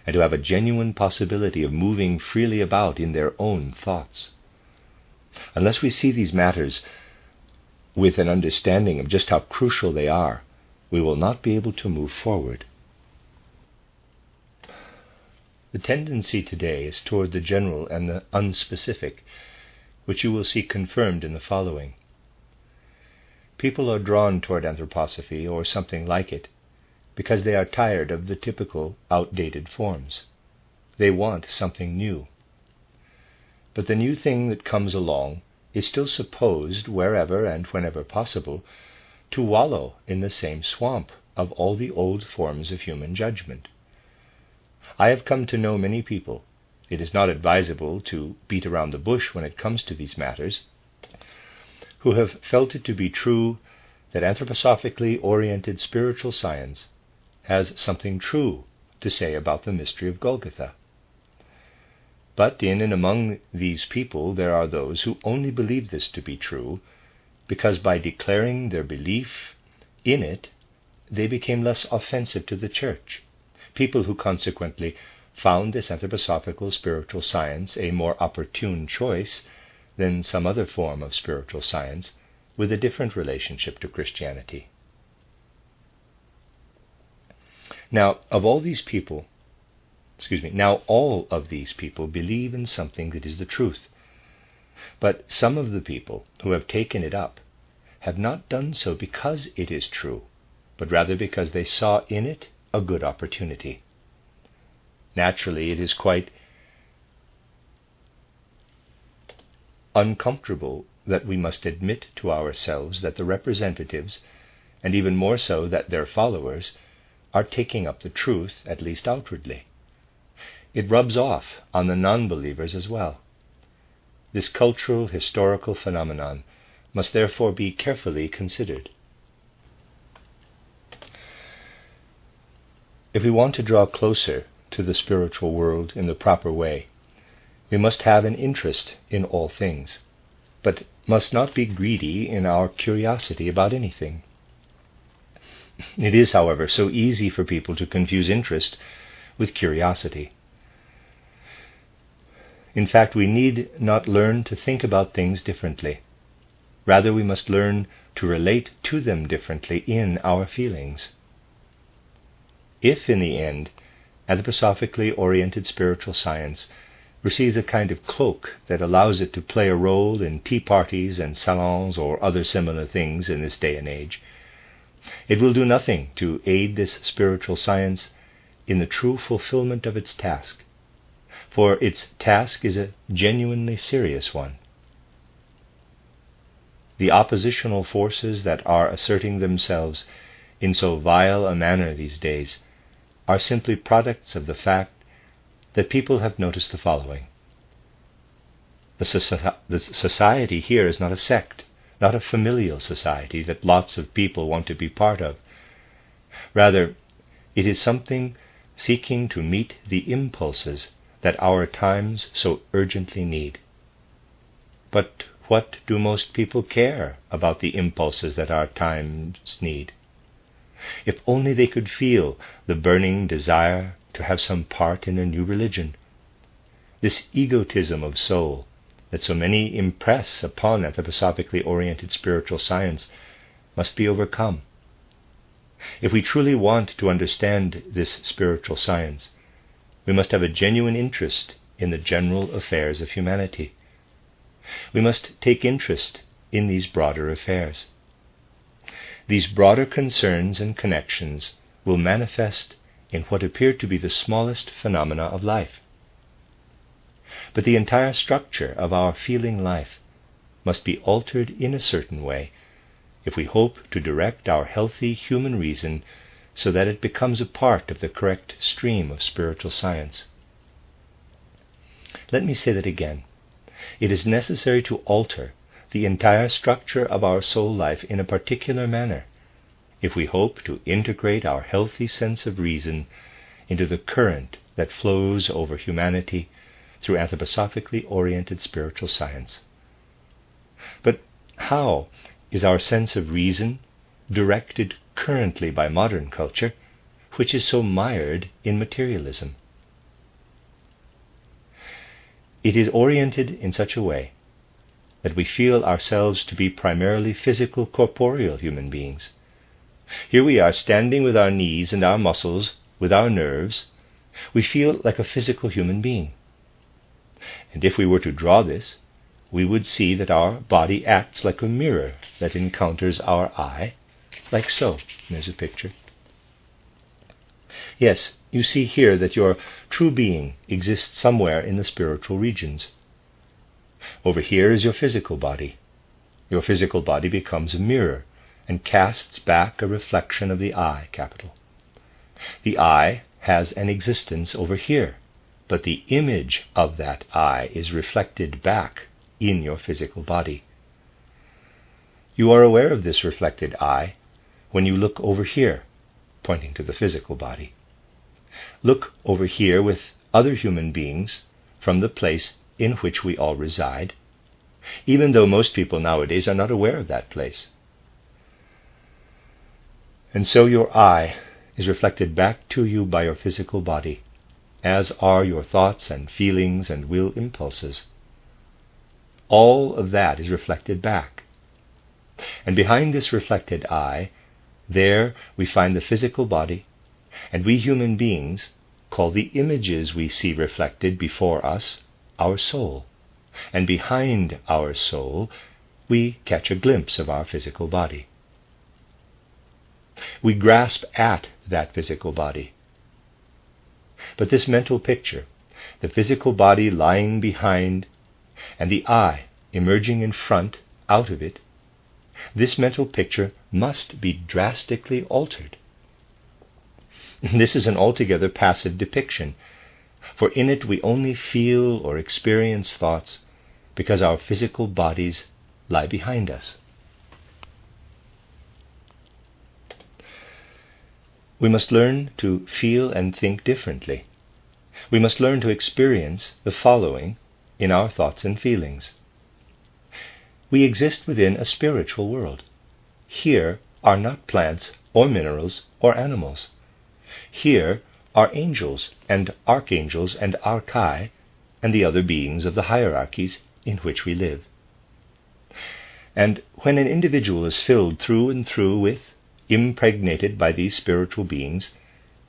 and to have a genuine possibility of moving freely about in their own thoughts. Unless we see these matters with an understanding of just how crucial they are, we will not be able to move forward. The tendency today is toward the general and the unspecific, which you will see confirmed in the following. People are drawn toward anthroposophy or something like it because they are tired of the typical outdated forms. They want something new. But the new thing that comes along is still supposed, wherever and whenever possible, to wallow in the same swamp of all the old forms of human judgment. I have come to know many people — it is not advisable to beat around the bush when it comes to these matters — who have felt it to be true that anthroposophically oriented spiritual science has something true to say about the mystery of Golgotha. But in and among these people there are those who only believe this to be true because by declaring their belief in it they became less offensive to the Church, people who consequently found this anthroposophical spiritual science a more opportune choice than some other form of spiritual science with a different relationship to Christianity. Now, all of these people believe in something that is the truth. But some of the people who have taken it up have not done so because it is true, but rather because they saw in it a good opportunity. Naturally, it is quite uncomfortable that we must admit to ourselves that the representatives, and even more so that their followers, are taking up the truth, at least outwardly. It rubs off on the non-believers as well. This cultural, historical phenomenon must therefore be carefully considered. If we want to draw closer to the spiritual world in the proper way, we must have an interest in all things, but must not be greedy in our curiosity about anything. It is, however, so easy for people to confuse interest with curiosity. In fact, we need not learn to think about things differently. Rather, we must learn to relate to them differently in our feelings. If, in the end, anthroposophically oriented spiritual science receives a kind of cloak that allows it to play a role in tea parties and salons or other similar things in this day and age, it will do nothing to aid this spiritual science in the true fulfillment of its task, for its task is a genuinely serious one. The oppositional forces that are asserting themselves in so vile a manner these days are simply products of the fact that people have noticed the following. The society here is not a sect, not a familial society that lots of people want to be part of. Rather, it is something seeking to meet the impulses that our times so urgently need. But what do most people care about the impulses that our times need? If only they could feel the burning desire to have some part in a new religion. This egotism of soul that so many impress upon anthroposophically oriented spiritual science must be overcome. If we truly want to understand this spiritual science, we must have a genuine interest in the general affairs of humanity. We must take interest in these broader affairs. These broader concerns and connections will manifest in what appear to be the smallest phenomena of life. But the entire structure of our feeling life must be altered in a certain way if we hope to direct our healthy human reason so that it becomes a part of the correct stream of spiritual science. Let me say that again. It is necessary to alter the entire structure of our soul life in a particular manner if we hope to integrate our healthy sense of reason into the current that flows over humanity through anthroposophically oriented spiritual science. But how is our sense of reason directed currently by modern culture, which is so mired in materialism? It is oriented in such a way that we feel ourselves to be primarily physical, corporeal human beings. Here we are standing with our knees and our muscles, with our nerves. We feel like a physical human being. And if we were to draw this, we would see that our body acts like a mirror that encounters our eye, like so. There's a picture. Yes, you see here that your true being exists somewhere in the spiritual regions. Over here is your physical body. Your physical body becomes a mirror and casts back a reflection of the I, capital. The I has an existence over here, but the image of that I is reflected back in your physical body. You are aware of this reflected I when you look over here, pointing to the physical body. Look over here with other human beings from the place in which we all reside, even though most people nowadays are not aware of that place. And so your I is reflected back to you by your physical body, as are your thoughts and feelings and will impulses. All of that is reflected back. And behind this reflected I, there we find the physical body, and we human beings call the images we see reflected before us our soul. And behind our soul, we catch a glimpse of our physical body. We grasp at that physical body. But this mental picture, the physical body lying behind, and the I emerging in front out of it, this mental picture must be drastically altered. This is an altogether passive depiction, for in it we only feel or experience thoughts because our physical bodies lie behind us. We must learn to feel and think differently. We must learn to experience the following in our thoughts and feelings. We exist within a spiritual world. Here are not plants or minerals or animals. Here are angels and archangels and archai and the other beings of the hierarchies in which we live. And when an individual is filled through and through with, impregnated by these spiritual beings,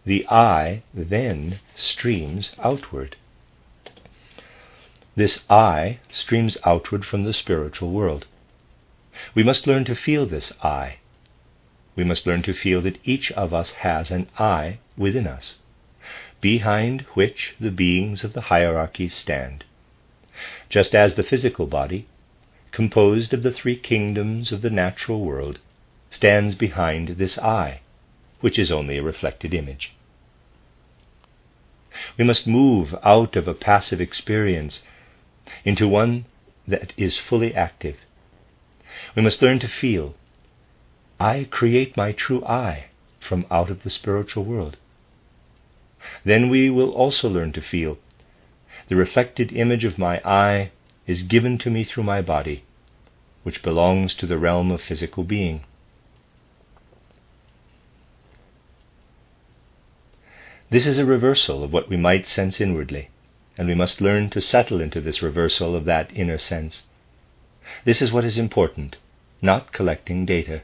the I then streams outward. This I streams outward from the spiritual world. We must learn to feel this I. We must learn to feel that each of us has an I within us, behind which the beings of the hierarchies stand. Just as the physical body, composed of the three kingdoms of the natural world, stands behind this I, which is only a reflected image. We must move out of a passive experience into one that is fully active. We must learn to feel, I create my true I from out of the spiritual world. Then we will also learn to feel, the reflected image of my I is given to me through my body, which belongs to the realm of physical being. This is a reversal of what we might sense inwardly, and we must learn to settle into this reversal of that inner sense. This is what is important, not collecting data.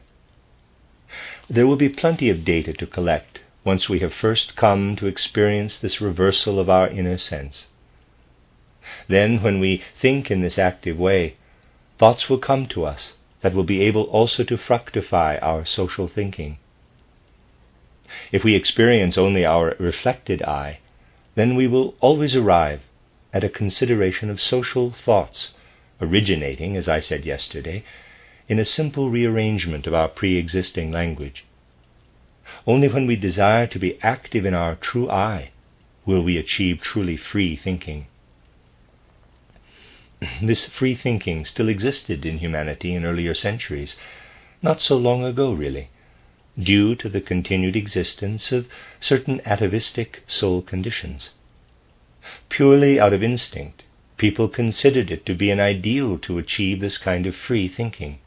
There will be plenty of data to collect once we have first come to experience this reversal of our inner sense. Then, when we think in this active way, thoughts will come to us that will be able also to fructify our social thinking. If we experience only our reflected I, then we will always arrive at a consideration of social thoughts, originating, as I said yesterday, in a simple rearrangement of our pre-existing language. Only when we desire to be active in our true I will we achieve truly free thinking. This free thinking still existed in humanity in earlier centuries, not so long ago really, due to the continued existence of certain atavistic soul conditions. Purely out of instinct, people considered it to be an ideal to achieve this kind of free thinking.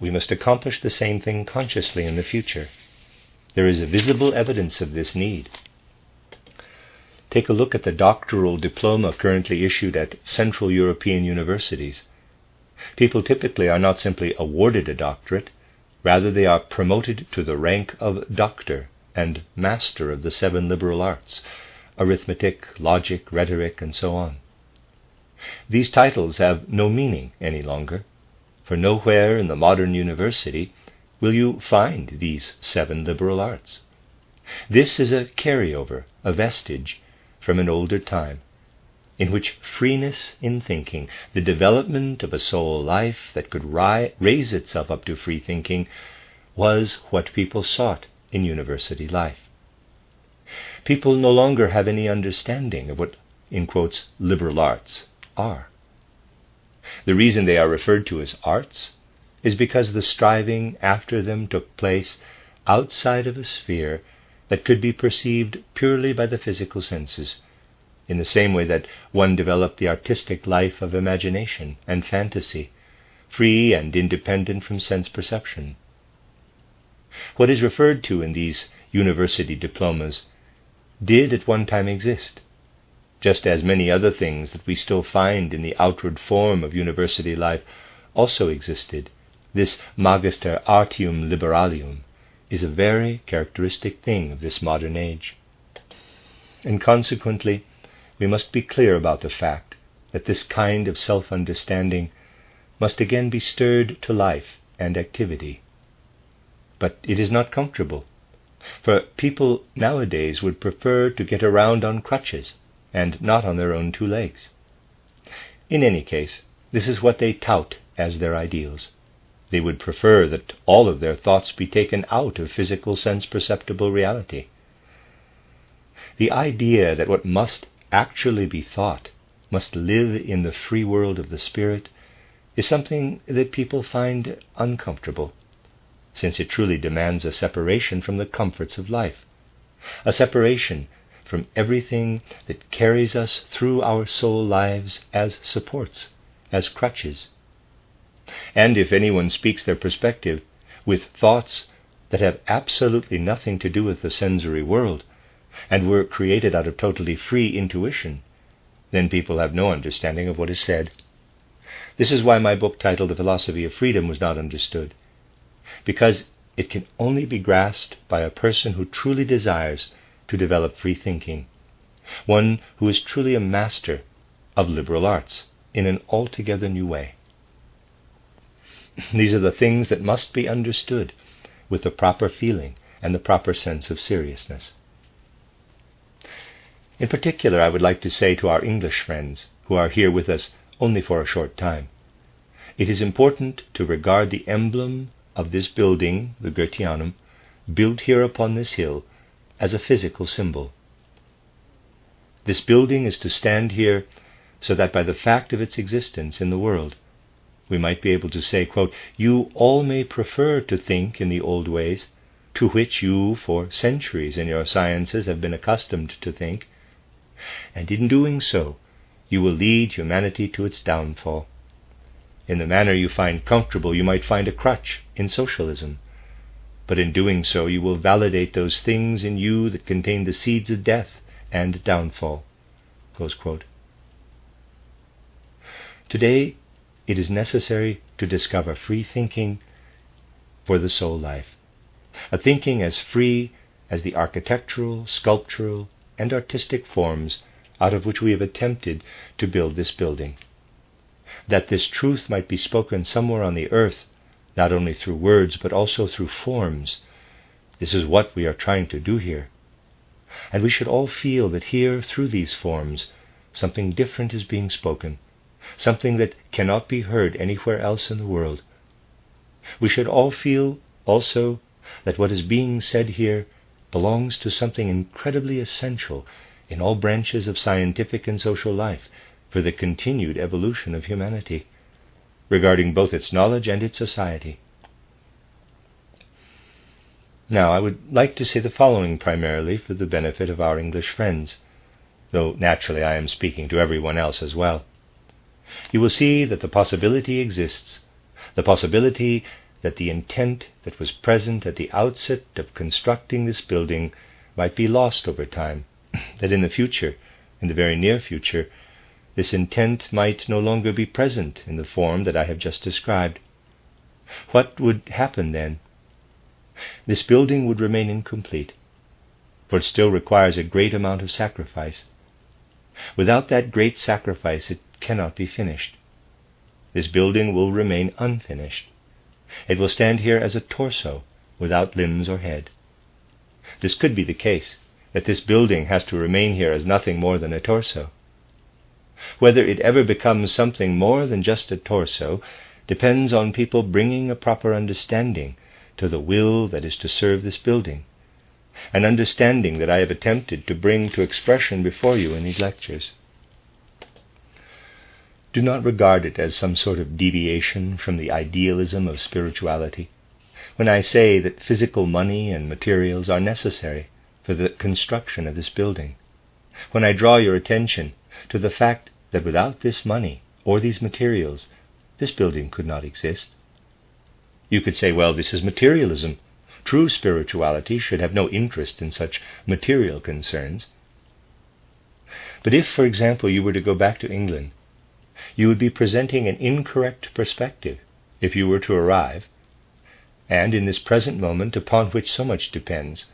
We must accomplish the same thing consciously in the future. There is a visible evidence of this need. Take a look at the doctoral diploma currently issued at Central European universities. People typically are not simply awarded a doctorate, rather they are promoted to the rank of doctor and master of the 7 liberal arts, arithmetic, logic, rhetoric, and so on. These titles have no meaning any longer, for nowhere in the modern university will you find these 7 liberal arts. This is a carryover, a vestige, from an older time. in which freeness in thinking, the development of a soul life that could raise itself up to free thinking, was what people sought in university life. People no longer have any understanding of what, in quotes, liberal arts are. The reason they are referred to as arts is because the striving after them took place outside of a sphere that could be perceived purely by the physical senses, in the same way that one developed the artistic life of imagination and fantasy, free and independent from sense perception. What is referred to in these university diplomas did at one time exist, just as many other things that we still find in the outward form of university life also existed. This Magister Artium Liberalium is a very characteristic thing of this modern age. And consequently, we must be clear about the fact that this kind of self-understanding must again be stirred to life and activity. But it is not comfortable, for people nowadays would prefer to get around on crutches and not on their own two legs. In any case, this is what they tout as their ideals. They would prefer that all of their thoughts be taken out of physical sense-perceptible reality. The idea that what must actually be thought must live in the free world of the spirit is something that people find uncomfortable, since it truly demands a separation from the comforts of life, a separation from everything that carries us through our soul lives as supports, as crutches. And if anyone speaks their perspective with thoughts that have absolutely nothing to do with the sensory world, and were created out of totally free intuition, then people have no understanding of what is said. This is why my book titled The Philosophy of Freedom was not understood, because it can only be grasped by a person who truly desires to develop free thinking, one who is truly a master of liberal arts in an altogether new way. These are the things that must be understood with the proper feeling and the proper sense of seriousness. In particular, I would like to say to our English friends who are here with us only for a short time, it is important to regard the emblem of this building, the Goetheanum, built here upon this hill, as a physical symbol. This building is to stand here so that by the fact of its existence in the world, we might be able to say, quote, "You all may prefer to think in the old ways, to which you for centuries in your sciences have been accustomed to think, and in doing so, you will lead humanity to its downfall. In the manner you find comfortable, you might find a crutch in socialism, but in doing so, you will validate those things in you that contain the seeds of death and downfall." Close quote. Today, it is necessary to discover free thinking for the soul life, a thinking as free as the architectural, sculptural, and artistic forms out of which we have attempted to build this building. That this truth might be spoken somewhere on the earth, not only through words but also through forms, this is what we are trying to do here. And we should all feel that here, through these forms, something different is being spoken, something that cannot be heard anywhere else in the world. We should all feel also that what is being said here belongs to something incredibly essential in all branches of scientific and social life for the continued evolution of humanity, regarding both its knowledge and its society. Now, I would like to say the following primarily for the benefit of our English friends, though naturally I am speaking to everyone else as well. You will see that the possibility exists, the possibility that the intent that was present at the outset of constructing this building might be lost over time, that in the future, in the very near future, this intent might no longer be present in the form that I have just described. What would happen then? This building would remain incomplete, for it still requires a great amount of sacrifice. Without that great sacrifice, it cannot be finished. This building will remain unfinished. It will stand here as a torso, without limbs or head. This could be the case, that this building has to remain here as nothing more than a torso. Whether it ever becomes something more than just a torso depends on people bringing a proper understanding to the will that is to serve this building, an understanding that I have attempted to bring to expression before you in these lectures. Do not regard it as some sort of deviation from the idealism of spirituality when I say that physical money and materials are necessary for the construction of this building, when I draw your attention to the fact that without this money or these materials, this building could not exist. You could say, well, this is materialism. True spirituality should have no interest in such material concerns. But if, for example, you were to go back to England, you would be presenting an incorrect perspective if you were to arrive, and in this present moment upon which so much depends,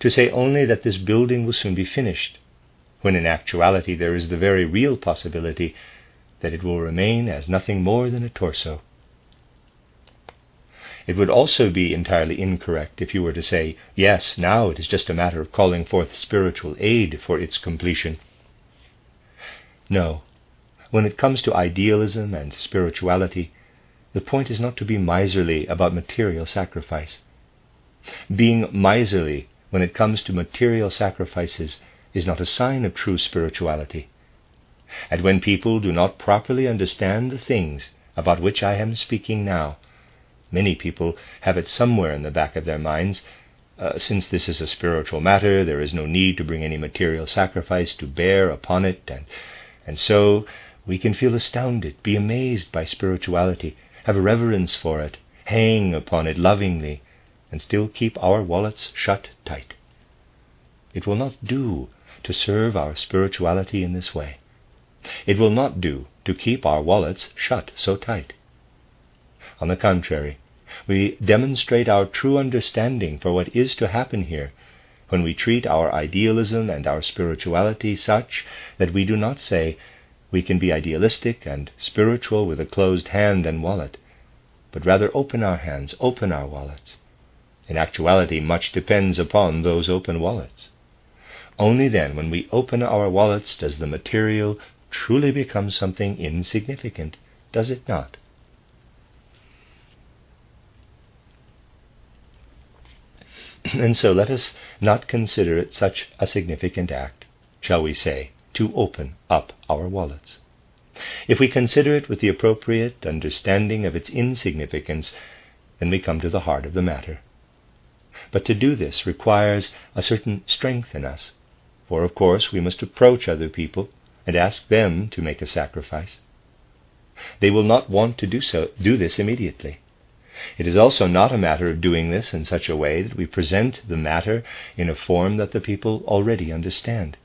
to say only that this building will soon be finished, when in actuality there is the very real possibility that it will remain as nothing more than a torso. It would also be entirely incorrect if you were to say, yes, now it is just a matter of calling forth spiritual aid for its completion. No, when it comes to idealism and spirituality, the point is not to be miserly about material sacrifice. Being miserly when it comes to material sacrifices is not a sign of true spirituality. And when people do not properly understand the things about which I am speaking now, many people have it somewhere in the back of their minds, since this is a spiritual matter, there is no need to bring any material sacrifice to bear upon it, and so we can feel astounded, be amazed by spirituality, have a reverence for it, hang upon it lovingly, and still keep our wallets shut tight. It will not do to serve our spirituality in this way. It will not do to keep our wallets shut so tight. On the contrary, we demonstrate our true understanding for what is to happen here when we treat our idealism and our spirituality such that we do not say we can be idealistic and spiritual with a closed hand and wallet, but rather open our hands, open our wallets. In actuality, much depends upon those open wallets. Only then, when we open our wallets, does the material truly become something insignificant, does it not? And so let us not consider it such a significant act, shall we say, to open up our wallets. If we consider it with the appropriate understanding of its insignificance, then we come to the heart of the matter. But to do this requires a certain strength in us, for of course we must approach other people and ask them to make a sacrifice. They will not want to do this immediately. It is also not a matter of doing this in such a way that we present the matter in a form that the people already understand.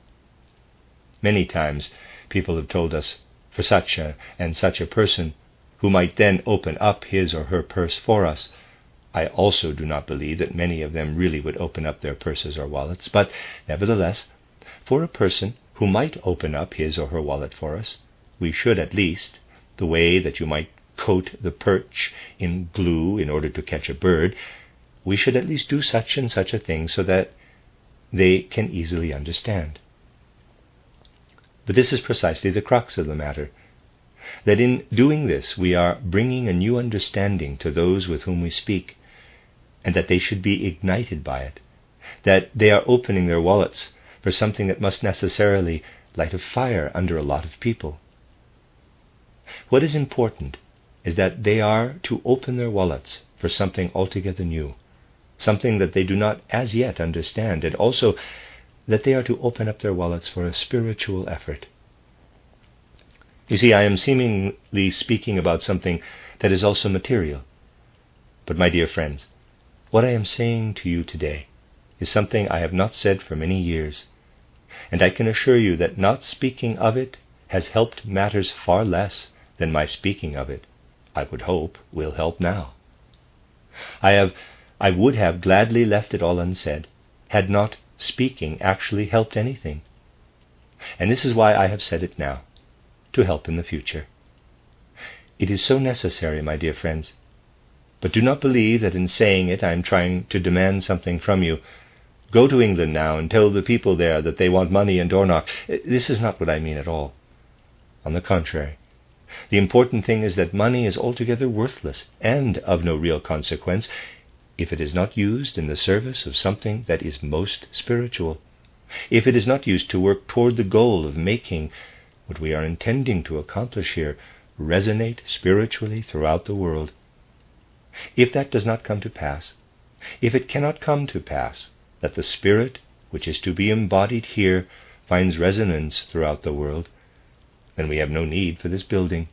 Many times people have told us, for such and such a person, who might then open up his or her purse for us. I also do not believe that many of them really would open up their purses or wallets, but nevertheless, for a person who might open up his or her wallet for us, we should at least, the way that you might coat the perch in glue in order to catch a bird, we should at least do such and such a thing so that they can easily understand. But this is precisely the crux of the matter, that in doing this we are bringing a new understanding to those with whom we speak, and that they should be ignited by it, that they are opening their wallets for something that must necessarily light a fire under a lot of people. What is important is that they are to open their wallets for something altogether new, something that they do not as yet understand, and also that they are to open up their wallets for a spiritual effort. You see, I am seemingly speaking about something that is also material. But my dear friends, what I am saying to you today is something I have not said for many years, and I can assure you that not speaking of it has helped matters far less than my speaking of it, I would hope, will help now. I would have gladly left it all unsaid, had not speaking actually helped anything. And this is why I have said it now, to help in the future. It is so necessary, my dear friends. But do not believe that in saying it I am trying to demand something from you. Go to England now and tell the people there that they want money in Dornach. This is not what I mean at all. On the contrary, the important thing is that money is altogether worthless and of no real consequence if it is not used in the service of something that is most spiritual, if it is not used to work toward the goal of making what we are intending to accomplish here resonate spiritually throughout the world. If that does not come to pass, if it cannot come to pass that the spirit which is to be embodied here finds resonance throughout the world, then we have no need for this building.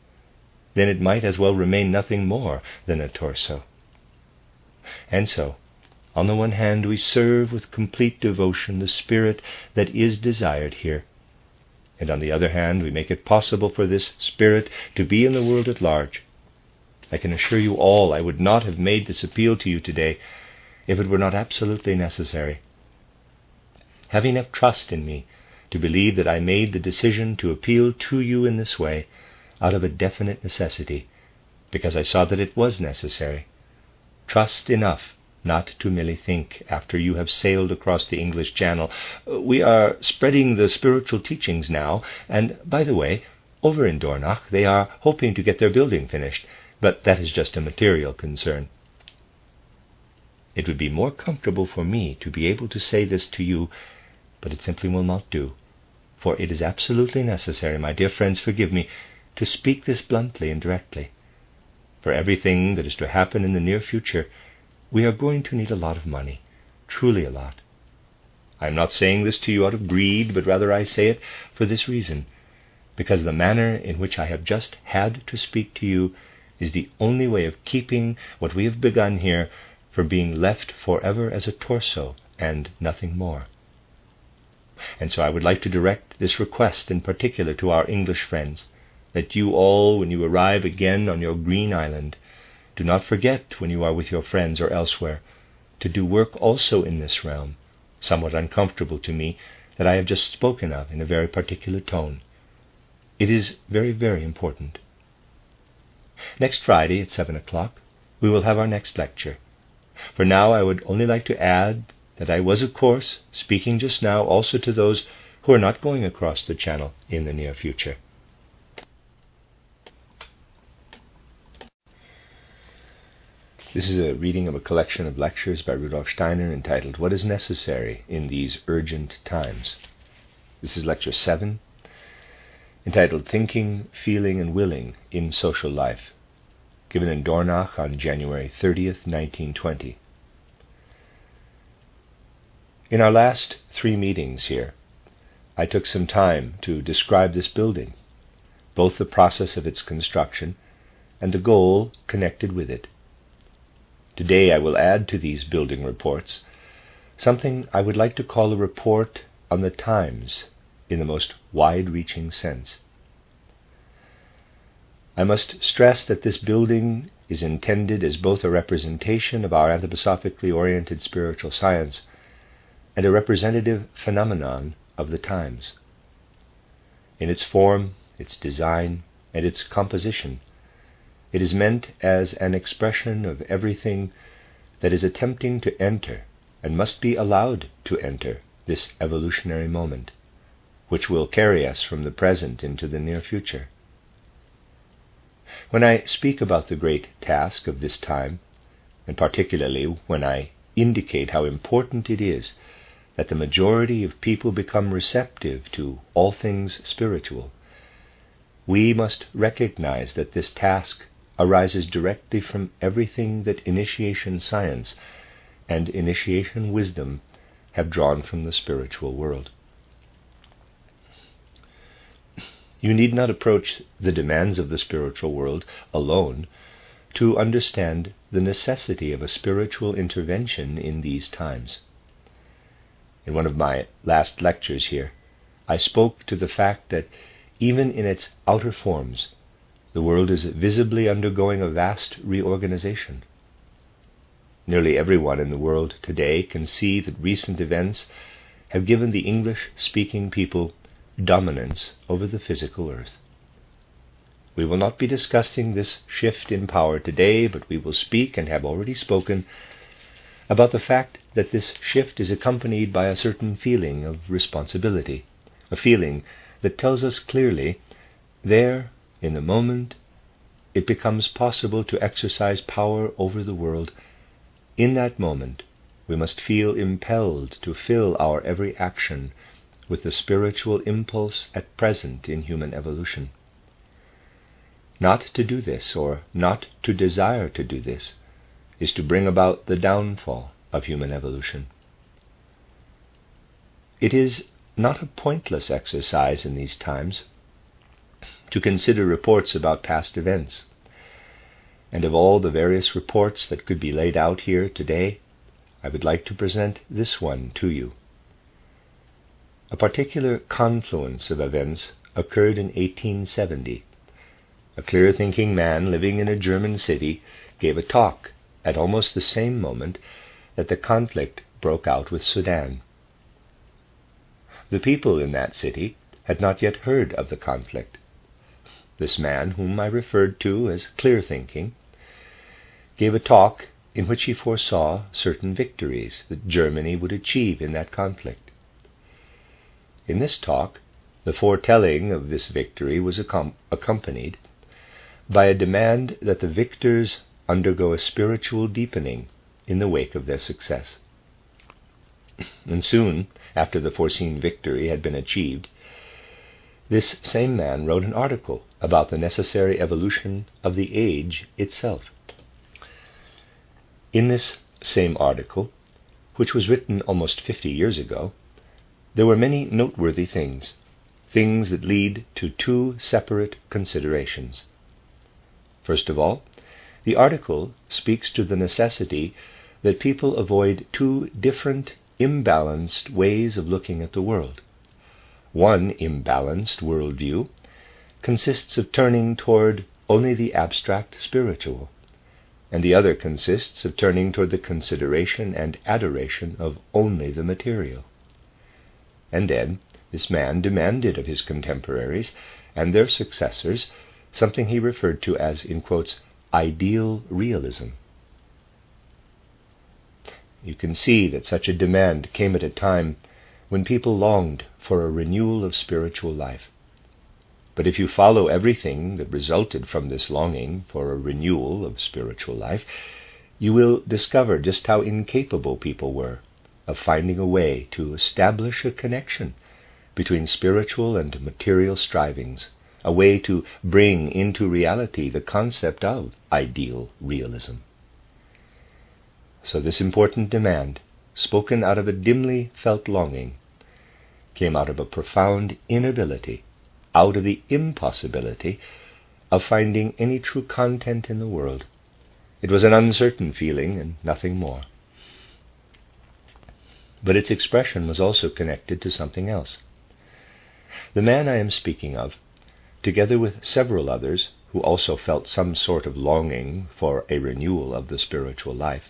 Then it might as well remain nothing more than a torso. And so, on the one hand, we serve with complete devotion the spirit that is desired here, and on the other hand, we make it possible for this spirit to be in the world at large. I can assure you all I would not have made this appeal to you today if it were not absolutely necessary. Have enough trust in me to believe that I made the decision to appeal to you in this way out of a definite necessity, because I saw that it was necessary. Trust enough not to merely think after you have sailed across the English Channel, "We are spreading the spiritual teachings now, and, by the way, over in Dornach they are hoping to get their building finished, but that is just a material concern." It would be more comfortable for me to be able to say this to you, but it simply will not do, for it is absolutely necessary, my dear friends, forgive me, to speak this bluntly and directly. For everything that is to happen in the near future, we are going to need a lot of money, truly a lot. I am not saying this to you out of greed, but rather I say it for this reason, because the manner in which I have just had to speak to you is the only way of keeping what we have begun here from being left forever as a torso and nothing more. And so I would like to direct this request in particular to our English friends, that you all, when you arrive again on your green island, do not forget, when you are with your friends or elsewhere, to do work also in this realm, somewhat uncomfortable to me, that I have just spoken of in a very particular tone. It is very, very important. Next Friday at 7 o'clock, we will have our next lecture. For now I would only like to add that I was, of course, speaking just now also to those who are not going across the Channel in the near future. This is a reading of a collection of lectures by Rudolf Steiner entitled "What is Necessary in These Urgent Times?" This is Lecture 7, entitled "Thinking, Feeling, and Willing in Social Life," given in Dornach on January 30th, 1920. In our last 3 meetings here, I took some time to describe this building, both the process of its construction and the goal connected with it. Today I will add to these building reports something I would like to call a report on the times in the most wide-reaching sense. I must stress that this building is intended as both a representation of our anthroposophically oriented spiritual science and a representative phenomenon of the times. In its form, its design, and its composition, it is meant as an expression of everything that is attempting to enter and must be allowed to enter this evolutionary moment, which will carry us from the present into the near future. When I speak about the great task of this time, and particularly when I indicate how important it is that the majority of people become receptive to all things spiritual, we must recognize that this task arises directly from everything that initiation science and initiation wisdom have drawn from the spiritual world. You need not approach the demands of the spiritual world alone to understand the necessity of a spiritual intervention in these times. In one of my last lectures here, I spoke to the fact that even in its outer forms, the world is visibly undergoing a vast reorganization. Nearly everyone in the world today can see that recent events have given the English-speaking people dominance over the physical earth. We will not be discussing this shift in power today, but we will speak, and have already spoken, about the fact that this shift is accompanied by a certain feeling of responsibility, a feeling that tells us clearly there, in the moment, it becomes possible to exercise power over the world. In that moment, we must feel impelled to fill our every action with the spiritual impulse at present in human evolution. Not to do this, or not to desire to do this, is to bring about the downfall of human evolution. It is not a pointless exercise in these times to consider reports about past events, and of all the various reports that could be laid out here today, I would like to present this one to you. A particular confluence of events occurred in 1870. A clear-thinking man living in a German city gave a talk at almost the same moment that the conflict broke out with Sudan. The people in that city had not yet heard of the conflict. This man, whom I referred to as clear-thinking, gave a talk in which he foresaw certain victories that Germany would achieve in that conflict. In this talk, the foretelling of this victory was accompanied by a demand that the victors undergo a spiritual deepening in the wake of their success. And soon after the foreseen victory had been achieved, this same man wrote an article about the necessary evolution of the age itself. In this same article, which was written almost 50 years ago, there were many noteworthy things that lead to two separate considerations. First of all, the article speaks to the necessity that people avoid two different, imbalanced ways of looking at the world. One imbalanced worldview consists of turning toward only the abstract spiritual, and the other consists of turning toward the consideration and adoration of only the material. And then this man demanded of his contemporaries and their successors something he referred to as, in quotes, ideal realism. You can see that such a demand came at a time when people longed for a renewal of spiritual life. But if you follow everything that resulted from this longing for a renewal of spiritual life, you will discover just how incapable people were of finding a way to establish a connection between spiritual and material strivings, a way to bring into reality the concept of ideal realism. So this important demand, spoken out of a dimly felt longing, came out of a profound inability, out of the impossibility of finding any true content in the world. It was an uncertain feeling and nothing more. But its expression was also connected to something else. The man I am speaking of, together with several others who also felt some sort of longing for a renewal of the spiritual life,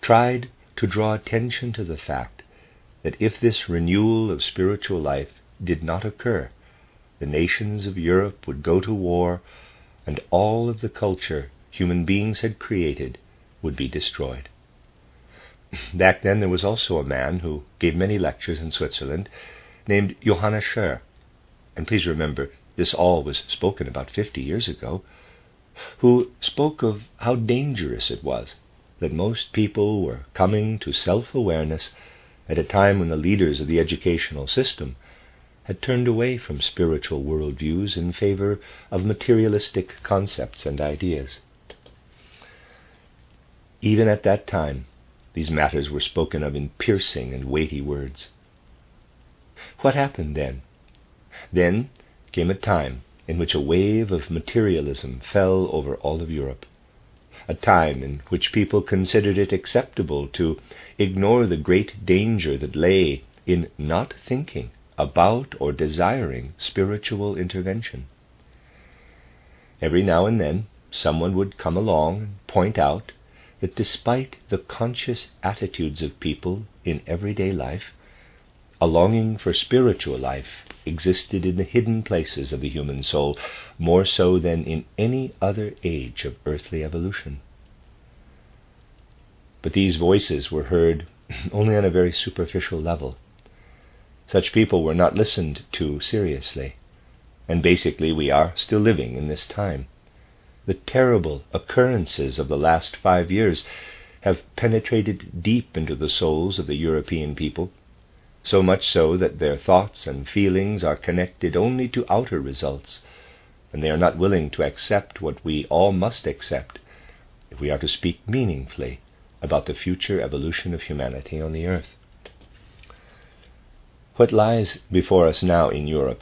tried to draw attention to the fact that if this renewal of spiritual life did not occur, the nations of Europe would go to war, and all of the culture human beings had created would be destroyed. Back then there was also a man who gave many lectures in Switzerland named Johannes Scher, and please remember this all was spoken about 50 years ago, who spoke of how dangerous it was that most people were coming to self-awareness at a time when the leaders of the educational system had turned away from spiritual worldviews in favor of materialistic concepts and ideas. Even at that time, these matters were spoken of in piercing and weighty words. What happened then? Then came a time in which a wave of materialism fell over all of Europe, a time in which people considered it acceptable to ignore the great danger that lay in not thinking about or desiring spiritual intervention. Every now and then, someone would come along and point out that despite the conscious attitudes of people in everyday life, a longing for spiritual life existed in the hidden places of the human soul, more so than in any other age of earthly evolution. But these voices were heard only on a very superficial level. Such people were not listened to seriously. and basically we are still living in this time. The terrible occurrences of the last 5 years have penetrated deep into the souls of the European people, so much so that their thoughts and feelings are connected only to outer results, and they are not willing to accept what we all must accept if we are to speak meaningfully about the future evolution of humanity on the earth. What lies before us now in Europe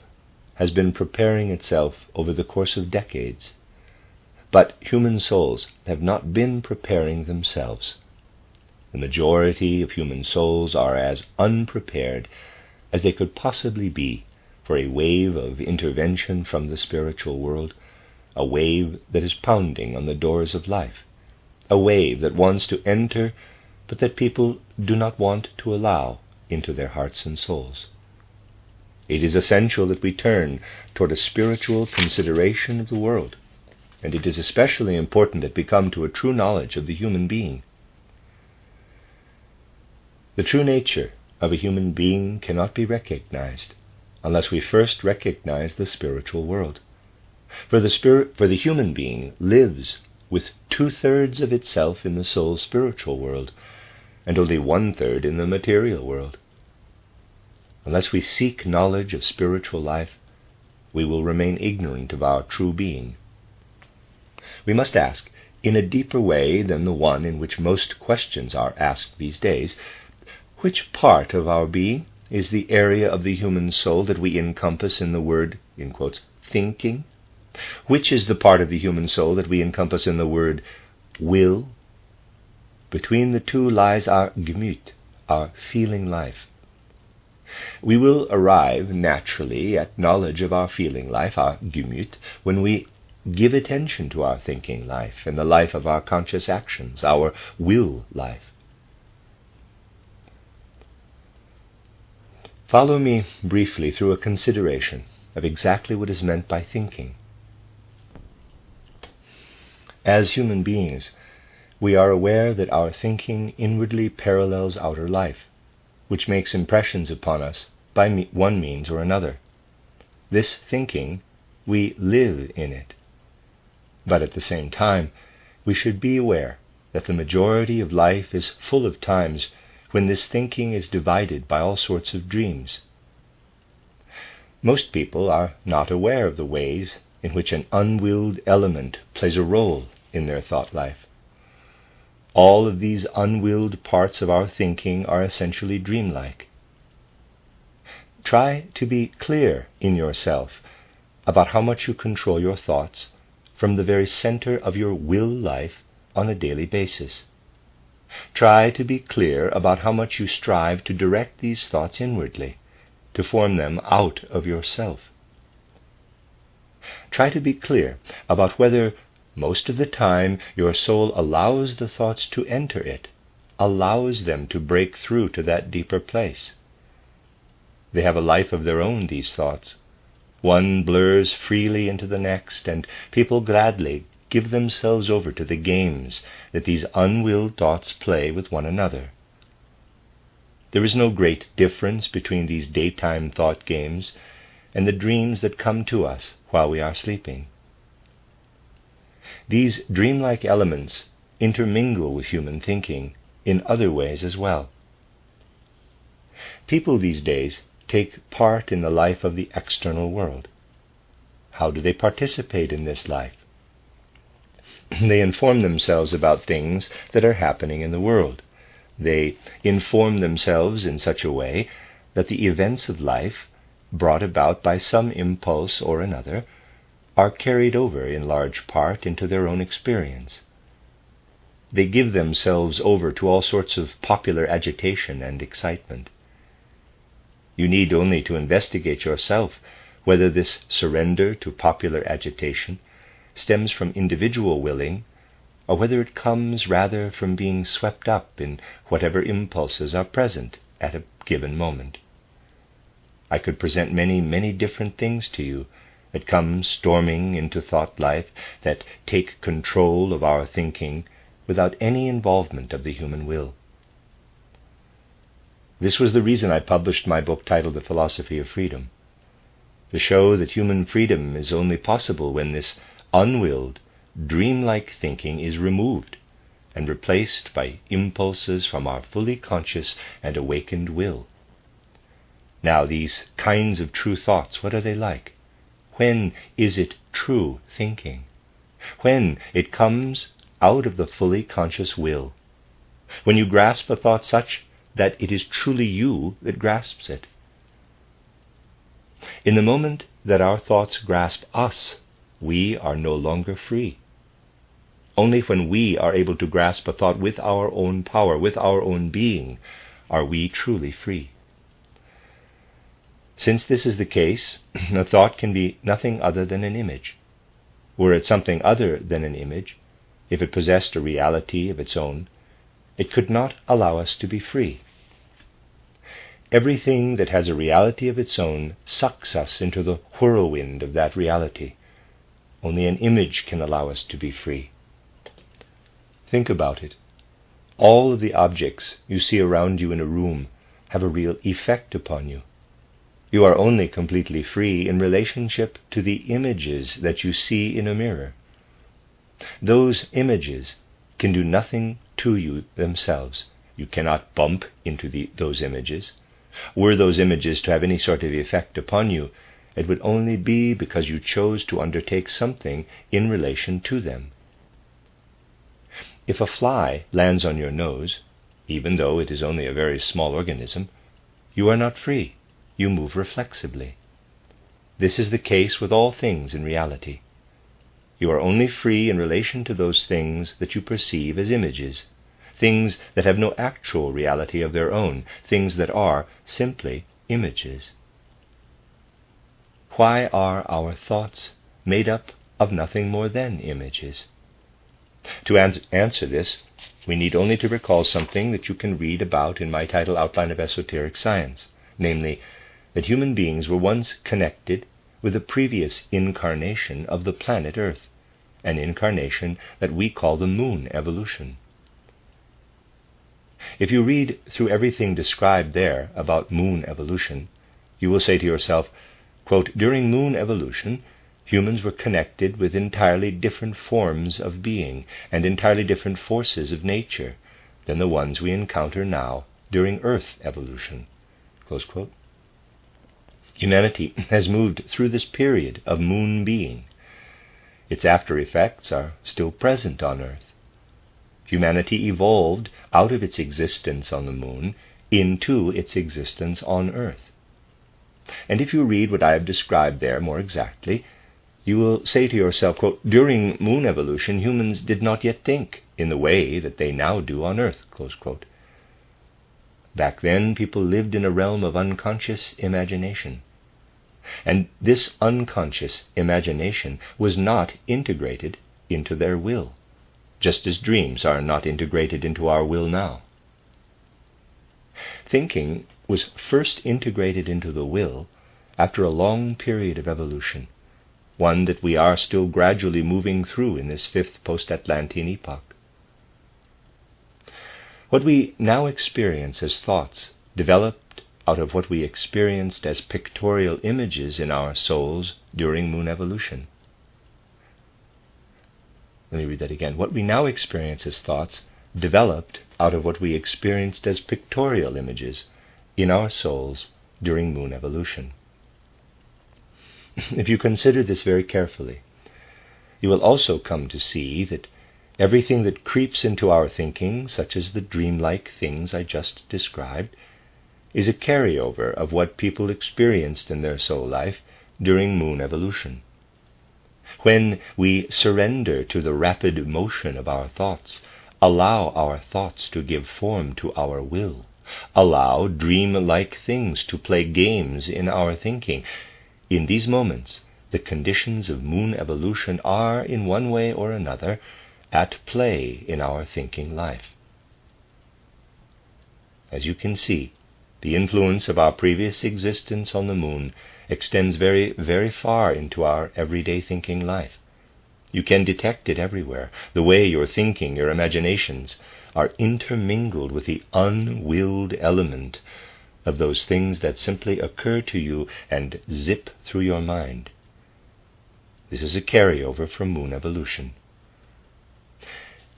has been preparing itself over the course of decades, but human souls have not been preparing themselves. The majority of human souls are as unprepared as they could possibly be for a wave of intervention from the spiritual world, a wave that is pounding on the doors of life, a wave that wants to enter, but that people do not want to allow into their hearts and souls. It is essential that we turn toward a spiritual consideration of the world, and it is especially important that we come to a true knowledge of the human being. The true nature of a human being cannot be recognized unless we first recognize the spiritual world. For the human being lives with 2/3 of itself in the soul's spiritual world, and only 1/3 in the material world. Unless we seek knowledge of spiritual life, we will remain ignorant of our true being. We must ask, in a deeper way than the one in which most questions are asked these days, which part of our being is the area of the human soul that we encompass in the word, in quotes, thinking? Which is the part of the human soul that we encompass in the word will? Between the two lies our Gemüt, our feeling life. We will arrive naturally at knowledge of our feeling life, our Gemüt, when we give attention to our thinking life and the life of our conscious actions, our will life. Follow me briefly through a consideration of exactly what is meant by thinking. As human beings, we are aware that our thinking inwardly parallels outer life, which makes impressions upon us by one means or another. This thinking, we live in it. But at the same time, we should be aware that the majority of life is full of times when this thinking is divided by all sorts of dreams. Most people are not aware of the ways in which an unwilled element plays a role in their thought life. All of these unwilled parts of our thinking are essentially dreamlike. Try to be clear in yourself about how much you control your thoughts from the very center of your will life on a daily basis. Try to be clear about how much you strive to direct these thoughts inwardly, to form them out of yourself. Try to be clear about whether, most of the time, your soul allows the thoughts to enter it, allows them to break through to that deeper place. They have a life of their own, these thoughts. One blurs freely into the next, and people gladly give themselves over to the games that these unwilled thoughts play with one another. There is no great difference between these daytime thought games and the dreams that come to us while we are sleeping. These dreamlike elements intermingle with human thinking in other ways as well. People these days take part in the life of the external world. How do they participate in this life? They inform themselves about things that are happening in the world. They inform themselves in such a way that the events of life, brought about by some impulse or another, are carried over in large part into their own experience. They give themselves over to all sorts of popular agitation and excitement. You need only to investigate yourself whether this surrender to popular agitation stems from individual willing, or whether it comes rather from being swept up in whatever impulses are present at a given moment. I could present many, many different things to you that come storming into thought life, that take control of our thinking without any involvement of the human will. This was the reason I published my book titled The Philosophy of Freedom. to show that human freedom is only possible when this unwilled, dreamlike thinking is removed and replaced by impulses from our fully conscious and awakened will. Now, these kinds of true thoughts, what are they like? When is it true thinking? When it comes out of the fully conscious will. When you grasp a thought such that it is truly you that grasps it. In the moment that our thoughts grasp us, we are no longer free. Only when we are able to grasp a thought with our own power, with our own being, are we truly free. Since this is the case, a thought can be nothing other than an image. Were it something other than an image, if it possessed a reality of its own, it could not allow us to be free. Everything that has a reality of its own sucks us into the whirlwind of that reality. Only an image can allow us to be free. Think about it. All of the objects you see around you in a room have a real effect upon you. You are only completely free in relationship to the images that you see in a mirror. Those images can do nothing to you themselves. You cannot bump into those images. Were those images to have any sort of effect upon you, it would only be because you chose to undertake something in relation to them. If a fly lands on your nose, even though it is only a very small organism, you are not free. You move reflexively. This is the case with all things in reality. You are only free in relation to those things that you perceive as images, things that have no actual reality of their own, things that are simply images. Why are our thoughts made up of nothing more than images? To answer this, we need only to recall something that you can read about in my title, Outline of Esoteric Science, namely, that human beings were once connected with a previous incarnation of the planet Earth, an incarnation that we call the moon evolution. If you read through everything described there about moon evolution, you will say to yourself, quote, during moon evolution, humans were connected with entirely different forms of being and entirely different forces of nature than the ones we encounter now during Earth evolution. Close quote. Humanity has moved through this period of moon being. Its after effects are still present on Earth. Humanity evolved out of its existence on the moon into its existence on Earth. And if you read what I have described there more exactly, you will say to yourself, quote, during moon evolution, humans did not yet think in the way that they now do on Earth, close quote. Back then, people lived in a realm of unconscious imagination. And this unconscious imagination was not integrated into their will, just as dreams are not integrated into our will now. Thinking was first integrated into the will after a long period of evolution, one that we are still gradually moving through in this fifth post-Atlantean epoch. What we now experience as thoughts developed out of what we experienced as pictorial images in our souls during moon evolution. Let me read that again. What we now experience as thoughts developed out of what we experienced as pictorial images in our souls during moon evolution. If you consider this very carefully, you will also come to see that everything that creeps into our thinking, such as the dreamlike things I just described, is a carryover of what people experienced in their soul life during moon evolution. When we surrender to the rapid motion of our thoughts, allow our thoughts to give form to our will, allow dream-like things to play games in our thinking, in these moments, the conditions of moon evolution are, in one way or another, at play in our thinking life. As you can see, the influence of our previous existence on the moon extends very, very far into our everyday thinking life. You can detect it everywhere, the way your thinking, your imaginations, are intermingled with the unwilled element of those things that simply occur to you and zip through your mind. This is a carryover from moon evolution.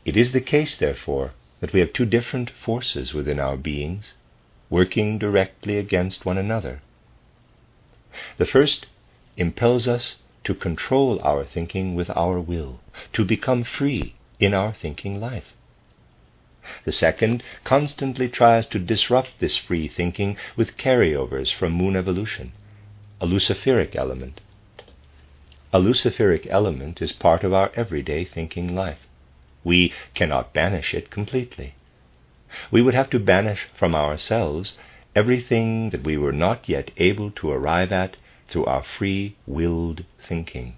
It is the case, therefore, that we have two different forces within our beings, working directly against one another. The first impels us to control our thinking with our will, to become free in our thinking life. The second constantly tries to disrupt this free thinking with carryovers from moon evolution, a luciferic element. A luciferic element is part of our everyday thinking life. We cannot banish it completely. We would have to banish from ourselves everything that we were not yet able to arrive at through our free-willed thinking,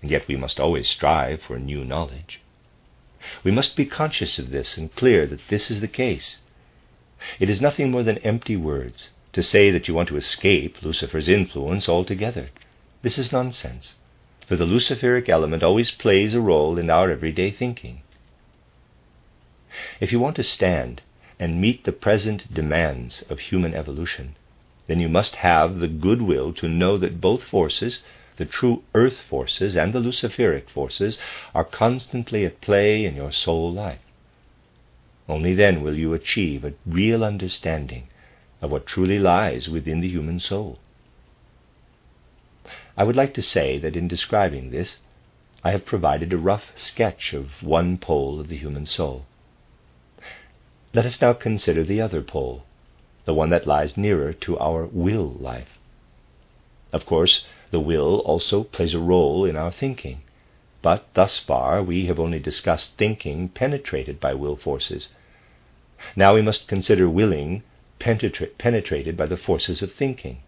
and yet we must always strive for new knowledge. We must be conscious of this and clear that this is the case. It is nothing more than empty words to say that you want to escape Lucifer's influence altogether. This is nonsense, for the luciferic element always plays a role in our everyday thinking. If you want to stand and meet the present demands of human evolution, then you must have the goodwill to know that both forces, the true earth forces and the luciferic forces, are constantly at play in your soul life. Only then will you achieve a real understanding of what truly lies within the human soul. I would like to say that in describing this, I have provided a rough sketch of one pole of the human soul. Let us now consider the other pole, the one that lies nearer to our will life. Of course, the will also plays a role in our thinking, but thus far we have only discussed thinking penetrated by will forces. Now we must consider willing penetrated by the forces of thinking.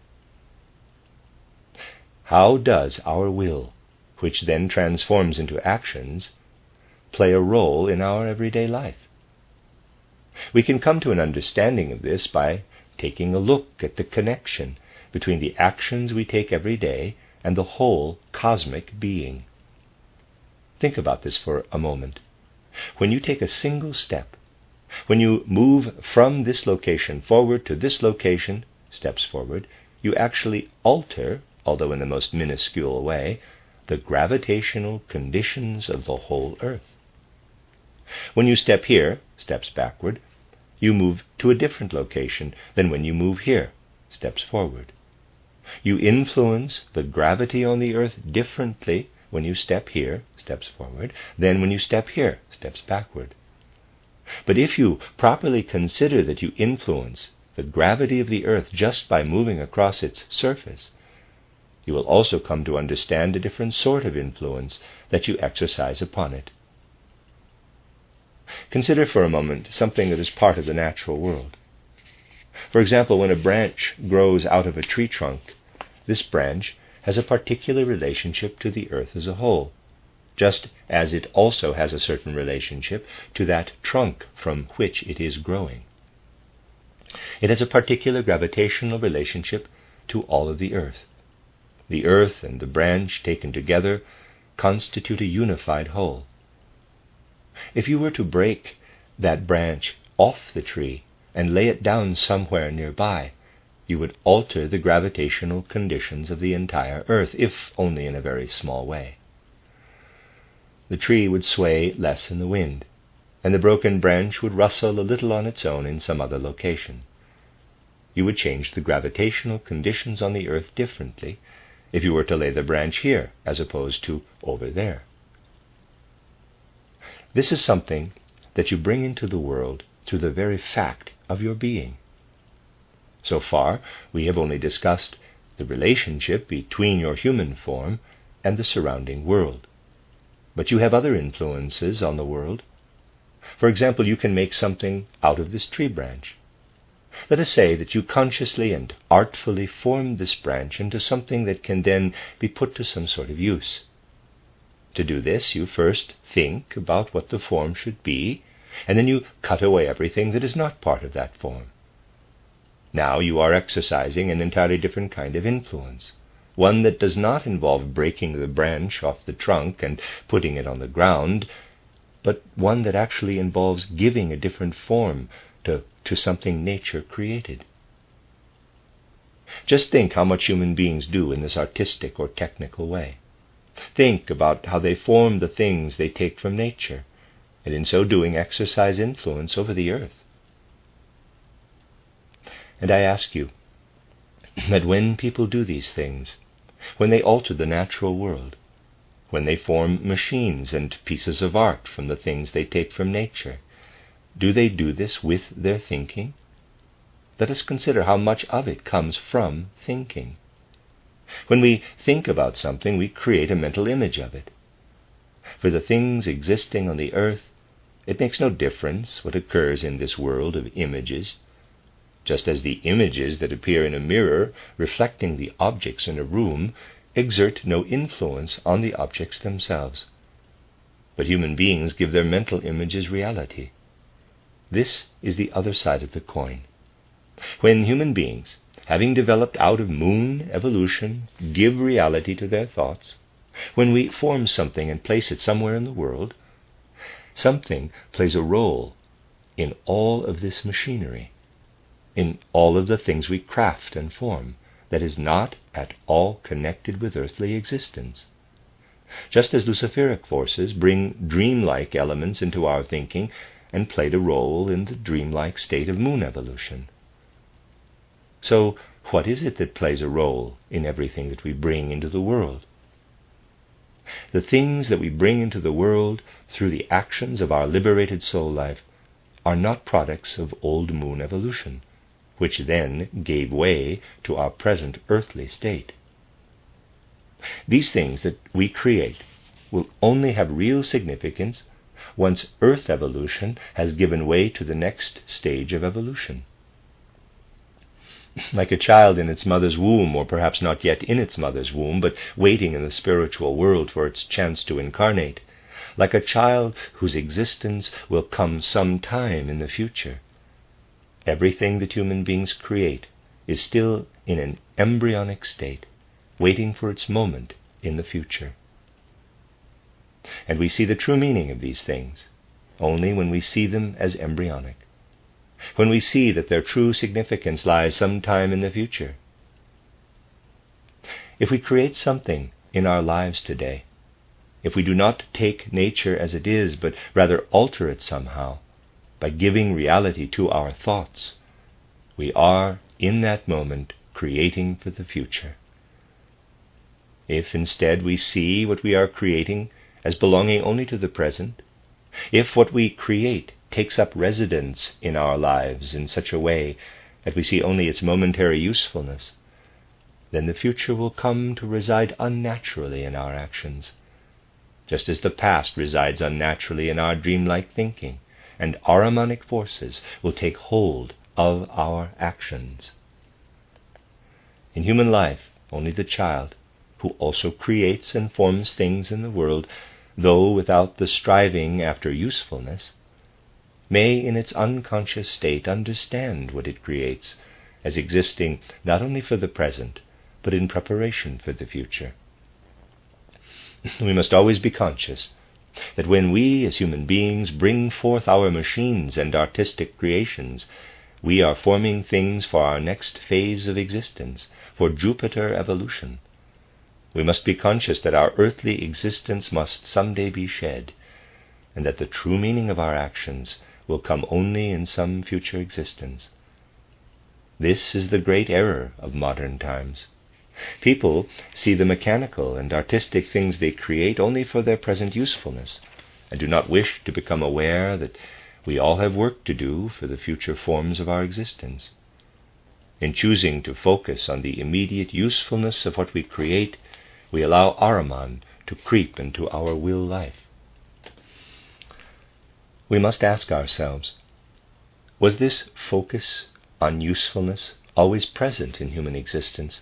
How does our will, which then transforms into actions, play a role in our everyday life? We can come to an understanding of this by taking a look at the connection between the actions we take every day and the whole cosmic being. Think about this for a moment. When you take a single step, when you move from this location forward to this location, steps forward, you actually alter, although in the most minuscule way, the gravitational conditions of the whole earth. When you step here, steps backward, you move to a different location than when you move here, steps forward. You influence the gravity on the earth differently when you step here, steps forward, than when you step here, steps backward. But if you properly consider that you influence the gravity of the earth just by moving across its surface, you will also come to understand a different sort of influence that you exercise upon it. Consider for a moment something that is part of the natural world. For example, when a branch grows out of a tree trunk, this branch has a particular relationship to the earth as a whole, just as it also has a certain relationship to that trunk from which it is growing. It has a particular gravitational relationship to all of the earth. The earth and the branch taken together constitute a unified whole. If you were to break that branch off the tree and lay it down somewhere nearby, you would alter the gravitational conditions of the entire earth, if only in a very small way. The tree would sway less in the wind, and the broken branch would rustle a little on its own in some other location. You would change the gravitational conditions on the earth differently if you were to lay the branch here as opposed to over there. This is something that you bring into the world through the very fact of your being. So far, we have only discussed the relationship between your human form and the surrounding world. But you have other influences on the world. For example, you can make something out of this tree branch. Let us say that you consciously and artfully form this branch into something that can then be put to some sort of use. To do this, you first think about what the form should be, and then you cut away everything that is not part of that form. Now you are exercising an entirely different kind of influence, one that does not involve breaking the branch off the trunk and putting it on the ground, but one that actually involves giving a different form to something nature created. Just think how much human beings do in this artistic or technical way. Think about how they form the things they take from nature, and in so doing exercise influence over the earth. And I ask you, that when people do these things, when they alter the natural world, when they form machines and pieces of art from the things they take from nature, do they do this with their thinking? Let us consider how much of it comes from thinking. When we think about something, we create a mental image of it. For the things existing on the earth, it makes no difference what occurs in this world of images, just as the images that appear in a mirror reflecting the objects in a room exert no influence on the objects themselves. But human beings give their mental images reality. This is the other side of the coin. When human beings, having developed out of moon evolution, give reality to their thoughts, when we form something and place it somewhere in the world, something plays a role in all of this machinery, in all of the things we craft and form, that is not at all connected with earthly existence. Just as Luciferic forces bring dreamlike elements into our thinking and played a role in the dreamlike state of moon evolution. So, what is it that plays a role in everything that we bring into the world? The things that we bring into the world through the actions of our liberated soul life are not products of old moon evolution, which then gave way to our present earthly state. These things that we create will only have real significance once earth evolution has given way to the next stage of evolution. Like a child in its mother's womb, or perhaps not yet in its mother's womb, but waiting in the spiritual world for its chance to incarnate, like a child whose existence will come some time in the future, everything that human beings create is still in an embryonic state, waiting for its moment in the future. And we see the true meaning of these things only when we see them as embryonic, when we see that their true significance lies sometime in the future. If we create something in our lives today, if we do not take nature as it is, but rather alter it somehow, by giving reality to our thoughts, we are, in that moment, creating for the future. If instead we see what we are creating as belonging only to the present, if what we create takes up residence in our lives in such a way that we see only its momentary usefulness, then the future will come to reside unnaturally in our actions, just as the past resides unnaturally in our dreamlike thinking, and Ahrimanic forces will take hold of our actions. In human life, only the child, who also creates and forms things in the world, though without the striving after usefulness, may in its unconscious state understand what it creates as existing not only for the present, but in preparation for the future. We must always be conscious that when we as human beings bring forth our machines and artistic creations, we are forming things for our next phase of existence, for Jupiter evolution. We must be conscious that our earthly existence must someday be shed, and that the true meaning of our actions will come only in some future existence. This is the great error of modern times. People see the mechanical and artistic things they create only for their present usefulness, and do not wish to become aware that we all have work to do for the future forms of our existence. In choosing to focus on the immediate usefulness of what we create, we allow Ahriman to creep into our will life. We must ask ourselves, was this focus on usefulness always present in human existence?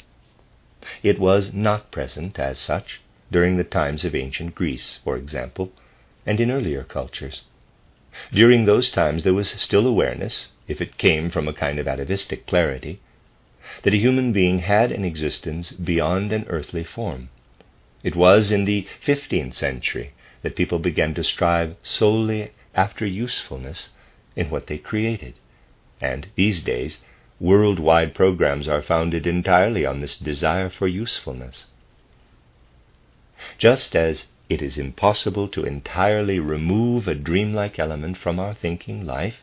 It was not present as such during the times of ancient Greece, for example, and in earlier cultures. During those times there was still awareness, if it came from a kind of atavistic clarity, that a human being had an existence beyond an earthly form. It was in the 15th century that people began to strive solely after usefulness in what they created, and these days worldwide programs are founded entirely on this desire for usefulness. Just as it is impossible to entirely remove a dreamlike element from our thinking life,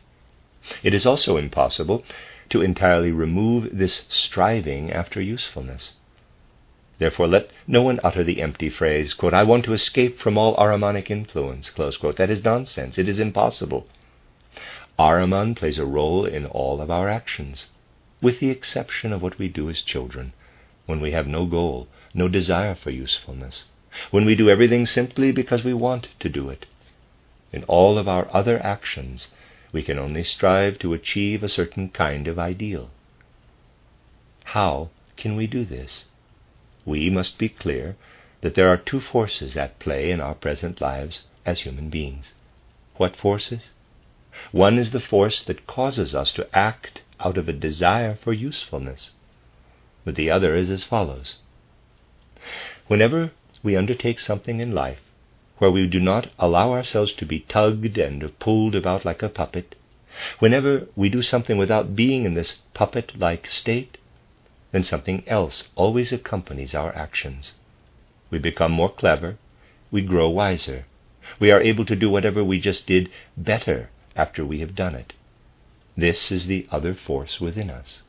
it is also impossible to entirely remove this striving after usefulness. Therefore, let no one utter the empty phrase, quote, "I want to escape from all Ahrimanic influence," close quote. That is nonsense. It is impossible. Ahriman plays a role in all of our actions, with the exception of what we do as children, when we have no goal, no desire for usefulness, when we do everything simply because we want to do it. In all of our other actions, we can only strive to achieve a certain kind of ideal. How can we do this? We must be clear that there are two forces at play in our present lives as human beings. What forces? One is the force that causes us to act out of a desire for usefulness, but the other is as follows. Whenever we undertake something in life where we do not allow ourselves to be tugged and pulled about like a puppet, whenever we do something without being in this puppet-like state, then something else always accompanies our actions. We become more clever, we grow wiser, we are able to do whatever we just did better after we have done it. This is the other force within us.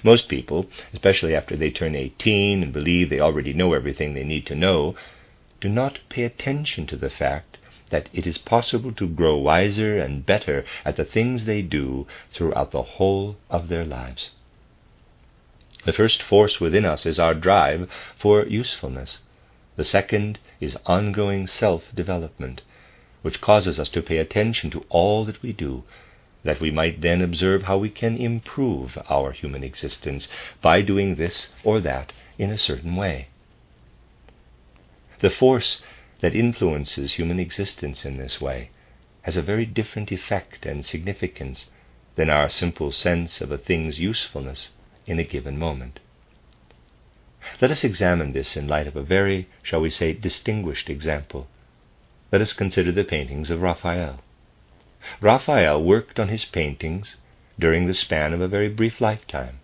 Most people, especially after they turn 18 and believe they already know everything they need to know, do not pay attention to the fact that it is possible to grow wiser and better at the things they do throughout the whole of their lives. The first force within us is our drive for usefulness. The second is ongoing self-development, which causes us to pay attention to all that we do, that we might then observe how we can improve our human existence by doing this or that in a certain way. The force that influences human existence in this way has a very different effect and significance than our simple sense of a thing's usefulness in a given moment. Let us examine this in light of a very, shall we say, distinguished example. Let us consider the paintings of Raphael. Raphael worked on his paintings during the span of a very brief lifetime.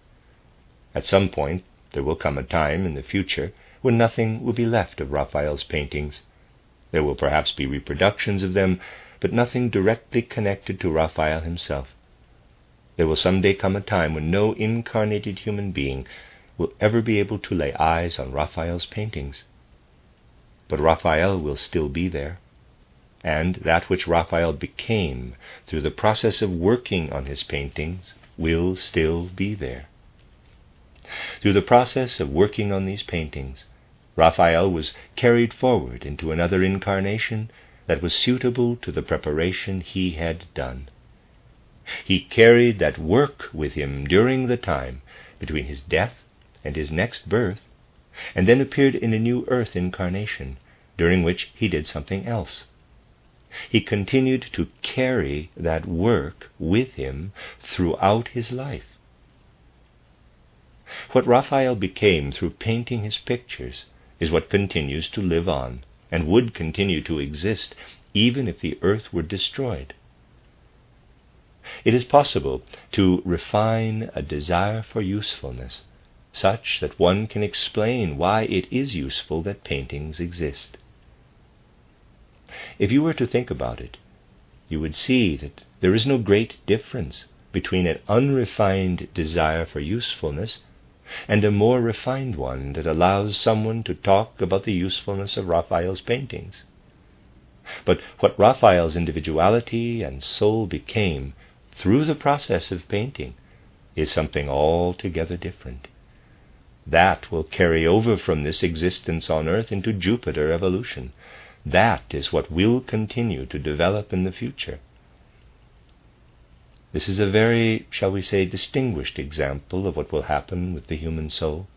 At some point, there will come a time in the future when nothing will be left of Raphael's paintings. There will perhaps be reproductions of them, but nothing directly connected to Raphael himself. There will someday come a time when no incarnated human being will ever be able to lay eyes on Raphael's paintings. But Raphael will still be there, and that which Raphael became through the process of working on his paintings will still be there. Through the process of working on these paintings, Raphael was carried forward into another incarnation that was suitable to the preparation he had done. He carried that work with him during the time between his death and his next birth, and then appeared in a new earth incarnation, during which he did something else. He continued to carry that work with him throughout his life. What Raphael became through painting his pictures is what continues to live on, and would continue to exist even if the earth were destroyed. It is possible to refine a desire for usefulness such that one can explain why it is useful that paintings exist. If you were to think about it, you would see that there is no great difference between an unrefined desire for usefulness and a more refined one that allows someone to talk about the usefulness of Raphael's paintings. But what Raphael's individuality and soul became through the process of painting is something altogether different. That will carry over from this existence on earth into Jupiter evolution. That is what will continue to develop in the future. This is a very, shall we say, distinguished example of what will happen with the human soul,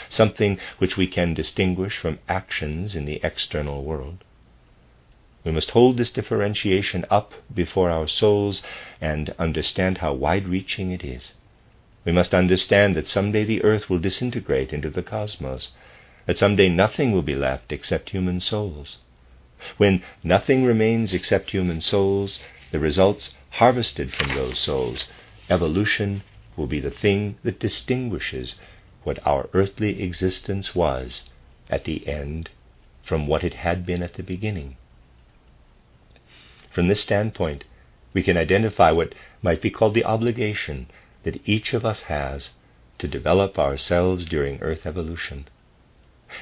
something which we can distinguish from actions in the external world. We must hold this differentiation up before our souls and understand how wide-reaching it is. We must understand that someday the earth will disintegrate into the cosmos, that someday nothing will be left except human souls. When nothing remains except human souls, the results harvested from those souls, evolution, will be the thing that distinguishes what our earthly existence was at the end from what it had been at the beginning. From this standpoint, we can identify what might be called the obligation that each of us has to develop ourselves during Earth evolution.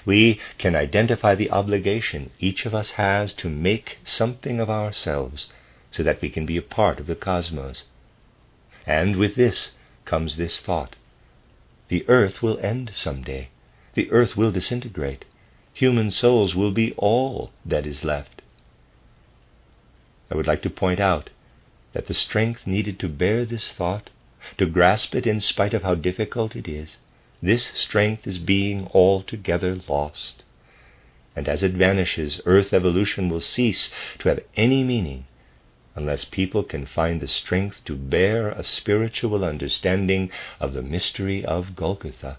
We can identify the obligation each of us has to make something of ourselves so that we can be a part of the cosmos. And with this comes this thought: the Earth will end someday. The Earth will disintegrate. Human souls will be all that is left. I would like to point out that the strength needed to bear this thought, to grasp it in spite of how difficult it is, this strength is being altogether lost. And as it vanishes, Earth evolution will cease to have any meaning unless people can find the strength to bear a spiritual understanding of the mystery of Golgotha.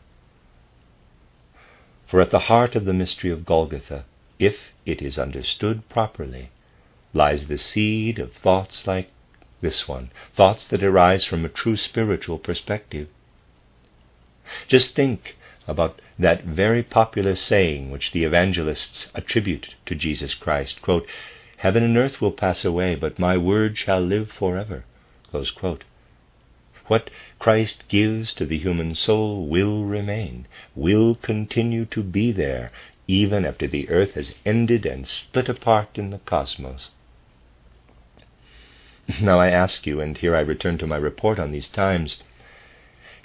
For at the heart of the mystery of Golgotha, if it is understood properly, lies the seed of thoughts like this one, thoughts that arise from a true spiritual perspective. Just think about that very popular saying which the evangelists attribute to Jesus Christ, quote, "Heaven and earth will pass away, but my word shall live forever," close quote. What Christ gives to the human soul will remain, will continue to be there, even after the earth has ended and split apart in the cosmos. Now I ask you, and here I return to my report on these times,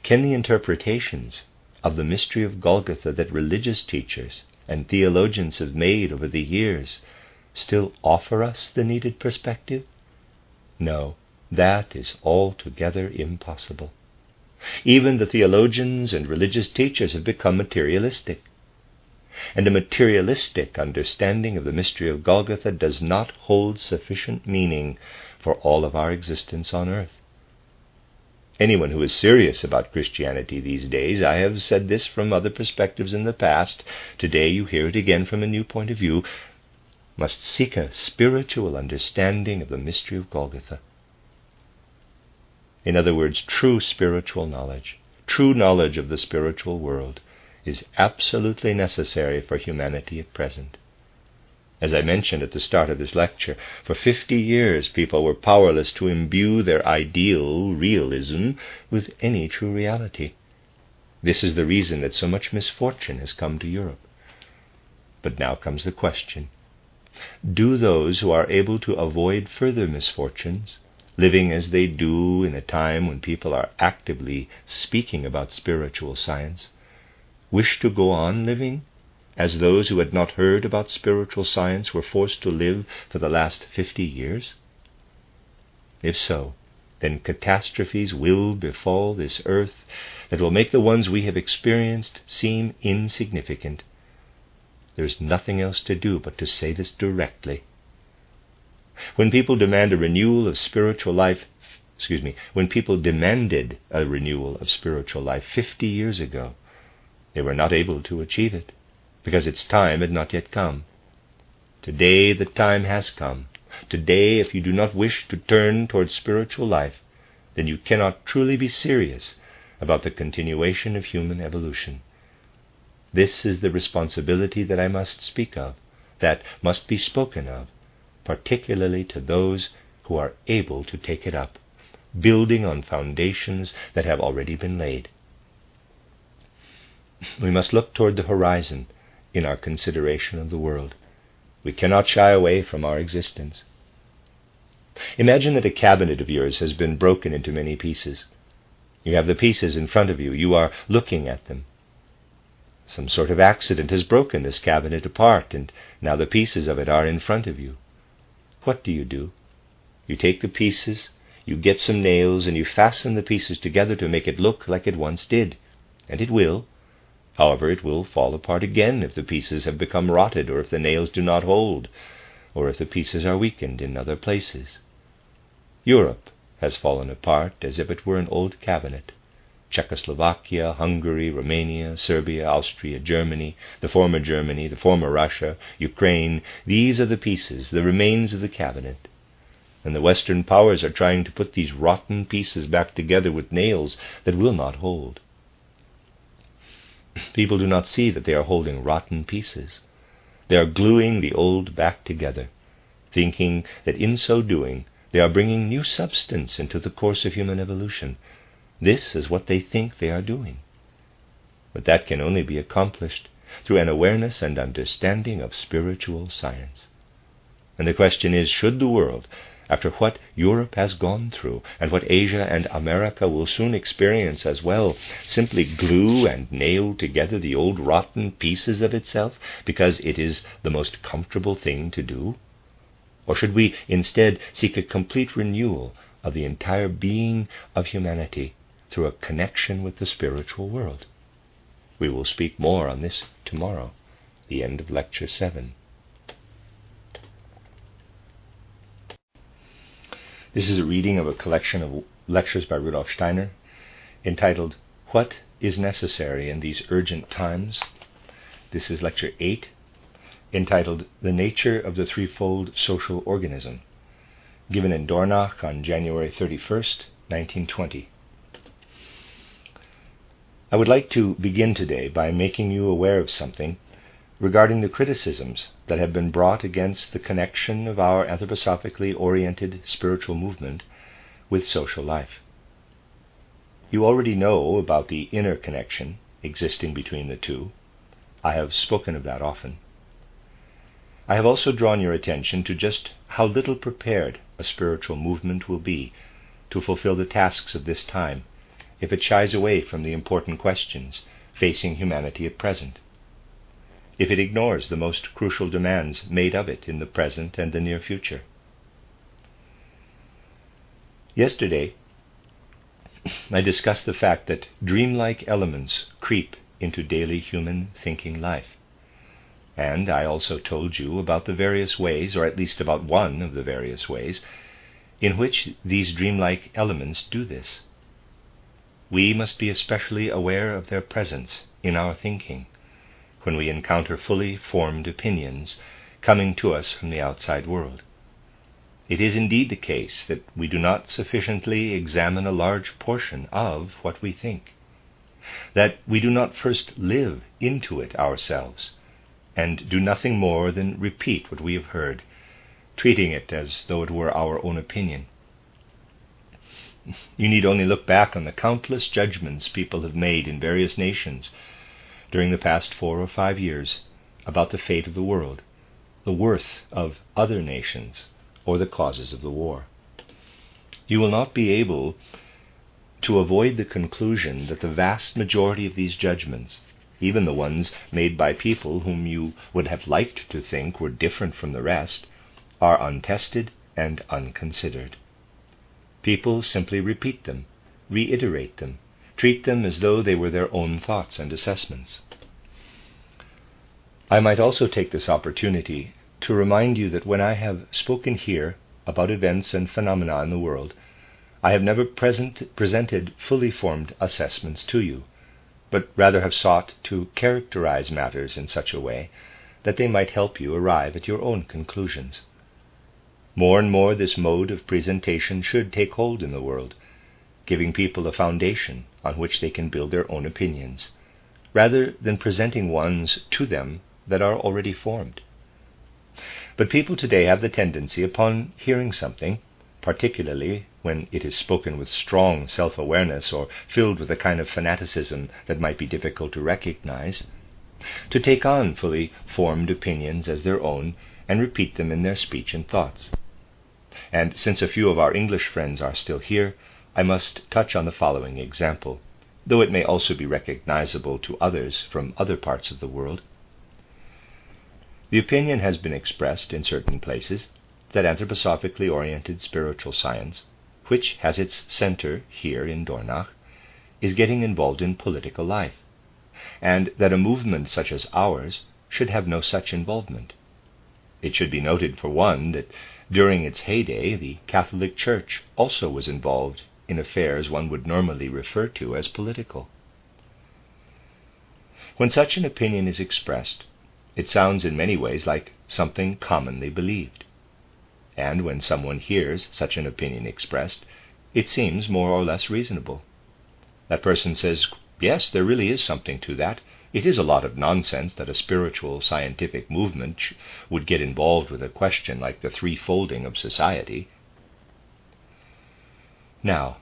can the interpretations of the mystery of Golgotha that religious teachers and theologians have made over the years still offer us the needed perspective? No, that is altogether impossible. Even the theologians and religious teachers have become materialistic. And a materialistic understanding of the mystery of Golgotha does not hold sufficient meaning for all of our existence on earth. Anyone who is serious about Christianity these days, I have said this from other perspectives in the past, today you hear it again from a new point of view, must seek a spiritual understanding of the mystery of Golgotha. In other words, true spiritual knowledge of the spiritual world, is absolutely necessary for humanity at present. As I mentioned at the start of this lecture, for 50 years people were powerless to imbue their ideal realism with any true reality. This is the reason that so much misfortune has come to Europe. But now comes the question: do those who are able to avoid further misfortunes, living as they do in a time when people are actively speaking about spiritual science, wish to go on living as those who had not heard about spiritual science were forced to live for the last 50 years? If so, then catastrophes will befall this earth that will make the ones we have experienced seem insignificant. There's nothing else to do but to say this directly. When people demanded a renewal of spiritual life 50 years ago, they were not able to achieve it, because its time had not yet come. Today the time has come. Today, if you do not wish to turn towards spiritual life, then you cannot truly be serious about the continuation of human evolution. This is the responsibility that I must speak of, that must be spoken of, particularly to those who are able to take it up, building on foundations that have already been laid. We must look toward the horizon in our consideration of the world. We cannot shy away from our existence. Imagine that a cabinet of yours has been broken into many pieces. You have the pieces in front of you. You are looking at them. Some sort of accident has broken this cabinet apart, and now the pieces of it are in front of you. What do? You take the pieces, you get some nails, and you fasten the pieces together to make it look like it once did. And it will. However, it will fall apart again if the pieces have become rotted, or if the nails do not hold, or if the pieces are weakened in other places. Europe has fallen apart as if it were an old cabinet. Czechoslovakia, Hungary, Romania, Serbia, Austria, Germany, the former Russia, Ukraine, these are the pieces, the remains of the cabinet. and the Western powers are trying to put these rotten pieces back together with nails that will not hold. People do not see that they are holding rotten pieces. They are gluing the old back together, thinking that in so doing they are bringing new substance into the course of human evolution. This is what they think they are doing. But that can only be accomplished through an awareness and understanding of spiritual science. And the question is, should the world, after what Europe has gone through, and what Asia and America will soon experience as well, simply glue and nail together the old rotten pieces of itself because it is the most comfortable thing to do? Or should we instead seek a complete renewal of the entire being of humanity through a connection with the spiritual world? We will speak more on this tomorrow, the end of Lecture 7. This is a reading of a collection of lectures by Rudolf Steiner entitled, What is Necessary in These Urgent Times? This is Lecture 8, entitled The Nature of the Threefold Social Organism, given in Dornach on January 31st, 1920. I would like to begin today by making you aware of something regarding the criticisms that have been brought against the connection of our anthroposophically oriented spiritual movement with social life. You already know about the inner connection existing between the two. I have spoken of that often. I have also drawn your attention to just how little prepared a spiritual movement will be to fulfill the tasks of this time if it shies away from the important questions facing humanity at present, if it ignores the most crucial demands made of it in the present and the near future. Yesterday, I discussed the fact that dreamlike elements creep into daily human thinking life. And I also told you about the various ways, or at least about one of the various ways, in which these dreamlike elements do this. We must be especially aware of their presence in our thinking when we encounter fully formed opinions coming to us from the outside world. It is indeed the case that we do not sufficiently examine a large portion of what we think, that we do not first live into it ourselves, and do nothing more than repeat what we have heard, treating it as though it were our own opinion. You need only look back on the countless judgments people have made in various nations during the past 4 or 5 years about the fate of the world, the worth of other nations, or the causes of the war. You will not be able to avoid the conclusion that the vast majority of these judgments, even the ones made by people whom you would have liked to think were different from the rest, are untested and unconsidered. People simply repeat them, reiterate them, treat them as though they were their own thoughts and assessments. I might also take this opportunity to remind you that when I have spoken here about events and phenomena in the world, I have never presented fully formed assessments to you, but rather have sought to characterize matters in such a way that they might help you arrive at your own conclusions. More and more this mode of presentation should take hold in the world, giving people a foundation on which they can build their own opinions, rather than presenting ones to them that are already formed. But people today have the tendency, upon hearing something, particularly when it is spoken with strong self-awareness or filled with a kind of fanaticism that might be difficult to recognize, to take on fully formed opinions as their own and repeat them in their speech and thoughts. And since a few of our English friends are still here, I must touch on the following example, though it may also be recognizable to others from other parts of the world. The opinion has been expressed in certain places that anthroposophically oriented spiritual science, which has its center here in Dornach, is getting involved in political life, and that a movement such as ours should have no such involvement. It should be noted, for one, that during its heyday the Catholic Church also was involved in affairs one would normally refer to as political. When such an opinion is expressed, it sounds in many ways like something commonly believed. and when someone hears such an opinion expressed, it seems more or less reasonable. That person says, yes, there really is something to that. It is a lot of nonsense that a spiritual scientific movement would get involved with a question like the threefolding of society. Now,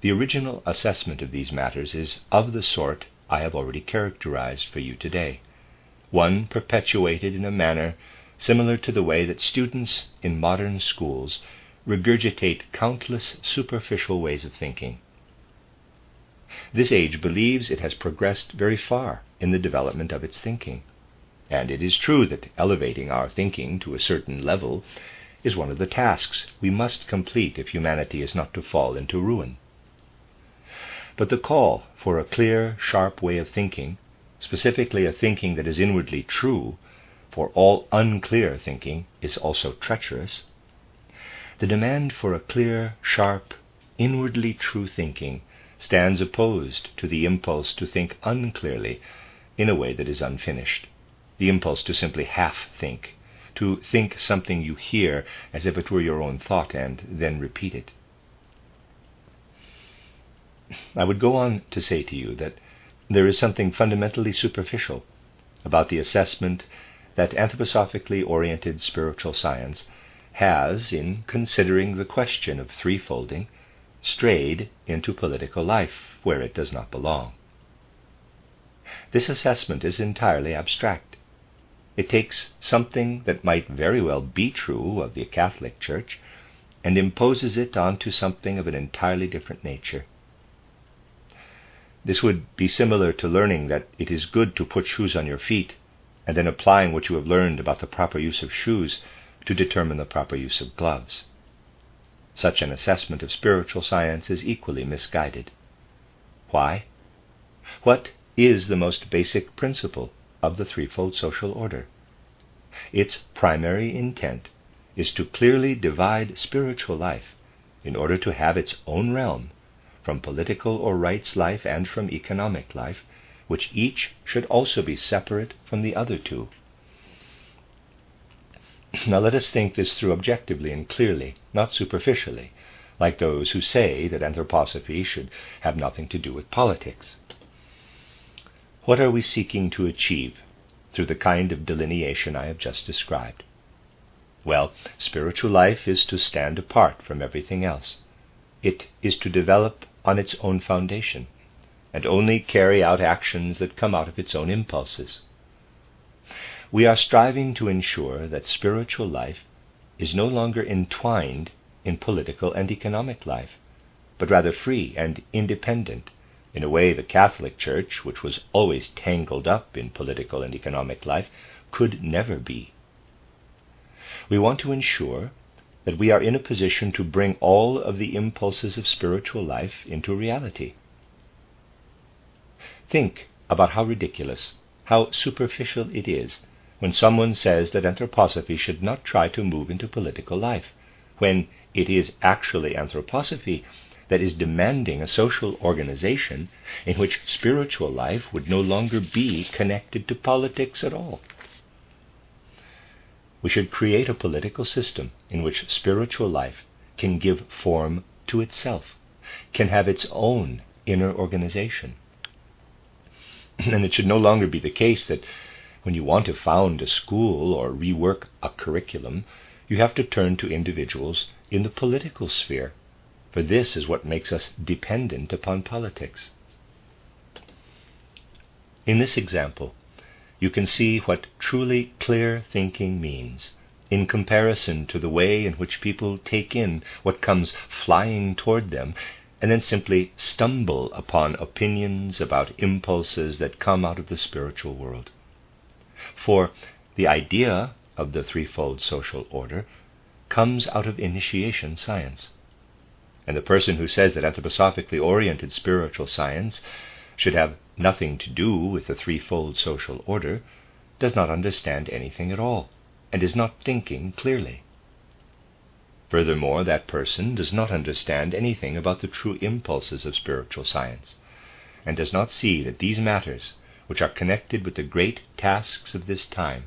the original assessment of these matters is of the sort I have already characterized for you today, one perpetuated in a manner similar to the way that students in modern schools regurgitate countless superficial ways of thinking. This age believes it has progressed very far in the development of its thinking, and it is true that elevating our thinking to a certain level is one of the tasks we must complete if humanity is not to fall into ruin. But the call for a clear, sharp way of thinking, specifically a thinking that is inwardly true, for all unclear thinking is also treacherous, the demand for a clear, sharp, inwardly true thinking stands opposed to the impulse to think unclearly in a way that is unfinished, the impulse to simply half-think, to think something you hear as if it were your own thought and then repeat it. I would go on to say to you that there is something fundamentally superficial about the assessment that anthroposophically oriented spiritual science has, in considering the question of threefolding, strayed into political life where it does not belong. This assessment is entirely abstract. It takes something that might very well be true of the Catholic Church and imposes it onto something of an entirely different nature. This would be similar to learning that it is good to put shoes on your feet and then applying what you have learned about the proper use of shoes to determine the proper use of gloves. Such an assessment of spiritual science is equally misguided. Why? What is the most basic principle of the threefold social order? Its primary intent is to clearly divide spiritual life in order to have its own realm from political or rights life and from economic life, which each should also be separate from the other two. Now let us think this through objectively and clearly, not superficially, like those who say that anthroposophy should have nothing to do with politics. What are we seeking to achieve through the kind of delineation I have just described? Well, spiritual life is to stand apart from everything else. It is to develop on its own foundation, and only carry out actions that come out of its own impulses. We are striving to ensure that spiritual life is no longer entwined in political and economic life, but rather free and independent, in a way the Catholic Church, which was always tangled up in political and economic life, could never be. We want to ensure that we are in a position to bring all of the impulses of spiritual life into reality. Think about how ridiculous, how superficial it is when someone says that anthroposophy should not try to move into political life, when it is actually anthroposophy that is demanding a social organization in which spiritual life would no longer be connected to politics at all. We should create a political system in which spiritual life can give form to itself, can have its own inner organization. And it should no longer be the case that when you want to found a school or rework a curriculum, you have to turn to individuals in the political sphere, for this is what makes us dependent upon politics. In this example, you can see what truly clear thinking means in comparison to the way in which people take in what comes flying toward them and then simply stumble upon opinions about impulses that come out of the spiritual world. For the idea of the threefold social order comes out of initiation science. And the person who says that anthroposophically oriented spiritual science should have nothing to do with the threefold social order does not understand anything at all, and is not thinking clearly. Furthermore, that person does not understand anything about the true impulses of spiritual science, and does not see that these matters, which are connected with the great tasks of this time,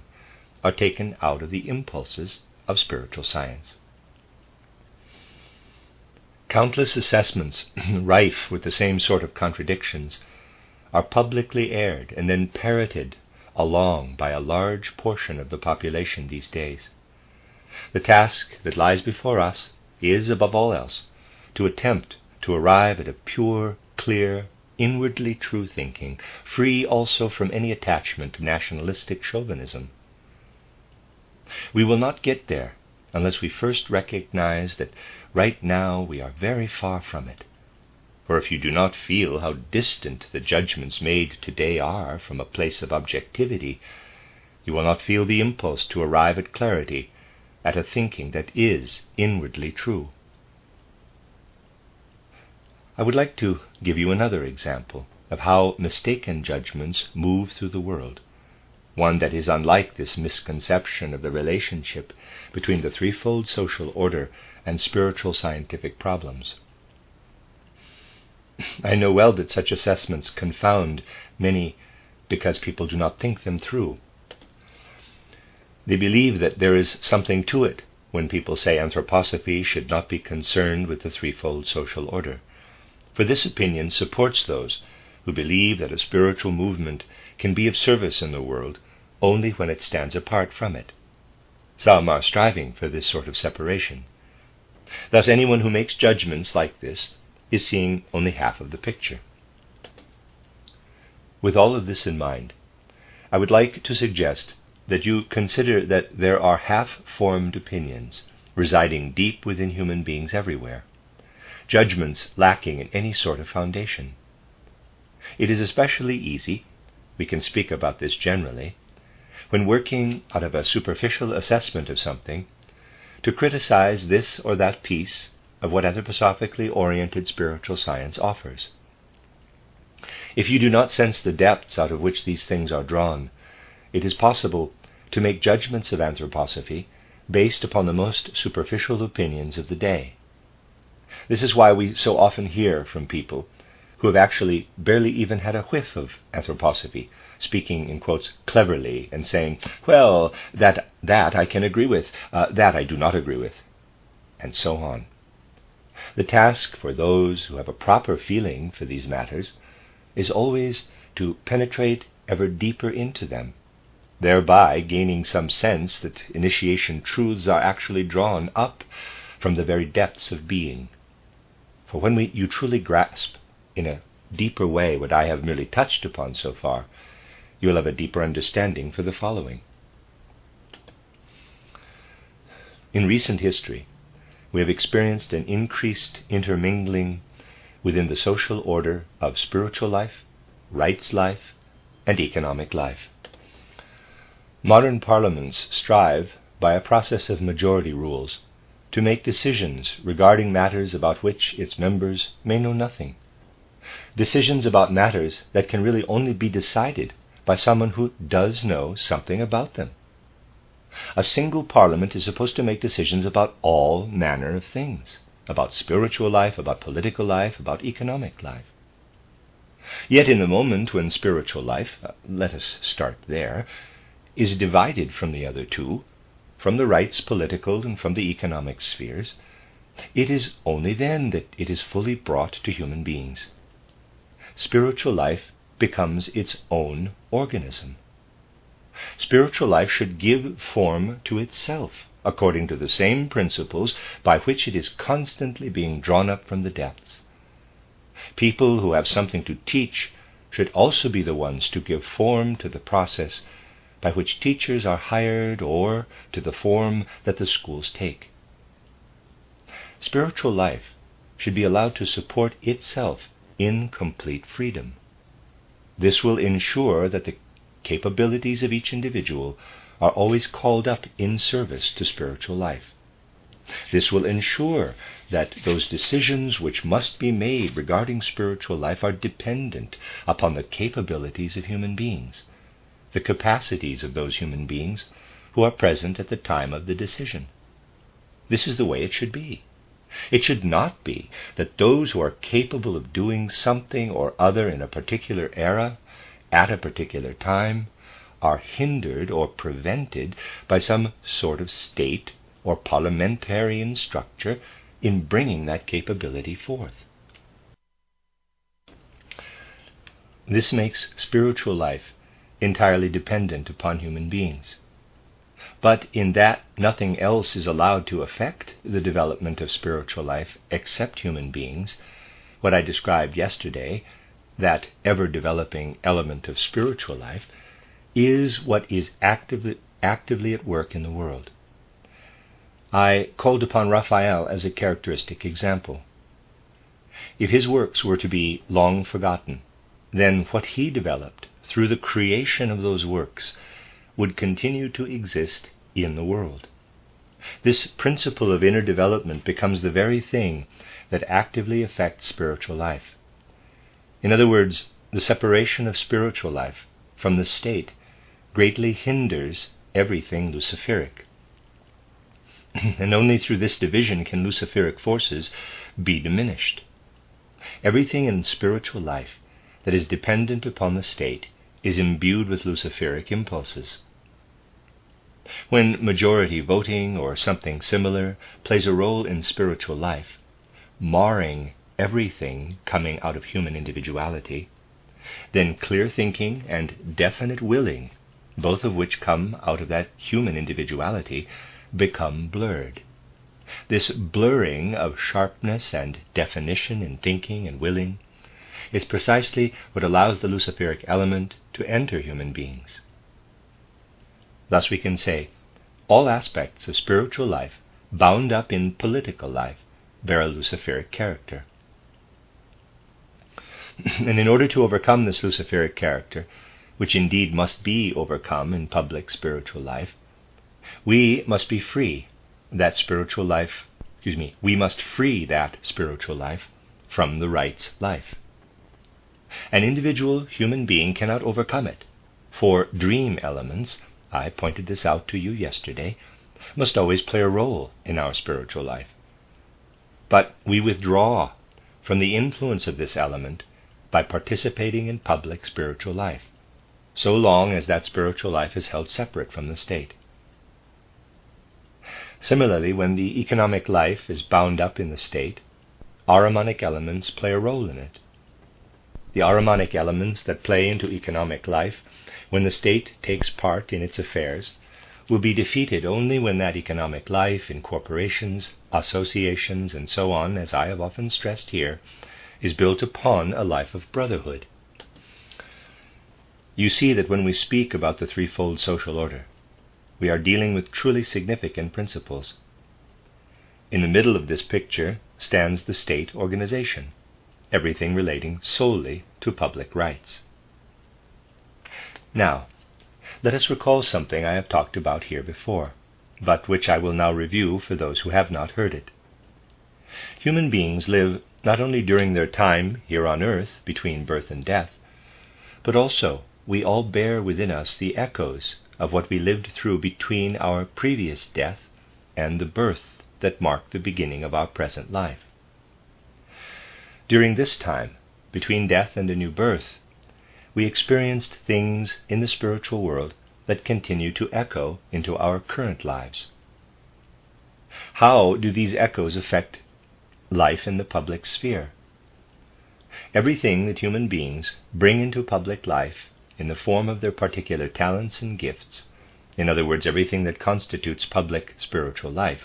are taken out of the impulses of spiritual science. Countless assessments, rife with the same sort of contradictions, are publicly aired and then parroted along by a large portion of the population these days. The task that lies before us is, above all else, to attempt to arrive at a pure, clear, inwardly true thinking, free also from any attachment to nationalistic chauvinism. We will not get there unless we first recognize that right now we are very far from it. For if you do not feel how distant the judgments made today are from a place of objectivity, you will not feel the impulse to arrive at clarity, at a thinking that is inwardly true. I would like to give you another example of how mistaken judgments move through the world, one that is unlike this misconception of the relationship between the threefold social order and spiritual scientific problems. I know well that such assessments confound many because people do not think them through. They believe that there is something to it when people say anthroposophy should not be concerned with the threefold social order, for this opinion supports those who believe that a spiritual movement can be of service in the world only when it stands apart from it. Some are striving for this sort of separation. Thus anyone who makes judgments like this is seeing only half of the picture. With all of this in mind, I would like to suggest that you consider that there are half-formed opinions residing deep within human beings everywhere, judgments lacking in any sort of foundation. It is especially easy, we can speak about this generally, when working out of a superficial assessment of something, to criticize this or that piece of what anthroposophically oriented spiritual science offers. If you do not sense the depths out of which these things are drawn, it is possible to make judgments of anthroposophy based upon the most superficial opinions of the day. This is why we so often hear from people who have actually barely even had a whiff of anthroposophy, speaking in quotes cleverly and saying, well, that I can agree with, that I do not agree with, and so on. The task for those who have a proper feeling for these matters is always to penetrate ever deeper into them, thereby gaining some sense that initiation truths are actually drawn up from the very depths of being. For when you truly grasp in a deeper way what I have merely touched upon so far, you will have a deeper understanding for the following. In recent history, we have experienced an increased intermingling within the social order of spiritual life, rights life, and economic life. Modern parliaments strive, by a process of majority rules, to make decisions regarding matters about which its members may know nothing. Decisions about matters that can really only be decided by someone who does know something about them. A single parliament is supposed to make decisions about all manner of things, about spiritual life, about political life, about economic life. Yet in the moment when spiritual life, let us start there, is divided from the other two, from the rights, political, and from the economic spheres, it is only then that it is fully brought to human beings. Spiritual life becomes its own organism. Spiritual life should give form to itself, according to the same principles by which it is constantly being drawn up from the depths. People who have something to teach should also be the ones to give form to the process by which teachers are hired, or to the form that the schools take. Spiritual life should be allowed to support itself in complete freedom. This will ensure that the capabilities of each individual are always called up in service to spiritual life. This will ensure that those decisions which must be made regarding spiritual life are dependent upon the capabilities of human beings, the capacities of those human beings who are present at the time of the decision. This is the way it should be. It should not be that those who are capable of doing something or other in a particular era, at a particular time, are hindered or prevented by some sort of state or parliamentarian structure in bringing that capability forth. This makes spiritual life entirely dependent upon human beings. But in that nothing else is allowed to affect the development of spiritual life except human beings, what I described yesterday, that ever-developing element of spiritual life, is what is actively at work in the world. I called upon Raphael as a characteristic example. If his works were to be long forgotten, then what he developed through the creation of those works would continue to exist in the world. This principle of inner development becomes the very thing that actively affects spiritual life. In other words, the separation of spiritual life from the state greatly hinders everything Luciferic. And only through this division can Luciferic forces be diminished. Everything in spiritual life that is dependent upon the state is imbued with Luciferic impulses. When majority voting or something similar plays a role in spiritual life, marring everything coming out of human individuality, then clear thinking and definite willing, both of which come out of that human individuality, become blurred. This blurring of sharpness and definition in thinking and willing is precisely what allows the Luciferic element to enter human beings. Thus we can say, all aspects of spiritual life bound up in political life bear a Luciferic character. And in order to overcome this Luciferic character, which indeed must be overcome in public spiritual life, we must be free that spiritual life, we must free that spiritual life from the right's life. An individual human being cannot overcome it, for dream elements, I pointed this out to you yesterday, must always play a role in our spiritual life. But we withdraw from the influence of this element by participating in public spiritual life, so long as that spiritual life is held separate from the state. Similarly, when the economic life is bound up in the state, ahrimanic elements play a role in it. The ahrimanic elements that play into economic life when the state takes part in its affairs will be defeated only when that economic life in corporations, associations, and so on, as I have often stressed here, is built upon a life of brotherhood. You see that when we speak about the threefold social order, we are dealing with truly significant principles. In the middle of this picture stands the state organization, everything relating solely to public rights. Now, let us recall something I have talked about here before, but which I will now review for those who have not heard it. Human beings live not only during their time here on earth between birth and death, but also we all bear within us the echoes of what we lived through between our previous death and the birth that marked the beginning of our present life. During this time, between death and a new birth, we experienced things in the spiritual world that continue to echo into our current lives. How do these echoes affect life in the public sphere? Everything that human beings bring into public life in the form of their particular talents and gifts, in other words, everything that constitutes public spiritual life,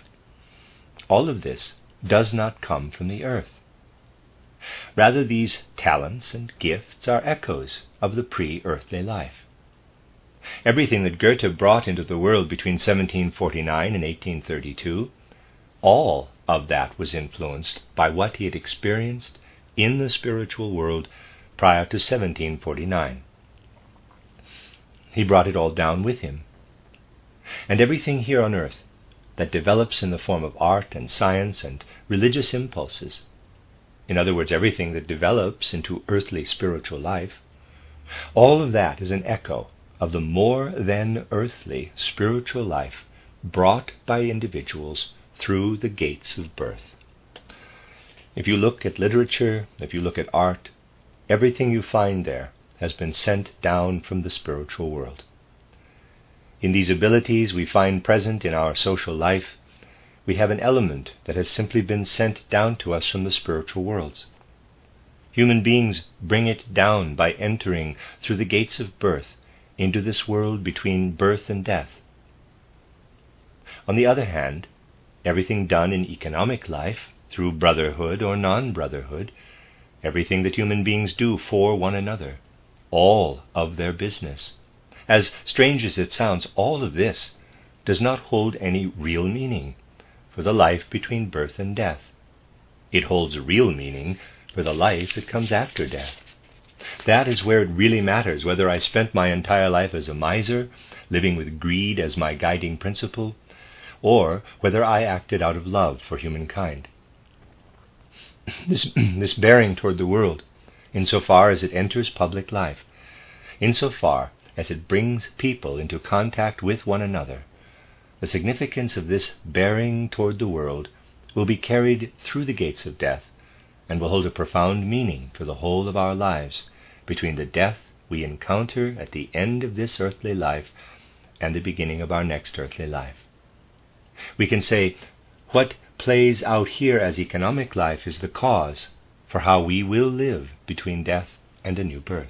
all of this does not come from the earth. Rather, these talents and gifts are echoes of the pre-earthly life. Everything that Goethe brought into the world between 1749 and 1832, all of that was influenced by what he had experienced in the spiritual world prior to 1749. He brought it all down with him. And everything here on earth that develops in the form of art and science and religious impulses, in other words, everything that develops into earthly spiritual life, all of that is an echo of the more than earthly spiritual life brought by individuals through the gates of birth. If you look at literature, if you look at art, everything you find there has been sent down from the spiritual world. In these abilities we find present in our social life we have an element that has simply been sent down to us from the spiritual worlds. Human beings bring it down by entering through the gates of birth into this world between birth and death. On the other hand, everything done in economic life, through brotherhood or non-brotherhood, everything that human beings do for one another, all of their business, as strange as it sounds, all of this does not hold any real meaning for the life between birth and death. It holds real meaning for the life that comes after death. That is where it really matters, whether I spent my entire life as a miser, living with greed as my guiding principle, or whether I acted out of love for humankind. This bearing toward the world, insofar as it enters public life, insofar as it brings people into contact with one another, the significance of this bearing toward the world will be carried through the gates of death and will hold a profound meaning for the whole of our lives between the death we encounter at the end of this earthly life and the beginning of our next earthly life. We can say, what plays out here as economic life is the cause for how we will live between death and a new birth.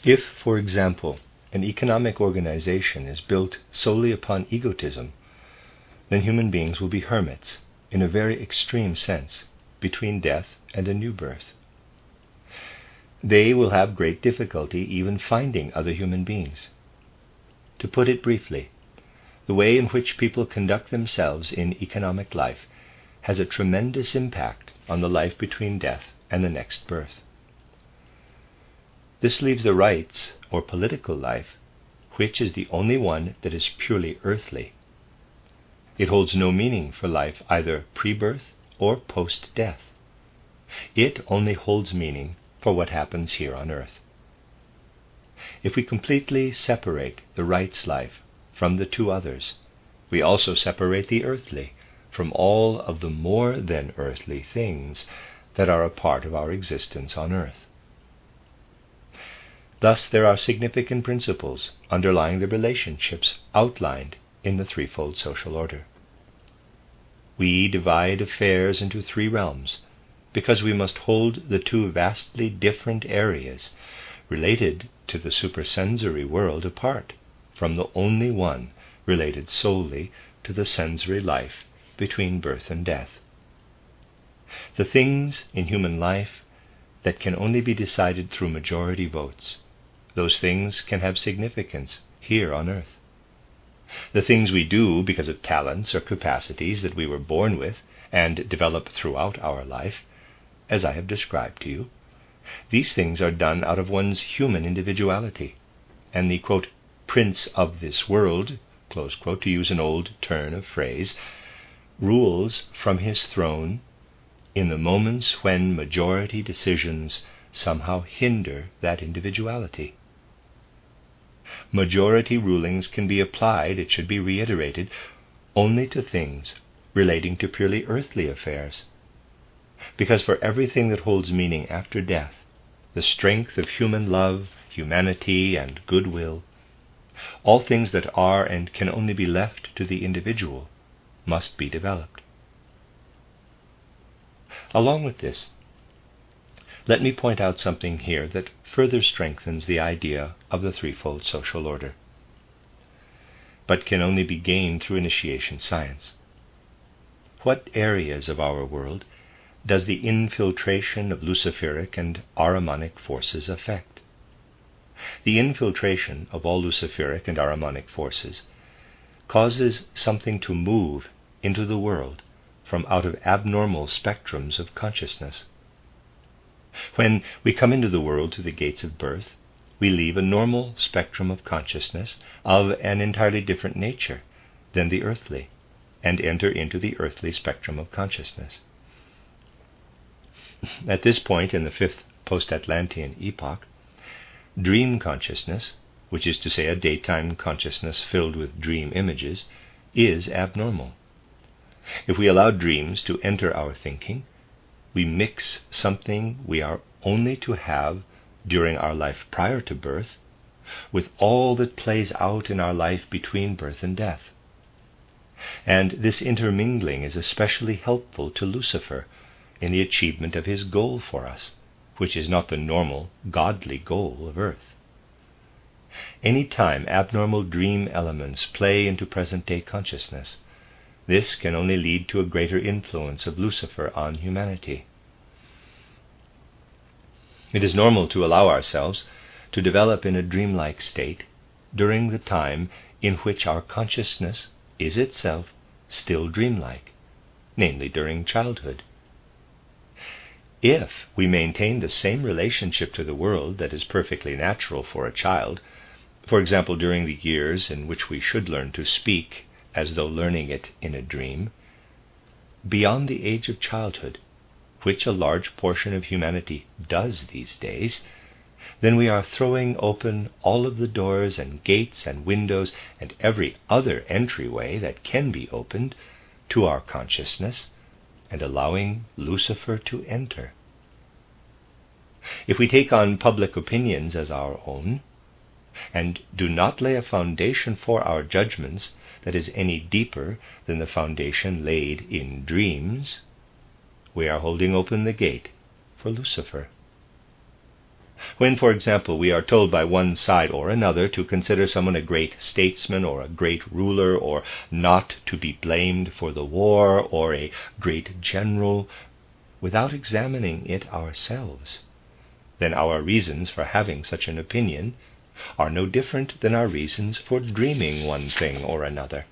If, for example, an economic organization is built solely upon egotism, then human beings will be hermits, in a very extreme sense, between death and a new birth. They will have great difficulty even finding other human beings. To put it briefly, the way in which people conduct themselves in economic life has a tremendous impact on the life between death and the next birth. This leaves the rights or political life, which is the only one that is purely earthly. It holds no meaning for life either pre-birth or post-death. It only holds meaning for what happens here on earth. If we completely separate the rights life from the two others, we also separate the earthly from all of the more than earthly things that are a part of our existence on earth. Thus, there are significant principles underlying the relationships outlined in the threefold social order. We divide affairs into three realms because we must hold the two vastly different areas related to the supersensory world apart from the only one related solely to the sensory life between birth and death. The things in human life that can only be decided through majority votes, those things can have significance here on earth. The things we do because of talents or capacities that we were born with and develop throughout our life, as I have described to you, these things are done out of one's human individuality, and the, quote, prince of this world, close quote, to use an old turn of phrase, rules from his throne in the moments when majority decisions somehow hinder that individuality. Majority rulings can be applied, it should be reiterated, only to things relating to purely earthly affairs. Because for everything that holds meaning after death, the strength of human love, humanity, and goodwill, all things that are and can only be left to the individual, must be developed. Along with this, let me point out something here that further strengthens the idea of the threefold social order, but can only be gained through initiation science. What areas of our world does the infiltration of luciferic and ahrimanic forces affect? The infiltration of all luciferic and ahrimanic forces causes something to move into the world from out of abnormal spectrums of consciousness. When we come into the world through the gates of birth, we leave a normal spectrum of consciousness of an entirely different nature than the earthly, and enter into the earthly spectrum of consciousness. At this point in the fifth post-Atlantean epoch, dream consciousness, which is to say a daytime consciousness filled with dream images, is abnormal. If we allow dreams to enter our thinking, we mix something we are only to have during our life prior to birth with all that plays out in our life between birth and death. And this intermingling is especially helpful to Lucifer in the achievement of his goal for us, which is not the normal, godly goal of earth. Any time abnormal dream elements play into present-day consciousness, this can only lead to a greater influence of Lucifer on humanity. It is normal to allow ourselves to develop in a dreamlike state during the time in which our consciousness is itself still dreamlike, namely during childhood. If we maintain the same relationship to the world that is perfectly natural for a child, for example during the years in which we should learn to speak as though learning it in a dream, beyond the age of childhood, which a large portion of humanity does these days, then we are throwing open all of the doors and gates and windows and every other entryway that can be opened to our consciousness and allowing Lucifer to enter. If we take on public opinions as our own and do not lay a foundation for our judgments that is any deeper than the foundation laid in dreams, we are holding open the gate for Lucifer. When, for example, we are told by one side or another to consider someone a great statesman or a great ruler or not to be blamed for the war or a great general, without examining it ourselves, then our reasons for having such an opinion are no different than our reasons for dreaming one thing or another.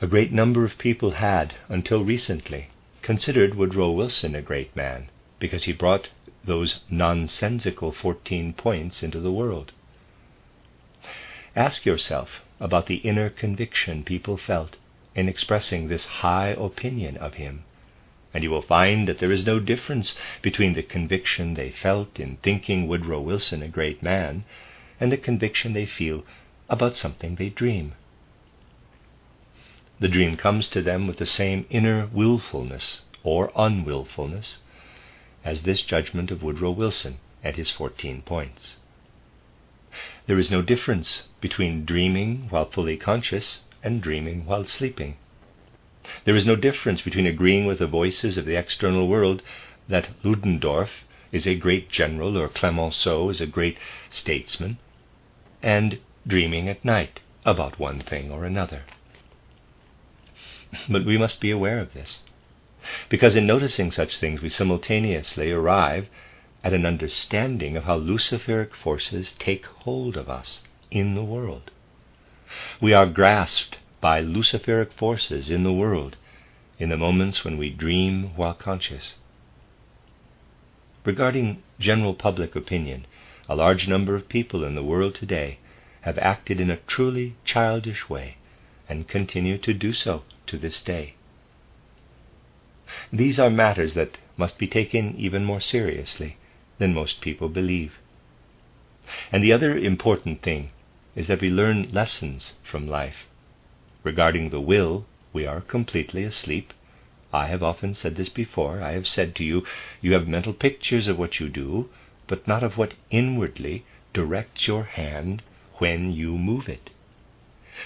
A great number of people had, until recently, considered Woodrow Wilson a great man, because he brought those nonsensical 14 points into the world. Ask yourself about the inner conviction people felt in expressing this high opinion of him, and you will find that there is no difference between the conviction they felt in thinking Woodrow Wilson a great man and the conviction they feel about something they dream. The dream comes to them with the same inner willfulness or unwillfulness as this judgment of Woodrow Wilson and his 14 points. There is no difference between dreaming while fully conscious and dreaming while sleeping. There is no difference between agreeing with the voices of the external world that Ludendorff is a great general or Clemenceau is a great statesman, and dreaming at night about one thing or another. But we must be aware of this, because in noticing such things we simultaneously arrive at an understanding of how Luciferic forces take hold of us in the world. We are grasped by Luciferic forces in the world in the moments when we dream while conscious. Regarding general public opinion, a large number of people in the world today have acted in a truly childish way and continue to do so to this day. These are matters that must be taken even more seriously than most people believe. And the other important thing is that we learn lessons from life. Regarding the will, we are completely asleep. I have often said this before. I have said to you, you have mental pictures of what you do, but not of what inwardly directs your hand when you move it.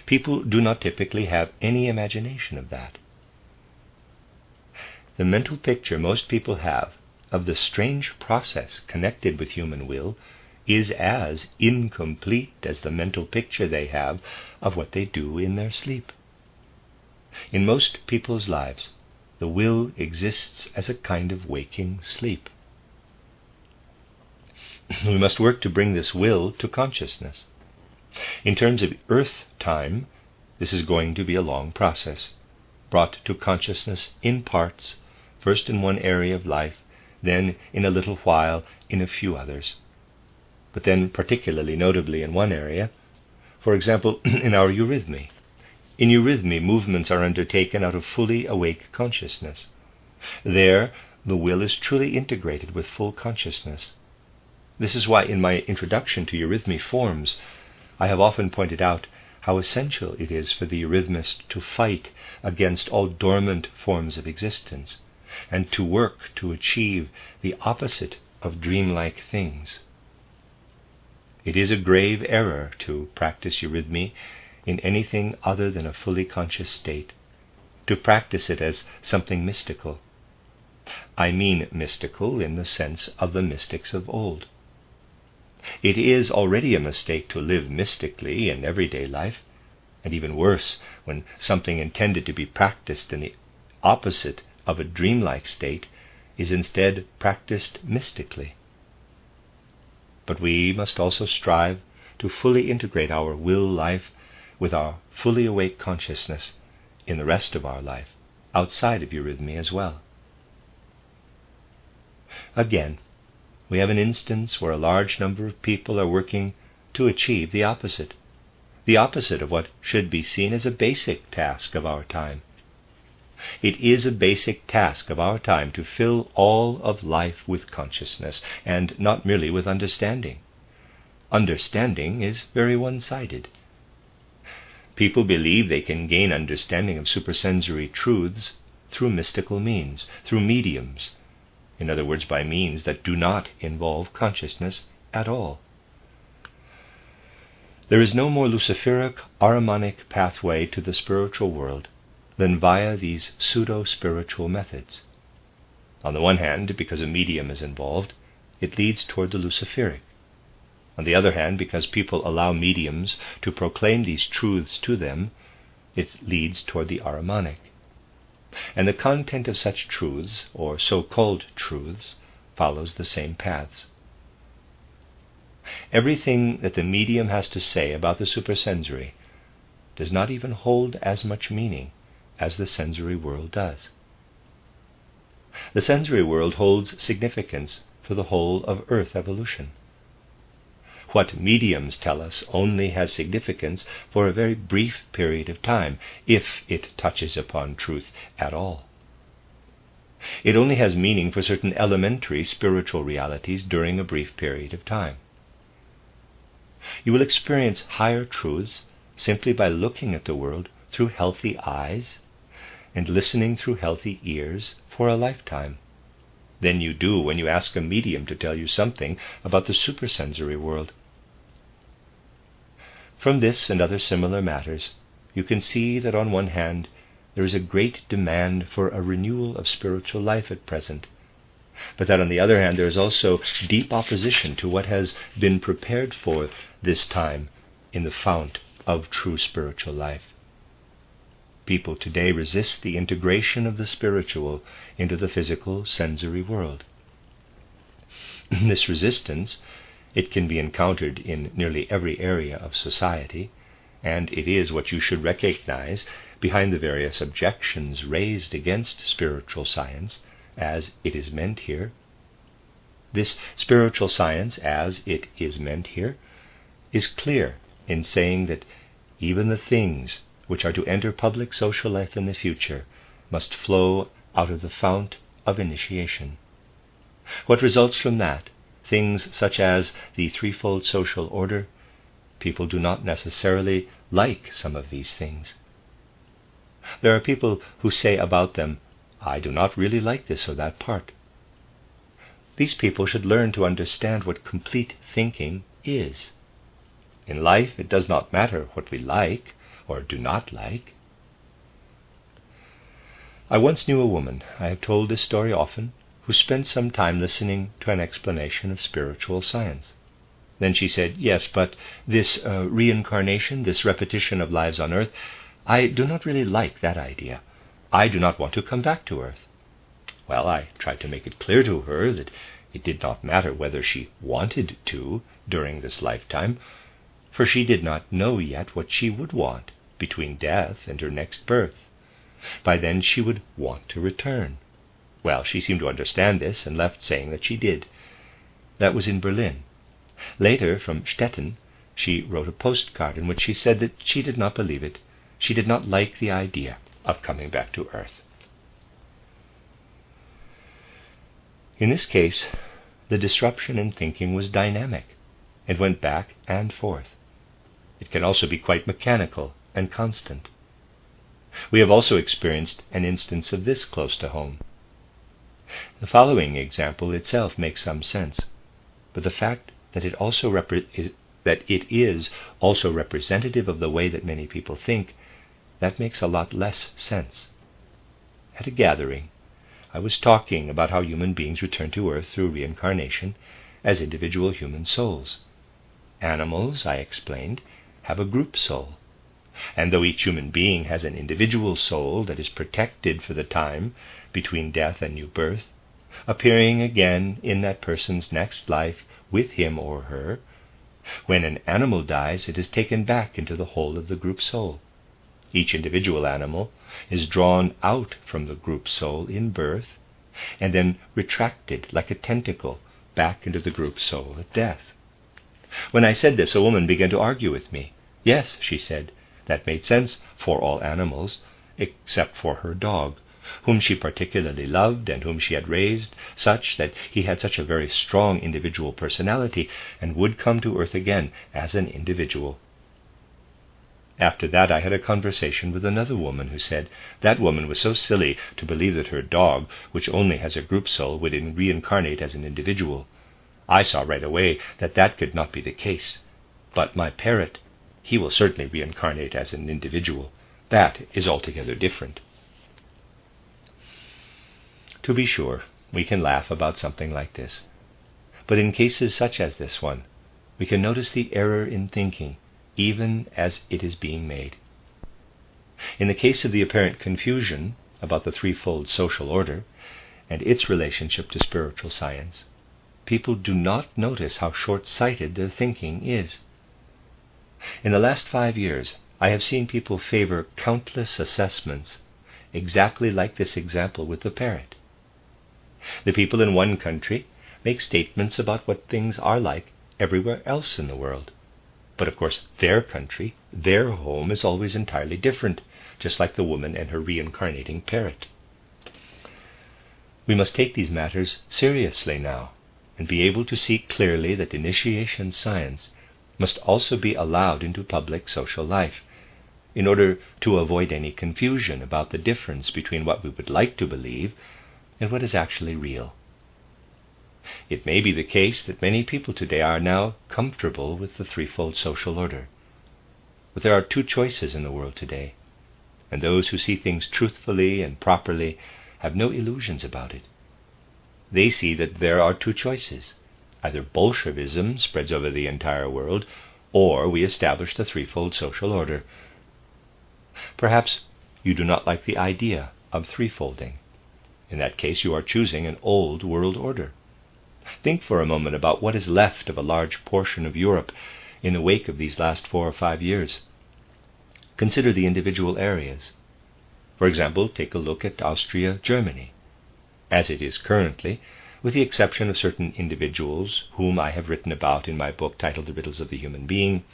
People do not typically have any imagination of that. The mental picture most people have of the strange process connected with human will is as incomplete as the mental picture they have of what they do in their sleep. In most people's lives, the will exists as a kind of waking sleep. We must work to bring this will to consciousness. In terms of earth time, this is going to be a long process, brought to consciousness in parts, first in one area of life, then in a little while in a few others. But then particularly notably in one area, for example, in our eurythmy. In eurythmy, movements are undertaken out of fully awake consciousness. There, the will is truly integrated with full consciousness. This is why in my introduction to eurythmy forms, I have often pointed out how essential it is for the eurythmist to fight against all dormant forms of existence, and to work to achieve the opposite of dreamlike things. It is a grave error to practice eurythmy in anything other than a fully conscious state, to practice it as something mystical. I mean mystical in the sense of the mystics of old. It is already a mistake to live mystically in everyday life, and even worse when something intended to be practiced in the opposite of a dreamlike state is instead practiced mystically. But we must also strive to fully integrate our will life with our fully awake consciousness in the rest of our life, outside of eurythmy as well. Again, we have an instance where a large number of people are working to achieve the opposite of what should be seen as a basic task of our time. It is a basic task of our time to fill all of life with consciousness, and not merely with understanding. Understanding is very one-sided. People believe they can gain understanding of supersensory truths through mystical means, through mediums, in other words, by means that do not involve consciousness at all. There is no more luciferic, Ahrimanic pathway to the spiritual world than via these pseudo-spiritual methods. On the one hand, because a medium is involved, it leads toward the luciferic. On the other hand, because people allow mediums to proclaim these truths to them, it leads toward the Ahrimanic. And the content of such truths, or so-called truths, follows the same paths. Everything that the medium has to say about the supersensory does not even hold as much meaning as the sensory world does. The sensory world holds significance for the whole of Earth evolution. What mediums tell us only has significance for a very brief period of time, if it touches upon truth at all. It only has meaning for certain elementary spiritual realities during a brief period of time. You will experience higher truths simply by looking at the world through healthy eyes and listening through healthy ears for a lifetime than you do when you ask a medium to tell you something about the supersensory world. From this and other similar matters, you can see that on one hand there is a great demand for a renewal of spiritual life at present, but that on the other hand there is also deep opposition to what has been prepared for this time in the fount of true spiritual life. People today resist the integration of the spiritual into the physical sensory world. This resistance, it can be encountered in nearly every area of society, and it is what you should recognize behind the various objections raised against spiritual science as it is meant here. This spiritual science, as it is meant here, is clear in saying that even the things which are to enter public social life in the future must flow out of the fount of initiation. What results from that, things such as the threefold social order, people do not necessarily like some of these things. There are people who say about them, "I do not really like this or that part." These people should learn to understand what complete thinking is. In life, it does not matter what we like or do not like. I once knew a woman, I have told this story often, who spent some time listening to an explanation of spiritual science. Then she said, "Yes, but this reincarnation, this repetition of lives on earth, I do not really like that idea. I do not want to come back to earth." Well, I tried to make it clear to her that it did not matter whether she wanted to during this lifetime, for she did not know yet what she would want between death and her next birth. By then she would want to return. Well, she seemed to understand this and left saying that she did. That was in Berlin. Later, from Stettin, she wrote a postcard in which she said that she did not believe it. She did not like the idea of coming back to earth. In this case, the disruption in thinking was dynamic. It went back and forth. It can also be quite mechanical and constant. We have also experienced an instance of this close to home. The following example itself makes some sense, but the fact that it also that it is also representative of the way that many people think, that makes a lot less sense. At a gathering, I was talking about how human beings return to Earth through reincarnation as individual human souls. Animals, I explained, have a group soul, and though each human being has an individual soul that is protected for the time between death and new birth, appearing again in that person's next life with him or her, when an animal dies, it is taken back into the whole of the group soul. Each individual animal is drawn out from the group soul in birth, and then retracted like a tentacle back into the group soul at death. When I said this, a woman began to argue with me. Yes, she said, that made sense for all animals, except for her dog, whom she particularly loved and whom she had raised such that he had such a very strong individual personality and would come to Earth again as an individual. After that, I had a conversation with another woman who said that woman was so silly to believe that her dog, which only has a group soul, would reincarnate as an individual. I saw right away that that could not be the case. But my parrot, he will certainly reincarnate as an individual. That is altogether different. To be sure, we can laugh about something like this. But in cases such as this one, we can notice the error in thinking, even as it is being made. In the case of the apparent confusion about the threefold social order and its relationship to spiritual science, people do not notice how short-sighted their thinking is. In the last 5 years, I have seen people favor countless assessments exactly like this example with the parrot. The people in one country make statements about what things are like everywhere else in the world. But of course, their country, their home, is always entirely different, just like the woman and her reincarnating parrot. We must take these matters seriously now, and be able to see clearly that initiation science must also be allowed into public social life, in order to avoid any confusion about the difference between what we would like to believe and what is actually real. It may be the case that many people today are now comfortable with the threefold social order. But there are two choices in the world today, and those who see things truthfully and properly have no illusions about it. They see that there are two choices. Either Bolshevism spreads over the entire world, or we establish the threefold social order. Perhaps you do not like the idea of threefolding. In that case, you are choosing an old world order. Think for a moment about what is left of a large portion of Europe in the wake of these last 4 or 5 years. Consider the individual areas. For example, take a look at Austria-Germany. As it is currently, with the exception of certain individuals whom I have written about in my book titled The Riddles of the Human Being,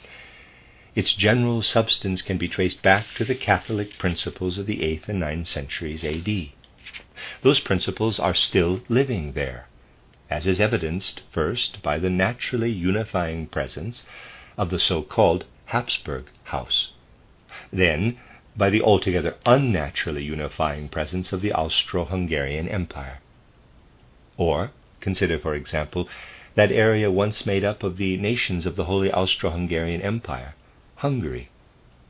its general substance can be traced back to the Catholic principles of the 8th and 9th centuries A.D. Those principles are still living there, as is evidenced first by the naturally unifying presence of the so-called Habsburg House, then by the altogether unnaturally unifying presence of the Austro-Hungarian Empire. Or, consider, for example, that area once made up of the nations of the Holy Austro-Hungarian Empire, Hungary.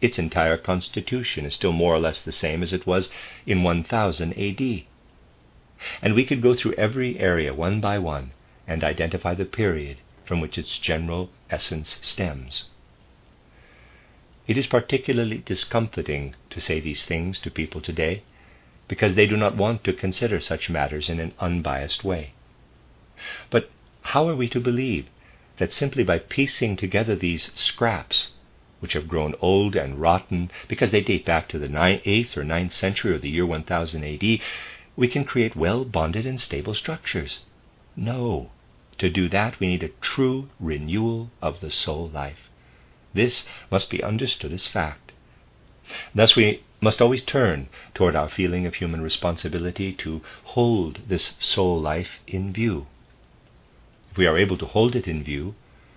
Its entire constitution is still more or less the same as it was in 1000 A.D. And we could go through every area one by one and identify the period from which its general essence stems. It is particularly discomforting to say these things to people today, because they do not want to consider such matters in an unbiased way. But how are we to believe that simply by piecing together these scraps, which have grown old and rotten because they date back to the 8th or 9th century or the year 1000 A.D., we can create well-bonded and stable structures? No. To do that, we need a true renewal of the soul life. This must be understood as fact. Thus we must always turn toward our feeling of human responsibility to hold this soul life in view. If we are able to hold it in view,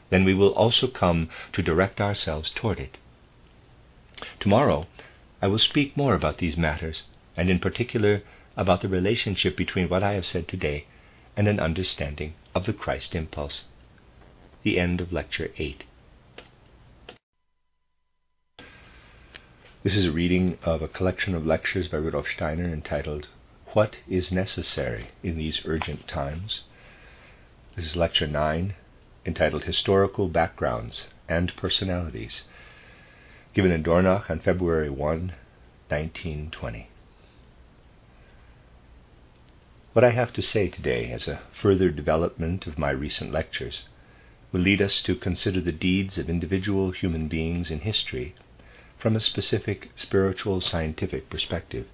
then we will also come to direct ourselves toward it. Tomorrow, I will speak more about these matters, and in particular about the relationship between what I have said today and an understanding of the Christ impulse. The end of Lecture 8. This is a reading of a collection of lectures by Rudolf Steiner entitled, What is Necessary in These Urgent Times? This is Lecture 9, entitled Historical Backgrounds and Personalities, given in Dornach on February 1, 1920. What I have to say today, as a further development of my recent lectures, will lead us to consider the deeds of individual human beings in history from a specific spiritual scientific perspective.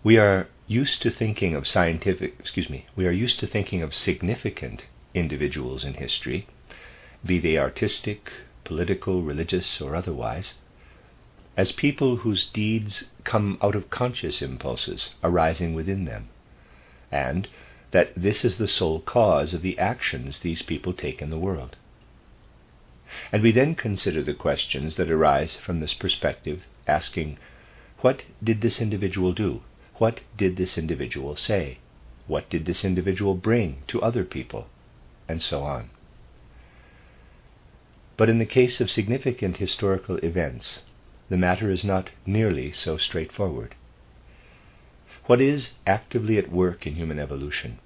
We are used to thinking of significant individuals in history, be they artistic, political, religious, or otherwise, as people whose deeds come out of conscious impulses arising within them, and that this is the sole cause of the actions these people take in the world. And we then consider the questions that arise from this perspective, asking, what did this individual do? What did this individual say? What did this individual bring to other people? And so on. But in the case of significant historical events, the matter is not nearly so straightforward. What is actively at work in human evolution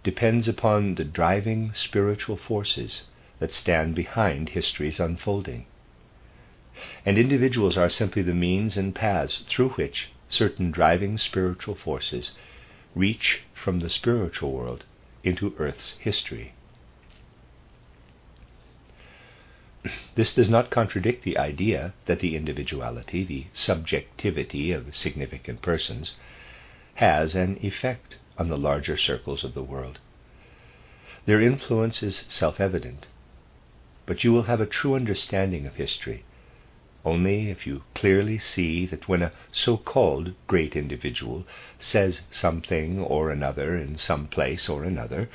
depends upon the driving spiritual forces that stand behind history's unfolding. And individuals are simply the means and paths through which certain driving spiritual forces reach from the spiritual world into Earth's history. This does not contradict the idea that the individuality, the subjectivity of significant persons, has an effect on the larger circles of the world. Their influence is self-evident, but you will have a true understanding of history only if you clearly see that when a so-called great individual says something or another in some place or another,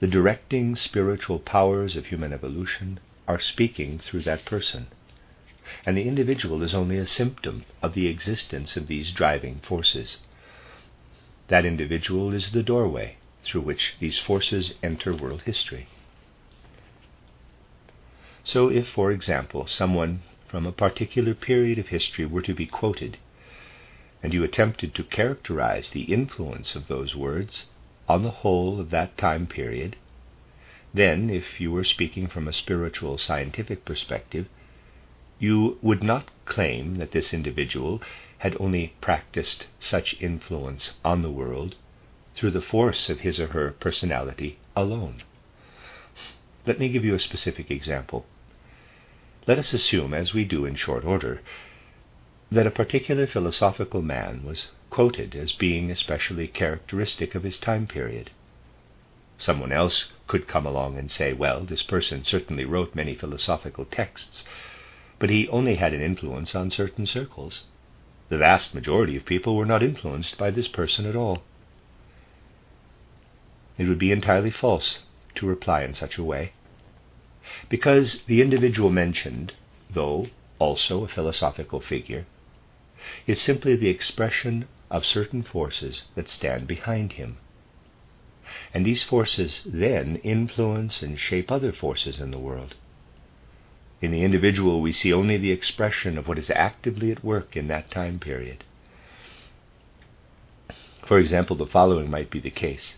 the directing spiritual powers of human evolution are speaking through that person, and the individual is only a symptom of the existence of these driving forces. That individual is the doorway through which these forces enter world history. So if, for example, someone from a particular period of history were to be quoted, and you attempted to characterize the influence of those words on the whole of that time period, then, if you were speaking from a spiritual scientific perspective, you would not claim that this individual had only practiced such influence on the world through the force of his or her personality alone. Let me give you a specific example. Let us assume, as we do in short order, that a particular philosophical man was quoted as being especially characteristic of his time period. Someone else could come along and say, well, this person certainly wrote many philosophical texts, but he only had an influence on certain circles. The vast majority of people were not influenced by this person at all. It would be entirely false to reply in such a way, because the individual mentioned, though also a philosophical figure, is simply the expression of certain forces that stand behind him. And these forces then influence and shape other forces in the world. In the individual we see only the expression of what is actively at work in that time period. For example, the following might be the case.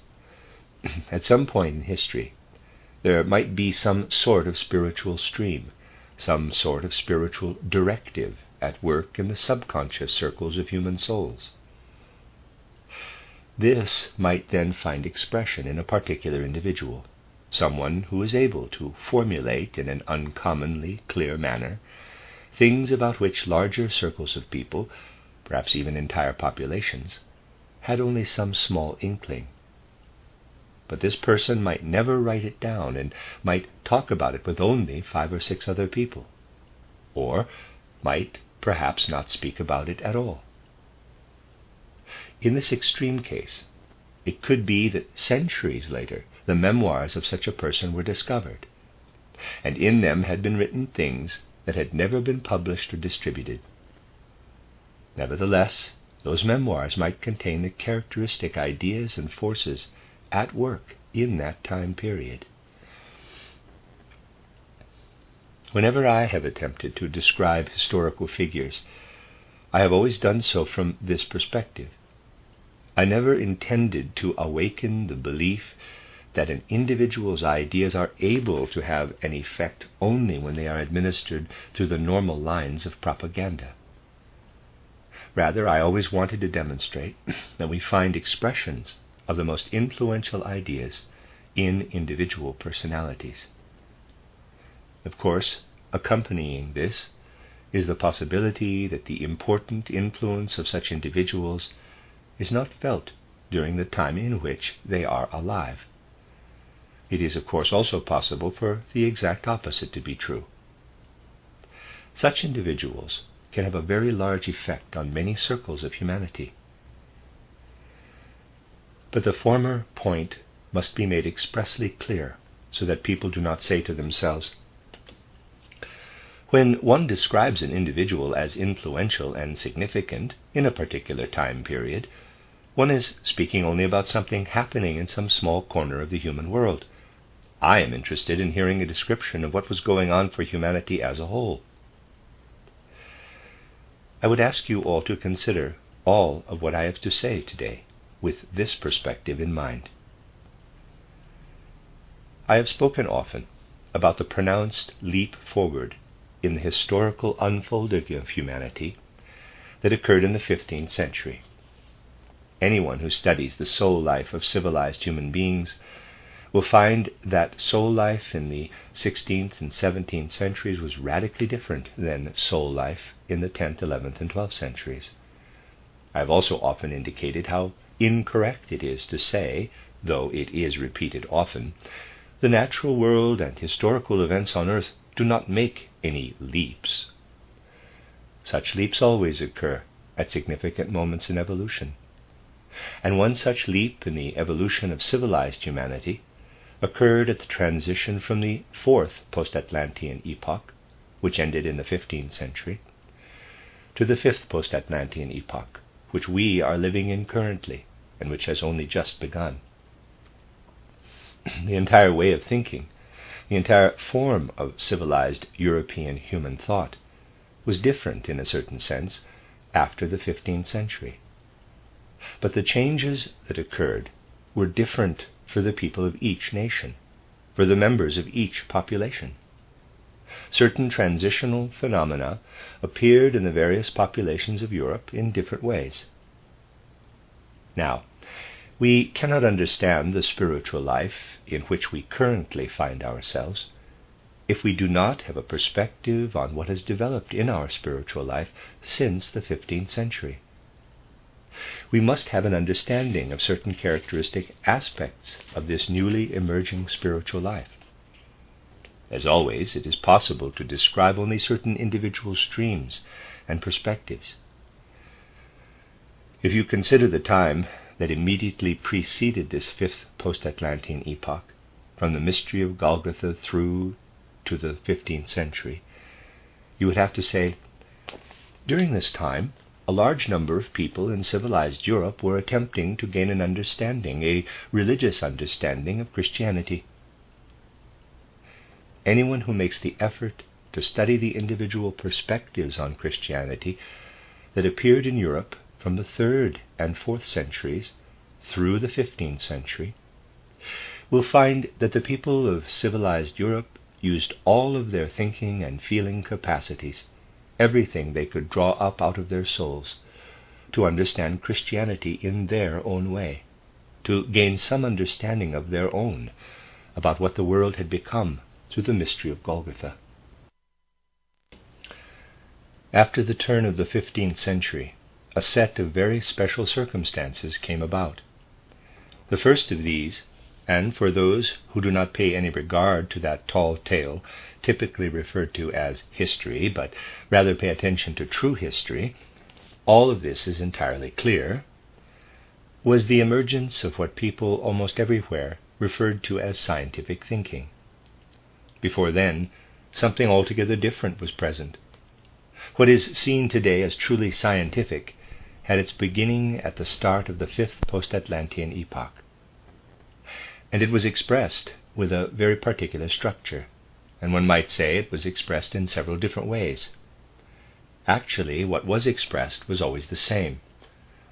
At some point in history, there might be some sort of spiritual stream, some sort of spiritual directive at work in the subconscious circles of human souls. This might then find expression in a particular individual, someone who is able to formulate in an uncommonly clear manner things about which larger circles of people, perhaps even entire populations, had only some small inkling. But this person might never write it down and might talk about it with only 5 or 6 other people, or might perhaps not speak about it at all. In this extreme case, it could be that centuries later the memoirs of such a person were discovered, and in them had been written things that had never been published or distributed. Nevertheless, those memoirs might contain the characteristic ideas and forces at work in that time period. Whenever I have attempted to describe historical figures, I have always done so from this perspective. I never intended to awaken the belief that an individual's ideas are able to have an effect only when they are administered through the normal lines of propaganda. Rather, I always wanted to demonstrate that we find expressions of the most influential ideas in individual personalities. Of course, accompanying this is the possibility that the important influence of such individuals is not felt during the time in which they are alive. It is, of course, also possible for the exact opposite to be true. Such individuals can have a very large effect on many circles of humanity. But the former point must be made expressly clear, so that people do not say to themselves, when one describes an individual as influential and significant in a particular time period, one is speaking only about something happening in some small corner of the human world. I am interested in hearing a description of what was going on for humanity as a whole. I would ask you all to consider all of what I have to say today with this perspective in mind. I have spoken often about the pronounced leap forward in the historical unfolding of humanity that occurred in the 15th century. Anyone who studies the soul life of civilized human beings will find that soul life in the 16th and 17th centuries was radically different than soul life in the 10th, 11th, and 12th centuries. I have also often indicated how incorrect it is to say, though it is repeated often, the natural world and historical events on earth do not make any leaps. Such leaps always occur at significant moments in evolution. And one such leap in the evolution of civilized humanity occurred at the transition from the fourth post-Atlantean epoch, which ended in the 15th century, to the fifth post-Atlantean epoch, which we are living in currently, and which has only just begun. The entire way of thinking, the entire form of civilized European human thought, was different in a certain sense after the 15th century. But the changes that occurred were different for the people of each nation, for the members of each population. Certain transitional phenomena appeared in the various populations of Europe in different ways. Now, we cannot understand the spiritual life in which we currently find ourselves if we do not have a perspective on what has developed in our spiritual life since the 15th century. We must have an understanding of certain characteristic aspects of this newly emerging spiritual life. As always, it is possible to describe only certain individual streams and perspectives. If you consider the time that immediately preceded this fifth post-Atlantean epoch, from the mystery of Golgotha through to the 15th century, you would have to say, during this time, a large number of people in civilized Europe were attempting to gain an understanding, a religious understanding of Christianity. Anyone who makes the effort to study the individual perspectives on Christianity that appeared in Europe from the 3rd and 4th centuries through the 15th century will find that the people of civilized Europe used all of their thinking and feeling capacities, everything they could draw up out of their souls, to understand Christianity in their own way, to gain some understanding of their own about what the world had become through the mystery of Golgotha. After the turn of the 15th century, a set of very special circumstances came about. The first of these, and for those who do not pay any regard to that tall tale typically referred to as history, but rather pay attention to true history, all of this is entirely clear, was the emergence of what people almost everywhere referred to as scientific thinking. Before then, something altogether different was present. What is seen today as truly scientific had its beginning at the start of the fifth post-Atlantean epoch. And it was expressed with a very particular structure. and one might say it was expressed in several different ways. Actually, what was expressed was always the same,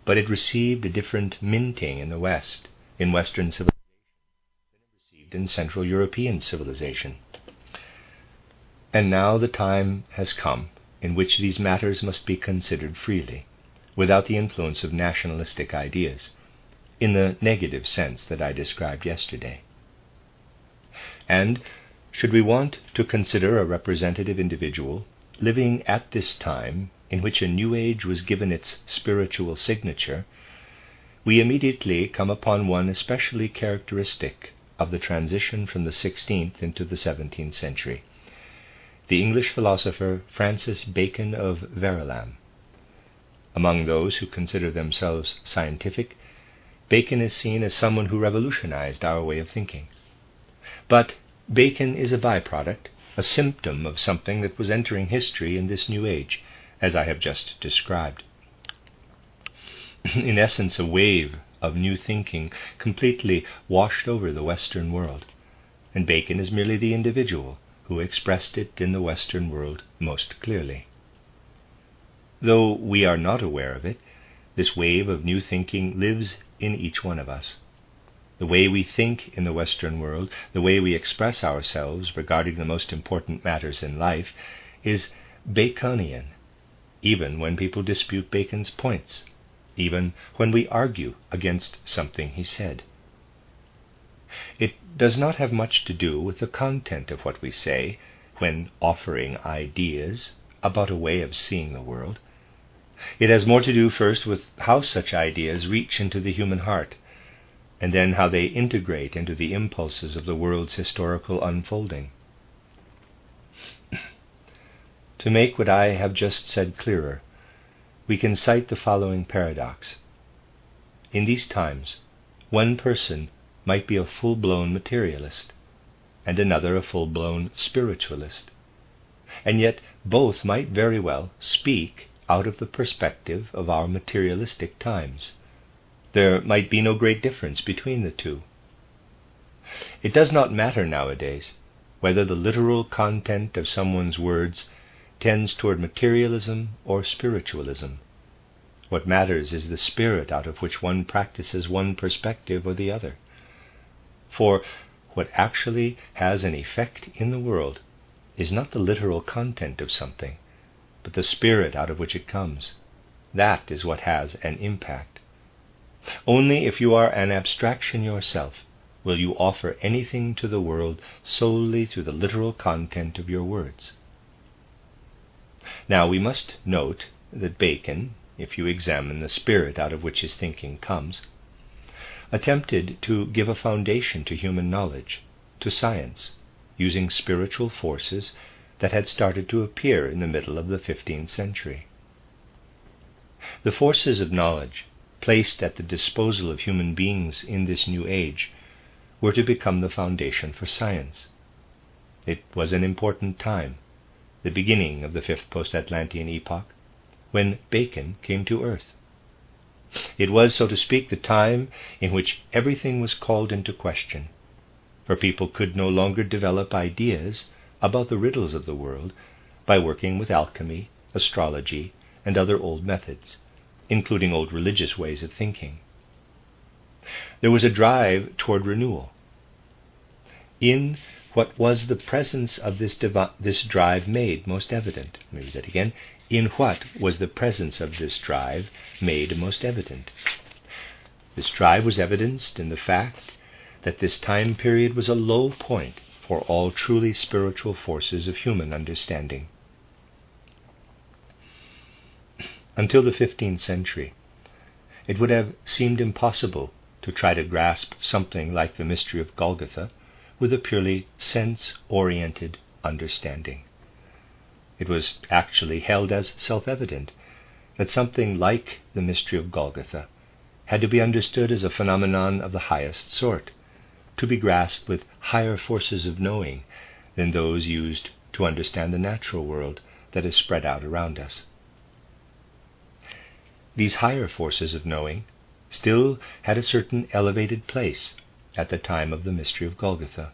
but it received a different minting in the West, in Western civilization, than it received in Central European civilization. And now the time has come in which these matters must be considered freely, without the influence of nationalistic ideas, in the negative sense that I described yesterday. And should we want to consider a representative individual living at this time in which a new age was given its spiritual signature, we immediately come upon one especially characteristic of the transition from the 16th into the 17th century, the English philosopher Francis Bacon of Verulam. Among those who consider themselves scientific, Bacon is seen as someone who revolutionized our way of thinking. But Bacon is a byproduct, a symptom of something that was entering history in this new age, as I have just described. In essence, a wave of new thinking completely washed over the Western world, and Bacon is merely the individual who expressed it in the Western world most clearly. Though we are not aware of it, this wave of new thinking lives in each one of us. The way we think in the Western world, the way we express ourselves regarding the most important matters in life, is Baconian, even when people dispute Bacon's points, even when we argue against something he said. It does not have much to do with the content of what we say when offering ideas about a way of seeing the world. It has more to do first with how such ideas reach into the human heart, and then how they integrate into the impulses of the world's historical unfolding. To make what I have just said clearer, we can cite the following paradox. In these times, one person might be a full-blown materialist, and another a full-blown spiritualist, and yet both might very well speak out of the perspective of our materialistic times. There might be no great difference between the two. It does not matter nowadays whether the literal content of someone's words tends toward materialism or spiritualism. What matters is the spirit out of which one practices one perspective or the other. For what actually has an effect in the world is not the literal content of something, but the spirit out of which it comes. That is what has an impact. Only if you are an abstraction yourself will you offer anything to the world solely through the literal content of your words. Now we must note that Bacon, if you examine the spirit out of which his thinking comes, attempted to give a foundation to human knowledge, to science, using spiritual forces that had started to appear in the middle of the 15th century. The forces of knowledge placed at the disposal of human beings in this new age were to become the foundation for science. It was an important time, the beginning of the fifth post-Atlantean epoch, when Bacon came to earth. It was, so to speak, the time in which everything was called into question, for people could no longer develop ideas about the riddles of the world by working with alchemy, astrology, and other old methods, including old religious ways of thinking. There was a drive toward renewal. In what was the presence of this drive made most evident? Let me read that again. In what was the presence of this drive made most evident? This drive was evidenced in the fact that this time period was a low point for all truly spiritual forces of human understanding. Until the 15th century, it would have seemed impossible to try to grasp something like the mystery of Golgotha with a purely sense-oriented understanding. It was actually held as self-evident that something like the mystery of Golgotha had to be understood as a phenomenon of the highest sort, to be grasped with higher forces of knowing than those used to understand the natural world that is spread out around us. These higher forces of knowing still had a certain elevated place at the time of the mystery of Golgotha.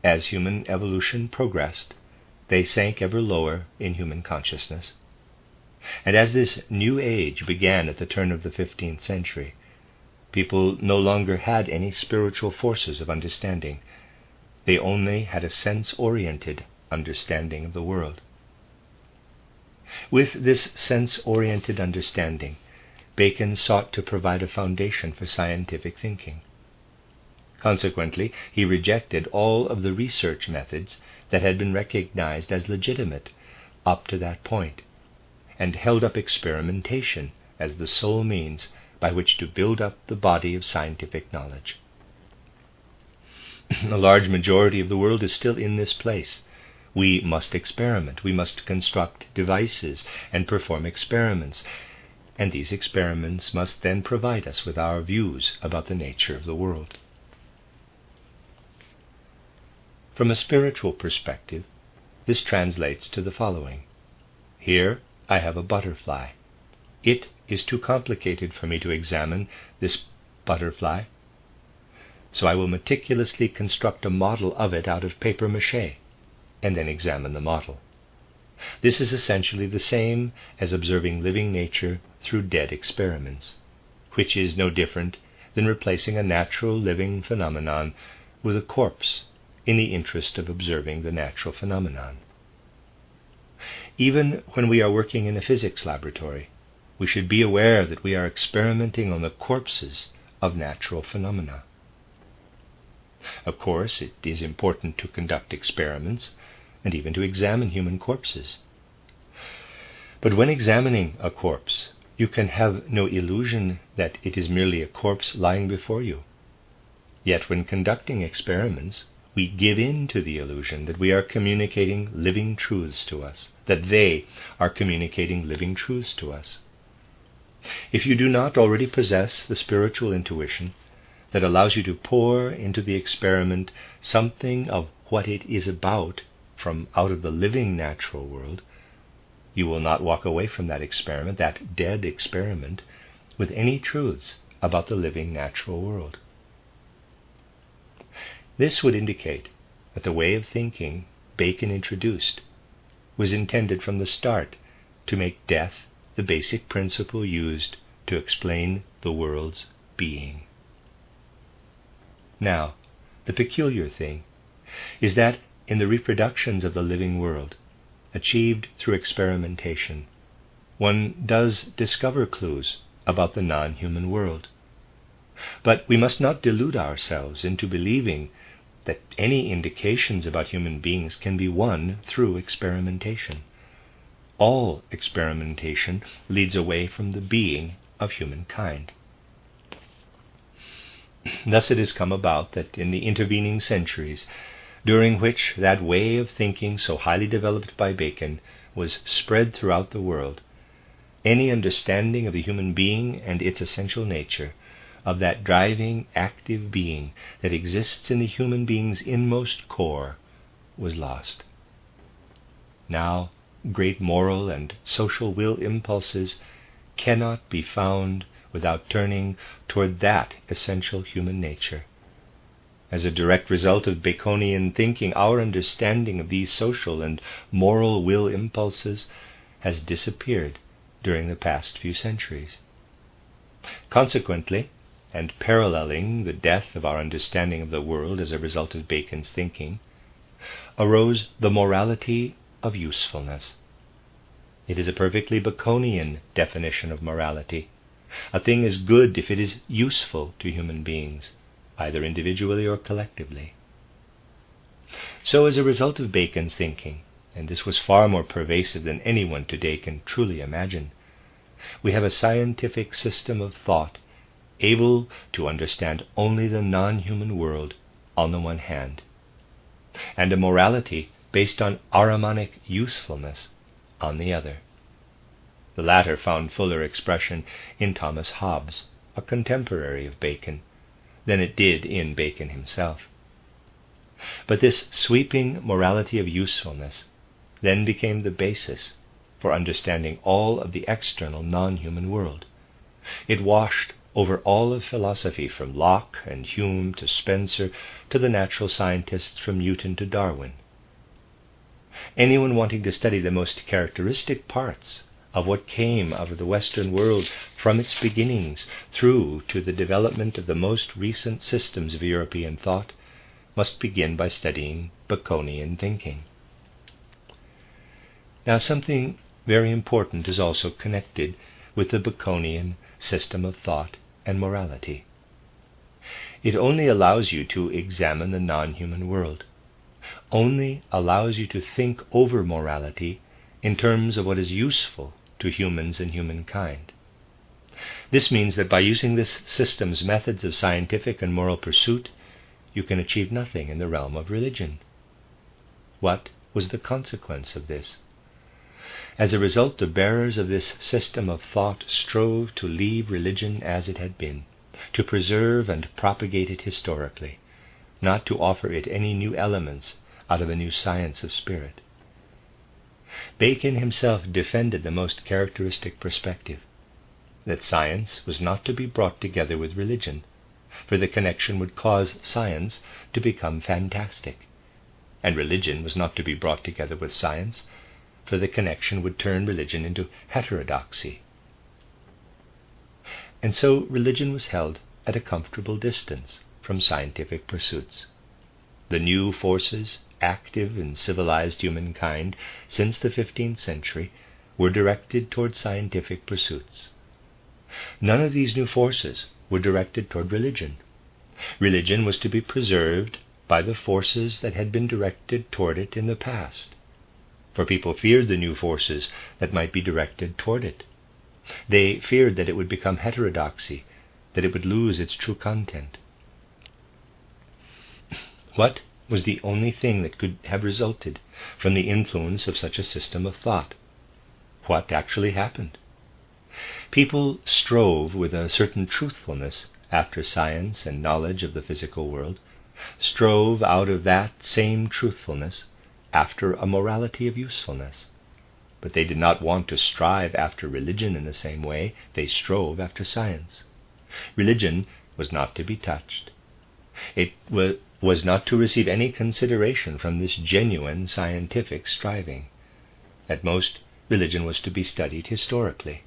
as human evolution progressed, they sank ever lower in human consciousness. And as this new age began at the turn of the 15th century, people no longer had any spiritual forces of understanding. They only had a sense-oriented understanding of the world. With this sense-oriented understanding, Bacon sought to provide a foundation for scientific thinking. Consequently, he rejected all of the research methods that had been recognized as legitimate up to that point, and held up experimentation as the sole means by which to build up the body of scientific knowledge. A large majority of the world is still in this place. We must experiment. We must construct devices and perform experiments, and these experiments must then provide us with our views about the nature of the world. From a spiritual perspective, this translates to the following. Here I have a butterfly. It is too complicated for me to examine this butterfly, so I will meticulously construct a model of it out of paper mache, and then examine the model. This is essentially the same as observing living nature through dead experiments, which is no different than replacing a natural living phenomenon with a corpse in the interest of observing the natural phenomenon. Even when we are working in a physics laboratory, we should be aware that we are experimenting on the corpses of natural phenomena. Of course, it is important to conduct experiments and even to examine human corpses. But when examining a corpse, you can have no illusion that it is merely a corpse lying before you. Yet when conducting experiments, we give in to the illusion that we are communicating living truths to us, that they are communicating living truths to us. If you do not already possess the spiritual intuition that allows you to pour into the experiment something of what it is about from out of the living natural world, you will not walk away from that experiment, that dead experiment, with any truths about the living natural world. This would indicate that the way of thinking Bacon introduced was intended from the start to make death the basic principle used to explain the world's being. Now, the peculiar thing is that in the reproductions of the living world, achieved through experimentation, one does discover clues about the non-human world. But we must not delude ourselves into believing that any indications about human beings can be won through experimentation. All experimentation leads away from the being of humankind. Thus it has come about that in the intervening centuries, during which that way of thinking so highly developed by Bacon was spread throughout the world, any understanding of the human being and its essential nature, of that driving, active being that exists in the human being's inmost core, was lost. Now, great moral and social will impulses cannot be found without turning toward that essential human nature. As a direct result of Baconian thinking, our understanding of these social and moral will impulses has disappeared during the past few centuries. Consequently, and paralleling the death of our understanding of the world as a result of Bacon's thinking, arose the morality of usefulness. It is a perfectly Baconian definition of morality. A thing is good if it is useful to human beings, either individually or collectively. So as a result of Bacon's thinking, and this was far more pervasive than anyone today can truly imagine, we have a scientific system of thought able to understand only the non-human world on the one hand, and a morality based on Ahrimanic usefulness on the other. The latter found fuller expression in Thomas Hobbes, a contemporary of Bacon, than it did in Bacon himself. But this sweeping morality of usefulness then became the basis for understanding all of the external non-human world. It washed over all of philosophy, from Locke and Hume to Spencer to the natural scientists from Newton to Darwin. Anyone wanting to study the most characteristic parts of what came out of the Western world from its beginnings through to the development of the most recent systems of European thought must begin by studying Baconian thinking. Now, something very important is also connected with the Baconian system of thought and morality. It only allows you to examine the non-human world, only allows you to think over morality in terms of what is useful to humans and humankind. This means that by using this system's methods of scientific and moral pursuit, you can achieve nothing in the realm of religion. What was the consequence of this? As a result, the bearers of this system of thought strove to leave religion as it had been, to preserve and propagate it historically, not to offer it any new elements out of a new science of spirit. Bacon himself defended the most characteristic perspective, that science was not to be brought together with religion, for the connection would cause science to become fantastic, and religion was not to be brought together with science, for the connection would turn religion into heterodoxy. And so religion was held at a comfortable distance from scientific pursuits. The new forces active in civilized humankind since the 15th century were directed toward scientific pursuits. None of these new forces were directed toward religion. Religion was to be preserved by the forces that had been directed toward it in the past, for people feared the new forces that might be directed toward it. They feared that it would become heterodoxy, that it would lose its true content. What was the only thing that could have resulted from the influence of such a system of thought? What actually happened? People strove with a certain truthfulness after science and knowledge of the physical world, strove out of that same truthfulness after a morality of usefulness. But they did not want to strive after religion in the same way they strove after science. Religion was not to be touched. It was not to receive any consideration from this genuine scientific striving. At most, religion was to be studied historically.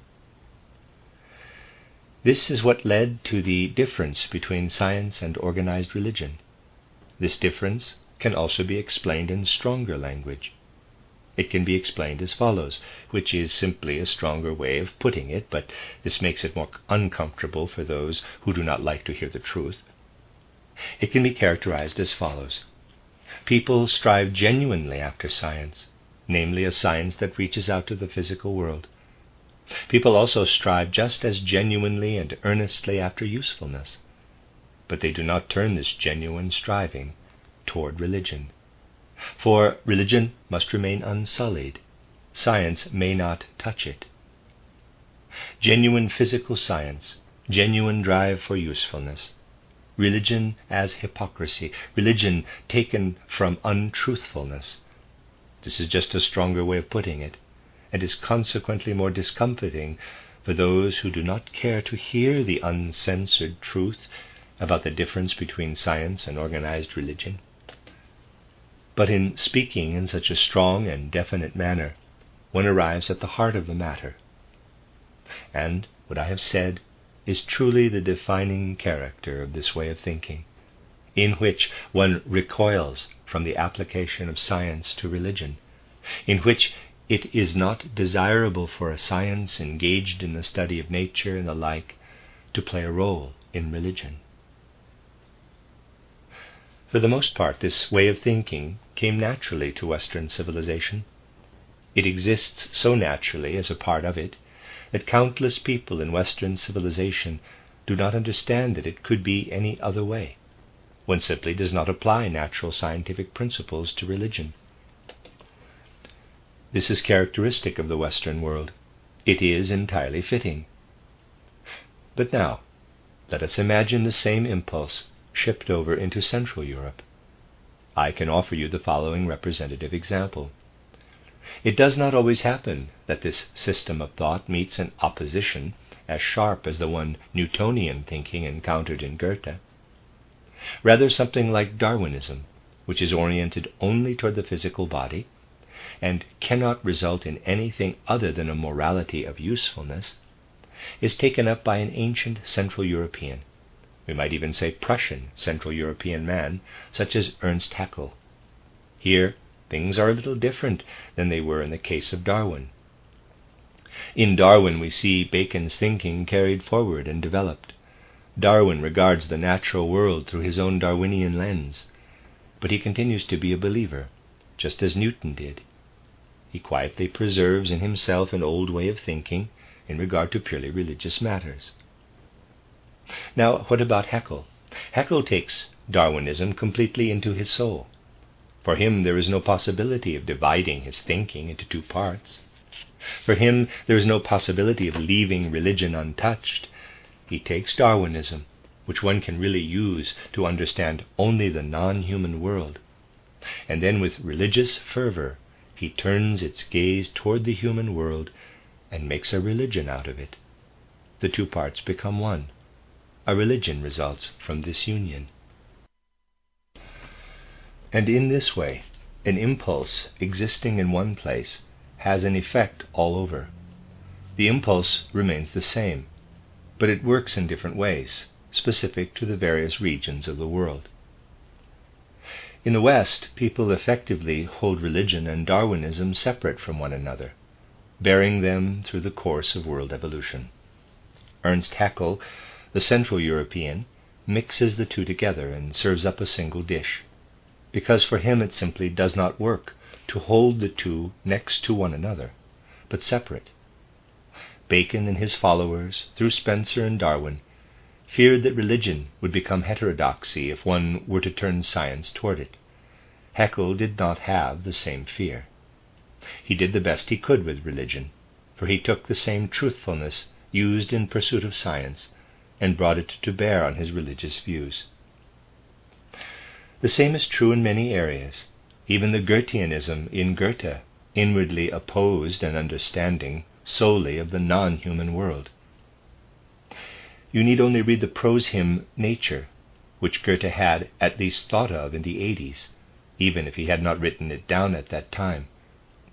This is what led to the difference between science and organized religion. This difference can also be explained in stronger language. It can be explained as follows, which is simply a stronger way of putting it, but this makes it more uncomfortable for those who do not like to hear the truth. It can be characterized as follows. People strive genuinely after science, namely a science that reaches out to the physical world. People also strive just as genuinely and earnestly after usefulness, but they do not turn this genuine striving toward religion. For religion must remain unsullied. Science may not touch it. Genuine physical science, genuine drive for usefulness, religion as hypocrisy, religion taken from untruthfulness. This is just a stronger way of putting it, and is consequently more discomforting for those who do not care to hear the uncensored truth about the difference between science and organized religion. But in speaking in such a strong and definite manner, one arrives at the heart of the matter. And what I have said is truly the defining character of this way of thinking, in which one recoils from the application of science to religion, in which it is not desirable for a science engaged in the study of nature and the like to play a role in religion. For the most part, this way of thinking came naturally to Western civilization. It exists so naturally as a part of it that countless people in Western civilization do not understand that it could be any other way. One simply does not apply natural scientific principles to religion. This is characteristic of the Western world. It is entirely fitting. But now, let us imagine the same impulse shipped over into Central Europe. I can offer you the following representative example. It does not always happen that this system of thought meets an opposition as sharp as the one Newtonian thinking encountered in Goethe. Rather something like Darwinism, which is oriented only toward the physical body and cannot result in anything other than a morality of usefulness, is taken up by an ancient Central European, we might even say Prussian Central European man, such as Ernst Haeckel. Here, things are a little different than they were in the case of Darwin. In Darwin we see Bacon's thinking carried forward and developed. Darwin regards the natural world through his own Darwinian lens, but he continues to be a believer, just as Newton did. He quietly preserves in himself an old way of thinking in regard to purely religious matters. Now, what about Haeckel? Haeckel takes Darwinism completely into his soul. For him there is no possibility of dividing his thinking into two parts. For him there is no possibility of leaving religion untouched. He takes Darwinism, which one can really use to understand only the non-human world, and then with religious fervor he turns its gaze toward the human world and makes a religion out of it. The two parts become one. A religion results from this union. And in this way, an impulse existing in one place has an effect all over. The impulse remains the same, but it works in different ways, specific to the various regions of the world. In the West, people effectively hold religion and Darwinism separate from one another, bearing them through the course of world evolution. Ernst Haeckel, the Central European, mixes the two together and serves up a single dish, because for him it simply does not work to hold the two next to one another, but separate. Bacon and his followers, through Spencer and Darwin, feared that religion would become heterodoxy if one were to turn science toward it. Haeckel did not have the same fear. He did the best he could with religion, for he took the same truthfulness used in pursuit of science and brought it to bear on his religious views. The same is true in many areas. Even the Goetheanism in Goethe inwardly opposed an understanding solely of the non-human world. You need only read the prose hymn Nature, which Goethe had at least thought of in the 80s, even if he had not written it down at that time,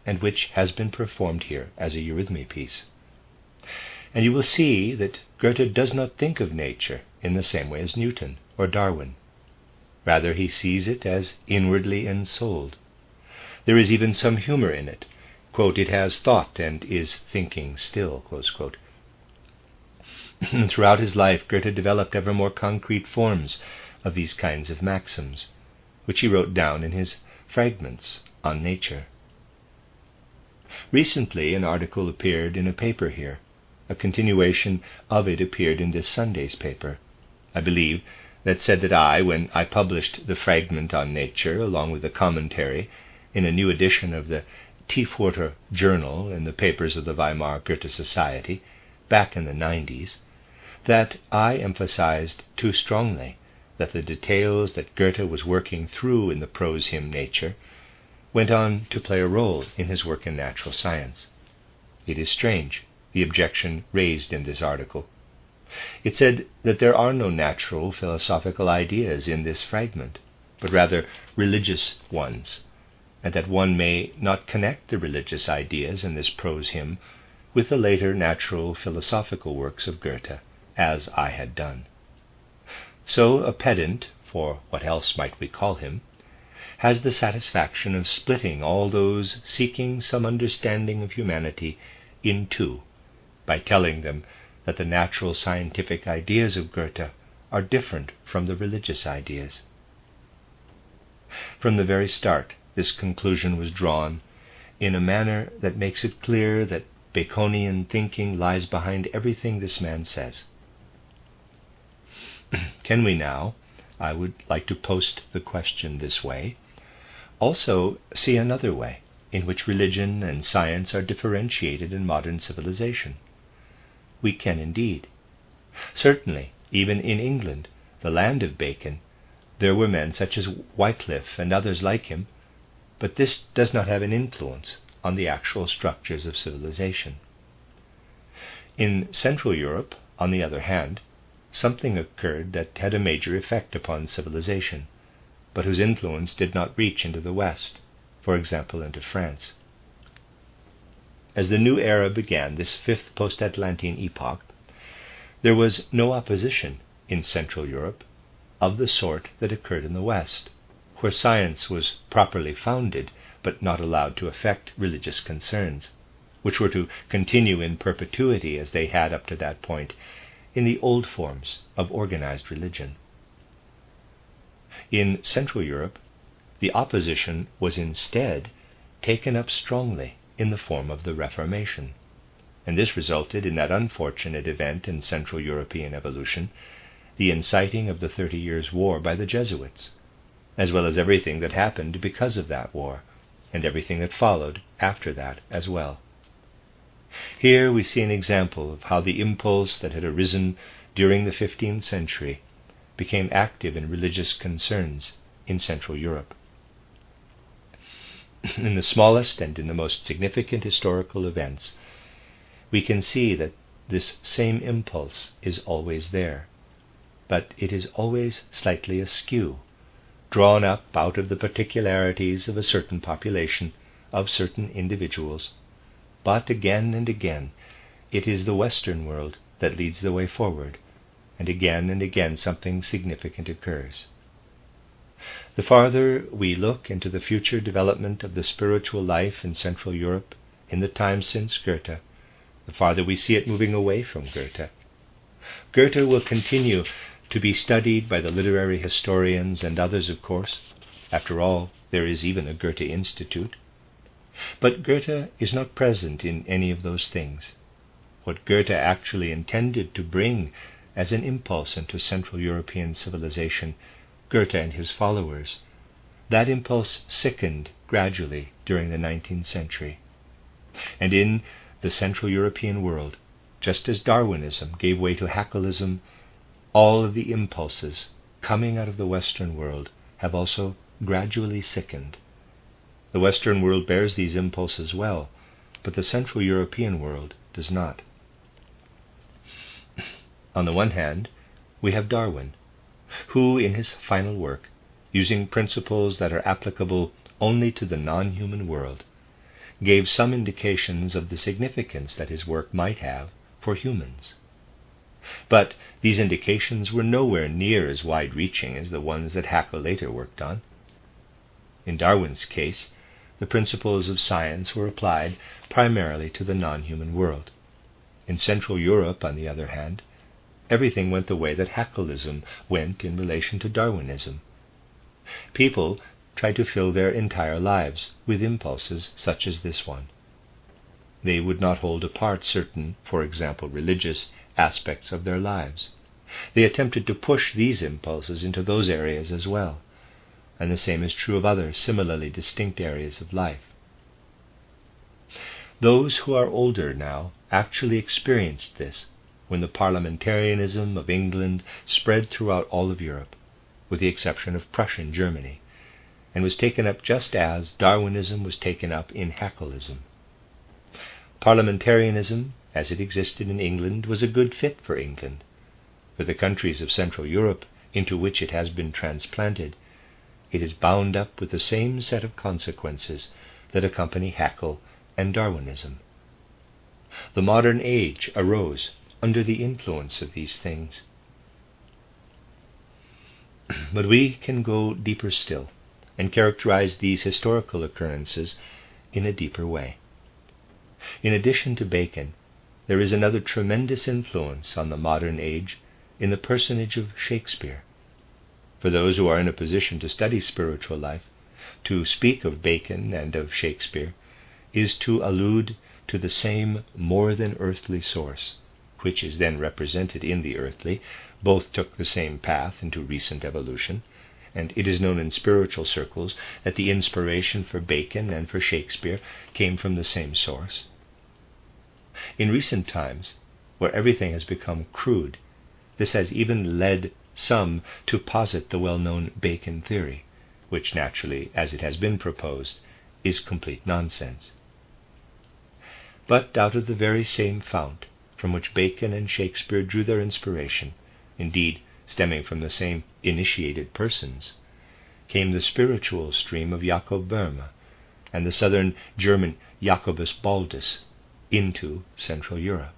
and which has been performed here as a eurythmy piece. And you will see that Goethe does not think of nature in the same way as Newton or Darwin. Rather, he sees it as inwardly ensouled. There is even some humor in it. Quote, "It has thought and is thinking still," close quote. Throughout his life, Goethe developed ever more concrete forms of these kinds of maxims, which he wrote down in his fragments on nature. Recently, an article appeared in a paper here. A continuation of it appeared in this Sunday's paper, I believe, that said that when I published the fragment on nature, along with the commentary, in a new edition of the Threefold Journal in the papers of the Weimar Goethe Society, back in the 90s, that I emphasized too strongly that the details that Goethe was working through in the prose hymn Nature went on to play a role in his work in natural science. It is strange, the objection raised in this article. It said that there are no natural philosophical ideas in this fragment, but rather religious ones, and that one may not connect the religious ideas in this prose hymn with the later natural philosophical works of Goethe, as I had done. So a pedant, for what else might we call him, has the satisfaction of splitting all those seeking some understanding of humanity in two, by telling them that the natural scientific ideas of Goethe are different from the religious ideas. From the very start, this conclusion was drawn in a manner that makes it clear that Baconian thinking lies behind everything this man says. Can we now, I would like to post the question this way, also see another way in which religion and science are differentiated in modern civilization? We can indeed. Certainly, even in England, the land of Bacon, there were men such as Wycliffe and others like him, but this does not have an influence on the actual structures of civilization. In Central Europe, on the other hand, something occurred that had a major effect upon civilization, but whose influence did not reach into the West, for example into France. As the new era began, this fifth post-Atlantean epoch, there was no opposition in Central Europe of the sort that occurred in the West, where science was properly founded but not allowed to affect religious concerns, which were to continue in perpetuity as they had up to that point in the old forms of organized religion. In Central Europe, the opposition was instead taken up strongly in the form of the Reformation, and this resulted in that unfortunate event in Central European evolution, the inciting of the 30 Years' War by the Jesuits, as well as everything that happened because of that war, and everything that followed after that as well. Here we see an example of how the impulse that had arisen during the 15th century became active in religious concerns in Central Europe. In the smallest and in the most significant historical events, we can see that this same impulse is always there, but it is always slightly askew, drawn up out of the particularities of a certain population, of certain individuals. But again and again, it is the Western world that leads the way forward, and again something significant occurs. The farther we look into the future development of the spiritual life in Central Europe in the time since Goethe, the farther we see it moving away from Goethe. Goethe will continue to be studied by the literary historians and others, of course. After all, there is even a Goethe Institute. But Goethe is not present in any of those things. What Goethe actually intended to bring as an impulse into Central European civilization, Goethe and his followers, that impulse sickened gradually during the 19th century. And in the Central European world, just as Darwinism gave way to Haeckelism, all of the impulses coming out of the Western world have also gradually sickened. The Western world bears these impulses well, but the Central European world does not. On the one hand, we have Darwin, who in his final work, using principles that are applicable only to the non-human world, gave some indications of the significance that his work might have for humans. But these indications were nowhere near as wide-reaching as the ones that Haeckel later worked on. In Darwin's case, the principles of science were applied primarily to the non-human world. In Central Europe, on the other hand, everything went the way that Haeckelism went in relation to Darwinism. People tried to fill their entire lives with impulses such as this one. They would not hold apart certain, for example, religious aspects of their lives. They attempted to push these impulses into those areas as well, and the same is true of other similarly distinct areas of life. Those who are older now actually experienced this when the parliamentarianism of England spread throughout all of Europe, with the exception of Prussian Germany, and was taken up just as Darwinism was taken up in Haeckelism. Parliamentarianism, as it existed in England, was a good fit for England. For the countries of Central Europe into which it has been transplanted, it is bound up with the same set of consequences that accompany Haeckel and Darwinism. The modern age arose under the influence of these things. But we can go deeper still and characterize these historical occurrences in a deeper way. In addition to Bacon, there is another tremendous influence on the modern age in the personage of Shakespeare. For those who are in a position to study spiritual life, to speak of Bacon and of Shakespeare is to allude to the same more than earthly source, which is then represented in the earthly. Both took the same path into recent evolution, and it is known in spiritual circles that the inspiration for Bacon and for Shakespeare came from the same source. In recent times, where everything has become crude, this has even led some to posit the well-known Bacon theory, which naturally, as it has been proposed, is complete nonsense. But out of the very same fount from which Bacon and Shakespeare drew their inspiration, indeed stemming from the same initiated persons, came the spiritual stream of Jacob Boehme and the southern German Jacobus Baldus into Central Europe.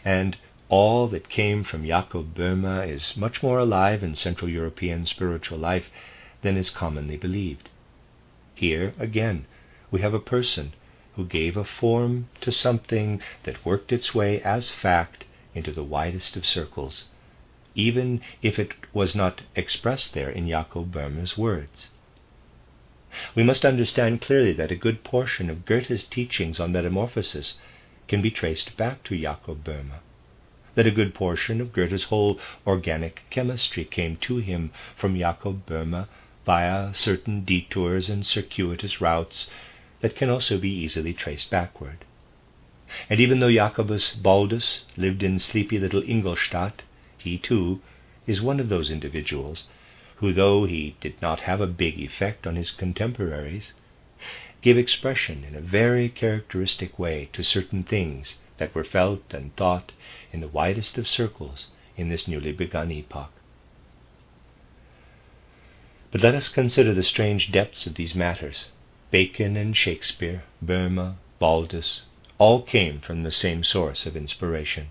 And all that came from Jacob Boehme is much more alive in Central European spiritual life than is commonly believed. Here, again, we have a person who gave a form to something that worked its way as fact into the widest of circles, even if it was not expressed there in Jacob Boehme's words. We must understand clearly that a good portion of Goethe's teachings on metamorphosis can be traced back to Jacob Boehme, that a good portion of Goethe's whole organic chemistry came to him from Jacob Boehme via certain detours and circuitous routes that can also be easily traced backward. And even though Jacobus Baldus lived in sleepy little Ingolstadt, he too is one of those individuals who, though he did not have a big effect on his contemporaries, gave expression in a very characteristic way to certain things that were felt and thought in the widest of circles in this newly begun epoch. But let us consider the strange depths of these matters. Bacon and Shakespeare, Boehme, Baldus, all came from the same source of inspiration.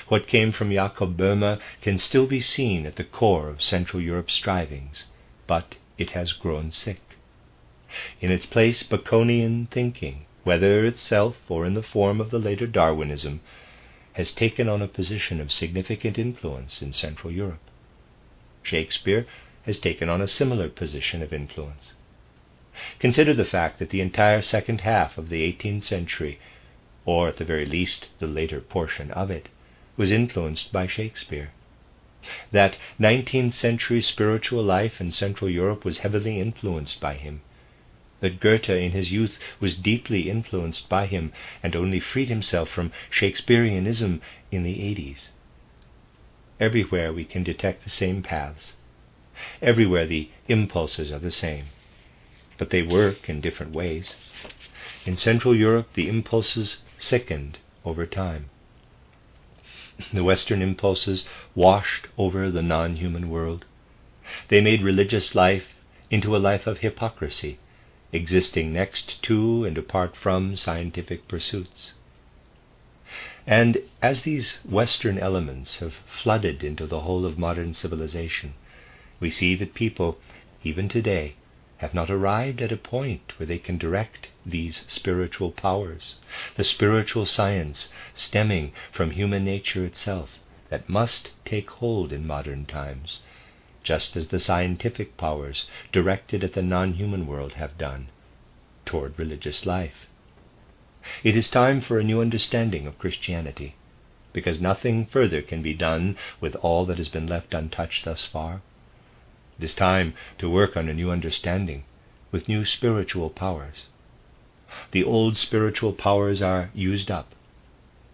What came from Jacob Boehme can still be seen at the core of Central Europe's strivings, but it has grown sick. In its place, Baconian thinking, whether itself or in the form of the later Darwinism, has taken on a position of significant influence in Central Europe. Shakespeare has taken on a similar position of influence. Consider the fact that the entire second half of the 18th century, or at the very least the later portion of it, was influenced by Shakespeare. That 19th century spiritual life in Central Europe was heavily influenced by him. That Goethe in his youth was deeply influenced by him and only freed himself from Shakespeareanism in the 80s. Everywhere we can detect the same paths. Everywhere the impulses are the same, but they work in different ways. In Central Europe, the impulses sickened over time. The Western impulses washed over the non-human world. They made religious life into a life of hypocrisy, existing next to and apart from scientific pursuits. And as these Western elements have flooded into the whole of modern civilization, we see that people, even today, have not arrived at a point where they can direct these spiritual powers, the spiritual science stemming from human nature itself, that must take hold in modern times, just as the scientific powers directed at the non-human world have done, toward religious life. It is time for a new understanding of Christianity, because nothing further can be done with all that has been left untouched thus far. It is time to work on a new understanding with new spiritual powers. The old spiritual powers are used up,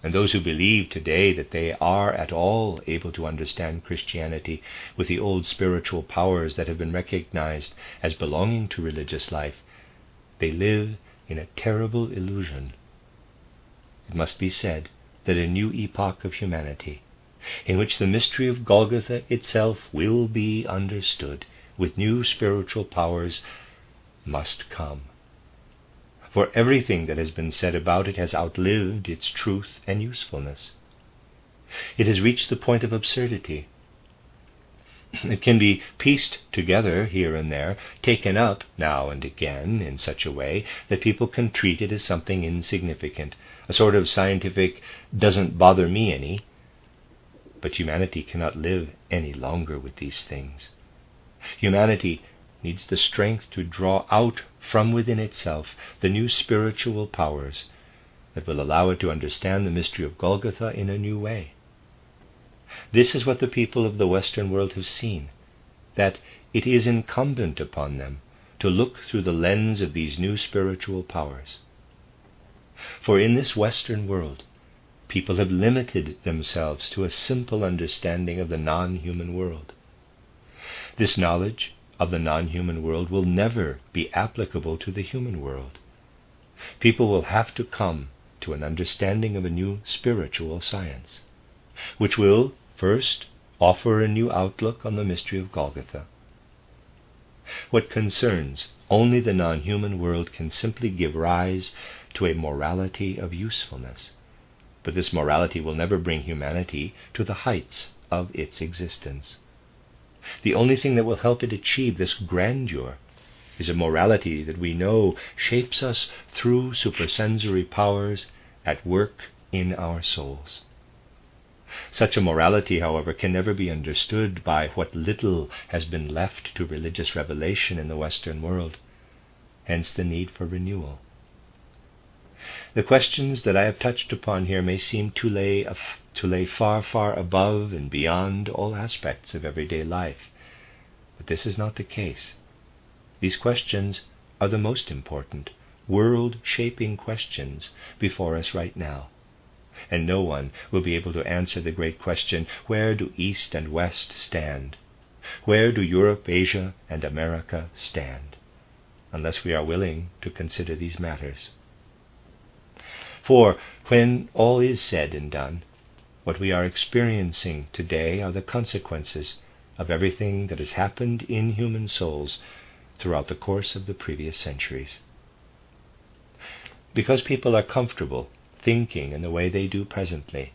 and those who believe today that they are at all able to understand Christianity with the old spiritual powers that have been recognized as belonging to religious life, they live in a terrible illusion. It must be said that a new epoch of humanity, in which the mystery of Golgotha itself will be understood with new spiritual powers, must come. For everything that has been said about it has outlived its truth and usefulness. It has reached the point of absurdity. It can be pieced together here and there, taken up now and again in such a way that people can treat it as something insignificant, a sort of scientific doesn't bother me any. But humanity cannot live any longer with these things. Humanity needs the strength to draw out from within itself the new spiritual powers that will allow it to understand the mystery of Golgotha in a new way. This is what the people of the Western world have seen, that it is incumbent upon them to look through the lens of these new spiritual powers. For in this Western world, people have limited themselves to a simple understanding of the non-human world. This knowledge of the non-human world will never be applicable to the human world. People will have to come to an understanding of a new spiritual science, which will, first, offer a new outlook on the mystery of Golgotha. What concerns only the non-human world can simply give rise to a morality of usefulness, but this morality will never bring humanity to the heights of its existence. The only thing that will help it achieve this grandeur is a morality that we know shapes us through supersensory powers at work in our souls. Such a morality, however, can never be understood by what little has been left to religious revelation in the Western world, hence the need for renewal. The questions that I have touched upon here may seem to lay far, far above and beyond all aspects of everyday life, but this is not the case. These questions are the most important, world-shaping questions before us right now. And no one will be able to answer the great question, where do East and West stand? Where do Europe, Asia, and America stand? Unless we are willing to consider these matters. For when all is said and done, what we are experiencing today are the consequences of everything that has happened in human souls throughout the course of the previous centuries. Because people are comfortable thinking in the way they do presently,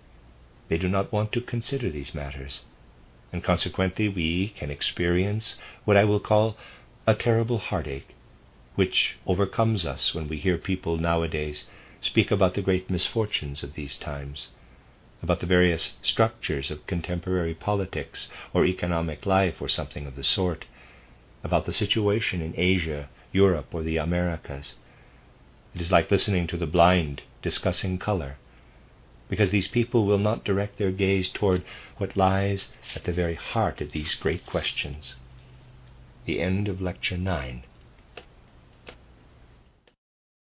they do not want to consider these matters, and consequently we can experience what I will call a terrible heartache, which overcomes us when we hear people nowadays speak about the great misfortunes of these times, about the various structures of contemporary politics or economic life or something of the sort, about the situation in Asia, Europe, or the Americas. It is like listening to the blind discussing color, because these people will not direct their gaze toward what lies at the very heart of these great questions. The end of Lecture 9.